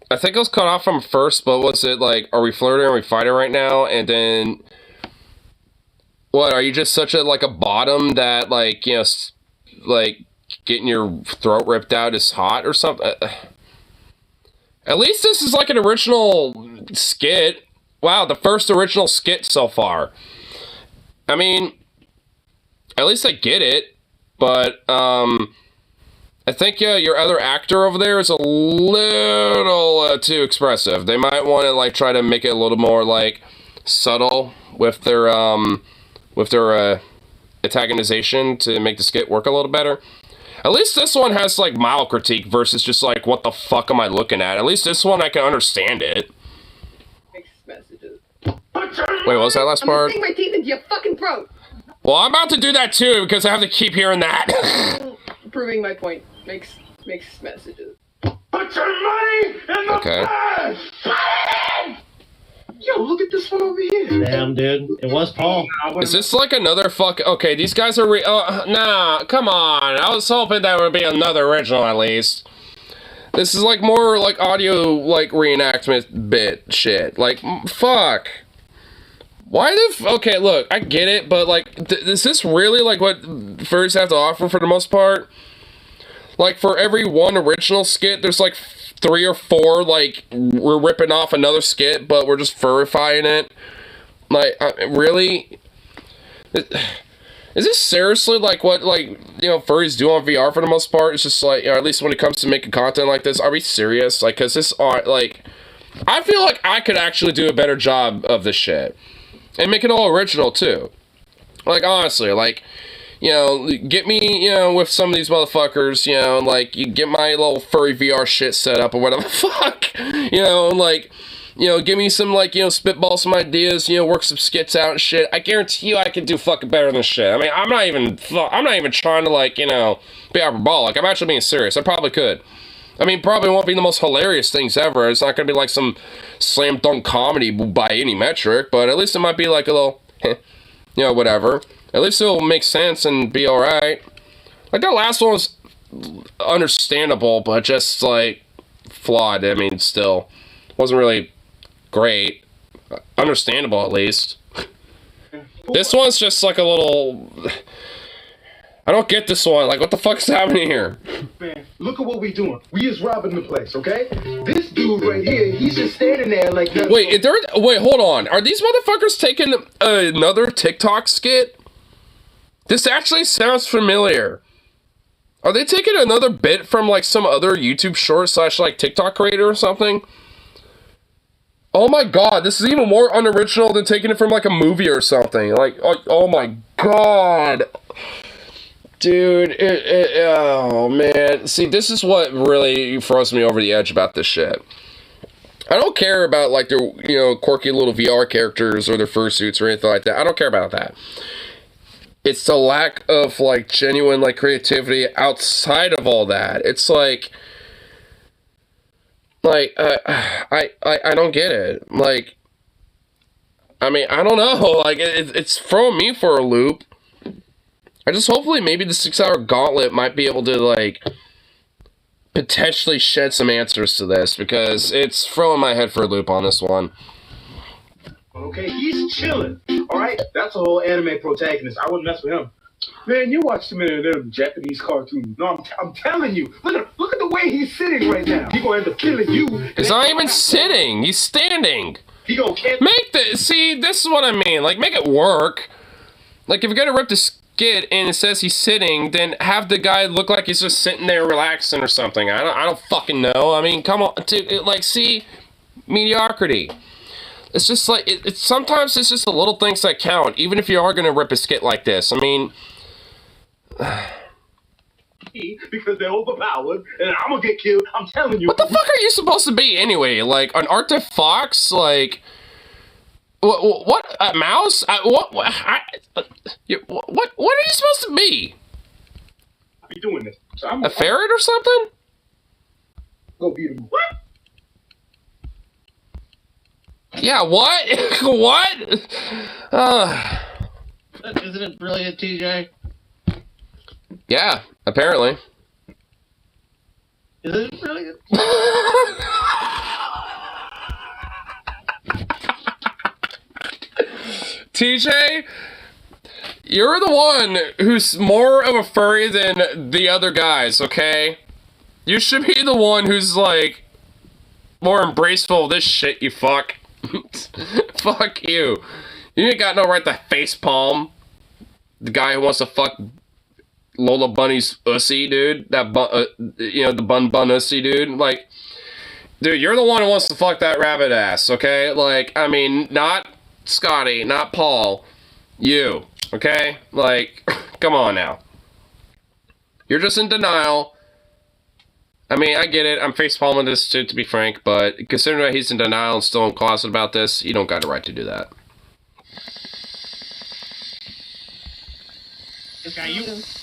[SPEAKER 1] I think I was cut off from first, but was it like, are we flirting, are we fighting right now? And then, what, are you just such a bottom that, like, like, getting your throat ripped out is hot or something? At least this is like an original skit. Wow, the first original skit so far. I mean, at least I get it, but, I think your other actor over there is a little too expressive. They might want to try to make it a little more subtle with their antagonization to make the skit work a little better. At least this one has mild critique versus just what the fuck am I looking at? At least this one I can understand it.
[SPEAKER 16] Messages.
[SPEAKER 1] Wait, what was that last part?
[SPEAKER 16] I'm gonna sink my teeth into your fucking throat.
[SPEAKER 1] Well, I'm about to do that too because I have to keep hearing that.
[SPEAKER 16] Proving my point. Makes messages.
[SPEAKER 17] Put your money in the bag! Yo, look at this one over here.
[SPEAKER 18] Damn, dude. It was Paul.
[SPEAKER 1] Is this another fuck? Okay, these guys are nah, come on. I was hoping that would be another original at least. This is more audio reenactment bit shit. Fuck. Why the okay, look, I get it, but is this really what furries have to offer for the most part? For every one original skit, there's 3 or 4 we're ripping off another skit, but we're just furifying it. Really? Is this seriously what furries do on VR for the most part? It's just at least when it comes to making content like this, are we serious? Cause this I feel like I could actually do a better job of this shit. And make it all original too. Honestly, get me, with some of these motherfuckers, you get my little furry VR shit set up or whatever the fuck. Give me some, spitball some ideas, work some skits out and shit. I guarantee you I can do fucking better than shit. I mean, I'm not even trying to, be hyperbolic. I'm actually being serious. I probably could. I mean, probably won't be the most hilarious things ever. It's not gonna be some slam dunk comedy by any metric, but at least it might be a little, whatever. At least it'll make sense and be alright. That last one was understandable, but just, flawed. I mean, still. Wasn't really great. Understandable, at least. This one's just, a little... I don't get this one. What the fuck's happening here?
[SPEAKER 17] Man, look at what we doing. We is robbing the place, okay? This dude right here, he's just standing there like...
[SPEAKER 1] Wait, hold on. Are these motherfuckers taking another TikTok skit? This actually sounds familiar. Are they taking another bit from some other YouTube short / TikTok creator or something? Oh my god, this is even more unoriginal than taking it from a movie or something. Oh my god. Dude, oh man. See, this is what really throws me over the edge about this shit. I don't care about their, quirky little VR characters or their fursuits or anything like that. I don't care about that. It's the lack of genuine creativity outside of all that. It's I don't get it. I mean, I don't know. It's throwing me for a loop. I just hopefully maybe the 6-hour gauntlet might be able to potentially shed some answers to this, because it's throwing my head for a loop on this one.
[SPEAKER 17] Okay, he's chilling. All right, that's a whole anime protagonist. I wouldn't mess with him. Man, you watch too many of them Japanese cartoons. No, I'm telling you. Look at the way he's sitting right now. He gonna end up killing you.
[SPEAKER 1] He's not even sitting. He's standing.
[SPEAKER 17] He gonna
[SPEAKER 1] make the see. This is what I mean. Like, make it work. Like, if you're gonna rip the skit and it says he's sitting, then have the guy look like he's just sitting there relaxing or something. I don't fucking know. I mean, come on, like, see, mediocrity. It's just like it's sometimes it's just the little things that count, even if you are gonna rip a skit like this. I mean.
[SPEAKER 17] Because they're overpowered and I'm gonna get killed. I'm telling you.
[SPEAKER 1] What the fuck are you supposed to be anyway? Like an Arctic fox? Like what? A mouse? What are you supposed to be?
[SPEAKER 17] I'll be doing this. So
[SPEAKER 1] a ferret or something?
[SPEAKER 17] Go beat him. What?
[SPEAKER 1] Yeah. What? What?
[SPEAKER 18] Isn't it brilliant, TJ?
[SPEAKER 1] Yeah, apparently.
[SPEAKER 18] Is it brilliant?
[SPEAKER 1] TJ, you're the one who's more of a furry than the other guys, okay? You should be the one who's, like, more embraceful of this shit, you fuck. Fuck you. You ain't got no right to facepalm the guy who wants to fuck Lola Bunny's ussy, dude. That the bun ussy, dude. Like, dude, you're the one who wants to fuck that rabbit ass, okay? Like, I mean, not Scotty, not Paul. You, okay? Like, come on now. You're just in denial. I mean, I get it. I'm facepalming this to be frank, but considering that he's in denial and still in closet about this, you don't got a right to do that.
[SPEAKER 18] Okay,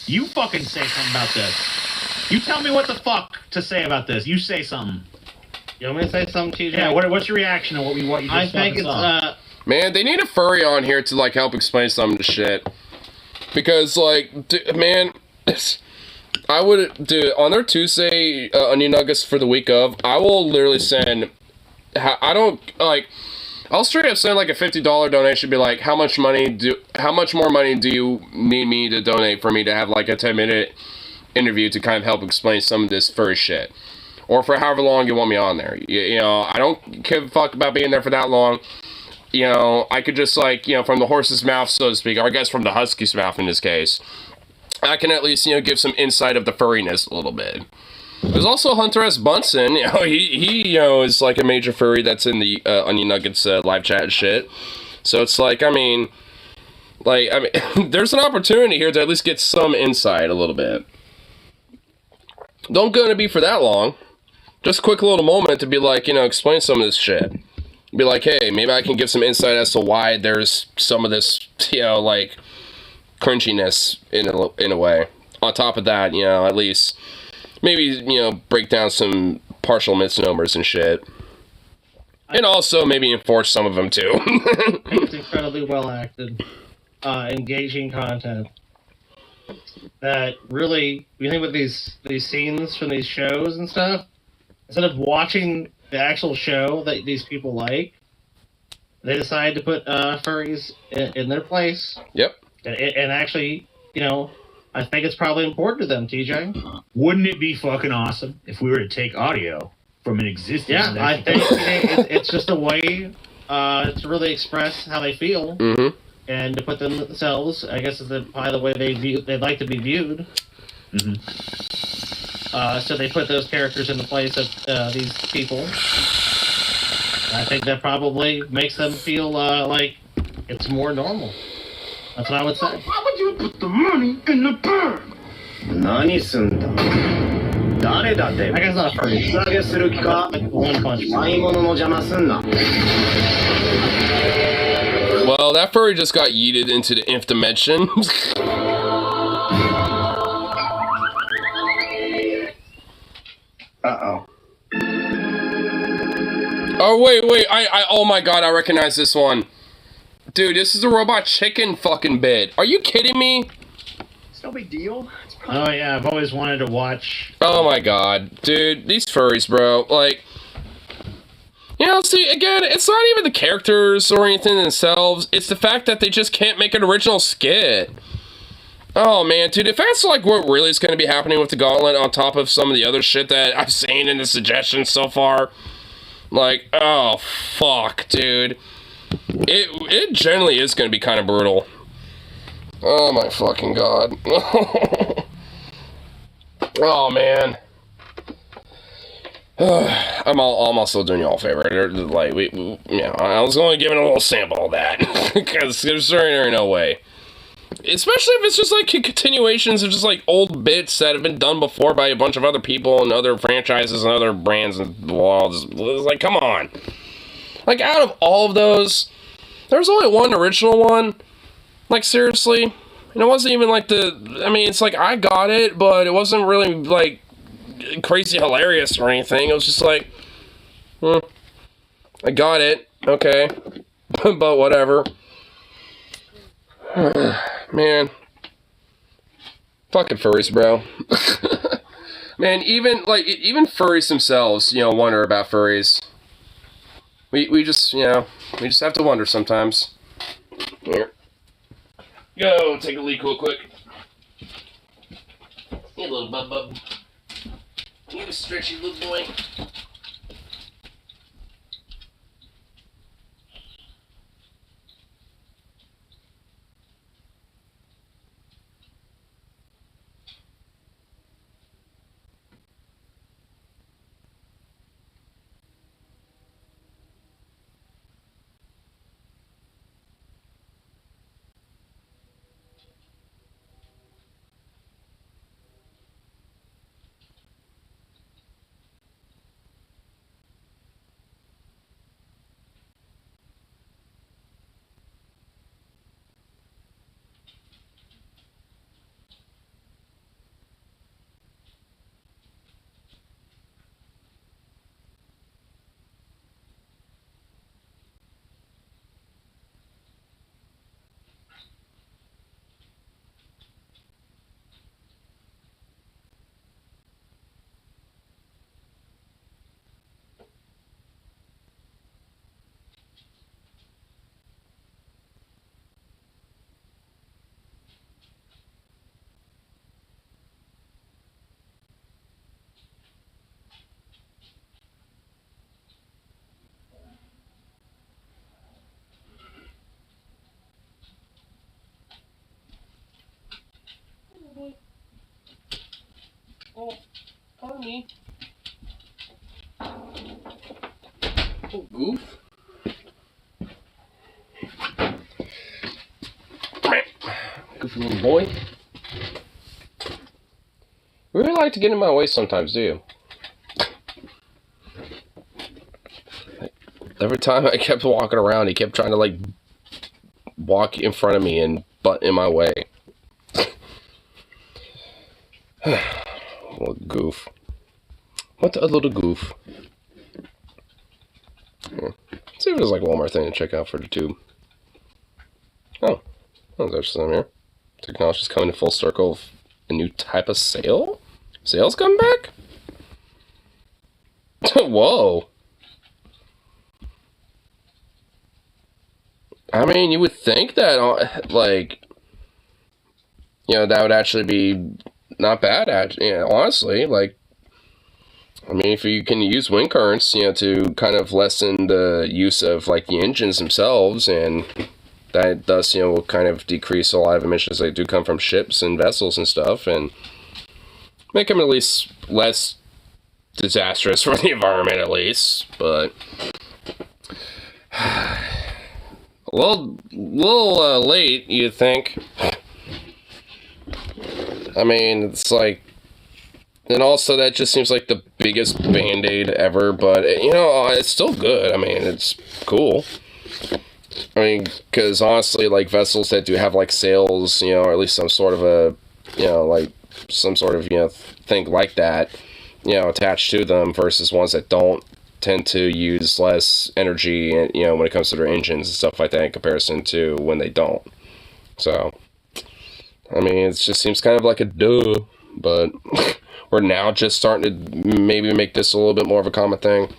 [SPEAKER 18] you fucking say something about this. You tell me what the fuck to say about this. You say something.
[SPEAKER 12] You want me to say something, TJ?
[SPEAKER 18] Yeah, what's your reaction to what you just
[SPEAKER 12] I think it's,
[SPEAKER 1] Man, they need a furry on here to, like, help explain some of the shit. Because, like, man, I would, dude, on their Tuesday Onion Nuggets for the week of, I will literally send, I'll straight up send like a $50 donation, be like, how much more money do you need me to donate for me to have like a 10-minute interview to kind of help explain some of this furry shit? Or for however long you want me on there. You know, I don't give a fuck about being there for that long. You know, I could just, like, you know, from the horse's mouth, so to speak, or I guess from the husky's mouth in this case, I can at least, you know, give some insight of the furriness a little bit. There's also Hunter S. Bunsen. You know, he you know, is like a major furry that's in the Onion Nuggets live chat and shit. So it's like, I mean, there's an opportunity here to at least get some insight a little bit. Don't gonna be for that long. Just a quick little moment to be like, you know, explain some of this shit. Be like, hey, maybe I can give some insight as to why there's some of this, you know, like, cringiness in a way. On top of that, you know, at least maybe, you know, break down some partial misnomers and shit. And also maybe enforce some of them too.
[SPEAKER 12] It's incredibly well acted, engaging content. That really, you think with these scenes from these shows and stuff, instead of watching the actual show that these people like, they decide to put furries in their place.
[SPEAKER 1] Yep.
[SPEAKER 12] And actually, you know, I think it's probably important to them, TJ.
[SPEAKER 18] Wouldn't it be fucking awesome if we were to take audio from an existing...
[SPEAKER 12] Yeah, I think it's just a way to really express how they feel.
[SPEAKER 1] Mm-hmm.
[SPEAKER 12] And to put themselves, I guess, is probably the way they'd like to be viewed.
[SPEAKER 18] Mm-hmm.
[SPEAKER 12] So they put those characters in the place of these people. I think that probably makes them feel like it's more normal. That's what I would say.
[SPEAKER 17] Why would you put the money in the bank?
[SPEAKER 12] I guess not a furry. One punch.
[SPEAKER 1] Well, that furry just got yeeted into the nth dimension.
[SPEAKER 7] Uh-oh.
[SPEAKER 1] Oh, wait, oh my god, I recognize this one. Dude, this is the Robot Chicken fucking bit. Are you kidding me?
[SPEAKER 11] It's no big deal.
[SPEAKER 12] Oh yeah, I've always wanted to watch.
[SPEAKER 1] Oh my god. Dude, these furries, bro. Like, you know, see, again, it's not even the characters or anything themselves. It's the fact that they just can't make an original skit. Oh man, dude, if that's like what really is going to be happening with the Gauntlet on top of some of the other shit that I've seen in the suggestions so far, like, oh fuck, dude. It generally is going to be kind of brutal. Oh my fucking god. Oh man. I'm also doing y'all a favor. Like, I was only giving a little sample of that. Because there's certainly no way. Especially if it's just like continuations of just like old bits that have been done before by a bunch of other people and other franchises and other brands and walls. Like, come on. Like, out of all of those, there's only one original one. Like, seriously. And it wasn't even like it's like, I got it, but it wasn't really like crazy hilarious or anything. It was just like, I got it. Okay. But whatever. Man. Fucking furries, bro. Man, even furries themselves, wonder about furries. We just have to wonder sometimes. Here. Go, take a leak real quick. You little bub. You stretchy little boy. Oh, pardon me. Oh, goof. Goofy little boy. You really like to get in my way sometimes, do you? Every time I kept walking around, he kept trying to, like, walk in front of me and butt in my way. What a goof. What a little goof. Let's see if there's, like, one more thing to check out for the tube. Oh, there's actually something here. Technology's coming to full circle of a new type of sail? Sails coming back? Whoa. I mean, you would think that, like, that would actually be not bad, honestly. Like, I mean, if you can use wind currents, to kind of lessen the use of, like, the engines themselves, and that thus, will kind of decrease a lot of emissions that do come from ships and vessels and stuff, and make them at least less disastrous for the environment, at least. But a little late, you'd think. I mean, it's like, and also that just seems like the biggest band-aid ever, but it's still good. I mean, it's cool. I mean, because honestly, like, vessels that do have, like, sails, or at least some sort of a, like, some sort of, thing like that, attached to them versus ones that don't tend to use less energy, when it comes to their engines and stuff like that in comparison to when they don't. So, I mean, it just seems kind of like a duh, but we're now just starting to maybe make this a little bit more of a common thing.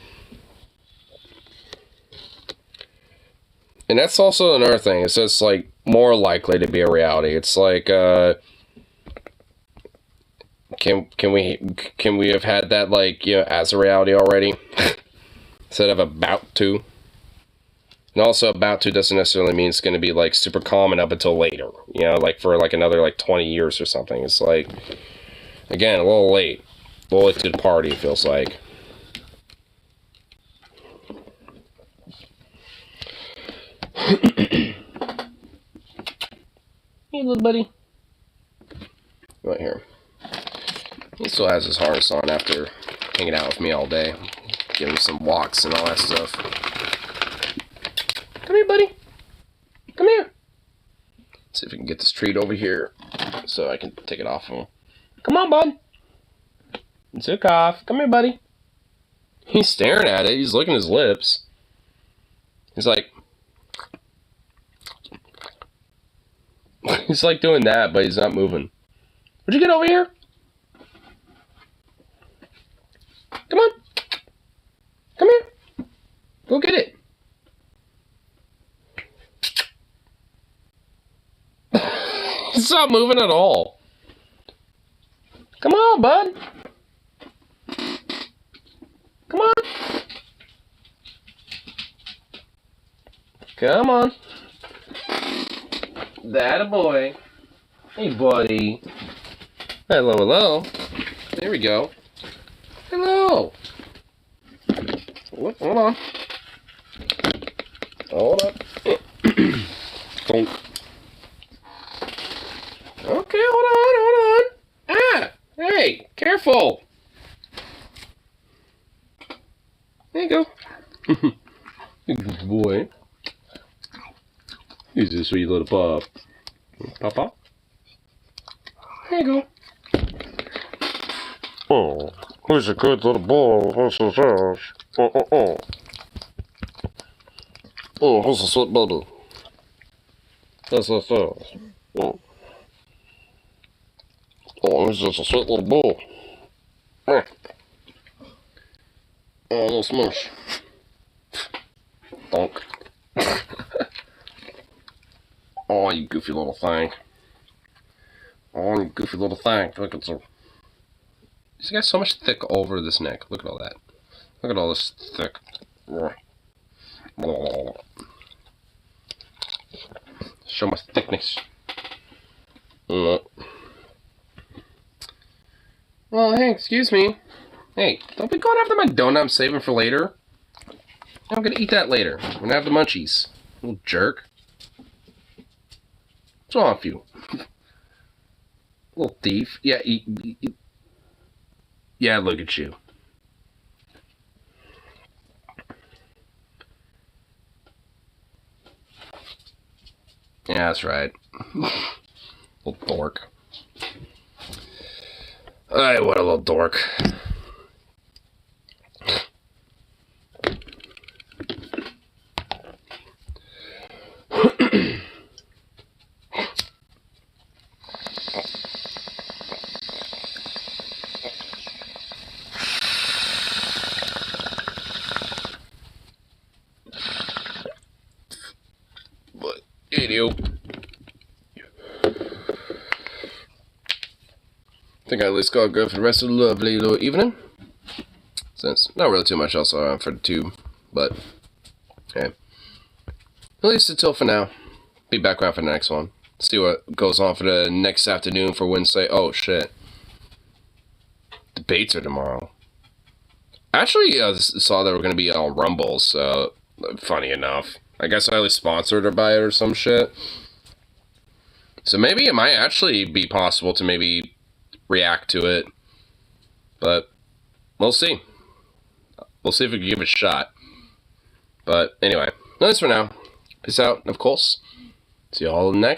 [SPEAKER 1] And that's also another thing. It's just, like, more likely to be a reality. It's like, Can we have had that, like, you know, as a reality already instead of about to? And also, about to doesn't necessarily mean it's going to be, like, super common up until later. You know, like, for, like, another, like, 20 years or something. It's, like, again, a little late. A little late to the party, it feels like. Hey, little buddy. Right here. He still has his harness on after hanging out with me all day. Give him some walks and all that stuff. Come here, buddy. Come here. Let's see if we can get this treat over here so I can take it off him. Come on, bud. Took off. Come here, buddy. He's staring at it. He's licking his lips. He's like... He's like doing that, but he's not moving. Would you get over here? Come on. Come here. Go get it. He's not moving at all. Come on, bud. Come on. Come on. That boy. Hey, buddy. Hello, hello. There we go. Hello. Hold on. Hold up. Don't. Okay, hold on. Ah, hey, careful. There you go. Good boy. He's a sweet little pup. Papa. There you go. Oh, who's a good little boy? What's this? Oh. Oh, who's a sweet baby? That's this. Oh. Oh, he's just a sweet little boy. Oh, little smush. Donk. Oh, you goofy little thing. Oh, you goofy little thing. Look at so. He's got so much thick over this neck. Look at all that. Look at all this thick. Show my thickness. Well, hey, excuse me. Hey, don't be going after my donut I'm saving for later. I'm gonna eat that later. I'm gonna have the munchies. Little jerk. What's wrong with you? Little thief. Yeah, yeah, look at you. Yeah, that's right. Little dork. Alright, what a little dork. But, idiot. I think I at least got good for the rest of the lovely little evening. Since not really too much else on for the tube, but okay. At least until for now. Be back around for the next one. See what goes on for the next afternoon for Wednesday. Oh shit. Debates are tomorrow. Actually, saw that we're gonna be on Rumble, so funny enough. I guess I was sponsored by it or some shit. So maybe it might actually be possible to maybe react to it, but we'll see. We'll see if we can give it a shot. But anyway, that's for now. Peace out, and of course, see you all next.